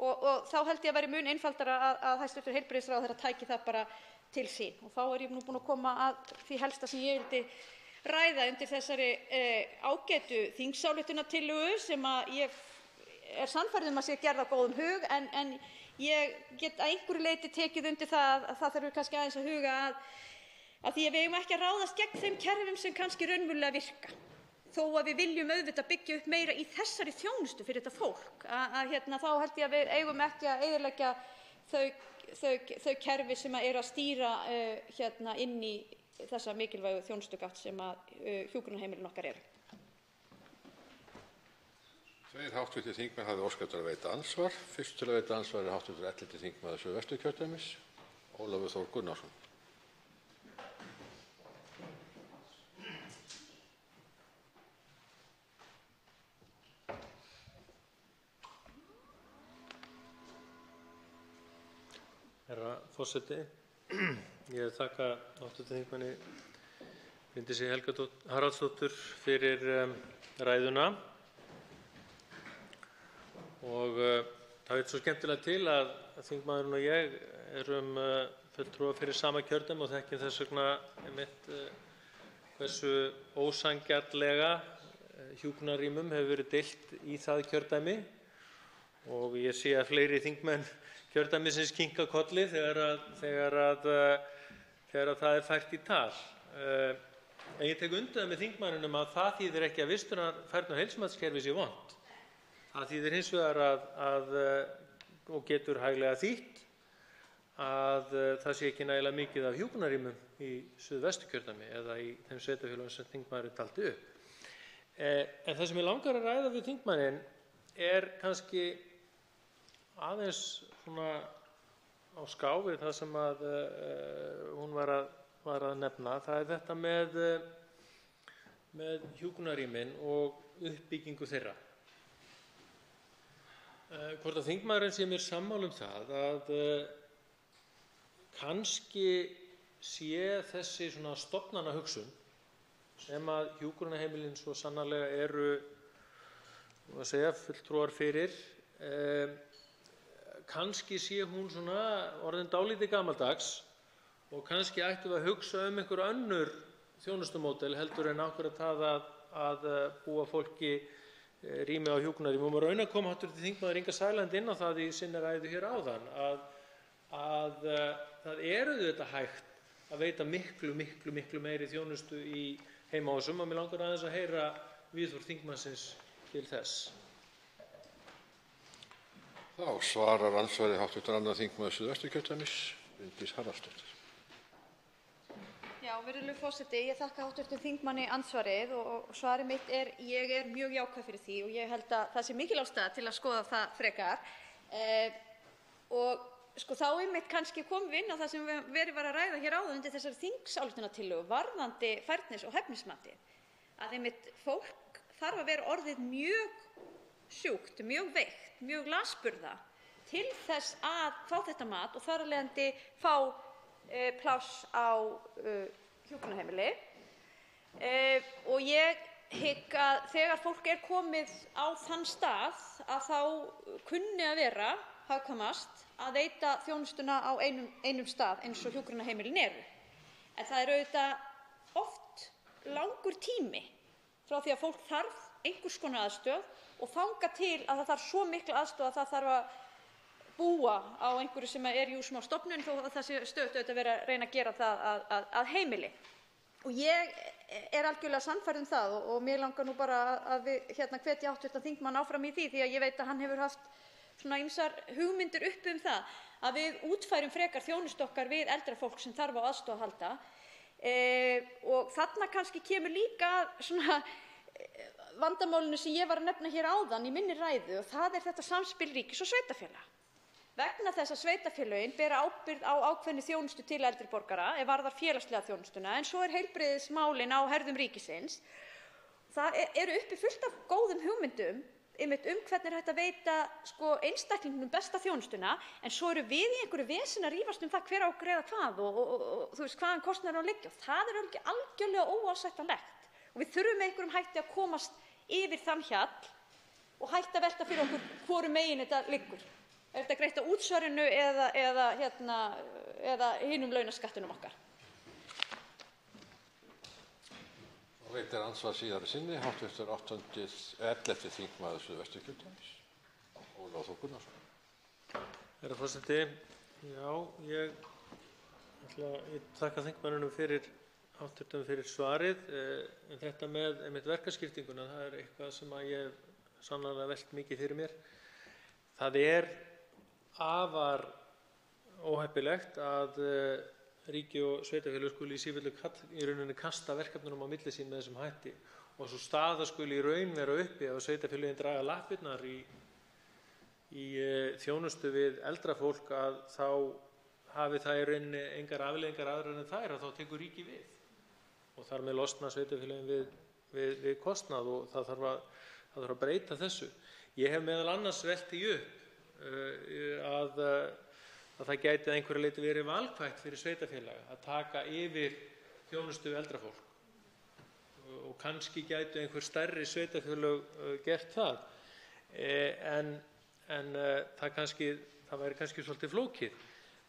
Og þá held ég að væri mun einfaldara að hæstv. Heilbrigðisráðherra tæki það bara til sín. Og þá er ég nú búin að koma að því helsta sem ég vildi ræða undir þessari ágætu þingsályktunartillögu sem að ég er sannfærð að sé gerð á góðum hug en ég get að einhverju leyti tekið undir það að það þarf kannski aðeins að huga að því að við eigum ekki að ráðast gegn þeim kerfum sem kannski raunverulega virka. Þó að við viljum auðvitað byggja upp meira í þessari þjónustu fyrir þetta fólk, þá held ég að við eigum ekki að eyðileggja þau kerfi sem eru að stýra inn í þessa mikilvægu þjónustugátt sem hjúkrunarheimilin okkar eru. Tveir hv. þingmenn hafi óskað eftir að veita andsvar. Fyrst til að veita andsvar er hv. 11. þingmaður Suðvesturkjördæmis, Ólafur Þór Gunnarsson. Herra forseti, ég þakka hv. þingmanni Bryndísi Helgu Haraldsdóttur fyrir ræðuna og það veit svo skemmtilega til að þingmaðurinn og ég erum fulltrúar fyrir sama kjördæmi og þekkjum þess vegna einmitt hversu ósanngjarnlega hjúkrunarrýmum hefur verið deilt í það kjördæmi og ég sé að fleiri þingmenn kjördæmisins kinka kolli þegar það er fært í tal. En ég tek undir það með þingmanninum að það þýðir ekki að vistunarfærni og heilsumatskerfi sé vont. Það þýðir hins vegar og getur hæglega þýtt að það sé ekki nægilega mikið af hjúkrunarrýmum í Suðvesturkjördæmi eða í þeim sveitarfélögum sem þingmaðurinn taldi upp. En það sem ég langar að ræða við þingmanninn er kannski aðeins svona á ská við það sem hún var að nefna. Það er þetta með hjúkrunarrýmin og uppbyggingu þeirra. Hvort að þingmaðurinn sé mér sammála það að kannski sé þessi svona stofnanahugsun sem að hjúkrunarheimilin svo sannarlega eru fulltrúar fyrir, kannski sé hún svona orðin dálítið gamaldags og kannski ættum við að hugsa einhver önnur þjónustumódel heldur en akkúrat það að búa fólki rými á hjúkrunarrýmum. Og raunar kom hv. þingmaður Inga Sæland inn á það í sinni ræðu hér áðan að það auðvitað hægt að veita miklu meiri þjónustu í heimahúsum og mig langar aðeins að heyra viðhorf þingmannsins til þess. Þá svarar andsvarið hv. 2. þingmaður Suðvesturkjördæmis, Bryndís Haraldsdóttir. Já, virðulegur forseti, ég þakka hv. þingmanni andsvarið og svarið mitt ég er mjög jákvæð fyrir því og ég held að það sé mikil ástæða til að skoða það frekar. Og sko þá einmitt kannski komum við inn á það sem verið var að ræða hér áðan undir þessari þingsályktunartillögu varðandi færnis- og hæfnismatið. Að einmitt fólk þarf að vera orðið mjög sjúkt, mjög veikt, mjög lasburða til þess að fá þetta mat og þar af leiðandi fá pláss á hjúkrunarheimili. Og ég hygg að þegar fólk er komið á þann stað að þá kunni að vera hagkvæmast að veita þjónustuna á einum stað eins og hjúkrunarheimilin eru. En það er auðvitað oft langur tími frá því að fólk þarf einhvers konar aðstoð og þangað til að það þarf svo mikla aðstoð að það þarf að búa á einhverju sem er jú smá stofnun þó að það sé stöðugt auðvitað verið að reyna að gera það að heimili. Og ég er algjörlega sannfærð það og mér langar nú bara að við hvetja hv. þingmann áfram í því að ég veit að hann hefur haft svona ýmsar hugmyndir uppi það að við útfærum frekar þjónustu okkar við eldra fólk sem þarf á aðstoð að halda. Og þarna kannski kemur líka svona vandamálinu sem ég var að nefna hér áðan í minni ræðu og það er þetta samspil ríkis og sveitarfélaga. vegna þess að sveitarfélögin bera ábyrgð á ákveðinni þjónustu til eldri borgara varðar félagslega þjónustuna, en svo heilbrigðismálin á herðum ríkisins. Það eru uppi fullt af góðum hugmyndum hvernig er hægt að veita einstaklingnum besta þjónustuna, en svo eru við í einhverju vesen að rífast það hver á að greiða hvað og þú veist hvaðan kostnaðurinn á að liggja. Það er algjörlega óásættanlegt og við þurfum með einhverjum hætti að komast yfir þann hjall og hætta að velta fyrir okkur hvoru megin þetta liggur. Er þetta greitt á útsvarinu eða hinum launaskattinum okkar? Og veitir andsvar síðari sinni, hv. 11. þingmaður Suðvesturkjördæmis, Ólafur Þór Gunnarsson. Herra forseti, ég þakka þingmanninum fyrir svarið. En þetta með verkaskiptinguna, það er eitthvað sem ég hef sannarlega velt mikið fyrir mér. Það er afar óheppilegt að ríki og sveitarfélög skuli í sífellu í rauninni kasta verkefnunum á milli sín með þessum hætti og sú staða skuli í raun vera uppi ef sveitarfélögin draga lappirnar í þjónustu við eldra fólk, að þá hafi það í rauninni engar afleiðingar aðrar en þær, að þá tekur ríki við og þar með losna sveitarfélögin við kostnað og það þarf að breyta þessu. Ég hef meðal annars velt því upp að það gæti að einhverju leyti verið valkvætt fyrir sveitarfélaga að taka yfir þjónustu við eldra fólk og kannski gætu einhver stærri sveitarfélög gert það, en það væri kannski svolítið flókið.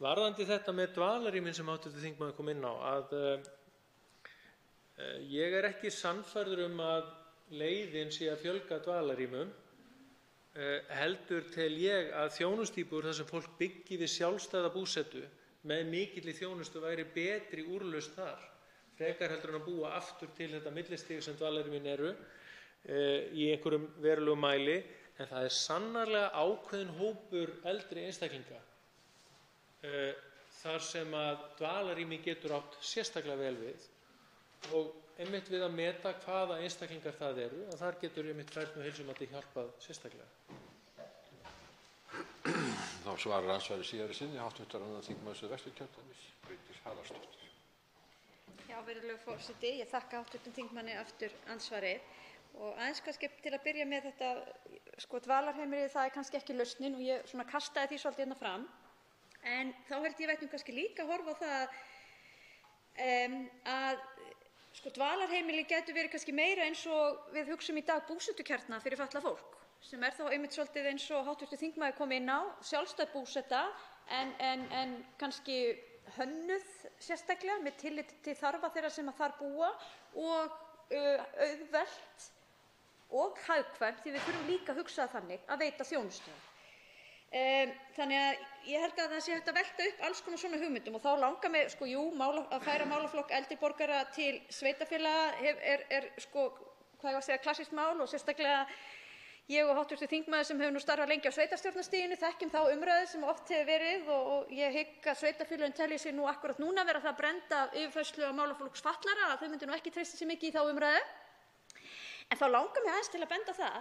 Varðandi þetta með dvalarrýmin sem hv. þingmaður kom inn á, að ég er ekki sannfærður að leiðin sé að fjölga dvalarrýmum. Heldur tel ég að þjónustíbúðir þar sem fólk byggi við sjálfstæða búsetu með mikilli þjónustu væri betri úrlausn þar, frekar heldur en að búa aftur til þetta millistig sem dvalarrýmin eru í einhverjum verulegum mæli. En það er sannarlega ákveðinn hópur eldri einstaklinga þar sem að dvalarrými getur átt sérstaklega vel við, og einmitt við að meta hvaða einstaklingar það eru, að þar getur einmitt færni og heilsumati hjálpað sérstaklega. Þá svarar andsvari síðari sinni, hv. 2. þingmaður Suðvesturkjördæmis, Bryndís Haraldsdóttir. Já, virðulegur forseti, ég þakka hv. þingmanni aftur andsvarið og aðeins kannski til að byrja með þetta dvalarheimili, það er kannski ekki lausnin og ég kastaði því svolítið hérna fram, en þá held ég veitum kannski líka að horfa á það að dvalarheimili gætu verið kannski meira eins og við hugsum í dag búsetukjarna fyrir fatlað fólk, sem er þá einmitt svolítið eins og hv. þingmaður kom inn á, sjálfstæð búseta en kannski hönnuð sérstaklega með tilliti til þarfa þeirra sem þar búa og auðvelt og hagkvæmt, því við þurfum líka að hugsa þannig að veita þjónustu. Þannig að ég held að það sé hægt að velta upp alls konar svona hugmyndum og þá langar mig að færa málaflokk eldri borgara til sveitarfélaga er klassískt mál, og sérstaklega ég og hv. þingmaður sem hefur nú starfað lengi á sveitarstjórnarstiginu þekkjum þá umræðu sem oft hefur verið, og ég hygg að sveitarfélögin telji sig nú akkúrat núna vera það að brenda yfirfærslu á málaflokks fatlaðra að þau myndu nú ekki treysta sig mikið í þá umræðu. En þá langar mig aðeins til að benda það,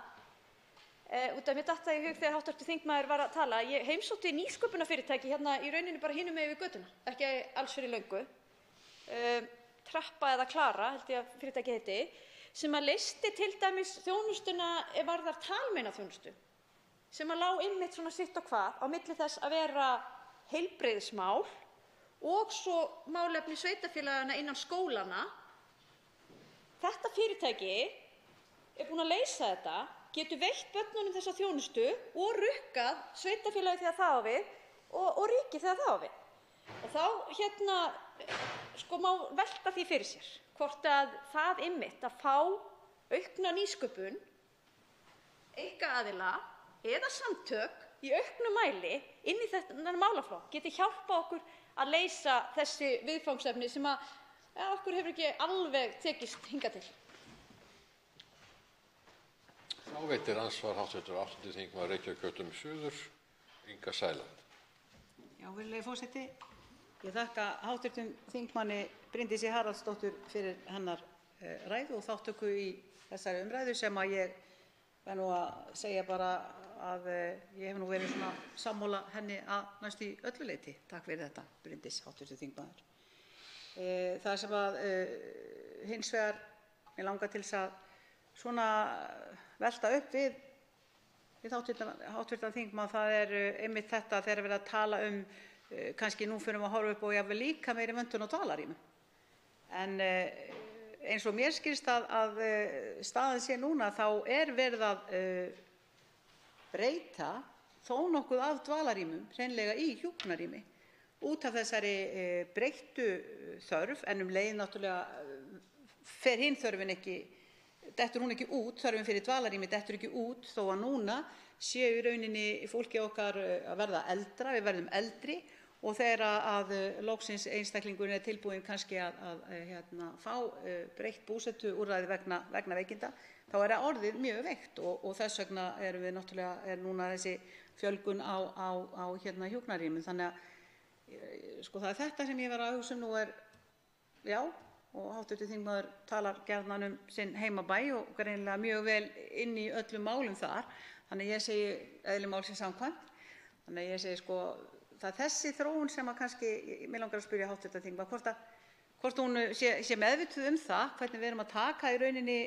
út af mér datt það í hug þegar hv. þingmaður var að tala, ég heimsótti nýsköpunarfyrirtæki hérna í rauninni bara hinum megin við götuna, ekki alls fyrir löngu, Trappa eða Klara held ég að fyrirtækið heiti, sem að leysti til dæmis þjónustuna varðar talmeinaþjónustu, sem að lá einmitt svona sitt og hvað á milli þess að vera heilbrigðismál og svo málefni sveitarfélaganna innan skólana. Þetta fyrirtæki er búin að leysa þetta, getur veitt börnunum þessa þjónustu og rukkað sveitarfélagi þegar það á við og ríkið þegar það á við. Og þá má velta því fyrir sér hvort að það einmitt að fá aukna nýsköpun, einkaaðila eða samtök í auknum mæli inn í þennan málaflokk geti hjálpað okkur að leysa þessi viðfangsefni sem okkur hefur ekki alveg tekist hingað til. Þá veitir andsvar hv. 8. þingmaður Reykjavíkurkjördæmis suður, Inga Sæland. Já, virðulegi forseti, ég þakka hv. þingmanni Bryndísi Haraldsdóttur fyrir hennar ræðu og þátttöku í þessari umræðu sem að ég verð nú að segja bara að ég hef nú verið svona sammála henni að næstu í öllu leyti. Takk fyrir þetta, Bryndís, hv. þingmaður. Það sem að hins vegar mig langar til þess að svona velta upp við hv. þingmann, það einmitt þetta þegar verið að tala kannski nú fyrir að horfa upp og jafnvel líka meiri vöntun á dvalarrýmum. En eins og mér skilst að staðan sé núna, þá verið að breyta þó nokkuð af dvalarrýmum hreinlega í hjúkrunarrými út af þessari breyttu þörf, en leið náttúrulega fer hinn þörfin ekki, dettur hún ekki út, þörfin fyrir dvalarrými dettur ekki út, þó að núna séu í rauninni fólki okkar að verða eldra, við verðum eldri, og þegar að loksins einstaklingurinn tilbúinn kannski að fá breytt búsetuúrræði vegna veikinda, þá það orðið mjög veikt, og þess vegna erum við náttúrulega núna þessi fjölgun á hjúkrunarrýmum. Þannig að það er þetta sem ég var að hugsa nú já, og hv. þingmaður talar gjarnan sinn heimabæ og greinilega mjög vel inn í öllum málum þar. Þannig ég segi eðli málsins samkvæmt. Þannig ég segi það er þessi þróun sem að kannski, mig langar að spyrja hv. þingmann hvort hún sé meðvituð það, hvernig við erum að taka í rauninni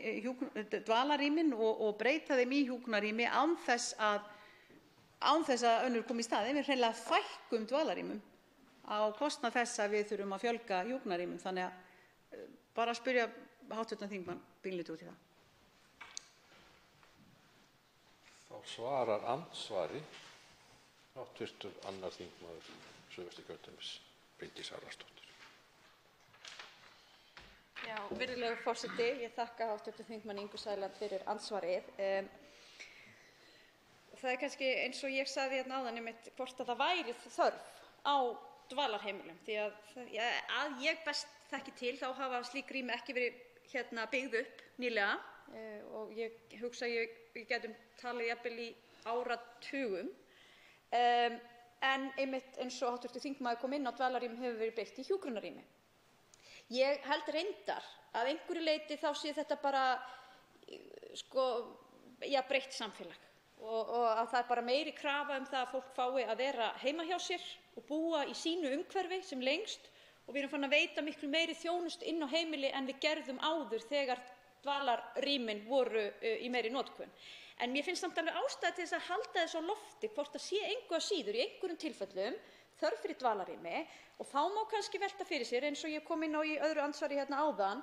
dvalarrýmin og breyta þeim í hjúkrunarrými án þess að önnur komi í staðinn. Við hreinlega fækkum dvalarrýmum á kostnað þess að við þurfum að fjölga hjúkrunarrýmum. Þannig að bara að spyrja hv. þingmann pínlítið út í það. Þá svarar andsvari hv. 2. þingmaður Suðvesturkjördæmis, Bryndís Haraldsdóttir. Já, virðulegur forseti, ég þakka hv. þingmanni Ingu Sæland fyrir andsvarið. Það kannski eins og ég sagði hérna áðan einmitt hvort að það væri þörf á dvalarheimilum, því að ég best þekki til þá hafa slík rými ekki verið byggð upp nýlega, og ég hugsa að við getum talið jafnvel í áratugum. En einmitt eins og hv. þingmaður kom inn á, dvalarrými hefur verið byggt í hjúkrunarrými. Ég held reyndar að einhverju leyti þá sé þetta bara breytt samfélag, og að það bara meiri krafa það að fólk fái að vera heima hjá sér og búa í sínu umhverfi sem lengst, og við erum farin að veita miklu meiri þjónustu inn á heimili en við gerðum áður þegar dvalarrýmin voru í meiri notkun. En mér finnst samt alveg ástæða til þess að halda þessu á lofti hvort það sé engu að síður í einhverjum tilfellum þörf fyrir dvalarrými, og þá má kannski velta fyrir sér, eins og ég kom inn á í öðru andsvari áðan,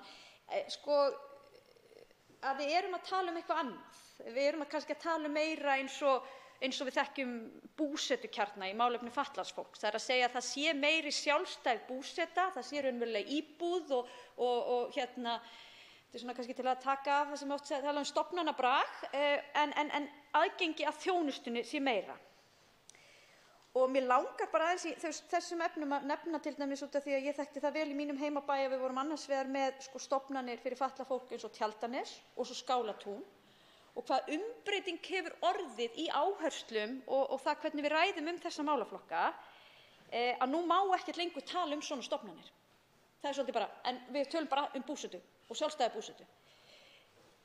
að við erum að tala eitthvað annað. Við erum kannski að tala meira eins og við þekkjum búsetukjarna í málefnum fatlaðs fólks. Það er að segja að það sé meiri sjálfstæð búseta, það sé raunverulega íbúð og þetta er kannski til að taka af það sem oft tala stofnanabrag, en aðgengi að þjónustunni sé meira. Og mér langar bara aðeins í þessum efnum að nefna til dæmis út af því að ég þekkti það vel í mínum heimabæ að við vorum annars vegar með stofnanir fyrir fatlað fólk eins og Tjaldanes og svo Skálatún, og hvað umbreyting hefur orðið í áherslum og það hvernig við ræðum þessa málaflokka, að nú má ekkert lengur tala svona stofnanir. Það er svolítið bara, en við tölum bara búsetu og sjálfstæða búsetu,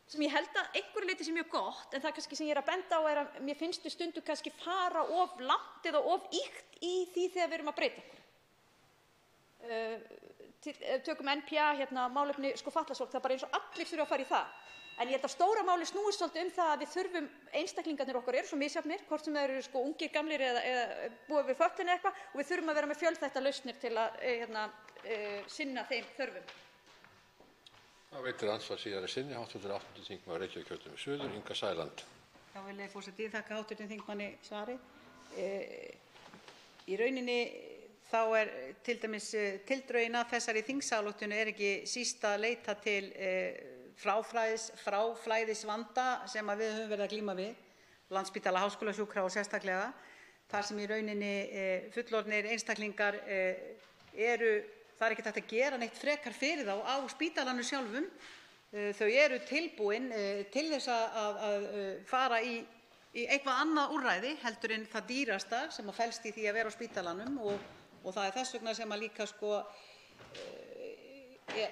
sem ég held að einhverju leyti sé mjög gott, en það kannski sem ég er að benda á er að mér finnst við stundum kannski fara of langt eða of ýkt í því þegar við erum að breyta einhverju. Tökum NPA, málefni fatlaðs fólks, það er bara eins og allir þurfa að fara í það. En ég held að stóra máli snúist svolítið það að við þurfum, einstaklingarnir okkar eru svo misjafnir, hvort sem þeir eru ungir, gamlir eða búa við fötlun eða eitthvað, og við þurfum að vera með fjölþættar lausnir til að sinna þeim þörfum. Það veitir ansvar síðari sinni, hv. 8. þingmaður Reykjavíkurkjördæmis suður, Inga Sæland. Já, virðulegi forseti, ég þakka hv. þingmanni svarið. Í rauninni þá er til dæmis tildrögin að þessari þingsályktun ekki síst að leita til fráflæðisvanda sem við höfum verið að glíma við, Landspítala háskólasjúkrahús sérstaklega, þar sem í rauninni fullorðnir einstaklingar það er ekki hægt að gera neitt frekar fyrir þá á spítalanum sjálfum. Þau eru tilbúin til þess að fara í eitthvað annað úrræði heldur en það dýrasta sem felst í því að vera á spítalanum, og það er þess vegna sem að líka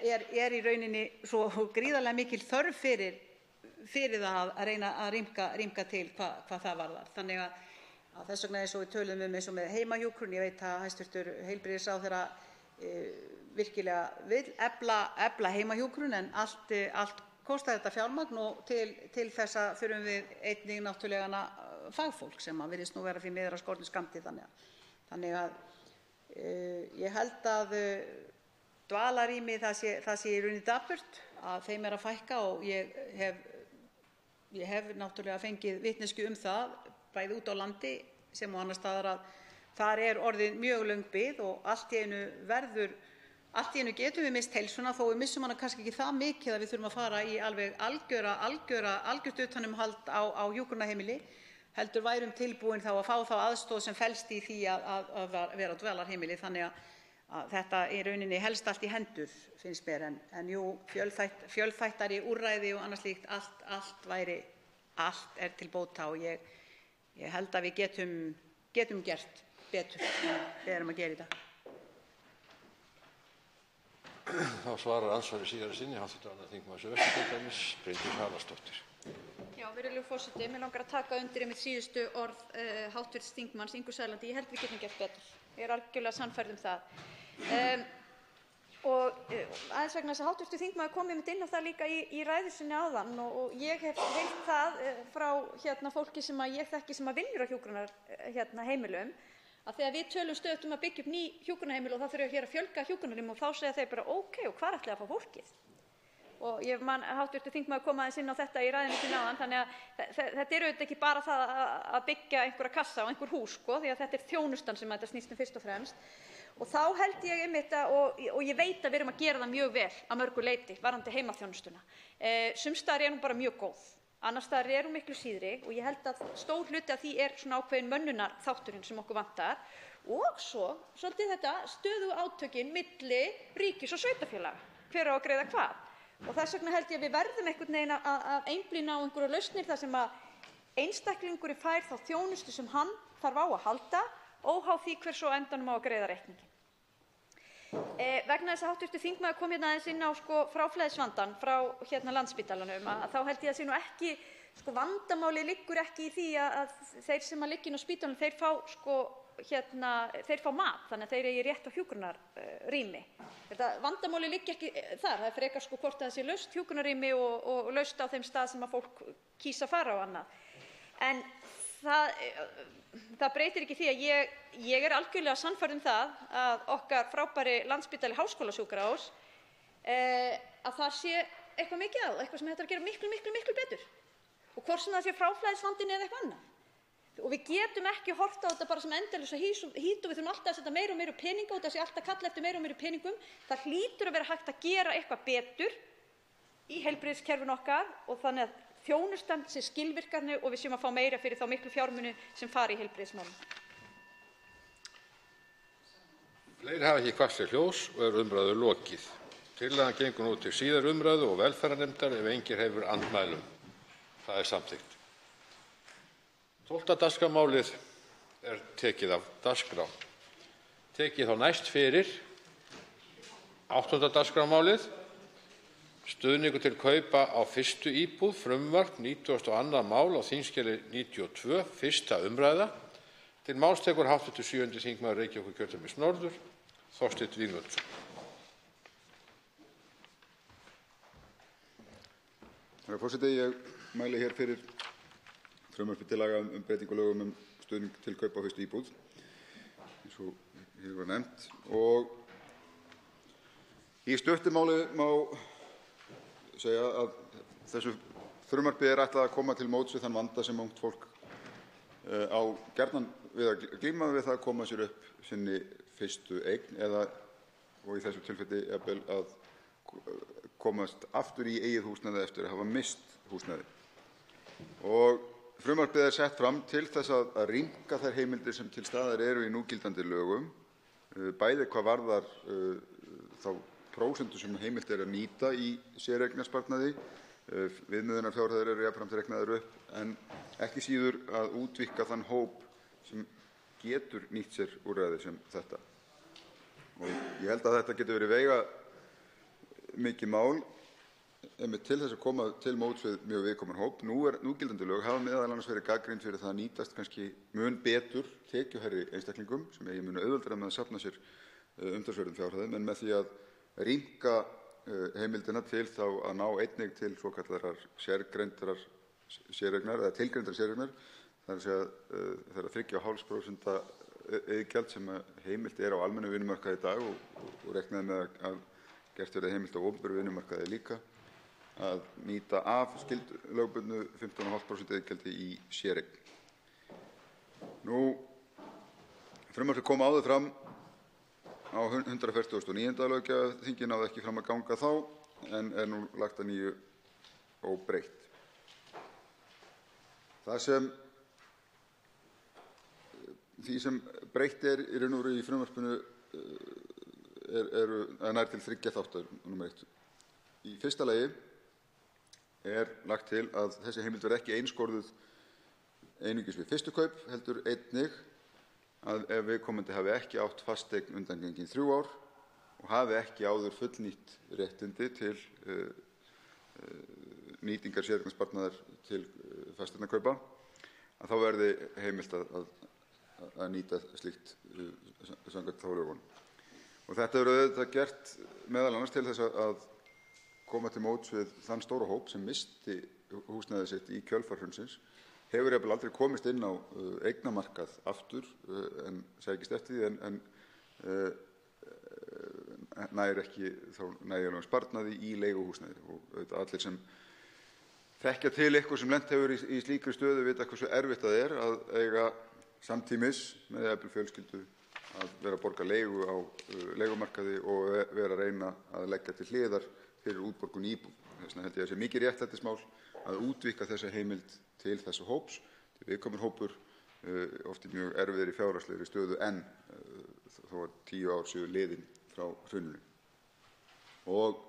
er í rauninni svo gríðarlega mikil þörf fyrir það að reyna að rýmka til hvað það varðar. Þannig að þess vegna eins og við töluðum eins og með heimahjúkrun, ég veit að hæstv. Heilbrigðisráðherra virkilega vill efla heimahjúkrun en allt kostar þetta fjármagn og til þessa þurfum við einnig náttúrulega fagfólk sem virðist nú vera því miður á skornum skammti. Þannig að ég held að dvalarrými það sé í rauninni dapurt að þeim að fækka og ég hef náttúrulega fengið vitneskju það bæði út á landi sem og annars staðar að þar orðin mjög löng bið og allt í einu getum við misst heilsuna þó við missum hana kannski ekki það mikið að við þurfum að fara í alveg algjört utanumhald á hjúkrunarheimili, heldur værum tilbúin þá að fá þá aðstoð sem felst í því að vera á dvalarheimili. Þannig að þetta í rauninni helst allt í hendur, finnst mér, en jú, fjölþættari úrræði og annað slíkt, allt til bóta og ég held að við getum gert betur en við erum að gera í dag. Þá svarar andsvari síðari sinni hv. þingmaður Suðvesturkjördæmis, Bryndís Haraldsdóttir. Já, virðulegur forseti, mig langar að taka undir einmitt síðustu orð hv. þingmanns Ingu Sæland. Ég held við getum gert betur. Ég er algjörlega sannfærð það. Og aðeins vegna þess að hv. þingmaður kom einmitt inn á það líka í ræðu sinni áðan og ég hef heyrt það frá fólki sem ég þekki sem vinnur á hjúkrunarheimilum að þegar við tölum stöðugt að byggja upp ný hjúkrunarheimili og það þurfi að fjölga hjúkrunarrýmum og þá segja þeir bara ókei, og hvar ætlið að fá fólkið? Og ég man hv. þingmaður kom aðeins inn á þetta í ræðunni sinni áðan, þannig að þetta auðvitað ekki bara það að byggja einhverja kassa og einhver hús, því að þetta þjónustan sem þetta snýst fyrst og fremst. Og þá held ég einmitt og ég veit að við erum að gera það mjög vel að mörgu leyti varðandi heimaþjónustuna. Sums staðar er hún bara mjög góð, annars staðar er hún miklu síðri og ég held að stór hluti af því svona ákveðin mönnunarþátturinn sem okkur vantar og svo svolítið þetta stöðugu átökin milli ríkis og sveitarfélaga, hver á að greiða hvað. Og þess vegna held ég að við verðum einhvern veginn að einblína á einhverjar lausnir þar sem að einstaklingurinn fær þá þjónustu sem hann þarf á að halda óháð því hver svo á endanum á að greiða reikninginn. Vegna þess að hv. þingmaður kom aðeins inn á fráflæðisvandann frá Landspítalanum að þá held ég að sé nú ekki vandamálið liggur ekki í því að þeir sem liggja inni á spítalanum þeir fá mat þannig að þeir eigi rétt á hjúkrunarrými. Vandamálið liggja ekki þar, það frekar hvort það sé laust hjúkrunarrými og laust á þeim stað sem að fólk kýs að fara á annað. En það breytir ekki því að ég er algjörlega sannfærð það að okkar frábæri Landspítali háskólasjúkrahús að það sé eitthvað mikið eitthvað sem hægt að gera miklu betur og hvort sem það sé fráflæðisvandinn eða eitthvað annað. Og við getum ekki horft á þetta bara sem endalausa hít og við þurfum alltaf að setja meira og meira peninga og það sé alltaf kalla eftir meira og meira peningum. Það hlýtur að vera hægt að gera eitthvað betur í heilbrigðiskerfinu okkar og þannig að þjónustan sé skilvirkari og við séum að fá meira fyrir þá miklu fjármuni sem fara í heilbrigðismálum. Fleiri hafa ekki kvatt sér hljóðs og umræðu lokið. Tillagan gengur nú til síðari umræðu og velferðarnefndar ef enginn hefur andmælum. Það er samþykkt. 12. dagskrármálið tekið af dagskrá. Tekið þá næst fyrir 8. dagskrármálið. Stuðningur til kaupa á fyrstu íbúð, frumvarp 92. mál á þingskjali 92, fyrsta umræða. Til máls tekur hv. 7. þingmaður Reykjavíkurkjördæmis norður, Þorsteinn Víglundsson. Herra forseti, ég mæli hér fyrir frumvarpi til laga breytingu á lögum stuðning til kaupa á fyrstu íbúð, eins og hér var nefnt. Og í stuttu máli má segja að þessu frumvarpi er ætlað að koma til móts við þann vanda sem ungt fólk á gjarnan við að glíma við það að koma sér upp sinni fyrstu eign og í þessu tilfelli jafnvel að komast aftur í eigið húsnæði eftir að hafa misst húsnæði. Og frumvarpið er sett fram til þess að rýmka þær heimildir sem til staðar eru í núgildandi lögum, bæði hvað varðar þá prósentu sem heimilt er að nýta í séreignarsparnaði. Viðmiðunarfjárhæðir eru jafnframt reiknaðar upp en ekki síður að útvíkka þann hóp sem getur nýtt sér úrræði sem þetta. Og ég held að þetta getur verið veigamikið mál einmitt til þess að koma til móts við mjög viðkvæman hóp. Núgildandi lög hafa meðal annars verið gagnrýnd fyrir það að nýtast kannski mun betur tekjuhærri einstaklingum sem eigi munu auðveldara með að safna sér umtalsverðum fjárhæðum, en með því að rýmka heimildina til þá að ná einnig til svokallaðrar sérgreindrar séreignar eða tilgreindrar séreignar, þar að segja þeirra 3,5% iðgjald sem heimilt á almennum vinnumarkaði í dag og reiknaði með að gert verði heimilt á opinberum vinnumarkaði líka, að nýta af lögbundnu 15,5% iðgjaldi í séreign. Frumvarpið kom áður fram á 149. löggjafarþingi, náði ekki fram að ganga þá en nú lagt að nýju óbreytt. Því sem breytt í raun og veru í frumvarpinu nær til 3 þátta. Númer 1. Í fyrsta lagi lagt til að þessi heimild verði ekki einskorðuð einungis við fyrstu kaup, heldur einnig að ef viðkomandi hafi ekki átt fasteign undangengin 3 ár og hafi ekki áður fullnýtt réttindi til nýtingar séreignarsparnaðar til fasteignakaupa, að þá verði heimilt að nýta slíkt samkvæmt þá lögunum. Og þetta auðvitað gert meðal annars til þess að koma til móts við þann stóra hóp sem missti húsnæði sitt í kjölfar hrunsins, hefur jafnvel aldrei komist inn á eignamarkað aftur en sækist eftir því en nær ekki þá nægjanlegum sparnaði í leiguhúsnæði. Og auðvitað allir sem þekkja til eitthvað sem lent hefur í slíkri stöðu vita hversu erfitt það að eiga samtímis með jafnvel fjölskyldu að vera að borga leigu á leigumarkaði og vera að reyna að leggja til hliðar fyrir útborgun í íbúð. Þess vegna held ég að sé mikið réttlætismál að útvíkka þessa heimild til þessa hóps, til viðkvæmur hópur, oft í mjög erfiðri fjárhagslegri stöðu en þó að 10 ár séu liðin frá hruninu. Og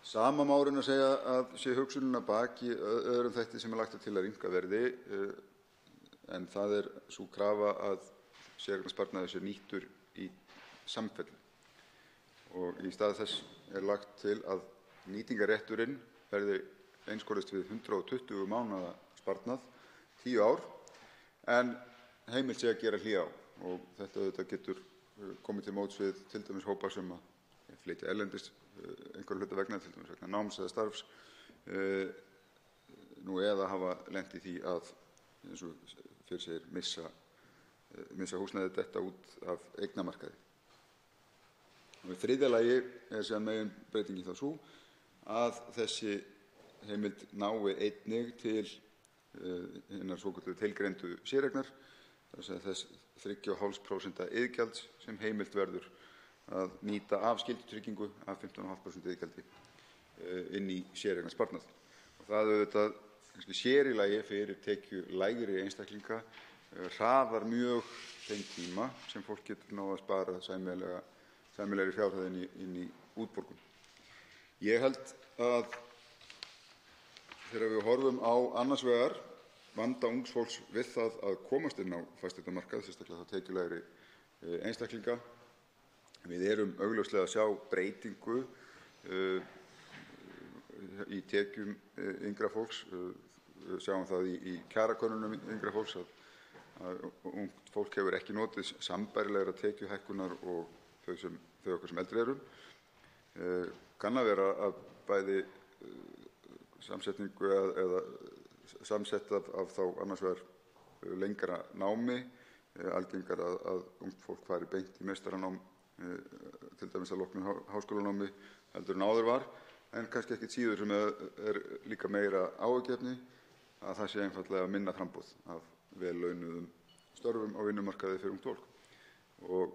sama má raunar segja að sé hugsunin að baki öðrum þætti sem lagt til að rýmka verði, en það sú krafa að séreignarsparnaður sé nýttur í samfellu. Og í stað þess lagt til að nýtingarrétturinn verði einskorðist við 120 mánaða sparnað, 10 ár, en heimilt sé að gera hlé á. Og þetta auðvitað getur komið til móts við til dæmis hópar sem að flytja erlendis einhverju hluta vegna, til dæmis vegna náms eða starfs, eða hafa lent í því að, eins og fyrir segir, missa húsnæði detta út af eignamarkaði. Og í þriðja lagi síðan meginbreytingin þá sú að þessi heimild nái einnig til hinnar svokölluðu tilgreindu séreignar, þess 3,5% iðgjalds sem heimilt verður að nýta af skyldutryggingu af 15,5% iðgjaldi inn í séreignarsparnað. Og það auðvitað sér í lagi fyrir tekjulægri einstaklinga hraðar mjög þeim tíma sem fólk getur náð að spara sæmilegri fjárhæð inn í útborgun. Ég held að þegar við horfum á annars vegar vanda ungs fólks við það að komast inn á fasteignamarkað, sérstaklega þá tekjulægri einstaklinga, við erum augljóslega að sjá breytingu í tekjum yngra fólks. Við sjáum það í kjarakönnunum yngra fólks að ungt fólk hefur ekki notið sambærilegra tekjuhækkunar og þau okkar sem eldri eru. Kann að vera að bæði samsetningu eða samsett af þá annars vegar lengra námi, algengar að ungt fólk fari beint í meistaranám, til dæmis að loknu háskólanámi heldur en áður var, en kannski ekkert síður sem líka meira áhyggjuefni að það sé einfaldlega minna framboð af vel launuðum störfum á vinnumarkaði fyrir ungt fólk. Og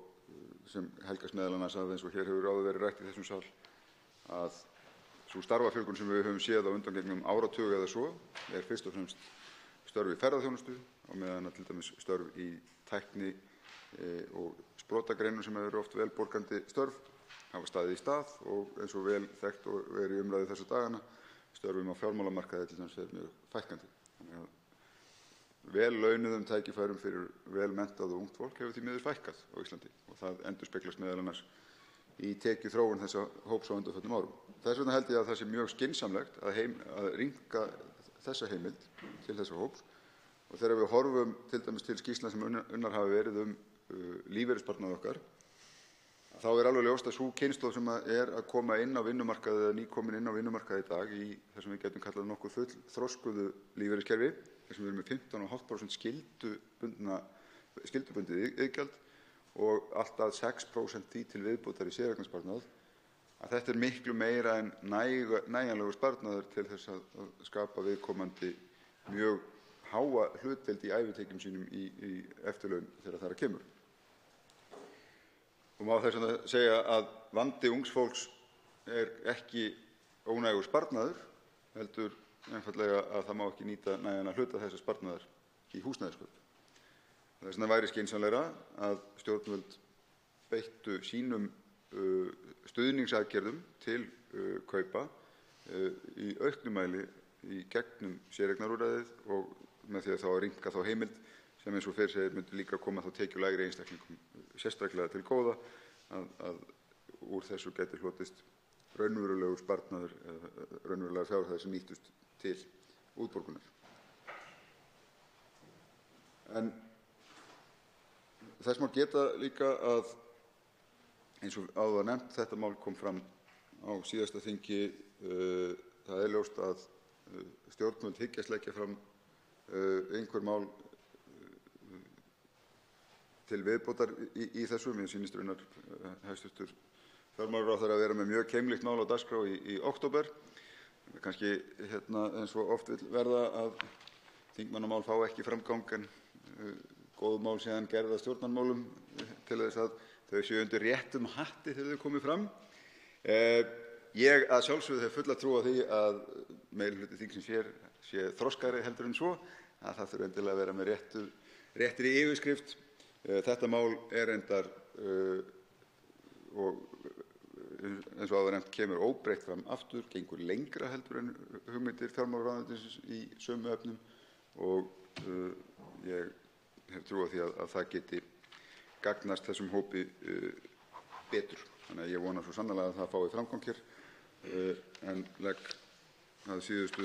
sem helgast meðal annars að, eins og hér hefur áður verið rætt í þessum sal, að sú starfafjölgun sem við höfum séð á undangengnum áratug eða svo fyrst og fremst störf í ferðaþjónustu, á meðan að til dæmis störf í tækni og sprotagreinum sem eru oft velborgandi störf hafa staðið í stað, og eins og vel þekkt og verið í umræðu þessa dagana, störfum á fjármálamarkaði til dæmis mjög fækkandi. Þannig að vel launuðum tækifærum fyrir vel menntað og ungt fólk hefur því miður fækkað á Íslandi, og það endurspeglast meðal annars í tekjuþróun þessa hóps á undanförnum árum. Þess vegna held ég að það sé mjög skynsamlegt að rýmka þessa heimild til þessa hóps. Og þegar við horfum til dæmis til skýrslna sem unnar hafa verið lífeyrissparnað okkar, þá alveg ljóst að sú kynslóð sem að koma inn á vinnumarkaði eða nýkomin inn á vinnumarkaði í dag í það sem við getum kallað nokkuð fullþroskuðu lífeyriskerfi, þar sem við erum með 15,5% skyldubundið iðgjald og allt að 6% því til viðbótar í séreignarsparnað, að þetta miklu meira en nægjanlegur sparnaður til þess að skapa viðkomandi mjög háa hlutdeild í ævitekjum sínum í eftirlaun þegar þar kemur. Og má þess vegna segja að vandi ungs fólks ekki ónægur sparnaður, heldur einfaldlega að það má ekki nýta nægjanlega hluta þessa sparnaðar í húsnæðiskaup. Þess vegna væri skynsamlegra að stjórnvöld beittu sínum stuðningsaðgerðum til kaupa í auknum mæli í gegnum séreignarúrræðið og með því að þá að rýmka þá heimild sem eins og fyrr segir myndi líka koma þá tekjulægri einstaklingum sérstaklega til góða að úr þessu gæti hlotist raunverulegur sparnaður, raunverulega fjárhæðir sem nýttust til útborgunar. En þess má geta líka að eins og áður nefnt þetta mál kom fram á síðasta þingi, það ljóst að stjórnvöld hyggjast leggja fram einhver mál til viðbótar í þessu. Mér sýnist raunar hæstv. Fjármálaráðherra að vera með mjög keimlíkt mál á dagskrá í október. Kannski eins og oft vill verða að þingmannamál fá ekki framgang en góð mál síðan gerð að stjórnarmálum til þess að þau séu undir réttum hatti þegar þau komið fram. Ég að sjálfsögðu hef fulla trú á því að meirihluti þingsins sé þroskaðri heldur en svo, að það þurfi endilega að vera með réttri yfirskrift. Þetta mál reyndar og eins og áður nefnt kemur óbreytt fram aftur, gengur lengra heldur en hugmyndir fjármálaráðuneytisins í sömu efnum og ég hef trú á því að það geti gagnast þessum hópi betur. Þannig að ég vona svo sannarlega að það fái framgang hér en legg að síðustu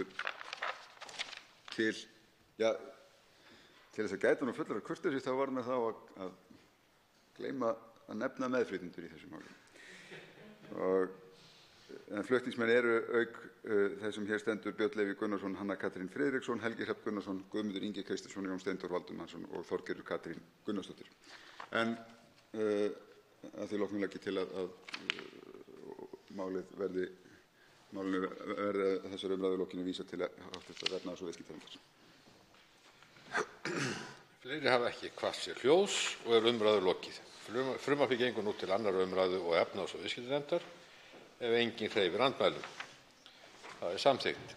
til þess að gæta nú fullar kurteisi þá var með þá að gleyma að nefna meðflytjendur í þessu máli. En flutningsmenn eru auk þess sem hér stendur Björn Leví Gunnarsson, Hanna Katrín Friðriksson, Helgi Hrafn Gunnarsson, Guðmundur Ingi Kristinsson, Jón Steindór Valdimarsson og Þorgerður Katrín Gunnarsdóttir. En að því loknum legg ég til að málinu verði þessari umræðu lokinni vísað til hv. efnahags- og viðskiptanefndar. Fleiri hafa ekki kvatt sér hljóðs og umræðu lokið. Frumvarpið gengur nú til 2. umræðu og efnahags- og viðskiptanefndar ef enginn hreyfir andmælum. Það samþykkt.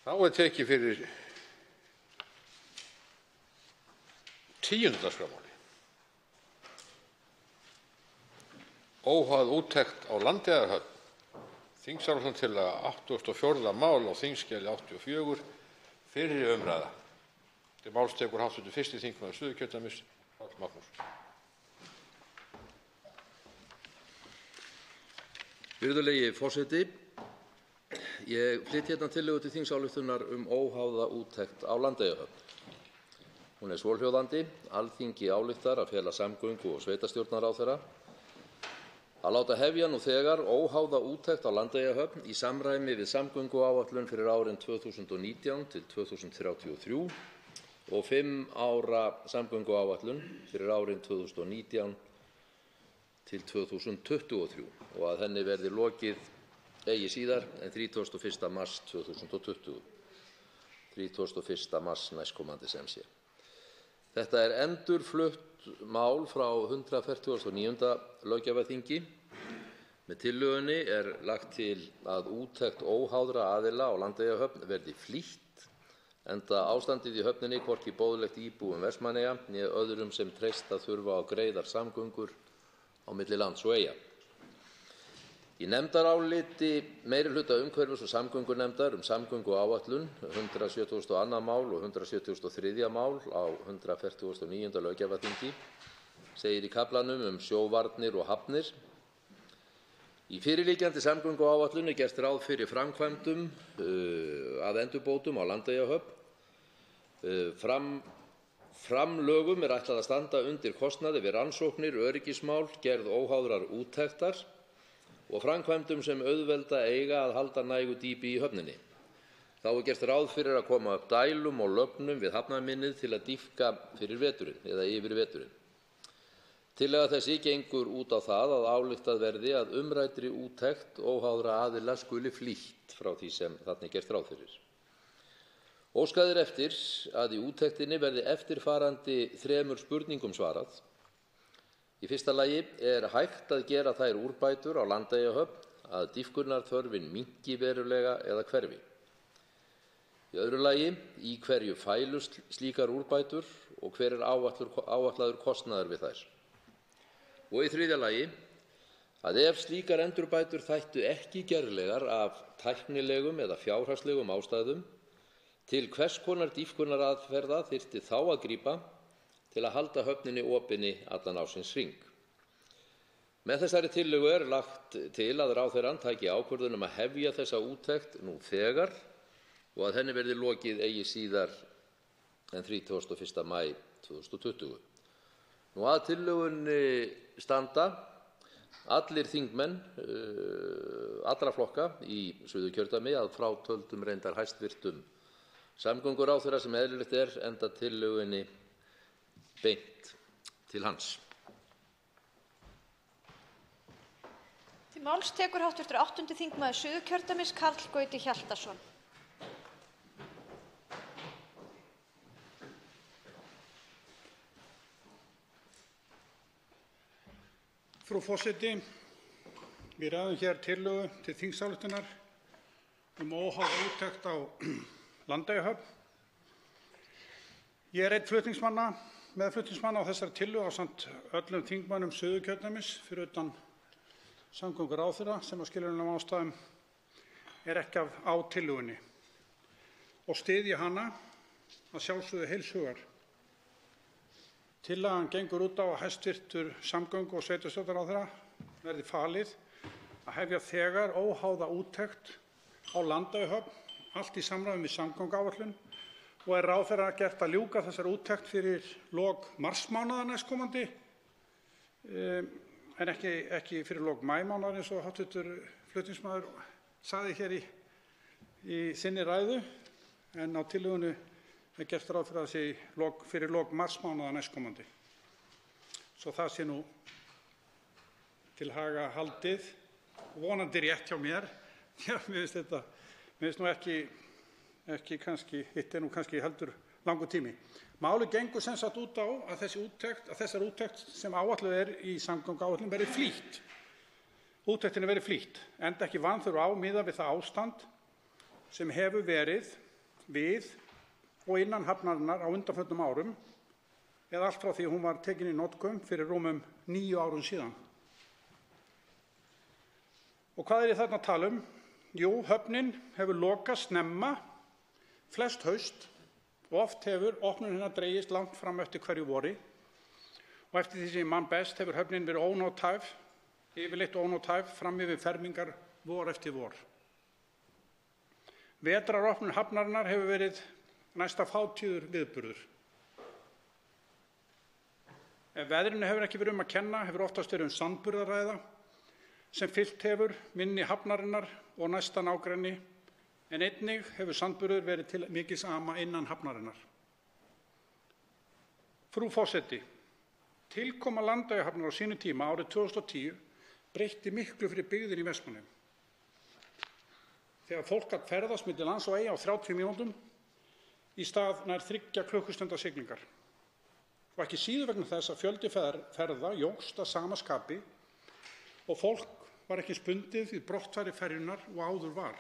Þá tekið fyrir 10. dagskrármáli. Óháð úttekt á Landeyjahöfn. Þingsályktunartillaga 84. mál á þingskjali 84, fyrri umræða. Til máls tekur hv. 1. þingmaður Suðurkjördæmis, Páll Magnússon. Virðulegi forseti, ég flyt hérna tillögu til þingsályktunar óháða úttekt á Landeyjahöfn. Hún svohljóðandi: Alþingi ályktar að fela samgöngu- og sveitarstjórnarráðherra að láta hefja nú þegar óháða úttekt á Landeyjahöfn í samræmi við samgönguáætlun fyrir árin 2019 til 2033 og 5 ára samgönguáætlun fyrir árin 2019 til 2023 og að henni verði lokið eigi síðar en 31. mars 2020. 31. mars næstkomandi sem sé. Þetta endurflutt mál frá 149. löggjafarþingi. Með tillögunni lagt til að úttekt óháðra aðila á Landeyjahöfn verði flýtt, enda ástandið í höfninni hvorki boðlegt íbúum Vestmannaeyja né öðrum sem treysta þurfa á greiðar samgöngur á milli lands og eyja. Í nefndaráliti meirihluta umhverfis- og samgöngunefndar samgönguáætlun 172. mál og 173. mál á 149. löggjafarþingi segir í kaflanum um sjóvarnir og hafnir. Í fyrirliggjandi samgönguáætlun er gert ráð fyrir framkvæmdum að endurbótum á Landeyjahöfn. Framlögum er ætlað að standa undir kostnaði við rannsóknir, öryggismál, gerð óháðrar úttektar og framkvæmdum sem auðvelda eiga að halda nægu dýpi í höfninni. Þá er gert ráð fyrir að koma upp dælum og lögnum við hafnarmynnið til að dýpka fyrir veturinn eða yfir veturinn. Tillaga þessi gengur út á það að ályktað verði að umræddri úttekt óháðra aðila skuli flýtt frá því sem þarna er gert ráð fyrir. Óskað er eftir að í úttektinni verði eftirfarandi 3 spurningum svarað. Í fyrsta lagi er hægt að gera þær úrbætur á Landeyjahöfn að dýpkunarþörfin minnki verulega eða hverfi. Í öðru lagi, í hverju fælust slíkar úrbætur og hver er áætlaður kostnaður við þær. Og í þriðja lagi, að ef slíkar endurbætur þættu ekki gerlegar af tæknilegum eða fjárhagslegum ástæðum, til hvers konar dýpkunaraðferða þyrfti þá að grípa til að halda höfninni opinni allan ársins hring. Með þessari tillögu er lagt til að ráðherrann taki ákvörðun að hefja þessa úttekt nú þegar og að henni verði lokið eigi síðar en 31. maí 2020. Nú að tillögunni standa allir þingmenn allra flokka í Suðurkjördæmi að frátöldum reyndar hæstvirtum samgönguráðherra sem eðlilegt er enda tillögunni beint til hans. Til máls tekur hv. 8. þingmaður Suðurkjördæmis Karl Gauti Hjaltason. Frú forseti, við ræðum hér tillögu til þingsályktunar óháða úttekt á Landeyjahöfn. Ég er einn meðflutningsmanna á þessari tillögu ásamt öllum þingmönnum Suðurkjördæmis fyrir utan samgönguráðherra sem af skiljanlegum ástæðum er ekki á tillögunni og styðja hana að sjálfsögðu heils hugar. Tillagan gengur út á að hæstvirtur samgöngu- og sveitarstjórnarráðherra verði falið að hefja þegar óháða úttekt á Landeyjahöfn, allt í samræmi við samgönguáætlun og er ráðherra gert að ljúka þessari úttekt fyrir lok marsmánaðar næstkomandi en ekki fyrir lok maímánaðar eins og hv. flutningsmaður sagði hér í sinni ræðu, en á tillögunni er gert ráð fyrir að það sé fyrir lok marsmánaðar næstkomandi. Svo það sé nú til haga haldið, vonandi rétt hjá mér. Já, mér finnst nú ekki kannski, hitt er nú kannski heldur langur tími. Málið gengur sem sagt út á að þessar úttekt sem áætluð er í samgönguáætlun verði flýtt. Úttektinni verði flýtt, enda ekki vanþörf á miðað við það ástand sem hefur verið við og innan hafnarinnar á undanförnum árum eða allt frá því hún var tekin í notkun fyrir rúmum 9 árum síðan. Og hvað er ég þarna að tala um? Jú, höfnin hefur lokast snemma flest haust og oft hefur opnun hennar dregist langt fram eftir hverju vori og eftir því sem ég man best hefur höfnin verið yfirleitt ónótæf fram yfir fermingar vor eftir vor. Vetraropnun hafnarinnar hefur verið næsta fátíður viðburður. Ef veðrinu hefur ekki verið að kenna hefur oftast verið sandburð að ræða sem fylgt hefur mynni hafnarinnar og næsta nágrenni, en einnig hefur sandburður verið til mikils ama innan hafnarinnar. Frú forseti, tilkoma Landeyjahafnar á sínu tíma árið 2010 breytti miklu fyrir byggðir í Vestmannaeyjum. Þegar fólk gat ferðast milli lands og eyja á 30 mínútum í stað nær 3 klukkustunda siglingar. Og ekki síður vegna þess að fjöldi ferða jókst að sama skapi og fólk var ekki spundið við brottfari ferjunnar og áður var.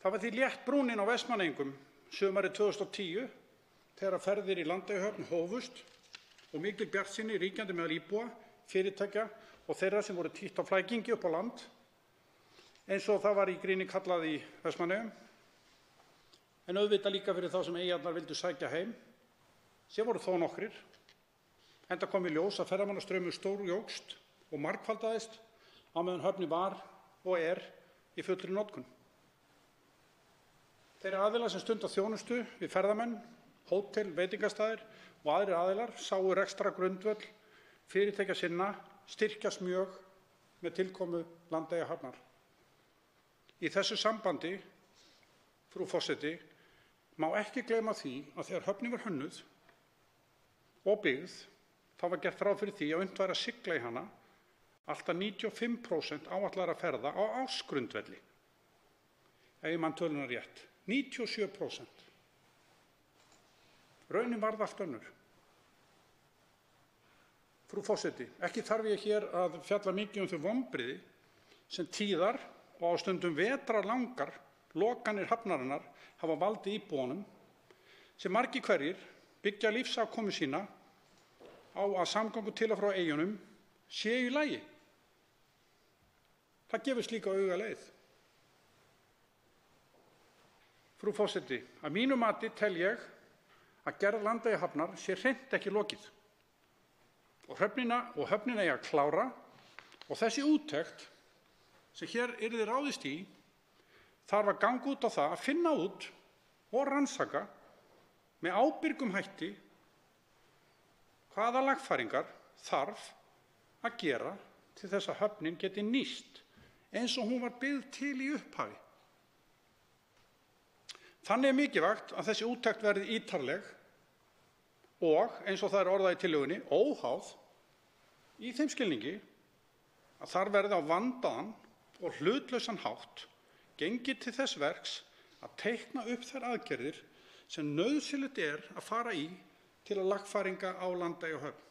Það var því létt brúnin á Vestmannaeyingum sumarið 2010 þegar ferðir í Landeyjahöfn hófust og mikil bjartsýni ríkjandi meðal íbúa, fyrirtækja og þeirra sem voru títt á flækingi upp á land, eins og það var í gríni kallað í Vestmannaeyjum, en auðvitað líka fyrir þá sem eyjarnar vildu sækja heim, sem voru þó nokkrir, enda kom í ljós að ferðamannastraumur stórjókst og margfaldaðist á meðan höfnin var og er í fullri notkun. Þeir aðilar sem stunda þjónustu við ferðamenn, hótel, veitingastaðir og aðrir aðilar sáu rekstrargrundvöll fyrirtækja sinna styrkjast mjög með tilkomu Landeyjahafnar. Í þessu sambandi, frú forseti, má ekki gleyma því að þegar höfnin var hönnuð og byggð, þá var gert ráð fyrir því að unnt væri að sigla í hana alltaf 95% áætlaðra ferða á ársgrundvelli. Ef ég man töluna rétt, 97%. Raunin varð allt önnur. Frú forseti, ekki þarf ég hér að fjalla mikið þau vonbrigði sem tíðar og á stundum vetrarlangar lokanir hafnarinnar hafa valdið íbúunum sem margir hverjir byggja lífsafkomu sína á að samgöngur til og frá eyjunum séu í lagi. Það gefur slíka auga leið. Frú forseti, að mínu mati tel ég að gerð Landeyjahafnar sé hreint ekki lokið og höfnina eigi að klára og þessi úttekt sem hér yrði ráðist í þarf að ganga út á það að finna út og rannsaka með ábyrgum hætti hvaða lagfæringar þarf að gera til þess að höfnin geti nýst eins og hún var byggð til í upphafi. Þannig er mikilvægt að þessi úttekt verði ítarleg og, eins og það er orðað í tillögunni, óháð í þeim skilningi að þar verði á vandaðan og hlutlausan hátt gengið til þess verks að teikna upp þær aðgerðir sem nauðsynlegt er að fara í til að lagfæringa á Landeyjahöfn.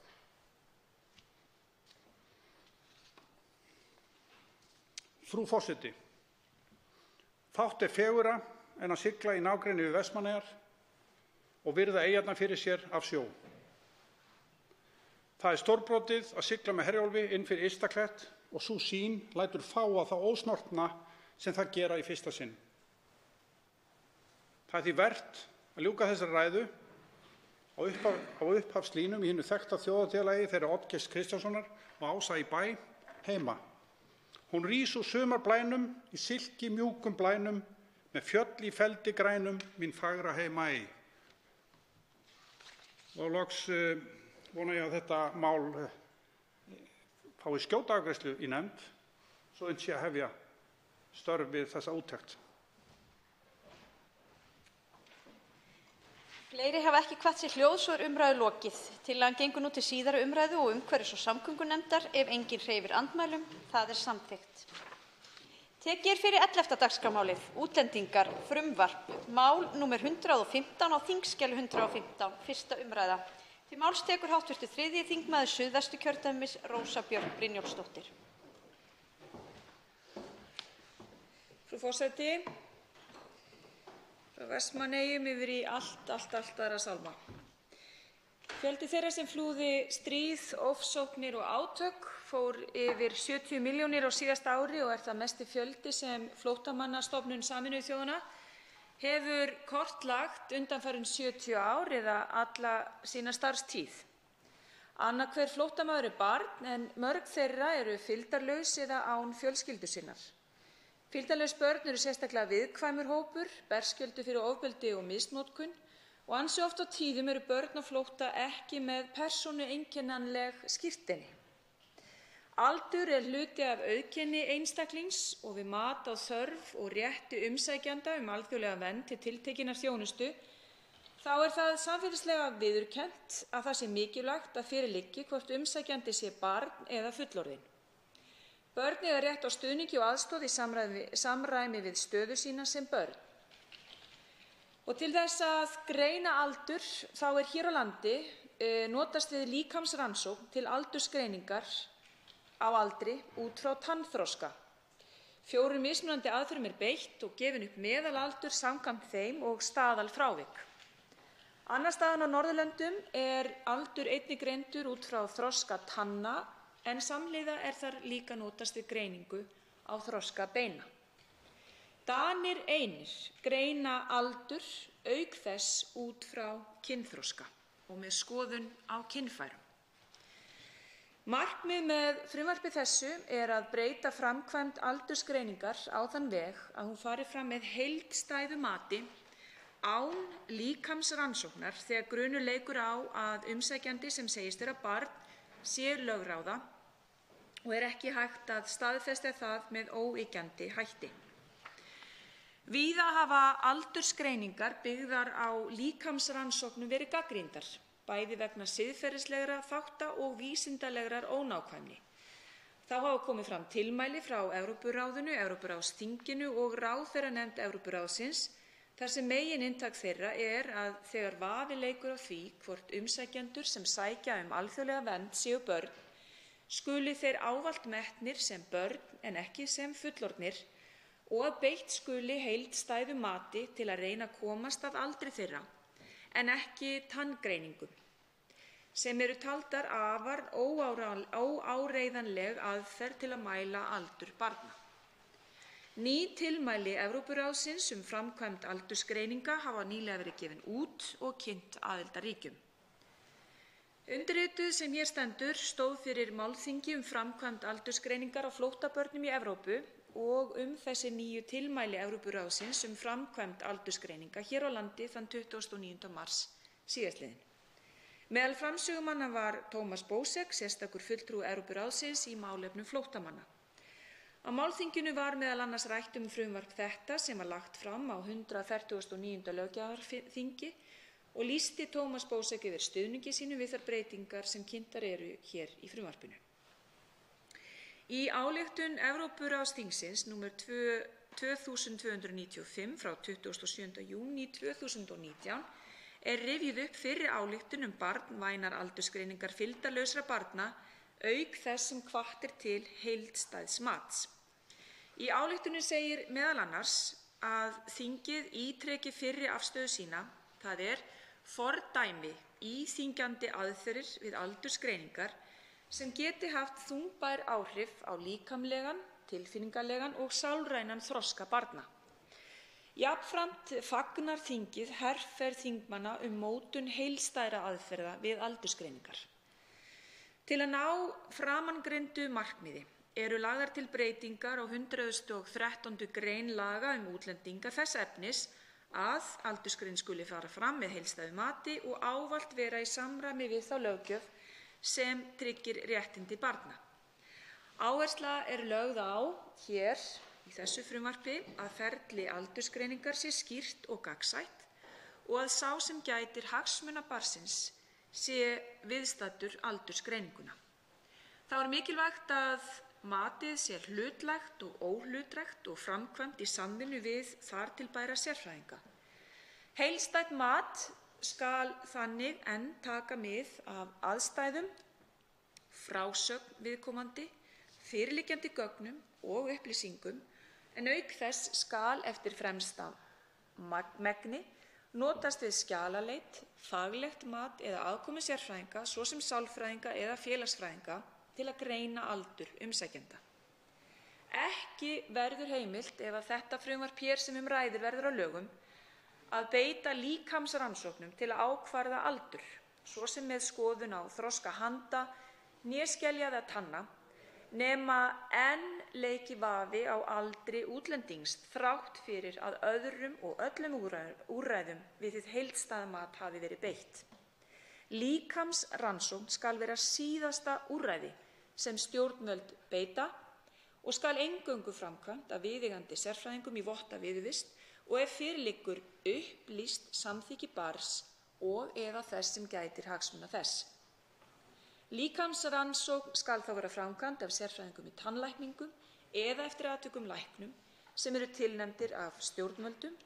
Frú forseti, fátt er fegurra en að sigla í nágrenni við Vestmannaeyjar og virða eyjarnar fyrir sér af sjó. Það er stórbrotið að sigla með Herjólfi inn fyrir Ystaklett og sú sýn lætur fáa þá ósnortna sem það gera í fyrsta sinn. Það er því vert að ljúka þessari ræðu á upphafslínum í hinu þekkta þjóðatíðalagi þeirra Oddgeirs Kristjánssonar og Ása í Bæ heima. Hún rís úr sumarblænum í silki mjúkum blænum með fjöll í feldi grænum mín fagra heima ei. Og loks vona ég að þetta mál fái skjóta afgreiðslu í nefnd svo unnt sé að hefja störf við þessa úttekt. Fleiri hafa ekki kvatt sér hljóðs og er umræðu lokið. Tillagan gengur nú til síðari umræðu og umhverfis- og samgöngunefndar ef enginn hreyfir andmælum. Það er samþykkt. Tekið er fyrir 11. dagskrármálið, útlendingar, frumvarp, mál nr. 115 á þingskjali 115, fyrsta umræða. Til máls tekur hv. 3. þingmaður Suðvesturkjördæmis Rósa Björk Brynjólfsdóttir. Frú forseti, frá Vestmannaeyjum yfir í allt aðra sálma. Fjöldi þeirra sem flúði stríð, ofsóknir og átök fór yfir 70 milljónir á síðasta ári og er það mesti fjöldi sem Flóttamannastofnun Sameinuðu þjóðanna hefur kortlagt undanfarin 70 ár eða alla sína starfstíð. Annar hver flóttamaður er barn en mörg þeirra eru fylgdarlaus eða án fjölskyldu sinnar. Fylgdarlaus börn eru sérstaklega viðkvæmur hópur, berskjöldu fyrir ofbeldi og misnotkun og ansi oft á tíðum eru börn á flótta ekki með persónueinkennanleg skírteini. Aldur er hluti af auðkenni einstaklings og við mat á þörf og rétti umsækjanda alþjóðlega vernd til tiltekinnar þjónustu þá er það samfélagslega viðurkennt að það sé mikilvægt að fyrir liggi hvort umsækjandi sé barn eða fullorðinn. Börn eiga rétt á stuðningi og aðstoð í samræmi við stöðu sína sem börn. Og til þess að greina aldur þá er hér á landi notast við líkamsrannsókn til aldursgreiningar á aldri út frá tannþroska. 4 mismunandi aðferðum er beitt og gefin upp meðalaldur samkvæmt þeim og staðalfrávik. Annars staðar á Norðurlöndum er aldur einnig greindur út frá þroska tanna en samhliða er þar líka notast við greiningu á þroska beina. Danir einir greina aldur auk þess út frá kynþroska og með skoðun á kynfærum. Markmið með frumvarpi þessu er að breyta framkvæmd aldursgreiningar á þann veg að hún fari fram með heildstæðu mati án líkamsrannsóknar þegar grunur leikur á að umsækjandi sem segist vera barn sé lögráða og er ekki hægt að staðfesta það með óyggjandi hætti. Víða hafa aldursgreiningar byggðar á líkamsrannsóknum verið gagnrýndar, bæði vegna siðferðislegra þátta og vísindalegrar ónákvæmni. Þá hafa komið fram tilmæli frá Evrópuráðinu, Evrópuráðsþinginu og ráðherranefnd Evrópuráðsins þar sem megininntak þeirra er að þegar vafi leikur á því hvort umsækjendur sem sækja alþjóðlega vernd séu börn, skuli þeir ávallt metnir sem börn en ekki sem fullorðnir og að beitt skuli heildstæðu mati til að reyna að komast að aldri þeirra en ekki tanngreiningum, sem eru taldar afar óáreiðanleg aðferð til að mæla aldur barna. Ný tilmæli Evrópuráðsins framkvæmd aldursgreininga hafa nýlega verið gefin út og kynnt aðildarríkjum. Undirrituð sem hér stendur stóð fyrir málþingi framkvæmd aldursgreiningar á flóttabörnum í Evrópu og þessi nýju tilmæli Evrópuráðsins framkvæmd aldursgreininga hér á landi þann 29. mars síðastliðinn. Meðal framsögumanna var Tómas Bósek, sérstakur fulltrúi Evrópuráðsins í málefnum flóttamanna. Á málþinginu var meðal annars rætt frumvarp þetta sem var lagt fram á 149. löggjafarþingi og lýsti Tómas Bósek yfir stuðningi sínum við þær breytingar sem kynntar eru hér í frumvarpinu. Í ályktun Evrópuráðsþingsins nr. 2295 frá 27. júní 2019 er rifjuð upp fyrri ályktun barnvænar aldursgreiningar fylgdarlausra barna auk þess sem hvatt er til heildstæðs mats. Í ályktuninni segir meðal annars að þingið ítreki fyrri afstöðu sína, það er fordæmi íþyngjandi aðferðir við aldursgreiningar sem geti haft þungbær áhrif á líkamlegan, tilfinningalegan og sálrænan þroska barna. Jafnframt fagnar þingið herferð þingmanna mótun heildstæðra aðferða við aldursgreiningar. Til að ná framangreindu markmiði eru lagðar til breytingar á 113. grein laga útlendinga þess efnis að aldursgreining skuli fara fram með heildstæðu mati og ávallt vera í samræmi við þá löggjöf sem tryggir réttindi barna. Áhersla er lögð á hér í þessu frumvarpi að ferli aldursgreiningar sé skýrt og gagnsætt og að sá sem gætir hagsmuna barnsins sé viðstaddur aldursgreininguna. Þá er mikilvægt að matið sé hlutlægt og óhlutdrægt og framkvæmt í samvinnu við þar til bæra sérfræðinga. Heildstætt mat skal þannig enn taka mið af aðstæðum, frásögn viðkomandi, fyrirliggjandi gögnum og upplýsingum en auk þess skal eftir fremsta megni notast við skjalaleit, faglegt mat eða aðkomu sérfræðinga, svo sem sálfræðinga eða félagsfræðinga, til að greina aldur umsækjenda. Ekki verður heimilt ef að þetta frumvarp hér sem ræðir verður að lögum að beita líkamsrannsóknum til að ákvarða aldur, svo sem með skoðun á þroska handa, néskelja eða tanna, nema enn leiki vafi á aldri útlendings þrátt fyrir að öðrum og öllum úrræðum við hið heildstæða mat hafi verið beitt. Líkamsrannsókn skal vera síðasta úrræði sem stjórnvöld beita og skal eingöngu framkvæmt af viðeigandi sérfræðingum í votta viðurvist og ef fyrir liggur upplýst samþykki barns og eða þess sem gætir hagsmuna þess. Líkamsrannsókn skal þá vera framkvæmd af sérfræðingum í tannlækningum eða eftir atvikum læknum sem eru tilnefndir af stjórnvöldum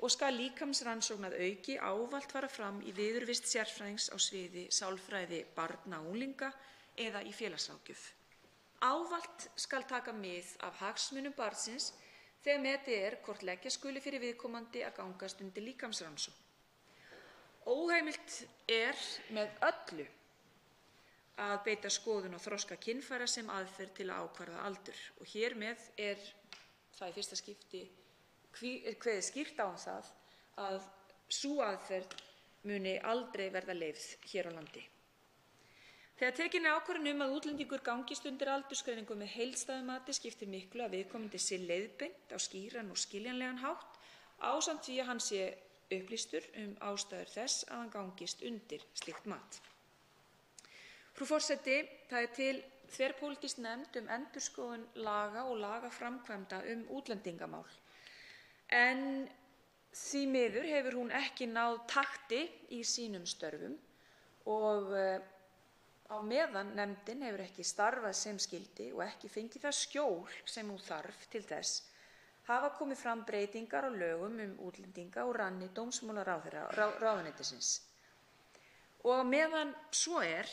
og skal líkamsrannsókn að auki ávallt fara fram í viðurvist sérfræðings á sviði sálfræði barna og unglinga eða í félagsráðgjöf. Ávallt skal taka mið af hagsmunum barnsins þegar metið er hvort leggja skuli fyrir viðkomandi að gangast undir líkamsrannsókn. Óheimilt er með öllu að beita skoðun og þroska kynfæra sem aðferð til að ákvarða aldur. Og hér með er það í fyrsta skipti kveðið skýrt á það að sú aðferð muni aldrei verða leyfð hér á landi. Þegar tekin er ákvörðun að útlendingur gangist undir aldursgreiningu með heildstæðu mati skiptir miklu að viðkomandi sé leiðbeint á skýran og skiljanlegan hátt ásamt því að hann sé upplýstur ástæður þess að hann gangist undir slíkt mat. Frú forseti, það er til þverpólitísk nefnd endurskoðun laga og lagaframkvæmda útlendingamál. En því miður hefur hún ekki náð takti í sínum störfum og á meðan nefndin hefur ekki starfað sem skyldi og ekki fengið það skjól sem hún þarf til þess, hafa komið fram breytingar á lögum útlendinga og ranni dómsmálaráðuneytisins. Og á meðan svo er,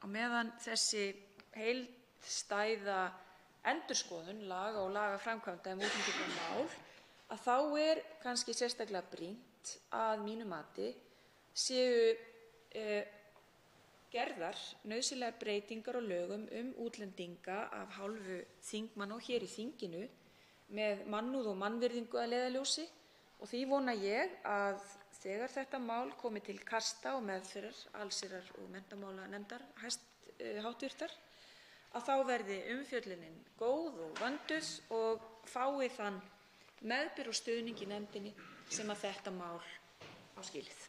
á meðan þessi heildstæða endurskoðun laga og lagaframkvæmda útlendingamál, að þá er kannski sérstaklega brýnt að mínu mati séu gerðar nauðsynlegar breytingar á lögum útlendinga af hálfu þingmanna og hér í þinginu með mannúð og mannvirðingu að leiðarljósi og því vona ég að þegar þetta mál komi til kasta og meðferðar allsherjar- og menntamálanefndar háttvirtrar að þá verði umfjöllunin góð og vönduð og fái þann meðbyr og stuðning í nefndinni sem að þetta mál á skilið.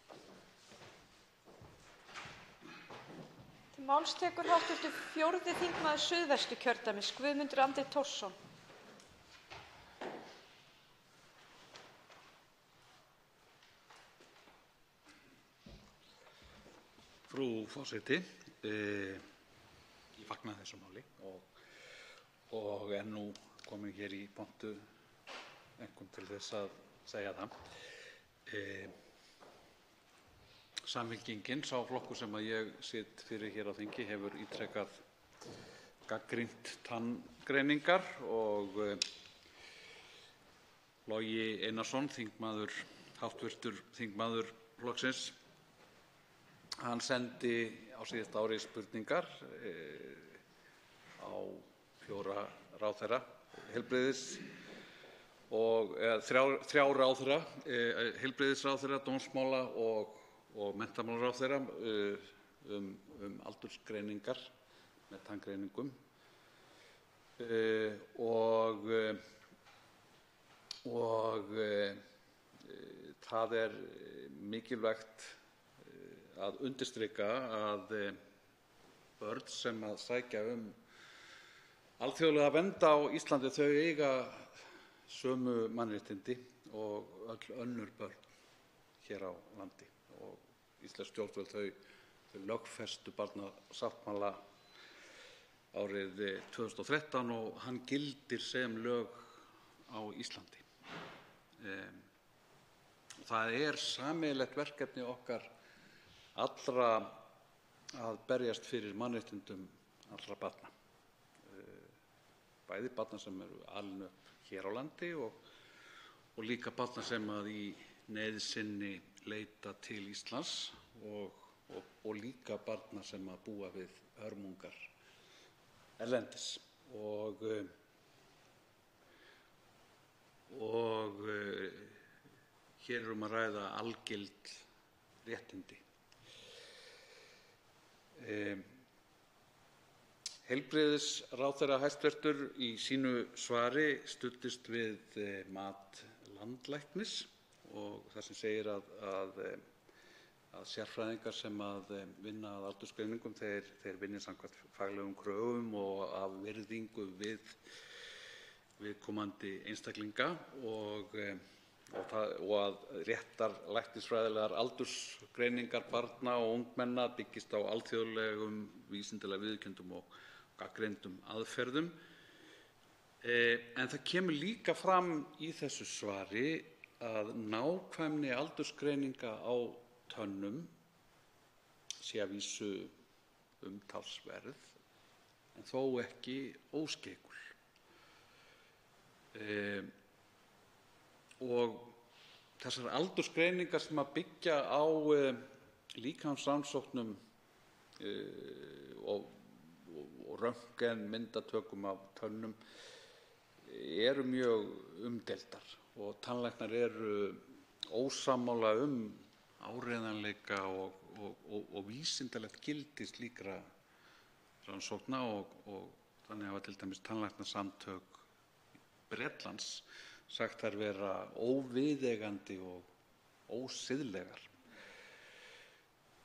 Til máls tekur hv. 4. þingmaður Suðvesturkjördæmis, Guðmundur Andri Thorsson. Frú forseti, ég fagna þessu máli og er nú komin hér í pontu einkum til þess að segja það. Samfylkingin, sá flokkur sem að ég sit fyrir hér á þingi, hefur ítrekað gagnrýnt tanngreiningar og Logi Einarsson, háttvirtur þingmaður flokksins, hann sendi á síðasta ári spurningar á 4 ráðherra þrjá ráðherra, heilbrigðisráðherra, dómsmála og menntamálaráðherra aldursgreiningar með tanngreiningum það er mikilvægt að undirstrika að börn sem að sækja alþjóðlega vernd á Íslandi, þau eiga sömu mannréttindi og öll önnur börn hér á landi og íslensk stjórnvöld þau lögfestu barnasáttmála árið 2013 og hann gildir sem lög á Íslandi. Það er sameiginlegt verkefni okkar allra að berjast fyrir mannréttindum allra barna, bæði barna sem eru alin upp hér á landi og líka barna sem að í neyð sinni leita til Íslands og líka barna sem að búa við hörmungar erlendis. Hér er að ræða algild réttindi. Heilbrigðisráðherra hæstvirtur í sínu svari studdist við mat landlæknis og þar sem segir að sérfræðingar sem að vinna að aldursgreiningum þeir vinni samkvæmt faglegum kröfum og af virðingu við viðkomandi einstaklinga og að réttar læknisfræðilegar aldursgreiningar barna og ungmenna byggist á alþjóðlegum vísindalega viðurkenndum og gagnreyndum aðferðum. En það kemur líka fram í þessu svari að nákvæmni aldursgreininga á tönnum sé að vísu umtalsverð en þó ekki óskeikul. Og þessar aldursgreiningar sem að byggja á líkamsrannsóknum og röntgenmyndatökum af tönnum eru mjög umdeildar og tannlæknar eru ósammála áreiðanleika og vísindalegt gildi slíkra rannsókna og þannig hafa til dæmis tannlæknasamtök Bretlands sagt þær vera óviðeigandi og ósiðlegar.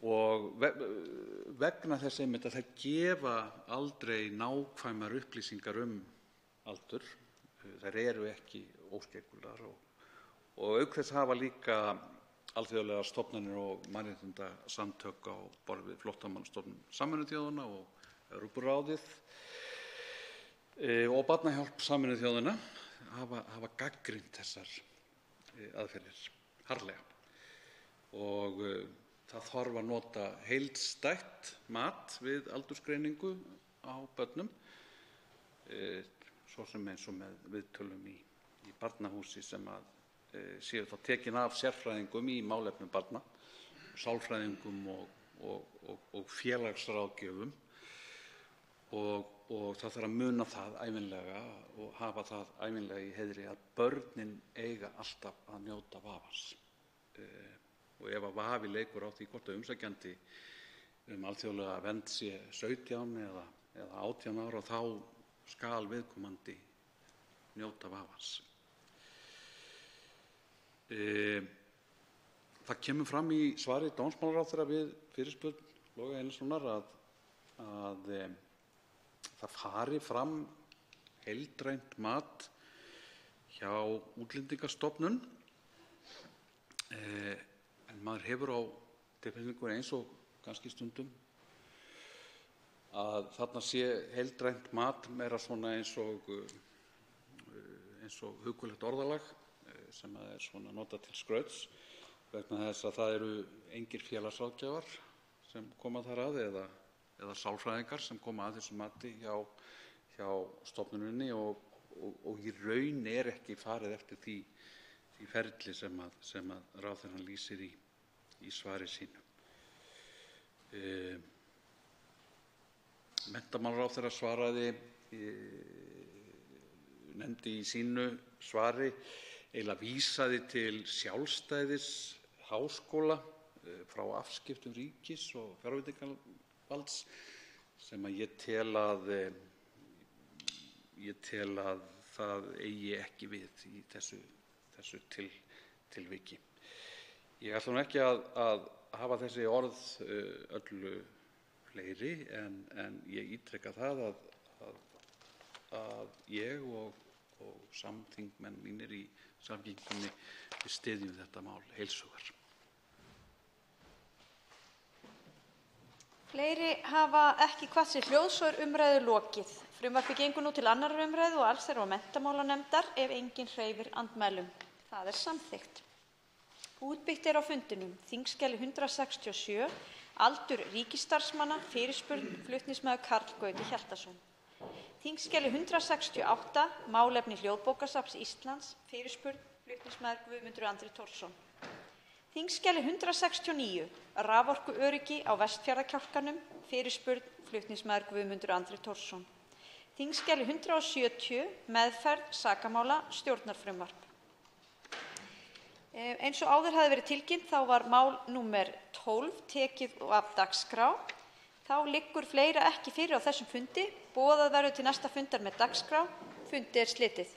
Og vegna þess einmitt að þær gefa aldrei nákvæmar upplýsingar aldur, þær eru ekki óskeikullar og auk þess hafa líka alþjóðlegar stofnanir og mannréttindasamtök á borð við Flóttamannastofnun Sameinuðu þjóðanna og Evrópuráðið og Barnahjálp Sameinuðu þjóðanna hafa gagnrýnt þessar aðferðir harðlega. Og það þarf að nota heildstætt mat við aldursgreiningu á börnum, svo sem eins og með viðtölum í barnahúsi sem séu þá tekin af sérfræðingum í málefnum barna, sálfræðingum og félagsráðgjöfum og það þarf að muna það ævinlega og hafa það ævinlega í heiðri að börnin eiga alltaf að njóta vafans. Og ef að vafi leikur á því hvort að umsækjandi alþjóðlega vernd sé 17 eða 18 ára þá skal viðkomandi njóta vafans. Það kemur fram í svari dómsmálaráðherra við fyrirspurn Loga Einarssonar að það fari fram heildrænt mat hjá Útlendingastofnun en maður hefur á tilfinningu eins og kannski stundum að þarna sé heildrænt mat meira svona eins og hugulegt orðalag sem er svona notað til skrauts vegna þess að það eru engir félagsráðgjafar sem koma þar að eða sálfræðingar sem koma að þessu mati hjá stofnuninni og í raun er ekki farið eftir því ferli sem að ráðherrann lýsir í svari sínu. Menntamálaráðherra nefndi í sínu svari eiginlega vísaði til sjálfstæðis háskóla frá afskiptum ríkis og fjárveitingavalds sem að ég tel að það eigi ekki við í þessu tilviki. Ég ætla nú ekki að hafa þessi orð öllu fleiri en ég ítreka það að ég og samþingmenn mínir í Samfylkingunni við styðjum þetta mál heils hugar. Fleiri hafa ekki kvatt sér hljóðs og er umræðu lokið. Frumvarpið gengur nú til 2. umræðu og allsherjar- og menntamálanefndar ef enginn hreyfir andmælum. Það er samþykkt. Útbýtt er á fundinum þingskjali 167, aldur ríkisstarfsmanna, fyrirspurn, flutningsmaður Karl Gauti Hjaltason. Þingskjali 168, málefni Hljóðbókasafns Íslands, fyrirspurn, flutningsmaður Guðmundur Andri Thorsson. Þingskjali 169, raforkuöryggi á Vestfjarðakjálkanum, fyrirspurn, flutningsmaður Guðmundur Andri Thorsson. Þingskjali 170, meðferð sakamála, stjórnarfrumvarp. Eins og áður hafði verið tilkynnt þá var mál númer 12 tekið af dagskrá. Þá liggur fleira ekki fyrir á þessum fundi. Boðað verður til næsta fundar með dagskrá. Fundi er slitið.